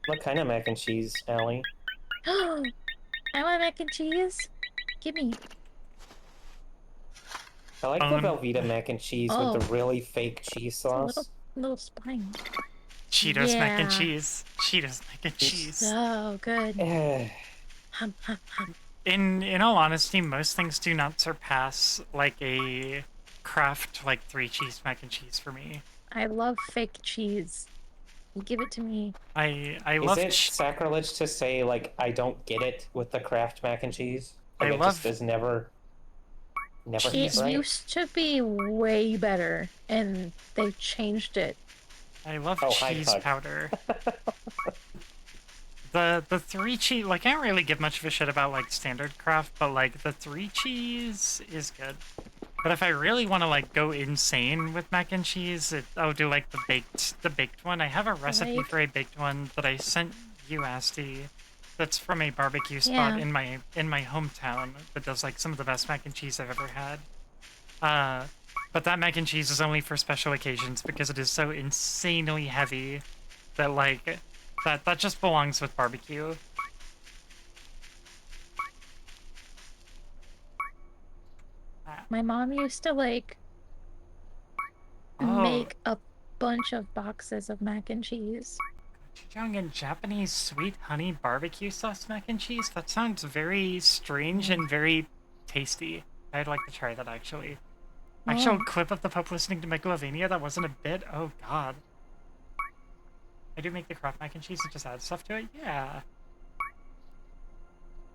What kind of mac and cheese, Allie? I want mac and cheese. Gimme. I like the Velveeta mac and cheese with the really fake cheese It's a sauce. little spine. Cheetos mac and Yeah. cheese. Cheetos mac and cheese. So good. Eh, Hum, hum, hum. In all honesty, most things do not surpass like a Kraft like 3-cheese mac and cheese for me. I love fake cheese. Give it to me. I Is love it sacrilege to say, like, I don't get it with the Kraft mac and cheese? Like, I it love- just is never It hit right? used to be way better, and they changed it. I love Oh, hi, cheese Pug. powder. The 3-cheese, like, I don't really give much of a shit about like standard Kraft, but like the 3-cheese is good. But if I really want to like go insane with mac and cheese, I'll do like the baked one. I have a recipe Like- for a baked one that I sent you, Asti. That's from a barbecue spot Yeah. in my hometown that does like some of the best mac and cheese I've ever had. But that mac and cheese is only for special occasions because it is so insanely heavy that like that just belongs with barbecue. My mom used to like Oh. make a bunch of boxes of mac and cheese. Gochujang and Japanese sweet honey barbecue sauce mac and cheese? That sounds very strange and very tasty. I'd like to try that actually. Actual Oh. clip of the Pope listening to Megalovania that wasn't a bit? Oh god. I do make the Kraft mac and cheese and just add stuff to it? Yeah.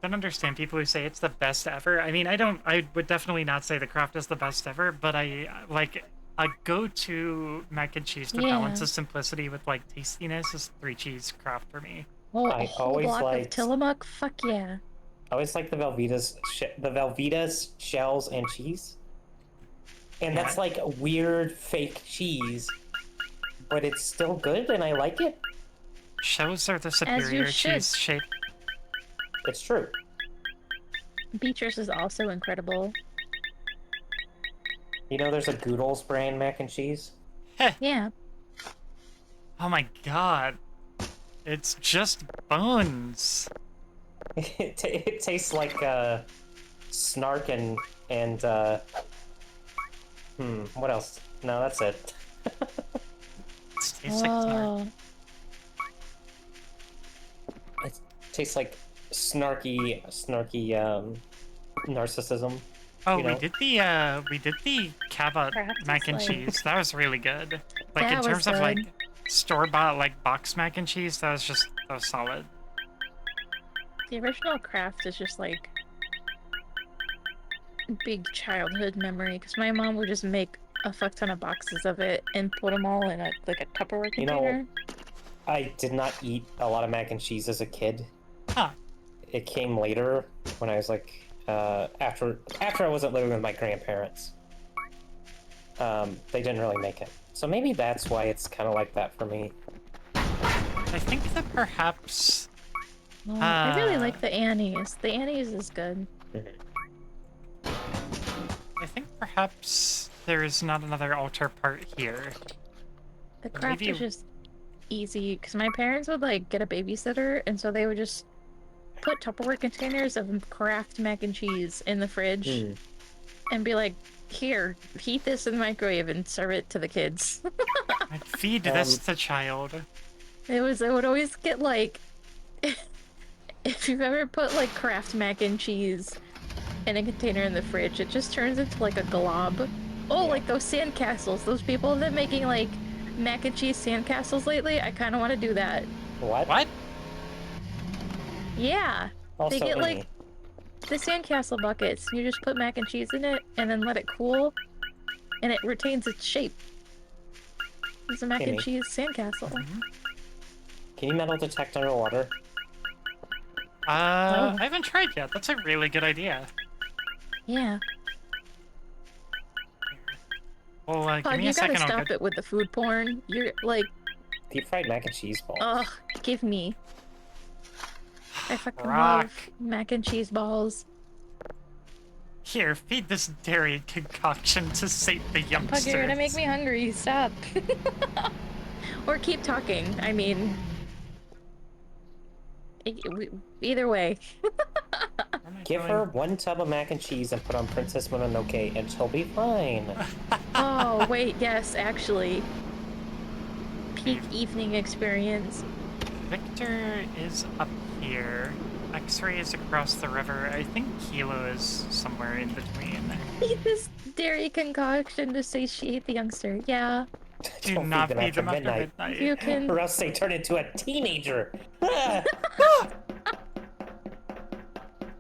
Don't understand people who say it's the best ever. I mean, I would definitely not say the Kraft is the best ever, but I like a go-to mac and cheese to balance Yeah. the simplicity with like tastiness is 3-cheese Kraft for me. Oh, I a whole always block of liked- Tillamook? Fuck yeah. I always like the Velveeta's shells and cheese. And that's Yeah. like a weird fake cheese, but it's still good and I like it. Shells are the you superior should. cheese shape. It's true. Beatrice is also incredible. You know there's a Goodles brand mac and cheese? Yeah. Oh my god. It's just bones. It tastes like snark and what else? No, that's it. It tastes like snark. Oh, It tastes like snarky narcissism. Oh, you know? we did the Cabot Kraft mac is and like- cheese. That was really good. Like in That was terms of like good. store-bought like box mac and cheese, that was solid. the original Kraft is just like big childhood memory because my mom would just make a fuck ton of boxes of it and put them all in a Tupperware You know, container. I did not eat a lot of mac and cheese as a kid. Huh. It came later when I was like after I wasn't living with my grandparents. They didn't really make it, so maybe that's why it's kind of like that for me. I think that perhaps Oh, I really like Uh, the Annie's. The Annie's is good. I think perhaps there is not another altar part here. The Or Kraft maybe- is just easy because my parents would like get a babysitter, and so they would just put Tupperware containers of Kraft mac and cheese in the fridge Hmm. and be like, "Here, heat this in the microwave and serve it to the kids." I'd feed this to child. It would always get like, if you've ever put like Kraft mac and cheese in a container in the fridge, it just turns into like a glob. Oh, Yeah. like those sandcastles. Those people that making like mac and cheese sandcastles lately. I kind of want to do that. What? What? Yeah, Also, they get like Amy, the sandcastle buckets. You just put mac and cheese in it and then let it cool, and it retains its shape. It's a mac and Amy. cheese sandcastle. Can you metal detect underwater? I haven't tried yet. That's a really good idea. Yeah. Well, give Pug, me you a gotta second. I'll stop go. it with the food porn. You're like, Deep fried mac and cheese balls. ugh, give me. I fucking Rock. love mac and cheese balls. Here, feed this dairy concoction to sate the youngsters. Pug, you're gonna make me hungry. Stop. Or keep talking. I mean, either way. Give her 1 tub of mac and cheese and put on Princess Mononoke, and she'll be fine. Oh, wait, yes, actually. Peak evening experience. Victor is up here. X-ray is across the river. I think Kilo is somewhere in between. Eat this dairy concoction to satiate the youngster. Yeah. Do Don't not feed them feed after them after midnight. midnight. You can. Or else they turn into a teenager. Ah!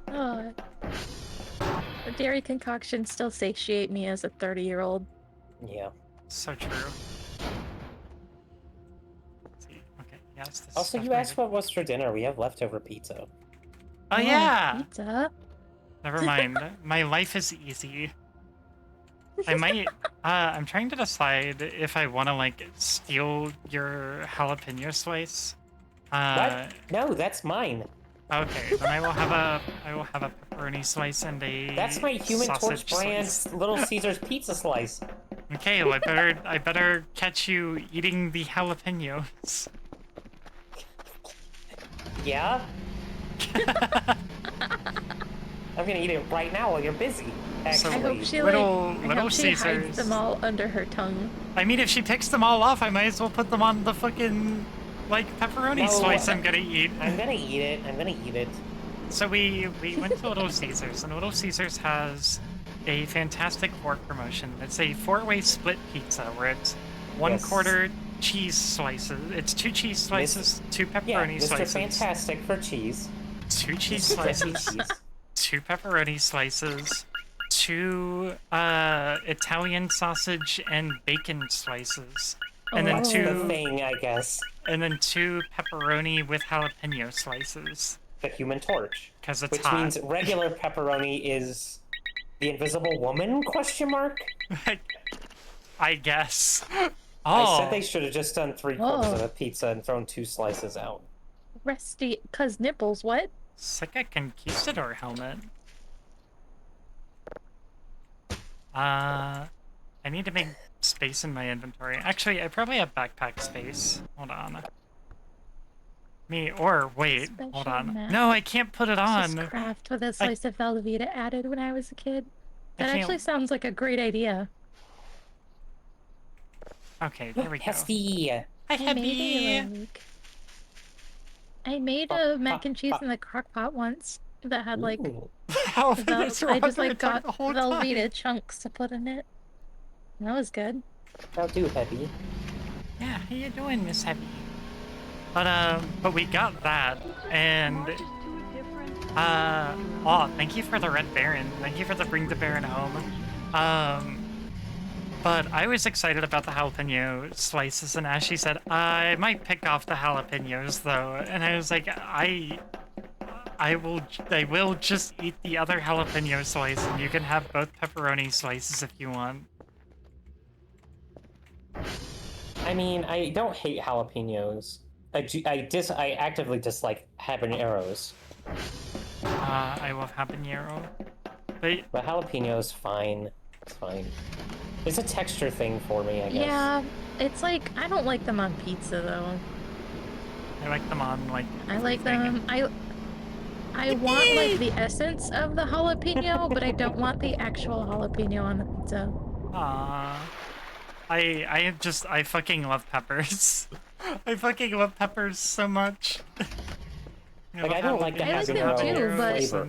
Oh. The dairy concoction still satiate me as a 30-year-old. Yeah. So true. Let's see. Okay, yes. This Also, is you definitely asked what was for dinner. We have leftover pizza. Oh yeah. Pizza. Never mind. My life is easy. I might. I'm trying to decide if I want to like steal your jalapeno slice. What? No, that's mine. Okay, then I will have a pepperoni slice and a. That's my Human Torch sausage brand slice. Little Caesars pizza slice. Okay, well, I better catch you eating the jalapenos. Yeah? I'm gonna eat it right now while you're busy. So- I Actually. hope she Little- like. I Little hope she hides Caesars. them all under her tongue. I mean, if she picks them all off, I might as well put them on the fucking like pepperoni No, slice I'm gonna eat. I'm gonna eat it. I'm gonna eat it. So we went to Little Caesars, and Little Caesars has a fantastic fork promotion. It's a 4-way split pizza where it's one Yes. quarter cheese slices. It's 2 cheese slices, 2 Yeah, pepperoni Mr. slices, Fantastic for cheese. 2 cheese Mr. Dressy slices, cheese. 2 pepperoni slices, 2 Italian sausage and bacon slices, and then That's Oh. the 2 thing, I guess. and then 2 pepperoni with jalapeno slices. The Human Torch. Because it's Which hot. means regular pepperoni is the Invisible Woman? Question mark. I guess. I Oh, said they should have just done 3/4 Oh. of a pizza and thrown 2 slices out. Rusty, cause nipples. What? sick a conquistador helmet. I need to make space in my inventory. Actually, I probably have backpack space. Hold on. Wait, hold Special on. map. No, I can't put it on. Just craft with a slice of Velveeta added when I was a kid. I That can't- actually sounds like a great idea. Okay, there we go. Pesty! Hi, I made Happy. a like. I made a mac and cheese in the crock pot once that had like Ooh. How I just like got Velveeta chunks to put in it. That was good. How do, Heavy? Yeah, how you doing, Miss Happy? But we got that, and oh, thank you for the Red Baron. Thank you for the Bring the Baron home. But I was excited about the jalapeno slices, and Ashley said, I might pick off the jalapenos though, and I was like, I will just eat the other jalapeno slice, and you can have both pepperoni slices if you want. I mean, I don't hate jalapenos. I actively dislike habaneros. I love habanero, but But jalapeno's fine. It's fine. It's a texture thing for me, I guess. Yeah, it's like I don't like them on pizza though. I like them on like. I like everything. them. I want like the essence of the jalapeno, but I don't want the actual jalapeno on the pizza. Aww. I fucking love peppers. I fucking love peppers so much. Like, I don't like the I like them habanero too, but- flavor.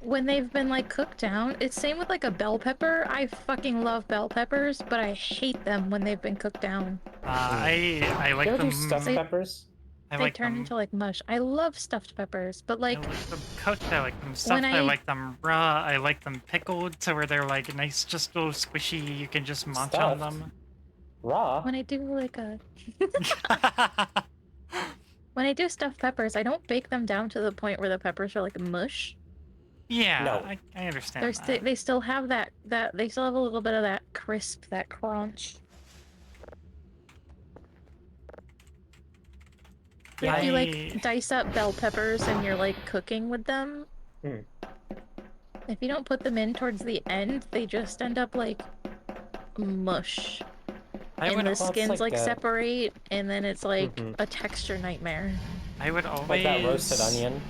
when they've been like cooked down. It's same with like a bell pepper. I fucking love bell peppers, but I hate them when they've been cooked down. I You like ever them. do stuffed peppers? I They like turn them. into like mush. I love stuffed peppers, but I like like them cooked. I like them stuffed. I like them raw. I like them pickled to where they're like nice, just little squishy. You can just munch on Stuffed? them. Raw? when I do like a when I do stuffed peppers, I don't bake them down to the point where the peppers are like mush. Yeah, No. I understand They're that. they still have that they still have a little bit of that crisp, that crunch. Yeah. If you like dice up bell peppers and you're like cooking with them, if you don't put them in towards the end, they just end up like mush. And the skins like separate, and then it's like a texture nightmare. I would always Like that roasted onion.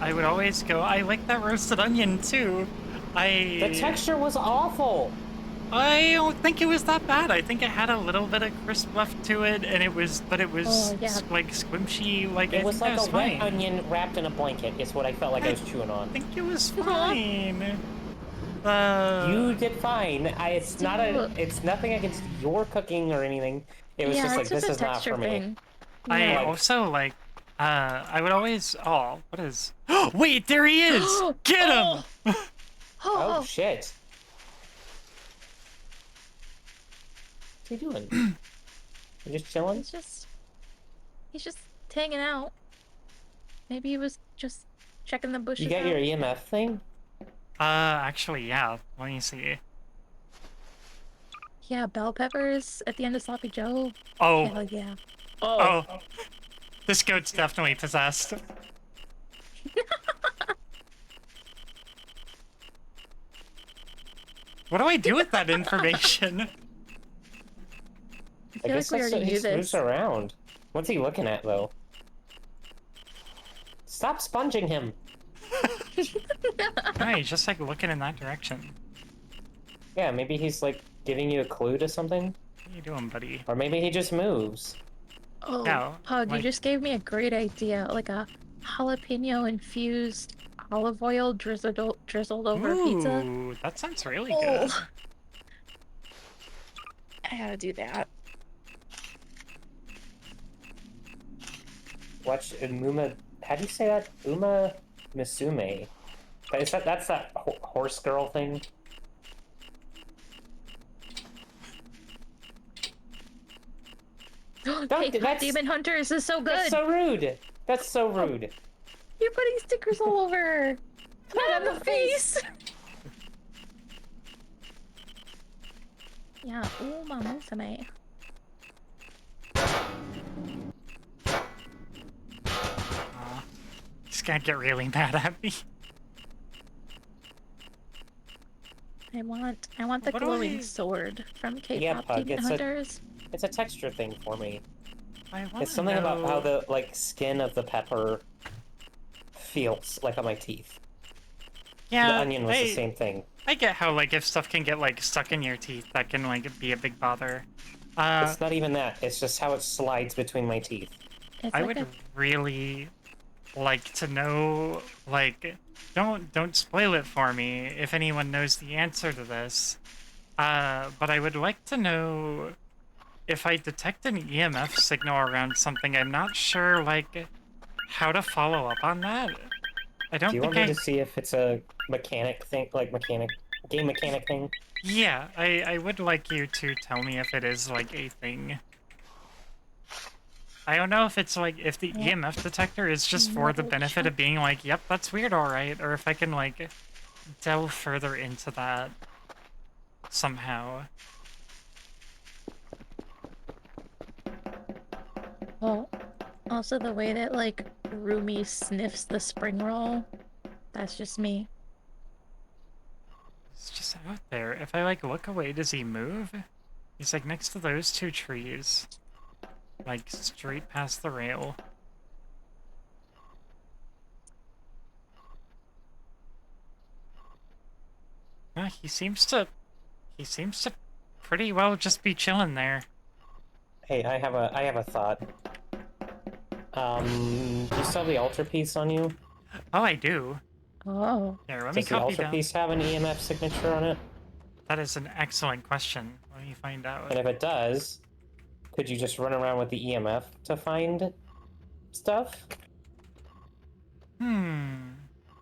I would always go, I like that roasted onion too. The texture was awful. I don't think it was that bad. I think it had a little bit of crisp left to it, and it was, but it was like squishy. Like It was like a wet fine. onion wrapped in a blanket. Is what I felt like I was chewing on. I think it was fine. You did fine. It's not a. It's nothing against your cooking or anything. It was just like this is not for me. I also like. I would always. Oh, what is? Wait, there he is! Get him! Oh shit! What's he doing? You just chilling? He's just hanging out. Maybe he was just checking the bushes. You got out. your EMF thing? Actually, yeah. Let me see. Yeah, bell peppers at the end of Sloppy Joe. Oh. Hell yeah. Oh. This goat's definitely possessed. What do I do with that information? I feel like we already knew this. Moves around. What's he looking at, though? Stop sponging him! No, he's just like looking in that direction. Yeah, maybe he's like giving you a clue to something? What are you doing, buddy? Or maybe he just moves. Oh, No, Pug, like- you just gave me a great idea. Like a jalapeno-infused olive oil drizzled over pizza. Ooh, that sounds really good. I gotta do that. Watch Uma. How do you say that? Uma Misume. That's that horse girl thing? Hey, Demon Hunters is so good. That's so rude. That's so rude. You're putting stickers all over. Not on the face. Yeah, Uma Musume. He's gonna get really mad at me. I want the What do glowing I- sword from K-pop Yeah, Pug, Demon Hunters. It's a texture thing for me. I It's something about how the skin of the pepper feels like on my teeth. Yeah, the onion was the same thing. I get how like if stuff can get like stuck in your teeth, that can like be a big bother. It's not even that. It's just how it slides between my teeth. I would really like to know, like, don't spoil it for me if anyone knows the answer to this. But I would like to know if I detect an EMF signal around something. I'm not sure like how to follow up on that. I don't Do you think want me to see if it's a mechanic thing, game mechanic thing? Yeah, I would like you to tell me if it is like a thing. I don't know if it's like, if the EMF detector is just for the benefit of being like, yep, that's weird, alright, or if I can like delve further into that somehow. Well, also the way that like Rumi sniffs the spring roll, that's just me. It's just out there. If I like look away, does he move? He's like next to those two trees. Like straight past the rail. He seems to pretty well just be chilling there. Hey, I have a thought. Do you still have the altarpiece on you? Oh, I do. Oh. Here, let me Does the copy down. altarpiece have an EMF signature on it? That is an excellent question. Let me find out. And if it does, could you just run around with the EMF to find stuff? Hmm.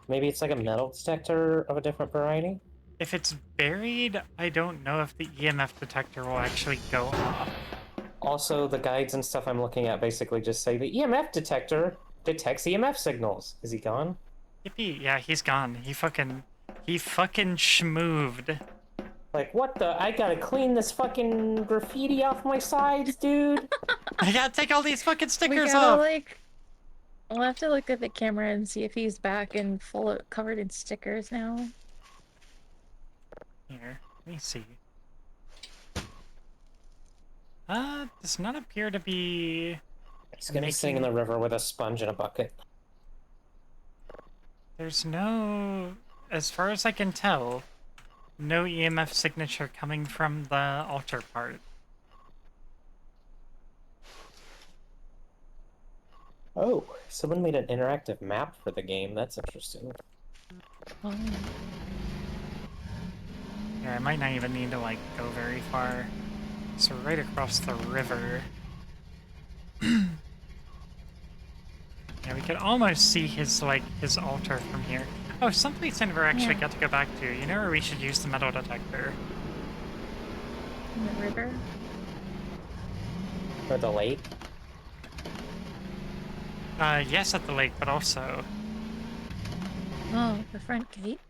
Maybe it's like a metal detector of a different variety? If it's buried, I don't know if the EMF detector will actually go off. Also, the guides and stuff I'm looking at basically just say the EMF detector detects EMF signals. Is he gone? Yippee, yeah, he's gone. He fucking schmooved. Like, what the? I gotta clean this fucking graffiti off my sides, dude. I gotta take all these fucking We stickers gotta, off! like... We'll have to look at the camera and see if he's back and covered in stickers now. Here, let me see. Does not appear to be... He's gonna be sitting in the river with a sponge and a bucket. There's no... As far as I can tell, no EMF signature coming from the altar part. Oh, someone made an interactive map for the game. That's interesting. Oh. Yeah, I might not even need to, like, go very far. So right across the river. Yeah, we could almost see his, like, his altar from here. Oh, someplace I never actually got to go back to. You know where we should use the metal detector? In the river? Or the lake? Yes, at the lake, but also... Oh, the front gates?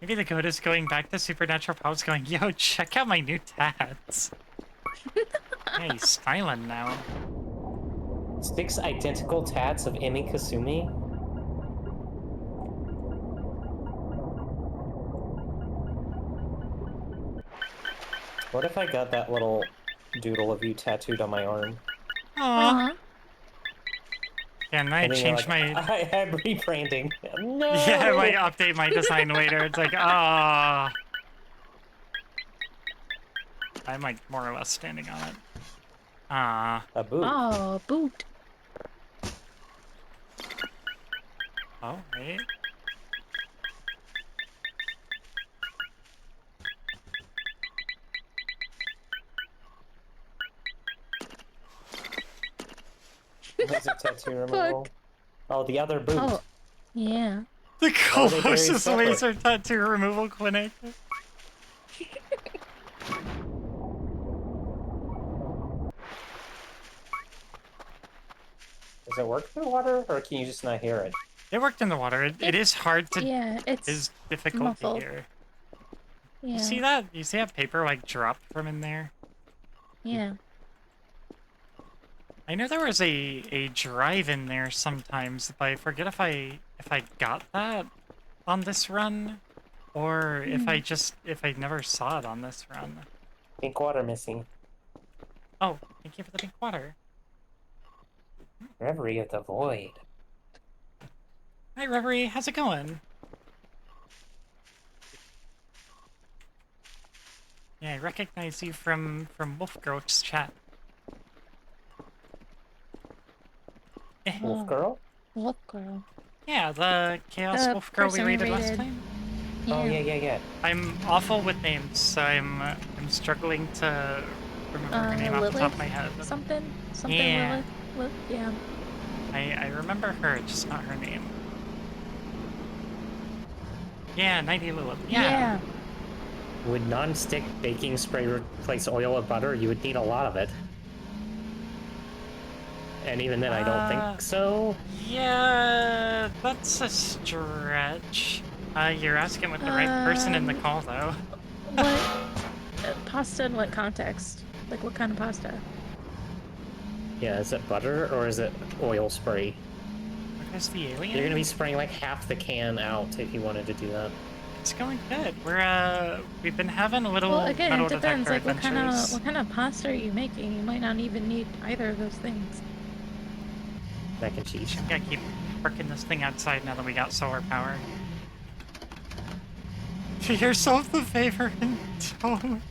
Maybe the goat is going back to Supernatural Powers going, yo, check out my new tats. Yeah, he's styling now. 6 identical tats of Emi Kasumi? What if I got that little doodle of you tattooed on my arm? Aww. Yeah, and I And then you're changed like, my... I am rebranding. No! Yeah, I might update my design later. It's like, ah. I'm like more or less standing on it. Ah. A boot. Oh, boot. Oh, wait. Laser tattoo removal. Oh, the other boot. Oh, yeah. The How are they buried closest separate? laser tattoo removal clinic. Does it work in the water, or can you just not hear it? It worked in the water. It is hard to... Yeah, It is difficult muffled. to hear. Yeah. You see that? You see that paper, like, dropped from in there? Yeah. I know there was a drive in there sometimes, but I forget if I got that on this run, or if I never saw it on this run. Pink water missing. Oh, thank you for the pink water. Reverie of the Void. Hi, Reverie. How's it going? Yeah, I recognize you from Wolf Girl's chat. Wolf Girl? Wolf Girl. Yeah, the Chaos The Wolf Girl we person we raided last raided. time. Oh, yeah. I'm awful with names, so I'm struggling to remember her name off the top of my head. Something Yeah. Lilith, yeah. I remember her, just not her name. Yeah, Nighty Lilith. Yeah. Would non-stick baking spray replace oil or butter? You would need a lot of it. And even then, I don't think so. Yeah, that's a stretch. You're asking with the right person in the call, though. What? Pasta in what context? Like, what kind of pasta? Yeah, is it butter or is it oil spray? Where's the alien? You're gonna be spraying like half the can out if you wanted to do that. It's going good. We've been having a little Well, again, metal it depends. detector Like, adventures. what kind of pasta are you making? You might not even need either of those things. Mac and cheese. We gotta keep working this thing outside now that we got solar power. Do yourself the favor and don't.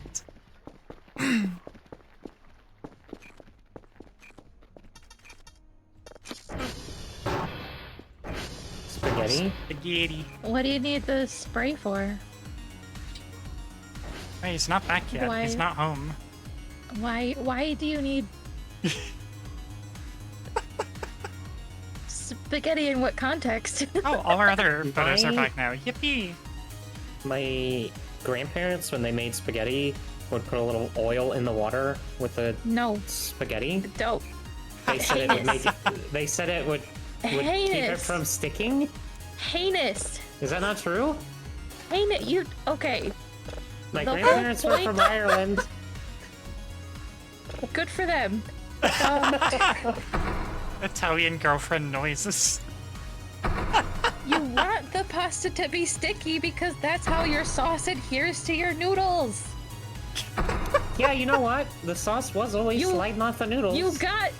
spaghetti. Spaghetti. What do you need the spray for? Hey, he's not back yet. Why? He's not home. Why do you need spaghetti in what context? Oh, all our other photos are back now. Yippee! My grandparents, when they made spaghetti, would put a little oil in the water with the No, spaghetti. don't. They said it would make it. They said it would keep it Heinous. from sticking. Heinous. Is that not true? Heinous. You okay? My The whole grandparents were point- from Ireland. Good for them. Italian girlfriend noises. You want the pasta to be sticky because that's how your sauce adheres to your noodles. Yeah, you know what? The sauce was always You- sliding off the noodles. You got.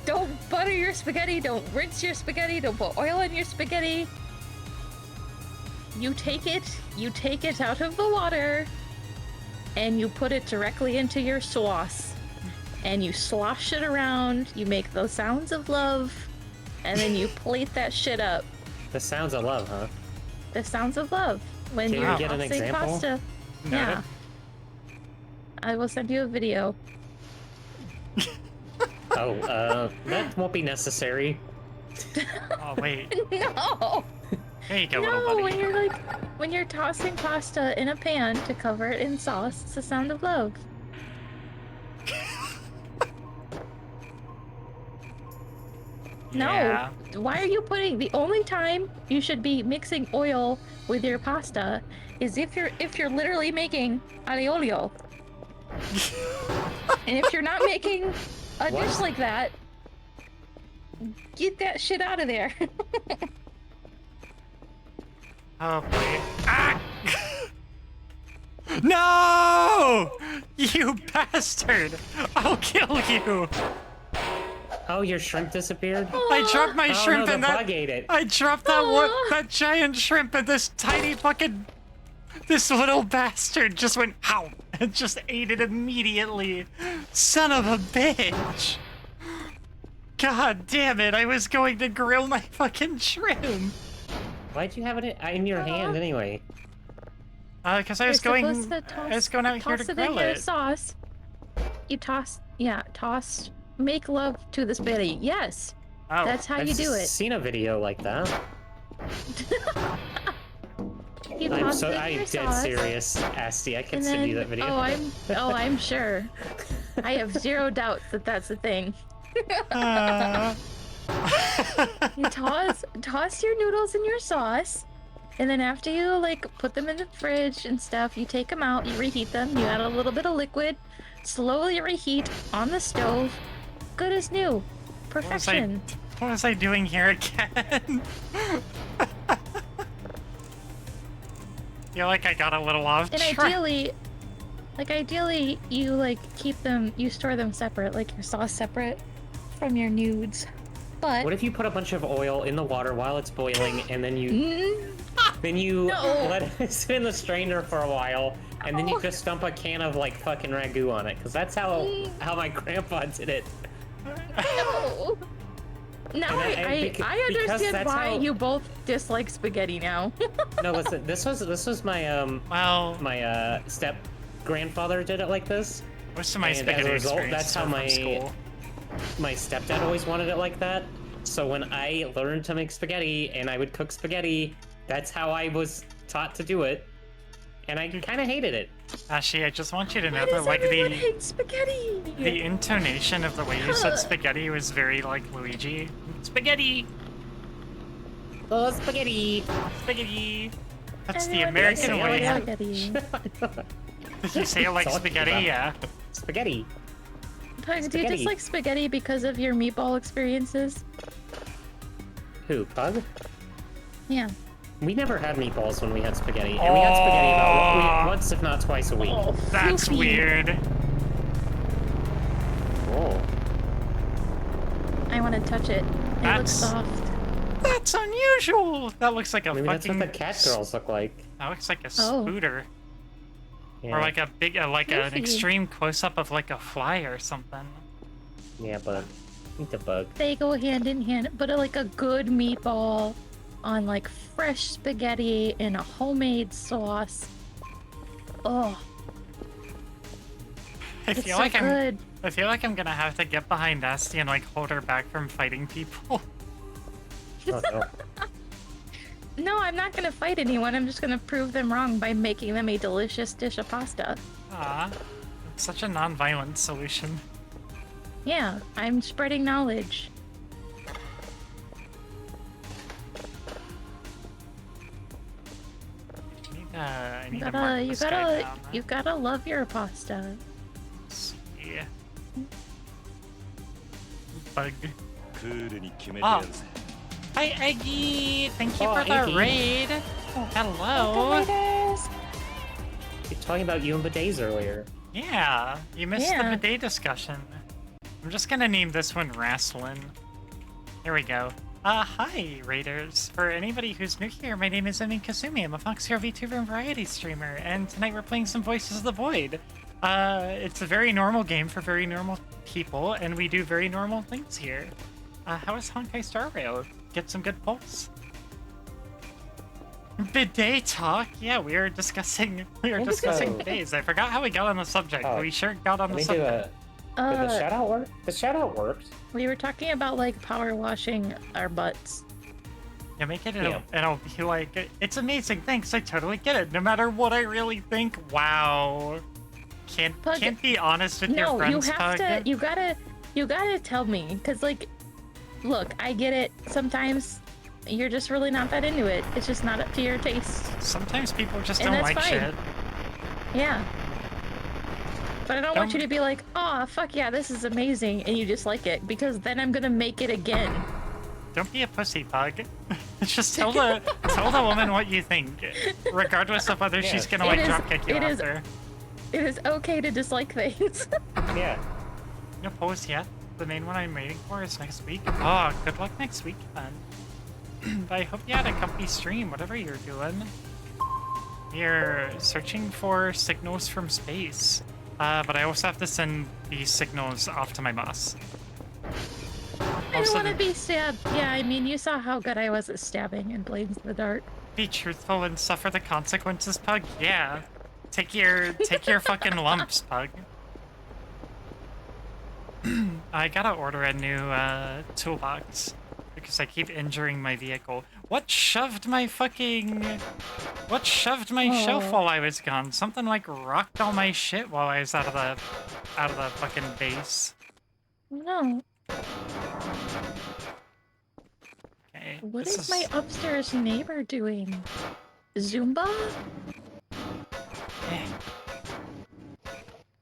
Don't butter your spaghetti. Don't rinse your spaghetti. Don't put oil in your spaghetti. You take it out of the water, and you put it directly into your sauce, and you slosh it around. You make those sounds of love, and then you plate that shit up. The sounds of love, huh? The sounds of love when Can you're you get an tossing example? pasta. Noted. Yeah. I will send you a video. Oh, that won't be necessary. Oh, wait. No. There you go, No, little when buddy. you're when you're tossing pasta in a pan to cover it in sauce, it's the sound of love. No. Yeah. Why are you putting the only time you should be mixing oil with your pasta is if you're literally making aliolio. And if you're not making a dish like that, get that shit out of there. Oh, boy. Ah! No! You bastard! I'll kill you! Oh, your shrimp disappeared? I dropped my Oh, shrimp no, in the that. bug ate it. I dropped that giant shrimp, and this tiny fucking. This little bastard just went how and just ate it immediately. Son of a bitch! God damn it! I was going to grill my fucking shrimp. Why'd you have it in your hand anyway? Because I was You're going. supposed to I was going out here to toss it grill in your it. sauce. You toss, make love to the spaghetti. Yes, Oh, that's how you do it. Seen a video like that. You toss it in I'm your dead sauce, serious, Asti. I can and send then, you that video. I'm sure. I have zero doubt that that's a thing. You toss your noodles in your sauce, and then after you put them in the fridge and stuff, you take them out, you reheat them, you add a little bit of liquid, slowly reheat on the stove. Good as new. Perfection. What was I doing here again? Feel like I got a little off And track. ideally, you keep them, you store them separate, like your sauce separate from your nudes. But What if you put a bunch of oil in the water while it's boiling, and then you No. let it sit in the strainer for a while, and then you just dump a can of fucking ragu on it? Because that's how my grandpa did it. no. Now And I because understand that's why how- you both dislike spaghetti now. No, listen. This was my Well, my step grandfather did it like this. most of my and as a spaghetti result, experience that's how from my school. my stepdad always wanted it like that. So when I learned to make spaghetti and I would cook spaghetti, that's how I was taught to do it. And I kind of hated it. Actually, I just want you to know Why that does everyone hate spaghetti? the intonation of the way you said spaghetti was very like Luigi. Spaghetti, Oh, spaghetti! spaghetti. That's the Everyone American say it way. like Spaghetti. Did you say it like That's all spaghetti? about. Yeah. Spaghetti. Pug, do you Spaghetti. dislike spaghetti because of your meatball experiences? Who, Pug? Yeah. We never had meatballs when we had spaghetti. And we had spaghetti about once, if not twice a week. That's Floofy. weird. Oh. I want to touch it. It looks That's- soft. That's unusual. That looks like a Maybe that's fucking. what the cat girls look like. That looks like a Oh. scooter, Yeah, or like a big, like an Floofy. extreme close up of like a fly or something. yeah, but Eat the bug. They go hand in hand, but like a good meatball on like fresh spaghetti in a homemade sauce. Oh, I it's feel so like good. I feel like I'm gonna have to get behind Asti and like hold her back from fighting people. Oh, no. No, I'm not gonna fight anyone. I'm just gonna prove them wrong by making them a delicious dish of pasta. Ah, it's such a non-violent solution. Yeah, I'm spreading knowledge. I need You to mark gotta, this guy down. you gotta love your pasta. Yeah. Bug. Ah. Hi, Eggy! Thank you Oh, for the Eggy. raid! Hello! Raiders. You're talking about you and bidets earlier. Yeah, you missed Yeah. the bidet discussion. I'm just gonna name this one Rasslin. Here we go. Hi, Raiders. For anybody who's new here, my name is Emin Kasumi. I'm a Fox Hero VTuber and variety streamer, and tonight we're playing some Voices of the Void. It's a very normal game for very normal people, and we do very normal things here. How is Honkai Star Rail? Get some good pulse? Bidet talk? Yeah, we were discussing bidets. I forgot how we got on the subject, but we sure got on the Let me do subject. Did the shout out work? The shout out worked. We were talking about like power washing our butts. Yeah, make it Yeah. and I'll be like, it's amazing, thanks, I totally get it. No matter what I really think, wow. Pug, Can't be honest with your No, friends, you have Pug. to. You gotta tell me, cause like, look, I get it. Sometimes you're just really not that into it. It's just not up to your taste. Sometimes people just And don't that's like fine. shit. Yeah. But I don't want you to be like, oh, fuck yeah, this is amazing, and you just like it, because then I'm gonna make it again. Don't be a pussy, Pug. Just tell the woman what you think, regardless of whether she's gonna like drop kick you after. It is okay to dislike things. Yeah. No post yet. The main one I'm waiting for is next week. Oh, good luck next week then. But I hope you had a comfy stream, whatever you're doing. You're searching for signals from space. But I also have to send these signals off to my boss. I don't want to be stabbed. Yeah, I mean, you saw how good I was at stabbing in Blades in the Dark. Be truthful and suffer the consequences, Pug? Yeah. Take your fucking lumps, Pug. I gotta order a new toolbox because I keep injuring my vehicle. What shoved my shelf while I was gone? Something like rocked all my shit while I was out of the fucking base. No. Okay. What is my upstairs neighbor doing? Zumba?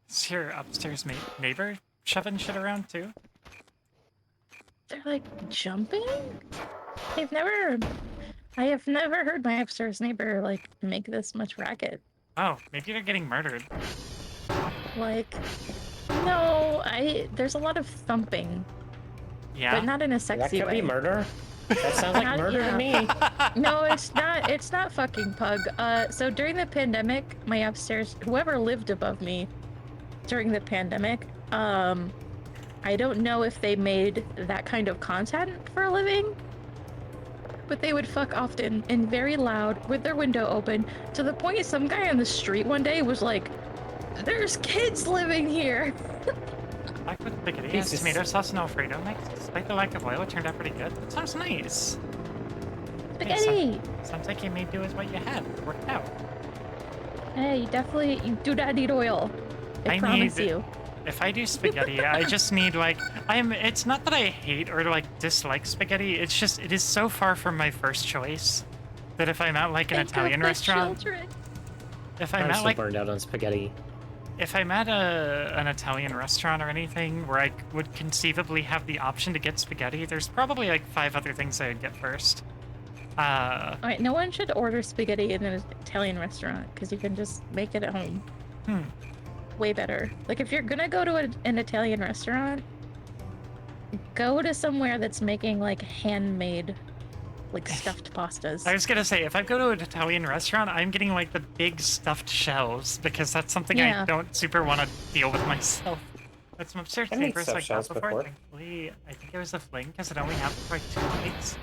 Is your upstairs neighbor shoving shit around too? They're like jumping? I have never heard my upstairs neighbor like make this much racket. Oh, maybe they're getting murdered. Like, no, there's a lot of thumping. Yeah. But not in a That sexy could way. be murder. That sounds like Not- murder to me. No, it's not fucking Pug. So during the pandemic, my upstairs, whoever lived above me during the pandemic, I don't know if they made that kind of content for a living, but they would fuck often and very loud with their window open, to the point some guy on the street one day was like, "There's kids living here." Back with spaghetti, yes, tomato sauce and Alfredo mix. Despite the lack of oil, it turned out pretty good. That sounds nice. Spaghetti! Sounds like you made do with what you had. It worked out. Hey, you do not need oil. I promise you. If I do spaghetti, I just need like it's not that I hate or like dislike spaghetti, it's just it is so far from my first choice that if I'm at like an Italian restaurant, if I'm at so like burned out on spaghetti. if I'm at an Italian restaurant or anything where I would conceivably have the option to get spaghetti, there's probably like 5 other things I would get first. Alright, no one should order spaghetti in an Italian restaurant, because you can just make it at home. Way better. Like, if you're gonna go to an Italian restaurant, go to somewhere that's making, like, handmade, like, stuffed pastas. I was gonna say, if I go to an Italian restaurant, I'm getting like the big stuffed shells because that's something I don't super want to deal with myself. But some upstairs I made neighbors stuffed like that shells before. before. Thankfully, I think it was a fling because it only happened for like 2 bites.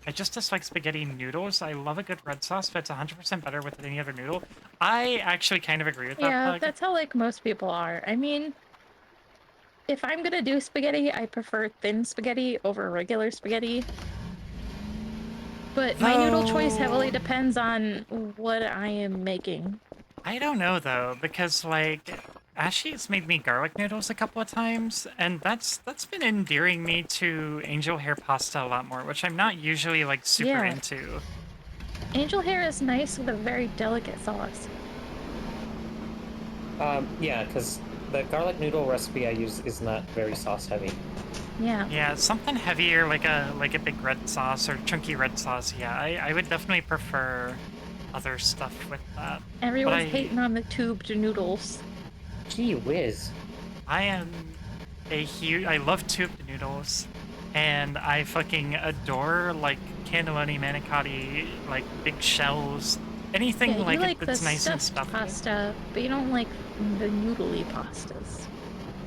I just dislike spaghetti noodles. I love a good red sauce, but it's 100% better with any other noodle. I actually kind of agree with that, Yeah, Pug. that's how like most people are. I mean, if I'm gonna do spaghetti, I prefer thin spaghetti over regular spaghetti. But my noodle choice heavily depends on what I am making. I don't know though, because like Ashley's made me garlic noodles a couple of times, and that's been endearing me to angel hair pasta a lot more, which I'm not usually like super Yeah. into. Angel hair is nice with a very delicate sauce. Yeah, because the garlic noodle recipe I use is not very sauce heavy. Yeah. Yeah, something heavier like a big red sauce or chunky red sauce. Yeah, I would definitely prefer other stuff with that. Everyone's hating on the tubed noodles. Gee whiz. I am I love tubed noodles, and I fucking adore like cannelloni manicotti, like big shells, anything Yeah, you like that's the nice and stuffed stuffy. pasta, but you don't like the noodly pastas.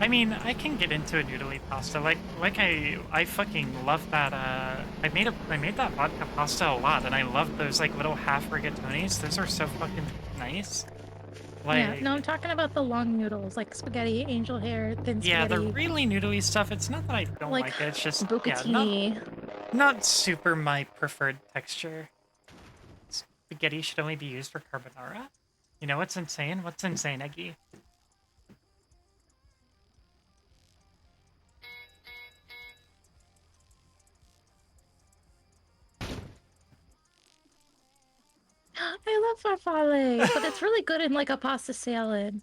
I mean, I can get into a noodly pasta. Like I fucking love that. I made that vodka pasta a lot, and I love those like little half rigatonis. Those are so fucking nice. Like, Yeah, no, I'm talking about the long noodles, like spaghetti, angel hair, thin yeah, spaghetti. the really noodly stuff. It's not that I don't like it. It's just bucatini. not super my preferred texture. Spaghetti should only be used for carbonara. You know what's insane? What's insane, Eggy? I love farfalle, but it's really good in like a pasta salad.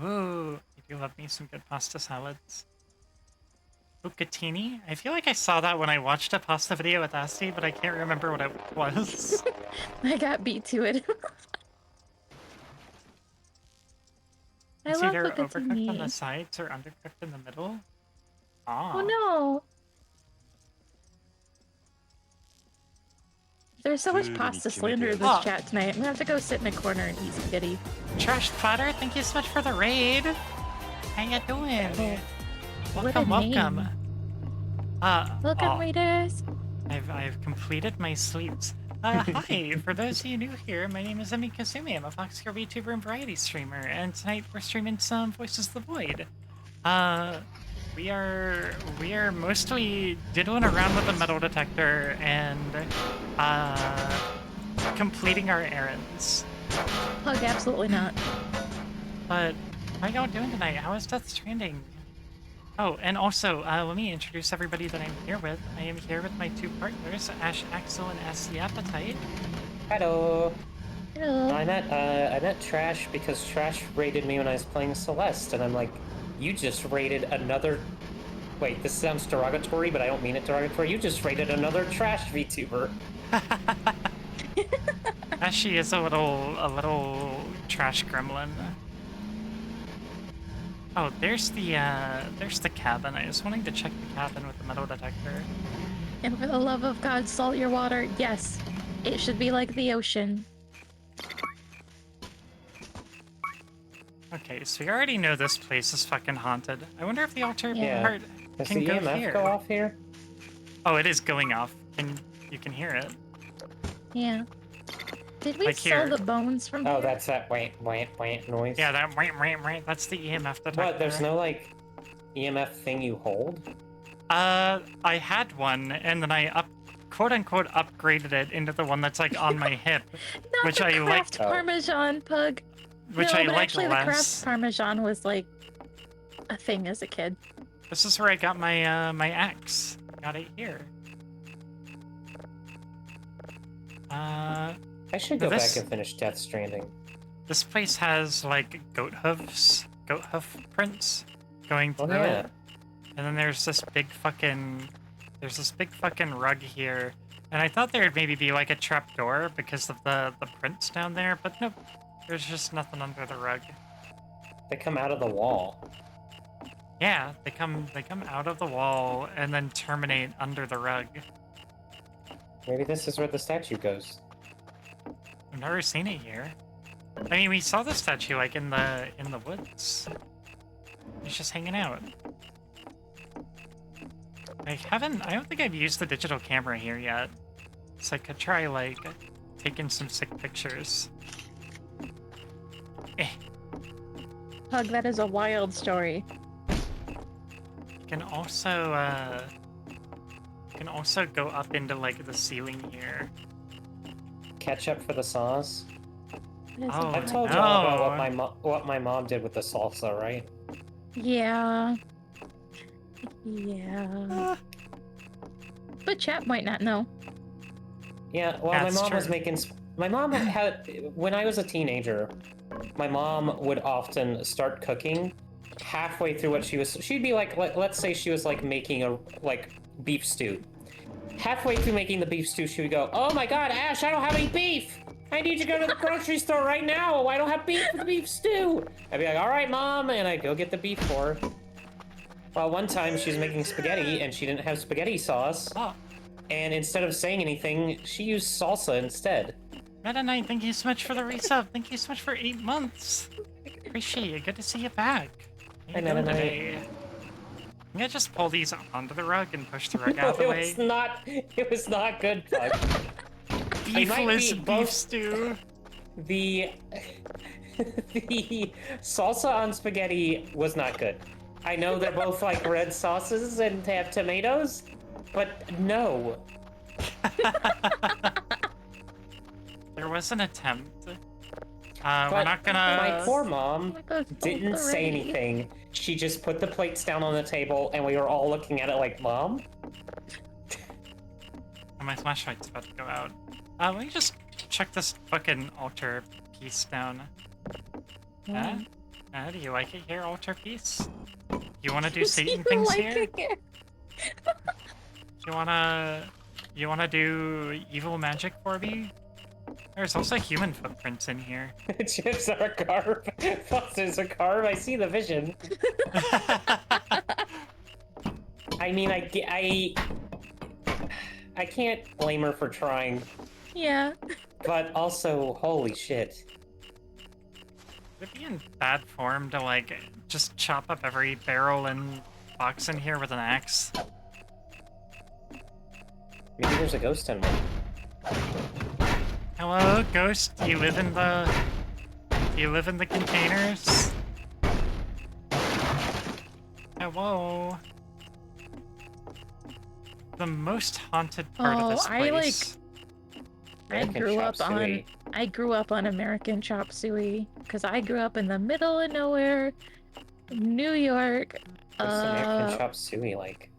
Ooh, I do love me some good pasta salads. Bucatini? I feel like I saw that when I watched a pasta video with Asti, but I can't remember what it was. I got beat to it. I It's love either overcooked on the bucatini. sides or undercooked in the middle. Ah. Oh no! There's so much pasta slander in this chat tonight. I'm gonna have to go sit in a corner and eat spaghetti. Trash Platter, thank you so much for the raid. How you doing? Welcome, What a welcome. name. Welcome, readers. I've completed my sleeps. Hi, for those of you new here, my name is Emi Kasumi. I'm a Foxcare VTuber and variety streamer, and tonight we're streaming some Voices of the Void. We are mostly diddling around with the metal detector and completing our errands. Plug, absolutely not. But how y'all doing tonight? How is Death Stranding? Oh, and also, let me introduce everybody that I'm here with. I am here with my two partners, Ash Axel and Ash the Appetite. Hello. Hello. I'm at Trash because Trash raided me when I was playing Celeste, and I'm like, you just raided another... Wait, this sounds derogatory, but I don't mean it derogatory. You just raided another Trash VTuber. Ashy is a little trash gremlin. Oh, there's the cabin. I was wanting to check the cabin with the metal detector. And for the love of God, salt your water. Yes, it should be like the ocean. Okay, so we already know this place is fucking haunted. I wonder if the altar part Does can the go EMF here. go off here? Oh, it is going off. You can hear it. Yeah. Did we Like sell here. the bones from here? Oh, that's that wait noise. Yeah, that wait. That's the EMF detector. What? There's no like EMF thing you hold? I had one, and then I quote unquote upgraded it into the one that's like on my hip, Not which the I Kraft liked. Parmesan, Pug. Which no, I but like actually less. the Kraft Parmesan was like a thing as a kid. This is where I got my my axe. Got it here. I should go back and finish Death Stranding. This place has like goat hoof prints going through it. And then there's this big fucking rug here. And I thought there'd maybe be like a trap door because of the prints down there, but nope. There's just nothing under the rug. They come out of the wall. Yeah, they come out of the wall and then terminate under the rug. Maybe this is where the statue goes. I've never seen it here. I mean, we saw the statue like in the woods. He's just hanging out. I don't think I've used the digital camera here yet. So I could try, like, taking some sick pictures. Eh. Hug, that is a wild story. You can also go up into, like, the ceiling here. Ketchup for the sauce. That is Oh, I told no. you all about what my mom did with the salsa, right? Yeah. Yeah. But chat might not know. Yeah, well, That's my mom was true. making. My mom had. When I was a teenager, my mom would often start cooking halfway through what she was. She'd be like, let's say she was like making a beef stew. Halfway through making the beef stew, she would go, "Oh my God, Ash, I don't have any beef. I need to go to the grocery store right now. I don't have beef for the beef stew." I'd be like, "All right, Mom," and I'd go get the beef for her. Well, one time she was making spaghetti and she didn't have spaghetti sauce. Oh, And instead of saying anything, she used salsa instead. Meta Knight, thank you so much for the resub. Thank you so much for 8 months. Appreciate it. Good to see you back. How you Hey, doing Meta Knight. today? I'm gonna just pull these onto the rug and push the rug No, out of the it way. was not good, Bug. Beefless be beef both- stew. The the salsa on spaghetti was not good. I know they're both like red sauces and have tomatoes, but no. There was an attempt. But we're not gonna. My poor mom Like those both didn't say already. anything. She just put the plates down on the table, and we were all looking at it like, "Mom." Oh, my flashlight's about to go out. Let me just check this fucking altar piece down. Yeah. Do you like it here, altar piece? You wanna do You Satan things like here? it? You wanna do evil magic for me? There's also human footprints in here. Chips are a carb. Foster's a carb. I see the vision. I mean, I can't blame her for trying, Yeah. but also, holy shit. Would it be in bad form to, like, just chop up every barrel and box in here with an axe? Maybe there's a ghost in one. Hello, ghost? Do you live in the containers? Hello? The most haunted part of this place. I grew up on American Chop Suey because I grew up in the middle of nowhere, New York. What's American chop suey like?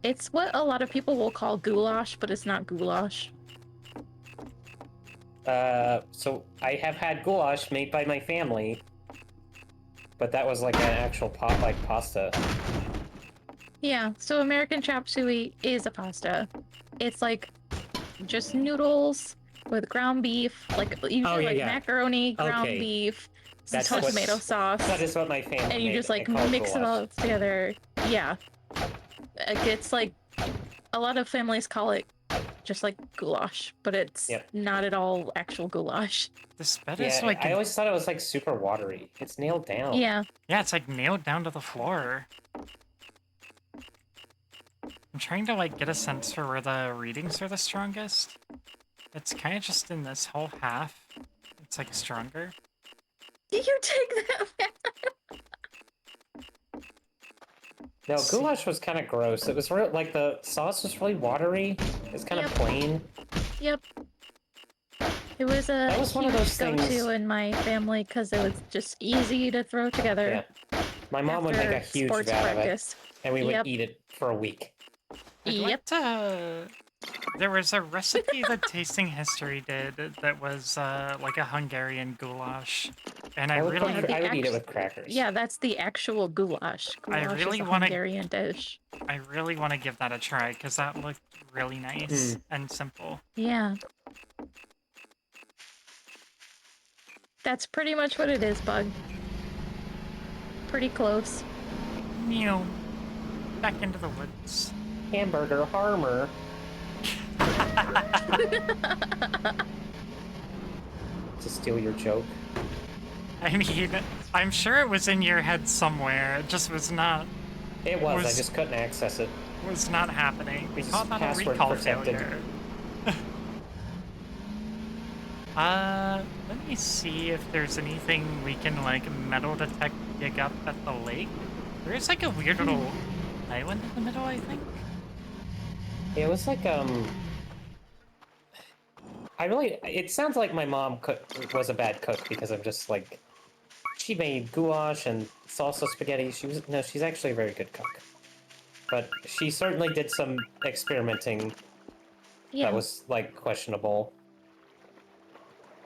It's what a lot of people will call goulash, but it's not goulash. So I have had goulash made by my family, but that was like an actual pasta. Yeah, so American Chop Suey is a pasta. It's like just noodles with ground beef, like usually macaroni, ground beef, some tomato sauce. That is what my family and you made. just like They call mix it goulash. all together. Yeah, it's like a lot of families call it just like goulash, but it's not at all actual goulash. This bed is Yeah, like I always thought it was like super watery. It's nailed down. Yeah. Yeah, it's like nailed down to the floor. I'm trying to like get a sense for where the readings are the strongest. It's kind of just in this whole half. It's like stronger. Did you take that back? No, goulash was kind of gross. It was real, like the sauce was really watery. It's kind of plain. Yep. It was a That was one of those go-to things- in my family because it was just easy to throw together. Yeah. My mom would make a after huge sports vat practice. of it, and we would Yep. eat it for a week. I'd like to... There was a recipe that Tasting History did that was like a Hungarian goulash, and I would really, I would eat it with crackers. Yeah, that's the actual goulash. Goulash really is a wanna- Hungarian dish. I really want to give that a try because that looked really nice and simple. Yeah. That's pretty much what it is, Bug. Pretty close. Meow. Back into the woods. Hamburger Harmer. To steal your joke. I mean, I'm sure it was in your head somewhere. It just was not. It was. I just couldn't access it. Was not happening. We It's call that a password recall protected. failure. Let me see if there's anything we can, like, metal detect dig up at the lake. There's, like, a weird little island in the middle, I think. It was like, it sounds like my mom was a bad cook because I'm just like, she made goulash and salsa spaghetti. She's actually a very good cook. But she certainly did some experimenting that was, like, questionable.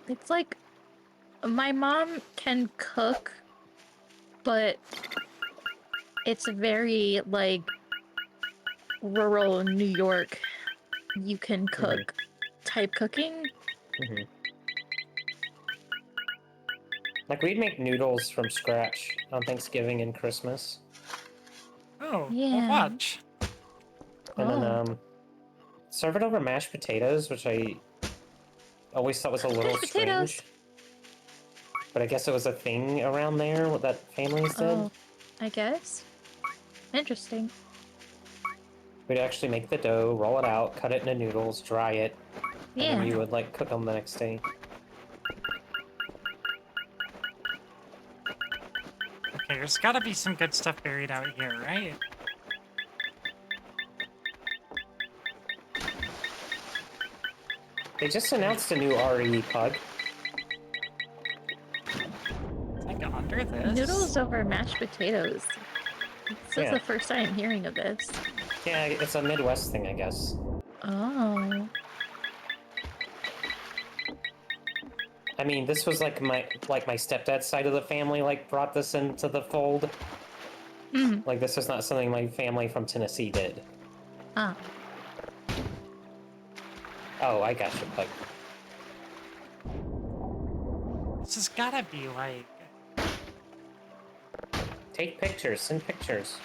It's like, my mom can cook, but it's very, like, rural New York, you can cook type cooking. Like, we'd make noodles from scratch on Thanksgiving and Christmas. Oh, Yeah. well, watch. And then, serve it over mashed potatoes, which I always thought was a little strange. But I guess it was a thing around there, what that families did. Oh, I guess. Interesting. We'd actually make the dough, roll it out, cut it into noodles, dry it, and then Yeah. you would, like, cook them the next day. Okay, there's gotta be some good stuff buried out here, right? They just announced a new RE pug. Like under this? Noodles over mashed potatoes. This is Yeah. the first time hearing of this. Yeah, it's a Midwest thing, I guess. Oh. I mean, this was like my stepdad's side of the family, like, brought this into the fold. Like, this is not something my family from Tennessee did. Ah. Oh, I got you, pug. This has gotta be like. Take pictures, send pictures.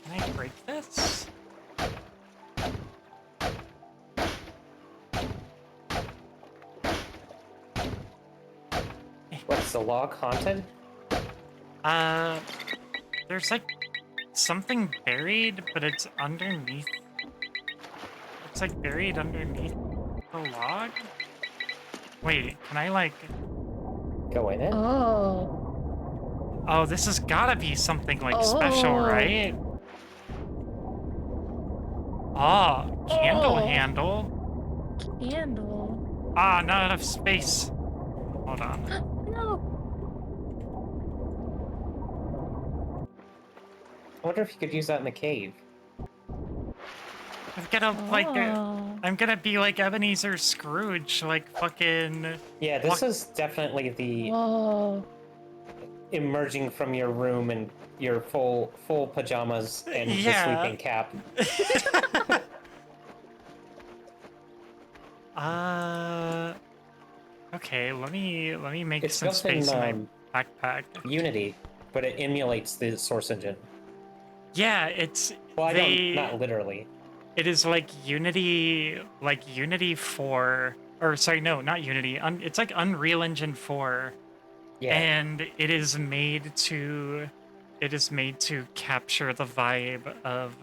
Can I break this? What's the log haunted? There's like something buried, but it's underneath. It's like buried underneath the log. Wait, can I like go in it? Oh. Oh, this has gotta be something like special, right? Ah, candle handle. Candle. Ah, not enough space. Hold on. No. I wonder if you could use that in the cave. I'm gonna like, I'm gonna be like Ebenezer Scrooge, like fucking. Yeah, this is definitely the emerging from your room in your full pajamas and the sleeping cap. Okay, let me make It's some built space in, in my backpack. Unity, but it emulates the source engine. Yeah, it's well, I don't, not literally. It is like Unity 4, or sorry, no, not Unity. It's like Unreal Engine 4, and it is made to capture the vibe of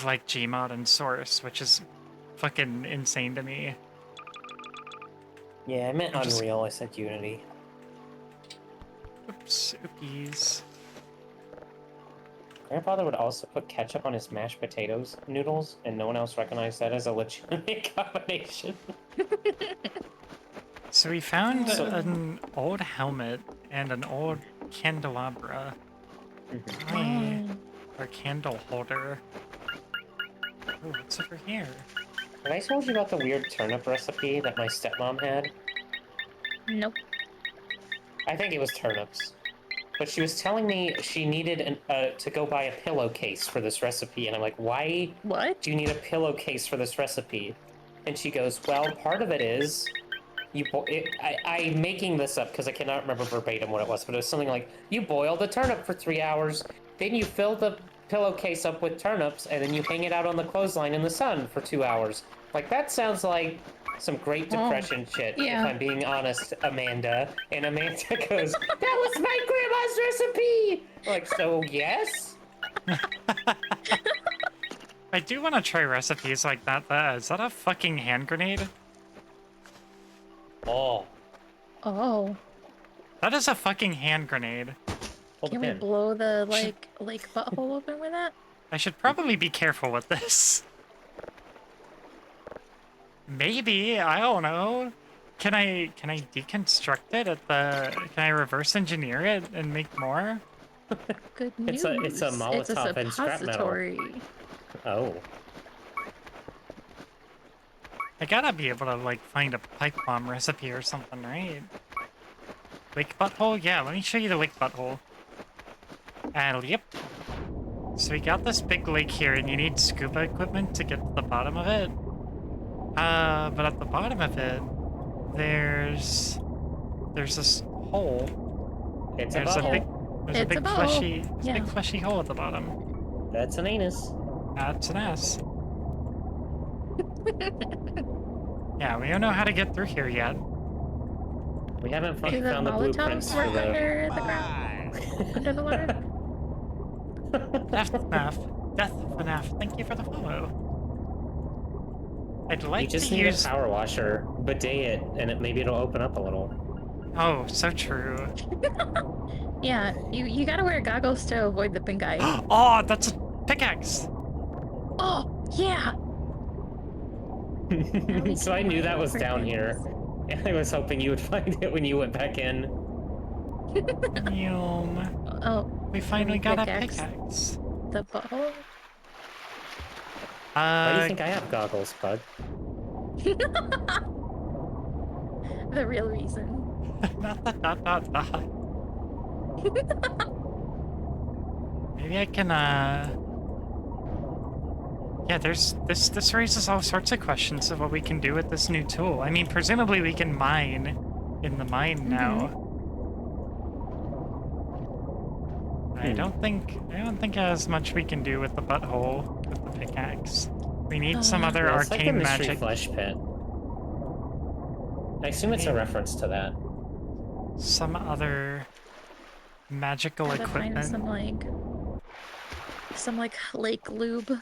like Gmod and Source, which is fucking insane to me. Yeah, I meant Unreal. I said Unity. Oops, oopies. Grandfather would also put ketchup on his mashed potatoes noodles, and no one else recognized that as a legitimate combination. So we found an old helmet and an old candelabra. Or candle holder. Oh, what's over here? Have I told you about the weird turnip recipe that my stepmom had? Nope. I think it was turnips. But she was telling me she needed to go buy a pillowcase for this recipe, and I'm like, why do you need a pillowcase for this recipe? And she goes, well, part of it is, I'm making this up because I cannot remember verbatim what it was, but it was something like, you boil the turnip for 3 hours, then you fill the pillowcase up with turnips, and then you hang it out on the clothesline in the sun for 2 hours. Like, that sounds like some Great Depression shit, yeah. if I'm being honest, Amanda. And Amanda goes, "That was my grandma's recipe!" I'm like, so yes? I do want to try recipes like that. Is that a fucking hand grenade? Oh. Oh. That is a fucking hand grenade. Hold Can the we pin. blow the, like, lake butthole open with that? I should probably be careful with this. Maybe, I don't know. Can I deconstruct it at the... Can I reverse engineer it and make more? Good news. It's a Molotov and scrap metal. suppository. Oh. I gotta be able to, like, find a pipe bomb recipe or something, right? Lake butthole? Yeah, let me show you the lake butthole. And, yep. So we got this big lake here, and you need scuba equipment to get to the bottom of it. But at the bottom of it, there's this hole. It's There's a a big, butthole. there's a It's big a butthole. fleshy, Yeah. big fleshy hole at the bottom. That's an anus. That's an ass. Yeah, we don't know how to get through here yet. We haven't Do the found the blueprints Molotovs for work the... under the ground? Under the water? Death FNAF, thank you for the follow. I'd like You just to need use... a power washer, bidet it, and maybe it'll open up a little. Oh, so true. Yeah, you gotta wear goggles to avoid the pink eye. Oh, that's a pickaxe! Oh, yeah! So I knew that was down here. And I was hoping you would find it when you went back in. Yum. Oh, We finally got a pickaxe. pickaxe. the butthole? Why do you think I have goggles, bud? The real reason. Not the dot dot dot. Maybe I can, Yeah, this raises all sorts of questions of what we can do with this new tool. I mean, presumably we can mine in the mine now. I don't think as much we can do with the butthole with the pickaxe. We need some other Yeah, it's like the arcane mystery magic. flesh pit. I assume it's a reference to that. Some other magical Gotta find equipment. some like lake lube.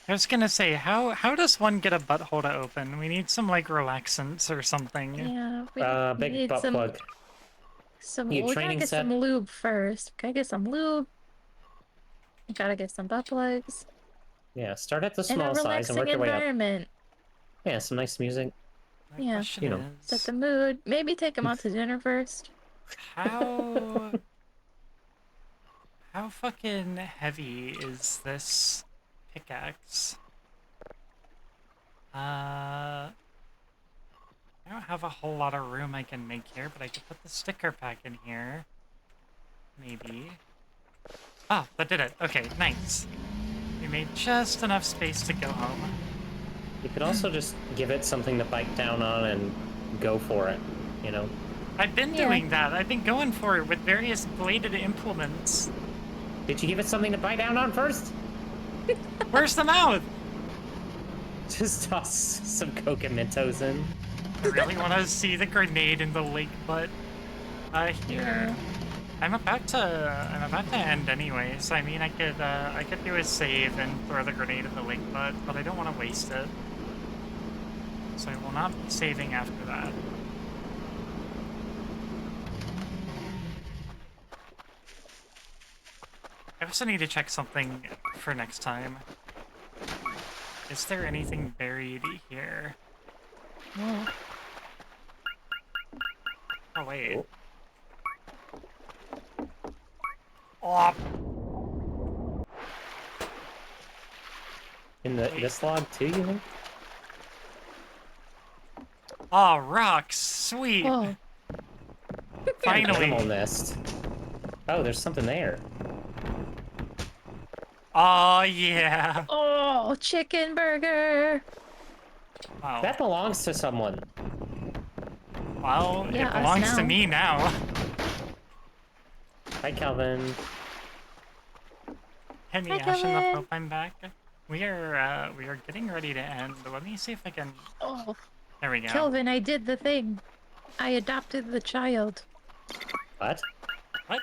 I was gonna say, how does one get a butthole to open? We need some like relaxants or something. Yeah, we Big need butt some plug. we gotta training get set? some lube first. Gotta get some lube. You gotta get some butt plugs. Yeah, start at the In a small size and relaxing work your way up. environment. Yeah, some nice music. My Yeah. question You know. Set is, the mood. Maybe take them out to dinner first. how fucking heavy is this pickaxe? I don't have a whole lot of room I can make here, but I could put the sticker pack in here. Maybe. Oh, that did it. Okay, nice. We made just enough space to go home. You could also just give it something to bite down on and go for it, you know? I've been doing that. I've been going for it with various bladed implements. Did you give it something to bite down on first? Where's the mouth? Just toss some Coke and Mentos in. I really want to see the grenade in the lake butt. Here. I'm about to end anyways. I mean, I could do a save and throw the grenade in the lake butt, but I don't want to waste it. So I will not be saving after that. I also need to check something for next time. Is there anything buried here? Oh, wait. Oh. In this log too, you think? Oh, rocks! Sweet! Oh. Finally! Animal nest. Oh, there's something there. Oh, yeah! Oh, chicken burger! Wow. That belongs to someone. Well, Yeah, it us belongs to now. me now. Hi, Calvin. Hey, me, Hi, Ash and the Kevin. Pope, I'm back. We are getting ready to end. Let me see if I can... Oh, There we go. Kelvin, I did the thing. I adopted the child. What? What?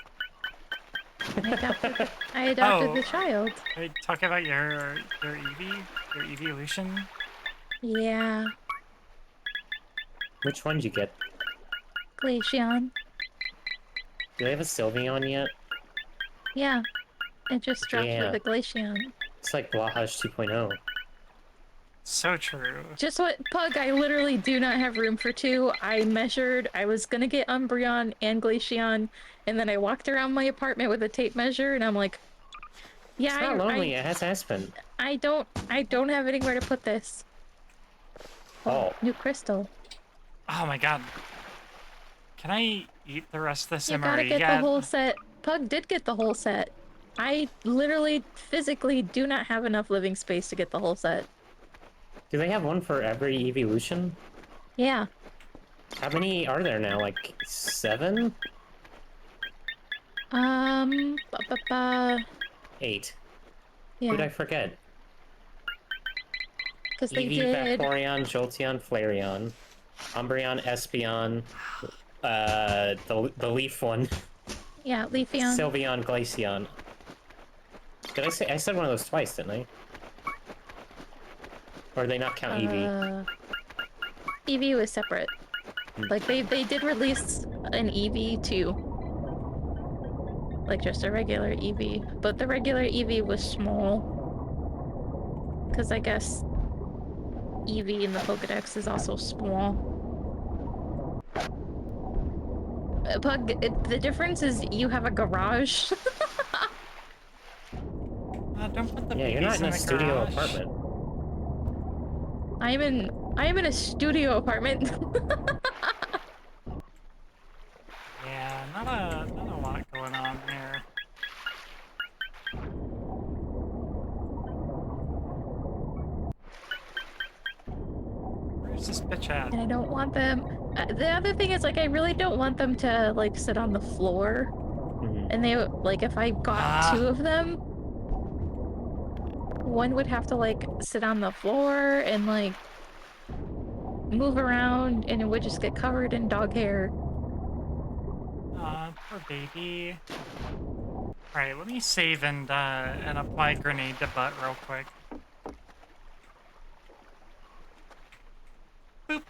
I adopted Oh. the child. Wait, talk about your Eevee? Your evolution? Yeah. Which one did you get? Glaceon. Do they have a Sylveon yet? Yeah. It just dropped Yeah. with the Glaceon. It's like Blahash 2.0. So true. Just what, Pug, I literally do not have room for two. I measured, I was gonna get Umbreon and Glaceon, and then I walked around my apartment with a tape measure, and I'm like, yeah, It's not lonely, it has Aspen. I don't have anywhere to put this. Oh. New crystal. Oh my god. Can I eat the rest of this You MRE gotta get yet? the whole set. Pug did get the whole set. I literally, physically do not have enough living space to get the whole set. Do they have one for every evolution? Yeah. How many are there now? Like 7? 8. Yeah. Who'd I forget? Because they Eevee, did. Vaporeon, Jolteon, Flareon, Umbreon, Espeon, the Leaf one, Yeah, Leafeon. Sylveon, Glaceon. Did I say? I said one of those twice, didn't I? Or did they not count Eevee? Eevee was separate. Like, they did release an Eevee too. Like, just a regular Eevee. But the regular Eevee was small. Because I guess Eevee in the Pokedex is also small. Pug, the difference is you have a garage. Don't put the Yeah, you're not in a the studio garage. apartment. I am in a studio apartment. Yeah, not a lot going on here. Where's this bitch at? And I don't want them. The other thing is, like, I really don't want them to, like, sit on the floor. And they, like, if I got two of them, one would have to, like, sit on the floor and, like, move around, and it would just get covered in dog hair. Poor baby. Alright, let me save and apply grenade to butt real quick. Boop.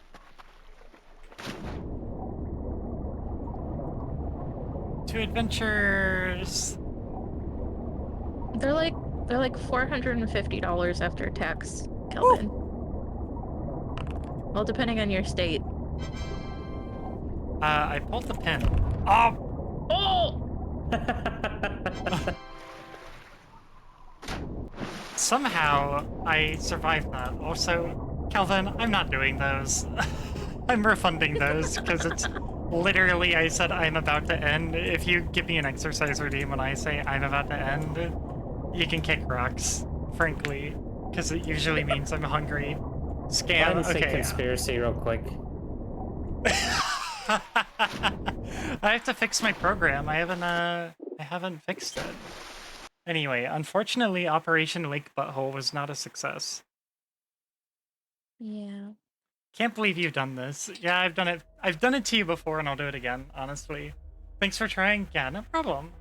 To adventures. They're like $450 after tax, Kelvin. Well, depending on your state. I pulled the pin. Oh! Oh! Somehow, I survived that. Also, Kelvin, I'm not doing those. I'm refunding those, because it's literally, I said I'm about to end. If you give me an exercise routine when I say I'm about to end, you can kick rocks, frankly, because it usually means I'm hungry. Scam, Go ahead and say okay. conspiracy real quick. I have to fix my program. I haven't fixed it. Anyway, unfortunately, Operation Lake Butthole was not a success. Yeah. Can't believe you've done this. Yeah, I've done it. I've done it to you before, and I'll do it again, honestly. Thanks for trying. Yeah, no problem.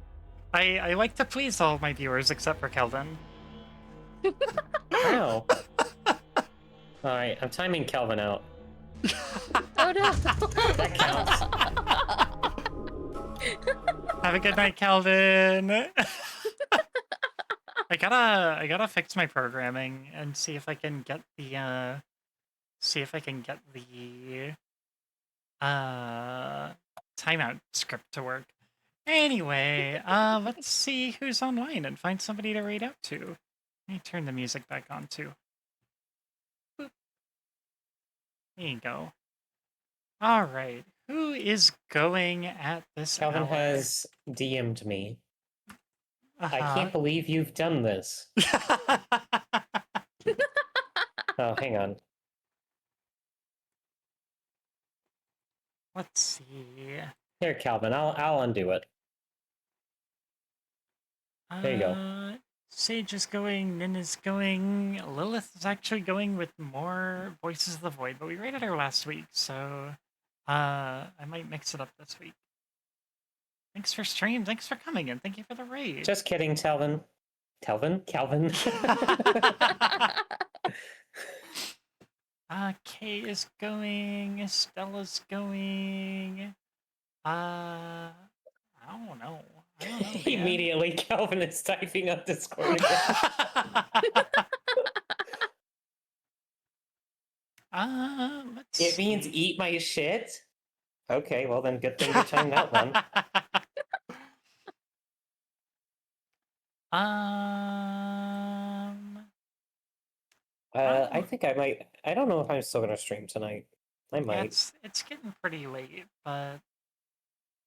I like to please all my viewers, except for Kelvin. Wow. Alright, I'm timing Kelvin out. Oh no! That counts. Have a good night, Kelvin. I gotta fix my programming and see if I can get the timeout script to work. Anyway, let's see who's online and find somebody to read out to. Let me turn the music back on too. Boop. There you go. All right, who is going at this Kelvin hour? has DM'd me. I Uh-huh. can't believe you've done this. Oh, hang on. Let's see. Here, Calvin, I'll undo it. There you go. Sage is going, Nin is going, Lilith is actually going with more Voices of the Void, but we rated her last week, so I might mix it up this week. Thanks for stream, thanks for coming, and thank you for the raid. Just kidding, Calvin. Calvin? Kay is going, Stella's going. I don't know. Man. Immediately, Calvin is typing up Discord again. It means eat my shit? Okay, well then good thing you timed that one. I think I might. I don't know if I'm still gonna stream tonight. I might. Yeah, it's getting pretty late, but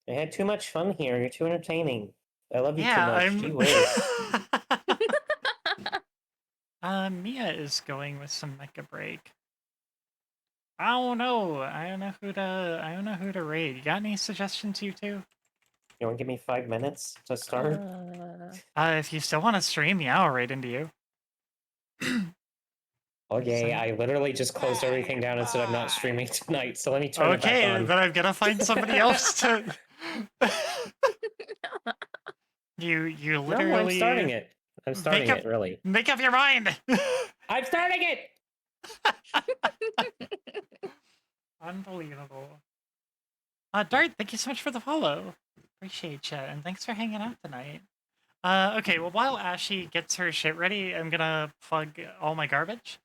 I had too much fun here. You're too entertaining. I love you too much. Gee whiz. Mia is going with some mecha break. I don't know. I don't know who to raid. You got any suggestions, you two? You want to give me 5 minutes to start? If you still want to stream, yeah, I'll raid into you. Okay, I literally just closed everything down and said I'm not streaming tonight, so let me turn it back on. Okay, then I'm gonna find somebody else to... You literally... No, I'm starting it. I'm starting it, really. Make up your mind! I'm starting it! Unbelievable. Dart, thank you so much for the follow. Appreciate you, and thanks for hanging out tonight. Okay, well, while Ashy gets her shit ready, I'm gonna plug all my garbage.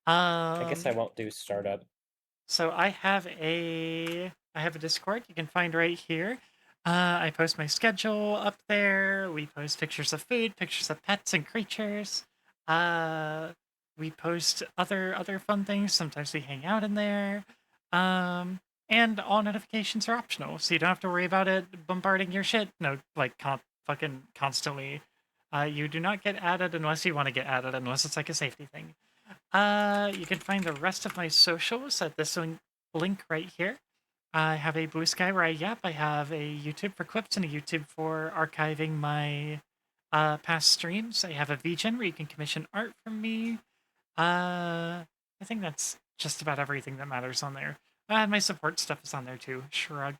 I guess I won't do startup. So I have a Discord you can find right here. I post my schedule up there. We post pictures of food, pictures of pets and creatures. We post other fun things. Sometimes we hang out in there. And all notifications are optional, so you don't have to worry about it bombarding your shit. No, like fucking constantly. You do not get added unless you want to get added, unless it's like a safety thing. You can find the rest of my socials at this link right here. I have a Blue Sky where I yap. I have a YouTube for clips and a YouTube for archiving my past streams. I have a VGen where you can commission art from me. I think that's just about everything that matters on there. My support stuff is on there too. Shrug.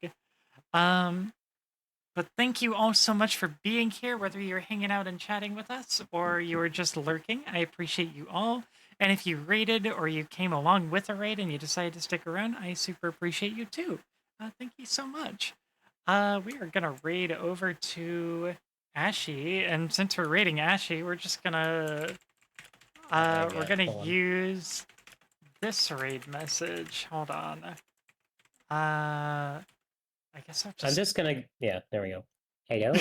But thank you all so much for being here, whether you're hanging out and chatting with us or you were just lurking. I appreciate you all. And if you raided or you came along with a raid and you decided to stick around, I super appreciate you too. Thank you so much. We are gonna raid over to Ashy, and since we're raiding Ashy, we're just gonna use this raid message. Hold on. I guess I'm just gonna. Yeah, there we go. Hello.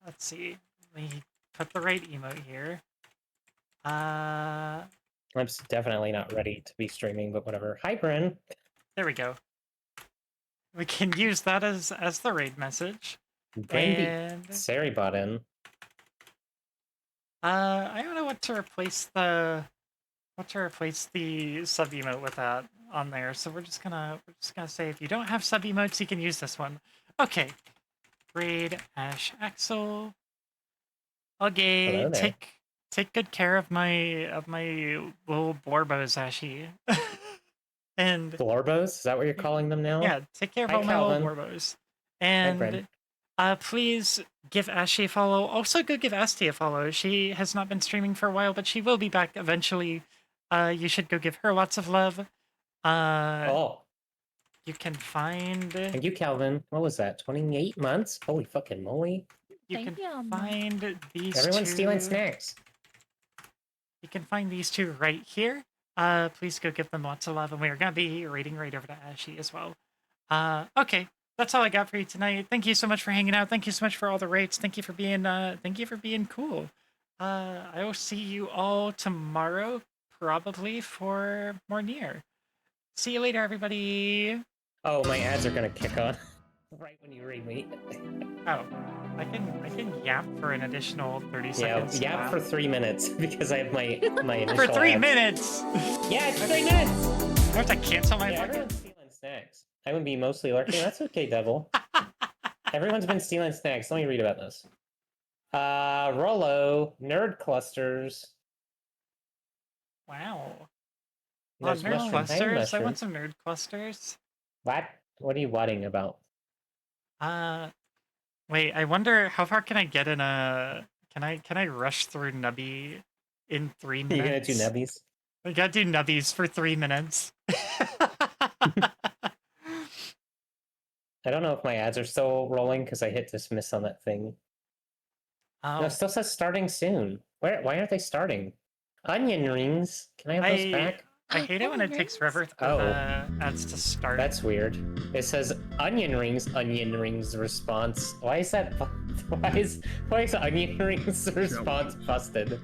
Let's see. Let me put the right emote here. I'm definitely not ready to be streaming, but whatever. Hi, Bryn. There we go. We can use that as the raid message. And Sari bought in. I don't know what to replace the sub emote with that on there. So we're just gonna say if you don't have sub emotes, you can use this one. Okay. Raid Ash Axel. Okay, take good care of my little blorbos, Ashy. And blorbos? Is that what you're calling them now? Yeah, take care of all my little blorbos. And please give Ashy a follow. Also, go give Asti a follow. She has not been streaming for a while, but she will be back eventually. You should go give her lots of love. You can find... Thank you, Calvin. What was that? 28 months? Holy fucking moly. You can find these Everyone's stealing snacks. You can find these two right here. Please go give them lots of love, and we are going to be raiding right over to Ashy as well. Okay, that's all I got for you tonight. Thank you so much for hanging out. Thank you so much for all the rates. Thank you for being cool. I will see you all tomorrow, probably for more Nier. See you later, everybody. Oh, my ads are gonna kick on right when you read me. Oh, I can yap for an additional 30 seconds. Yeah, yap for 3 minutes because I have my initial For 3 ads. minutes. Yeah, it's 3 minutes. I have to cancel my. Everyone's stealing snacks. I would be mostly lurking. That's okay, Devil. Everyone's been stealing snacks. Let me read about this. Rollo, nerd clusters. Wow. Oh, There's nerd mushroom. Hey, clusters. I mushroom. want some nerd clusters. What? What are you wadding about? Wait, I wonder how far can I get in a... Can I rush through Nubby in 3 minutes? You gonna do nubbies? I gotta do Nubbies for 3 minutes. I don't know if my ads are still rolling because I hit dismiss on that thing. Oh, No, it still says starting soon. Why aren't they starting? Onion rings. Can I have those back? I hate it when it takes forever for Oh. the ads to start. That's weird. It says onion rings response. Why is that? Why is onion rings response busted? Here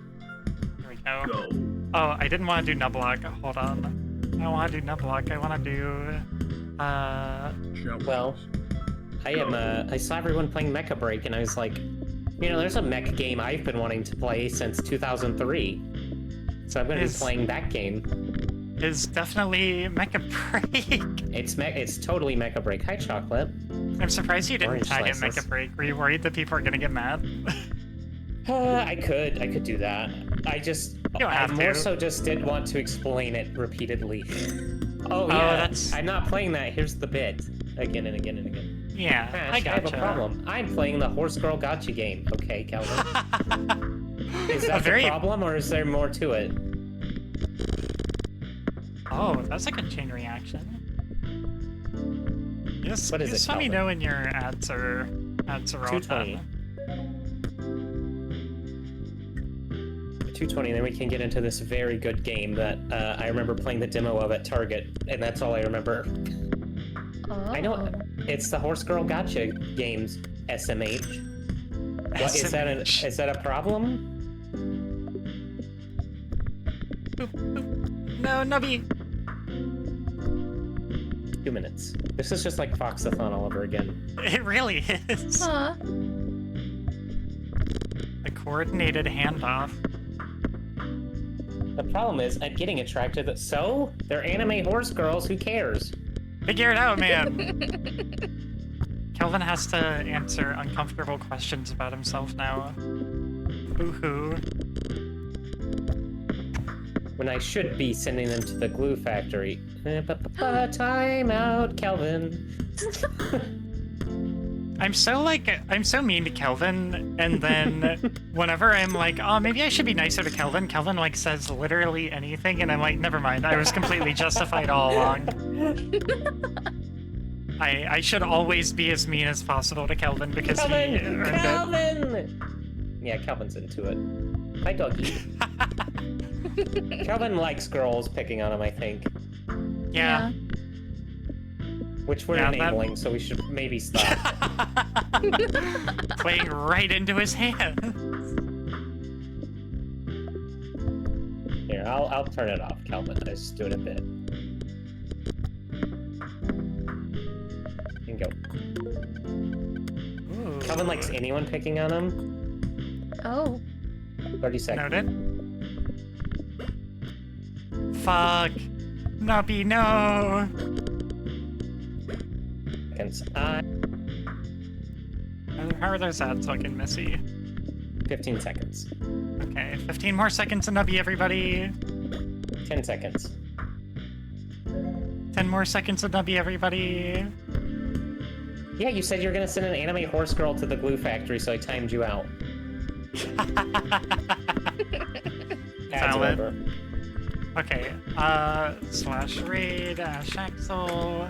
we go. Oh, I didn't want to do Nublock. Hold on. I don't want to do Nublock. I want to do. Well, I saw everyone playing Mecha Break, and I was like, you know, there's a mech game I've been wanting to play since 2003. So I'm going to be playing that game. Is definitely Mecha Break. It's totally Mecha Break. Hi, Chocolate. I'm surprised you didn't Orange tag it slices. Mecha Break. Were you worried that people are gonna get mad? I could do that. I don't have more to. so just didn't want to explain it repeatedly. Oh yeah, that's... I'm not playing that. Here's the bit. Again and again and again. Yeah, Ash, I I have gotcha. a problem. I'm playing the Horse Girl Gotcha game. Okay, Calvin. Is that very... the problem, or is there more to it? Oh, that's like a chain reaction. Yes, What is just it, let me Calvin? know when your ads are all 220. done. 220, then we can get into this very good game that I remember playing the demo of at Target, and that's all I remember. I know it's the Horse Girl Gotcha games, SMH. What is that? Is that a problem? No, Nubby. 2 minutes. This is just like Foxathon all over again. It really is. Huh. A coordinated handoff. The problem is, I'm getting attracted to so? They're anime horse girls, who cares? Figure it out, man. Kelvin has to answer uncomfortable questions about himself now. Boo-hoo. When I should be sending them to the glue factory. Time out, Kelvin. I'm so mean to Kelvin, and then whenever I'm like, oh, maybe I should be nicer to Kelvin, Kelvin like says literally anything, and I'm like, never mind, I was completely justified all along. I should always be as mean as possible to Kelvin because he earned it. Kelvin! Yeah, Kelvin's into it. Hi, doggy. Kelvin likes girls picking on him, I think. Yeah. Which we're enabling, so we should maybe stop. Playing right into his hands. Here, I'll turn it off, Kelvin. I just do it a bit. And go. Ooh. Kelvin likes anyone picking on him. Oh. 30 seconds. Noted. Fuck. Nubby, no. How are those ads looking, Missy? 15 seconds. Okay, 15 more seconds to Nubby, everybody. 10 seconds. 10 more seconds to Nubby, everybody. Yeah, you said you were gonna send an anime horse girl to the glue factory, so I timed you out. Ads Valid. over. Okay, /raid, Axel.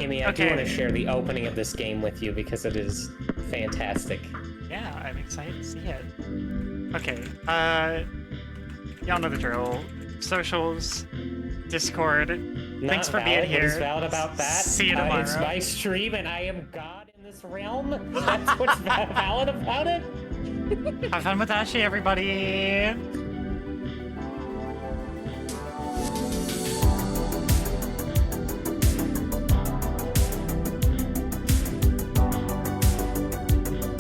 Amy, I do want to share the opening of this game with you because it is fantastic. Yeah, I'm excited to see it. Okay, y'all know the drill. Socials, Discord. Thanks for being here. What is valid about that? See you tomorrow. It's my stream and I am God in this realm? That's what's valid about it? Have fun with Ashley, everybody!